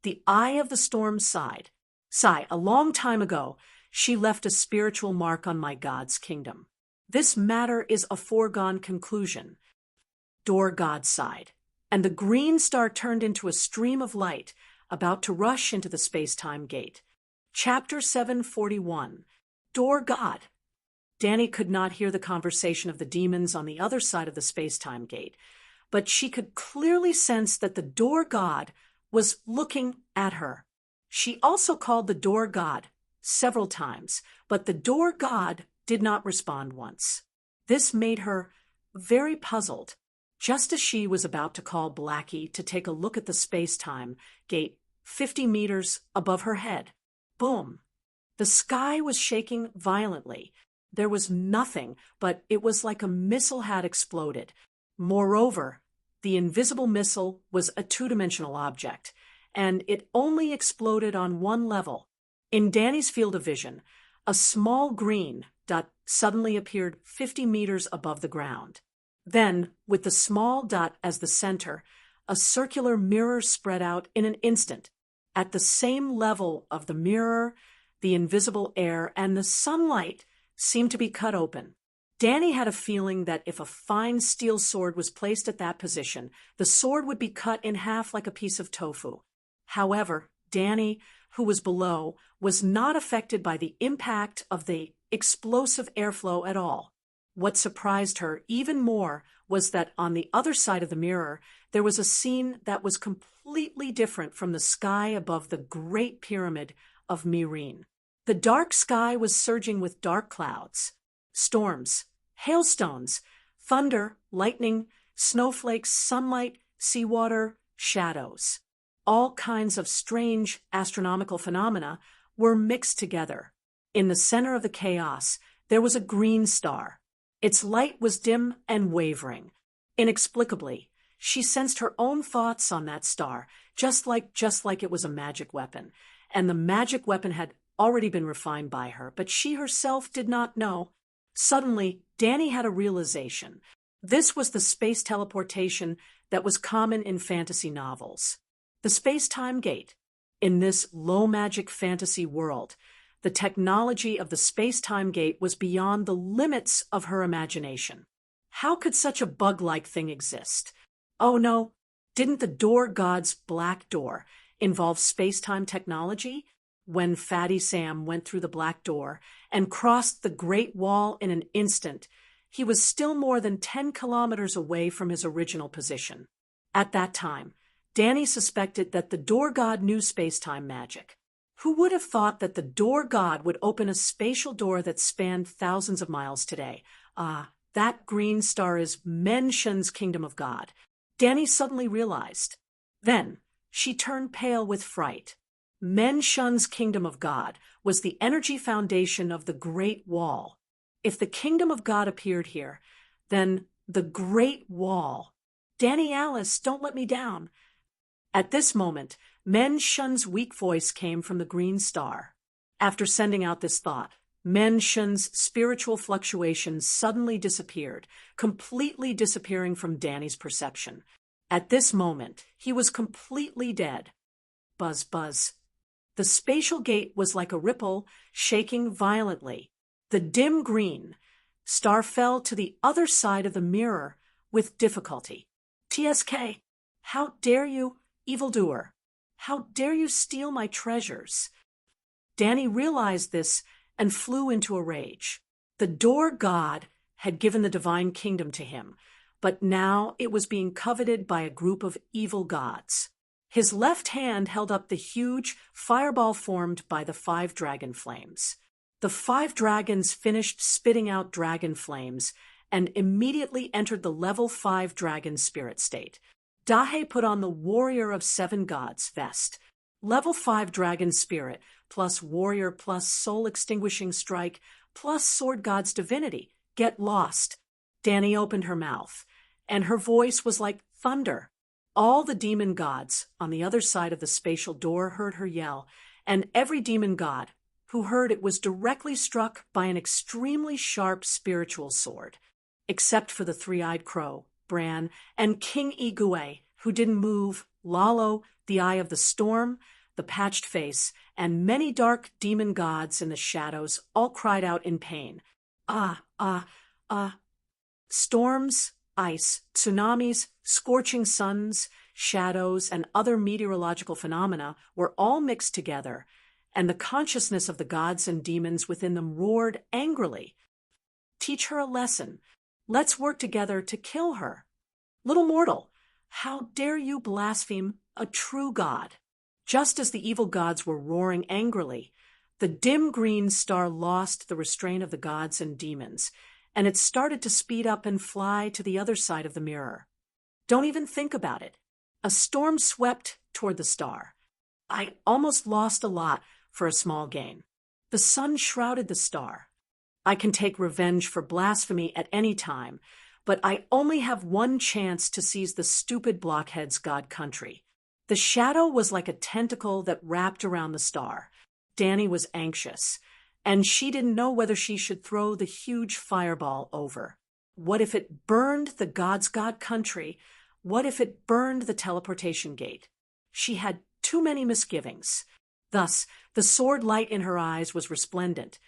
The Eye of the Storm sighed. "Sigh, a long time ago, she left a spiritual mark on my god's kingdom. This matter is a foregone conclusion." Door God sighed, and the green star turned into a stream of light, about to rush into the space-time gate. Chapter 741. Door God. Danny could not hear the conversation of the demons on the other side of the space-time gate, but she could clearly sense that the door god was looking at her. She also called the door god several times, but the door god did not respond once. This made her very puzzled. Just as she was about to call Blackie to take a look at the space-time gate 50 meters above her head, boom! The sky was shaking violently. There was nothing, but it was like a missile had exploded. Moreover, the invisible missile was a 2-dimensional object, and it only exploded on one level. In Danny's field of vision, a small green dot suddenly appeared 50 meters above the ground. Then, with the small dot as the center, a circular mirror spread out in an instant. At the same level of the mirror, the invisible air and the sunlight seemed to be cut open. Danny had a feeling that if a fine steel sword was placed at that position, the sword would be cut in half like a piece of tofu. However, Danny, who was below, was not affected by the impact of the explosive airflow at all. What surprised her even more was that on the other side of the mirror, there was a scene that was completely different from the sky above the Great Pyramid of Meereen. The dark sky was surging with dark clouds, storms, hailstones, thunder, lightning, snowflakes, sunlight, seawater, shadows. All kinds of strange astronomical phenomena were mixed together. In the center of the chaos, there was a green star. Its light was dim and wavering. Inexplicably, she sensed her own thoughts on that star, just like it was a magic weapon. And the magic weapon had already been refined by her, but she herself did not know. Suddenly, Danny had a realization. This was the space teleportation that was common in fantasy novels. The space-time gate. In this low-magic fantasy world, the technology of the space-time gate was beyond the limits of her imagination. How could such a bug-like thing exist? Oh no, didn't the door god's black door involve space-time technology? When Fatty Sam went through the black door and crossed the Great Wall in an instant, he was still more than 10 kilometers away from his original position. At that time, Danny suspected that the door god knew space-time magic. Who would have thought that the door god would open a spatial door that spanned thousands of miles today? That green star is Menshen's kingdom of God. Danny suddenly realized. Then she turned pale with fright. Menshen's kingdom of God was the energy foundation of the Great Wall. If the kingdom of God appeared here, then the Great Wall. Danny Alice, don't let me down. At this moment, Menshen's weak voice came from the green star. After sending out this thought, Menshen's spiritual fluctuations suddenly disappeared, completely disappearing from Danny's perception. At this moment, he was completely dead. buzz, buzz. The spatial gate was like a ripple, shaking violently. The dim green star fell to the other side of the mirror with difficulty. TSK, how dare you, evildoer? How dare you steal my treasures? Danny realized this and flew into a rage. The door god had given the divine kingdom to him, but now it was being coveted by a group of evil gods. His left hand held up the huge fireball formed by the 5 dragon flames. The 5 dragons finished spitting out dragon flames and immediately entered the level 5 dragon spirit state. Dahe put on the Warrior of 7 Gods vest. Level 5 dragon spirit plus warrior plus soul extinguishing strike plus sword god's divinity. Get lost. Danny opened her mouth, and her voice was like thunder. All the demon gods on the other side of the spatial door heard her yell, and every demon god who heard it was directly struck by an extremely sharp spiritual sword, except for the 3-eyed crow, Bran, and King Igue, who didn't move, Lalo, the Eye of the Storm, the Patched Face, and many dark demon gods in the shadows all cried out in pain. Storms, ice, tsunamis, scorching suns, shadows, and other meteorological phenomena were all mixed together, and the consciousness of the gods and demons within them roared angrily. Teach her a lesson. Let's work together to kill her. Little mortal, how dare you blaspheme a true god? Just as the evil gods were roaring angrily, the dim green star lost the restraint of the gods and demons, and it started to speed up and fly to the other side of the mirror. Don't even think about it. A storm swept toward the star. I almost lost a lot for a small gain. The sun shrouded the star. I can take revenge for blasphemy at any time, but I only have one chance to seize the stupid blockhead's god country. The shadow was like a tentacle that wrapped around the star. Danny was anxious, and she didn't know whether she should throw the huge fireball over. What if it burned the god's god country? What if it burned the teleportation gate? She had too many misgivings. Thus, the sword light in her eyes was resplendent,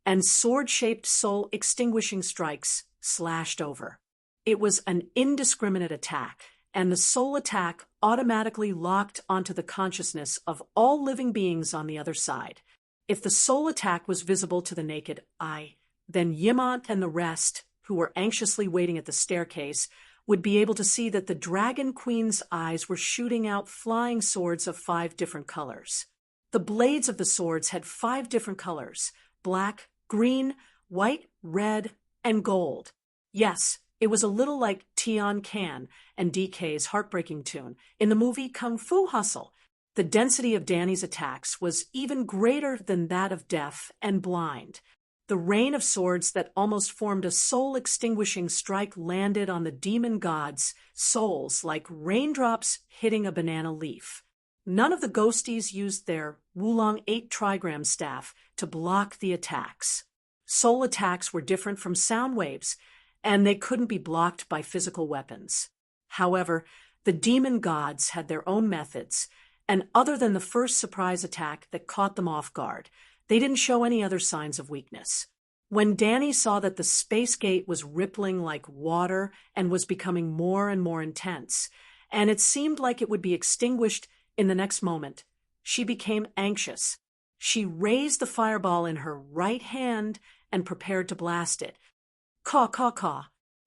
and sword-shaped soul-extinguishing strikes slashed over. It was an indiscriminate attack, and the soul attack automatically locked onto the consciousness of all living beings on the other side. If the soul attack was visible to the naked eye, then Yimant and the rest, who were anxiously waiting at the staircase, would be able to see that the Dragon Queen's eyes were shooting out flying swords of 5 different colors. The blades of the swords had 5 different colors: black, green, white, red, and gold. Yes, it was a little like Tian Can and DK's heartbreaking tune in the movie Kung Fu Hustle. The density of Danny's attacks was even greater than that of Deaf and Blind. The rain of swords that almost formed a soul-extinguishing strike landed on the demon gods' souls like raindrops hitting a banana leaf. None of the ghosties used their Wulong 8 trigram staff to block the attacks. Soul attacks were different from sound waves, and they couldn't be blocked by physical weapons. However, the demon gods had their own methods, and other than the first surprise attack that caught them off guard, they didn't show any other signs of weakness. When Danny saw that the space gate was rippling like water and was becoming more and more intense, and it seemed like it would be extinguished in the next moment, she became anxious. She raised the fireball in her right hand and prepared to blast it. Caw, caw, caw.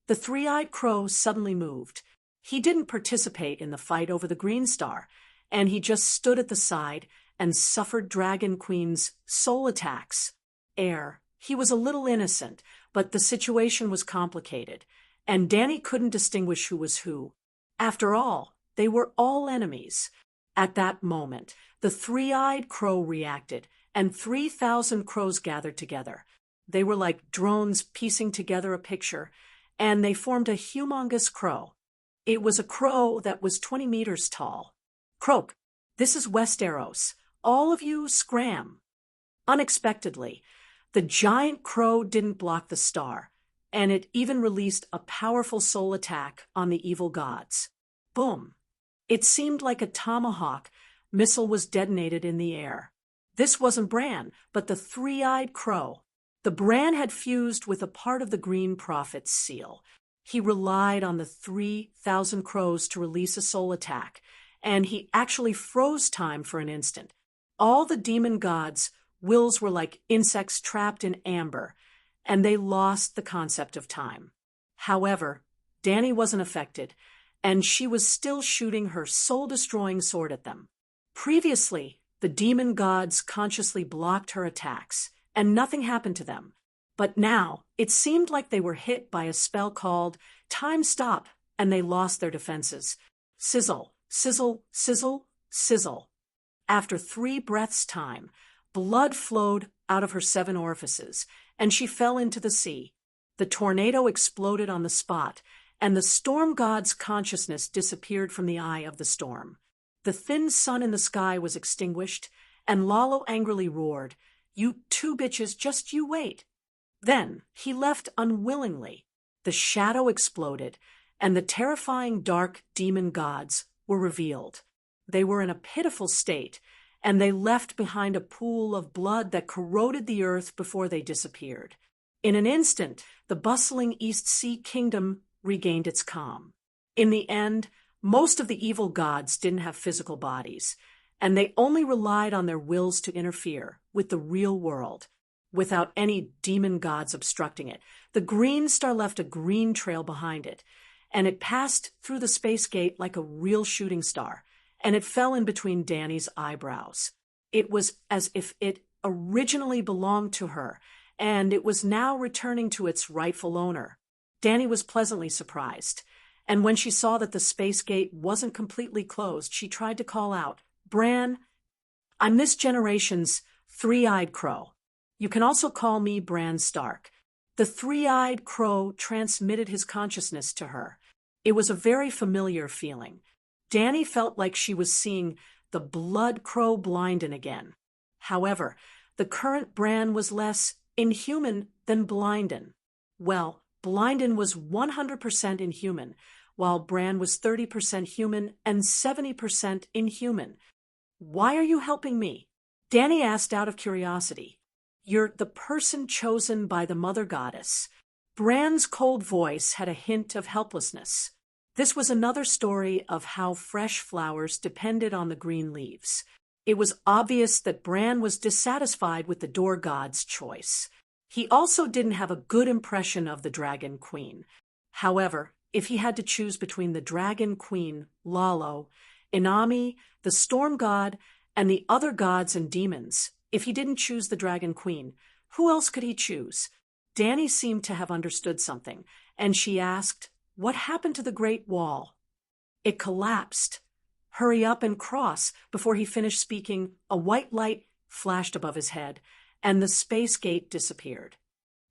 The 3-eyed crow suddenly moved. He didn't participate in the fight over the green star, and he just stood at the side and suffered Dragon Queen's soul attacks. He was a little innocent, but the situation was complicated, and Danny couldn't distinguish who was who. After all, they were all enemies. At that moment, the 3-eyed crow reacted, and 3,000 crows gathered together. They were like drones piecing together a picture, and they formed a humongous crow. It was a crow that was 20 meters tall. Croak, this is Westeros. All of you scram. Unexpectedly, the giant crow didn't block the star, and it even released a powerful soul attack on the evil gods. Boom! It seemed like a tomahawk, missile was detonated in the air. This wasn't Bran, but the three-eyed crow. The Bran had fused with a part of the Green Prophet's seal. He relied on the 3,000 crows to release a soul attack, and he actually froze time for an instant. All the demon gods' wills were like insects trapped in amber, and they lost the concept of time. However, Dany wasn't affected, and she was still shooting her soul-destroying sword at them. Previously, the demon gods consciously blocked her attacks, and nothing happened to them. But now, it seemed like they were hit by a spell called Time Stop, and they lost their defenses. Sizzle, sizzle, sizzle, sizzle. After 3 breaths' time, blood flowed out of her 7 orifices, and she fell into the sea. The tornado exploded on the spot, and the storm god's consciousness disappeared from the eye of the storm. The thin sun in the sky was extinguished, and Lalo angrily roared, "You 2 bitches, just you wait." Then he left unwillingly. The shadow exploded, and the terrifying dark demon gods were revealed. They were in a pitiful state, and they left behind a pool of blood that corroded the earth before they disappeared. In an instant, the bustling East Sea Kingdom regained its calm. In the end, most of the evil gods didn't have physical bodies, and they only relied on their wills to interfere with the real world, without any demon gods obstructing it. The Green Star left a green trail behind it, and it passed through the space gate like a real shooting star, and it fell in between Dany's eyebrows. It was as if it originally belonged to her, and it was now returning to its rightful owner. Dany was pleasantly surprised, and when she saw that the space gate wasn't completely closed, she tried to call out, "Bran, I'm this generation's three-eyed crow. You can also call me Bran Stark." The three-eyed crow transmitted his consciousness to her. It was a very familiar feeling. Dany felt like she was seeing the blood crow Blinden again. However, the current Bran was less inhuman than Blinden. Well, Blinden was 100% inhuman, while Bran was 30% human and 70% inhuman. "Why are you helping me?" Dany asked out of curiosity. "You're the person chosen by the Mother Goddess." Bran's cold voice had a hint of helplessness. This was another story of how fresh flowers depended on the green leaves. It was obvious that Bran was dissatisfied with the Door God's choice. He also didn't have a good impression of the Dragon Queen. However, if he had to choose between the Dragon Queen, Lalo, Inami, the Storm God, and the other gods and demons, if he didn't choose the Dragon Queen, who else could he choose? Dany seemed to have understood something, and she asked, "What happened to the Great Wall?" "It collapsed." "Hurry up and cross." Before he finished speaking, a white light flashed above his head, and the space gate disappeared.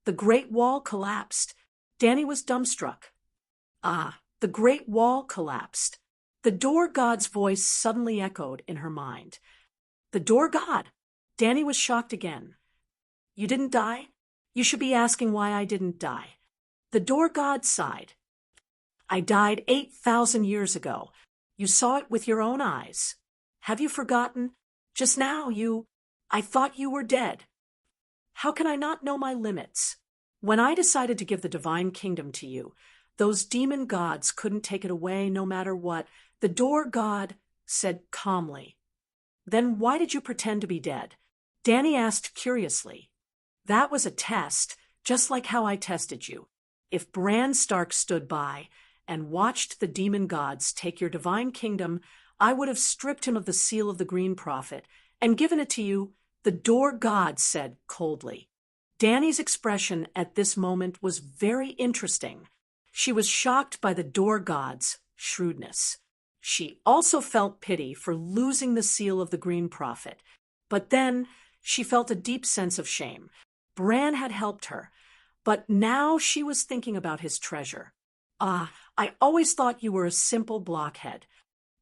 The Great Wall collapsed. Dany was dumbstruck. Ah, the Great Wall collapsed. The Door God's voice suddenly echoed in her mind. The Door God! Dany was shocked again. "You didn't die? You should be asking why I didn't die." The Door God sighed. "I died 8,000 years ago. You saw it with your own eyes. Have you forgotten? Just now I thought you were dead. How can I not know my limits? When I decided to give the Divine Kingdom to you, those demon gods couldn't take it away no matter what," the Door God said calmly. "Then why did you pretend to be dead?" Dany asked curiously. "That was a test, just like how I tested you. If Bran Stark stood by and watched the demon gods take your divine kingdom, I would have stripped him of the seal of the Green Prophet and given it to you," the Door God said coldly. Dany's expression at this moment was very interesting. She was shocked by the Door God's shrewdness. She also felt pity for losing the seal of the Green Prophet, but then she felt a deep sense of shame. Bran had helped her, but now she was thinking about his treasure. "Ah, I always thought you were a simple blockhead."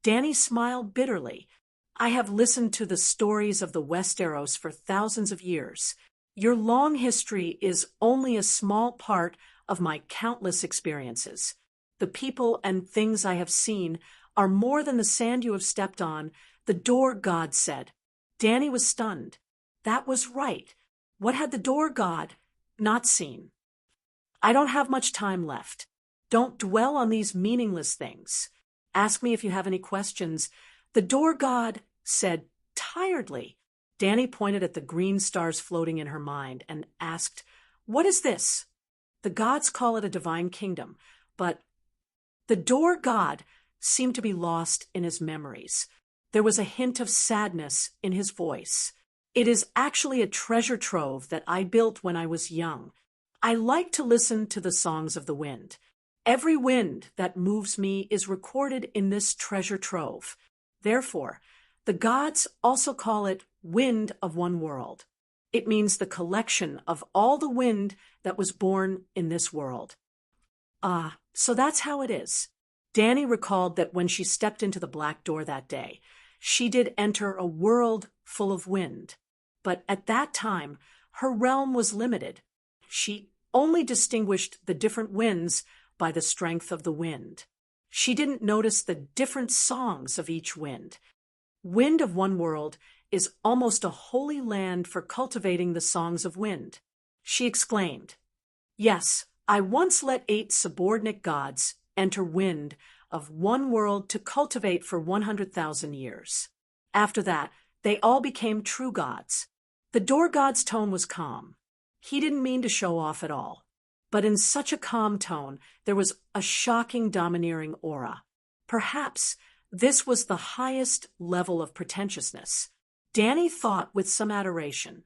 Dany smiled bitterly. "I have listened to the stories of the Westeros for thousands of years. Your long history is only a small part of my countless experiences. The people and things I have seen are more than the sand you have stepped on, The door god said. Danny was stunned. That was right. What had the door god not seen? I don't have much time left. Don't dwell on these meaningless things. Ask me if you have any questions. The door god said tiredly. Danny pointed at the green stars floating in her mind and asked, "What is this?" The gods call it a divine kingdom, but the door god seemed to be lost in his memories. There was a hint of sadness in his voice. It is actually a treasure trove that I built when I was young. I like to listen to the songs of the wind. Every wind that moves me is recorded in this treasure trove. Therefore, the gods also call it wind of one world. It means the collection of all the wind that was born in this world. So that's how it is. Danny recalled that when she stepped into the black door that day, she did enter a world full of wind. But at that time, her realm was limited. She only distinguished the different winds by the strength of the wind. She didn't notice the different songs of each wind. Wind of one world is almost a holy land for cultivating the songs of wind. She exclaimed, "Yes, I once let 8 subordinate gods enter wind of one world to cultivate for 100,000 years. After that, they all became true gods." The door god's tone was calm. He didn't mean to show off at all. But in such a calm tone, there was a shocking, domineering aura. Perhaps this was the highest level of pretentiousness. Danny thought with some adoration,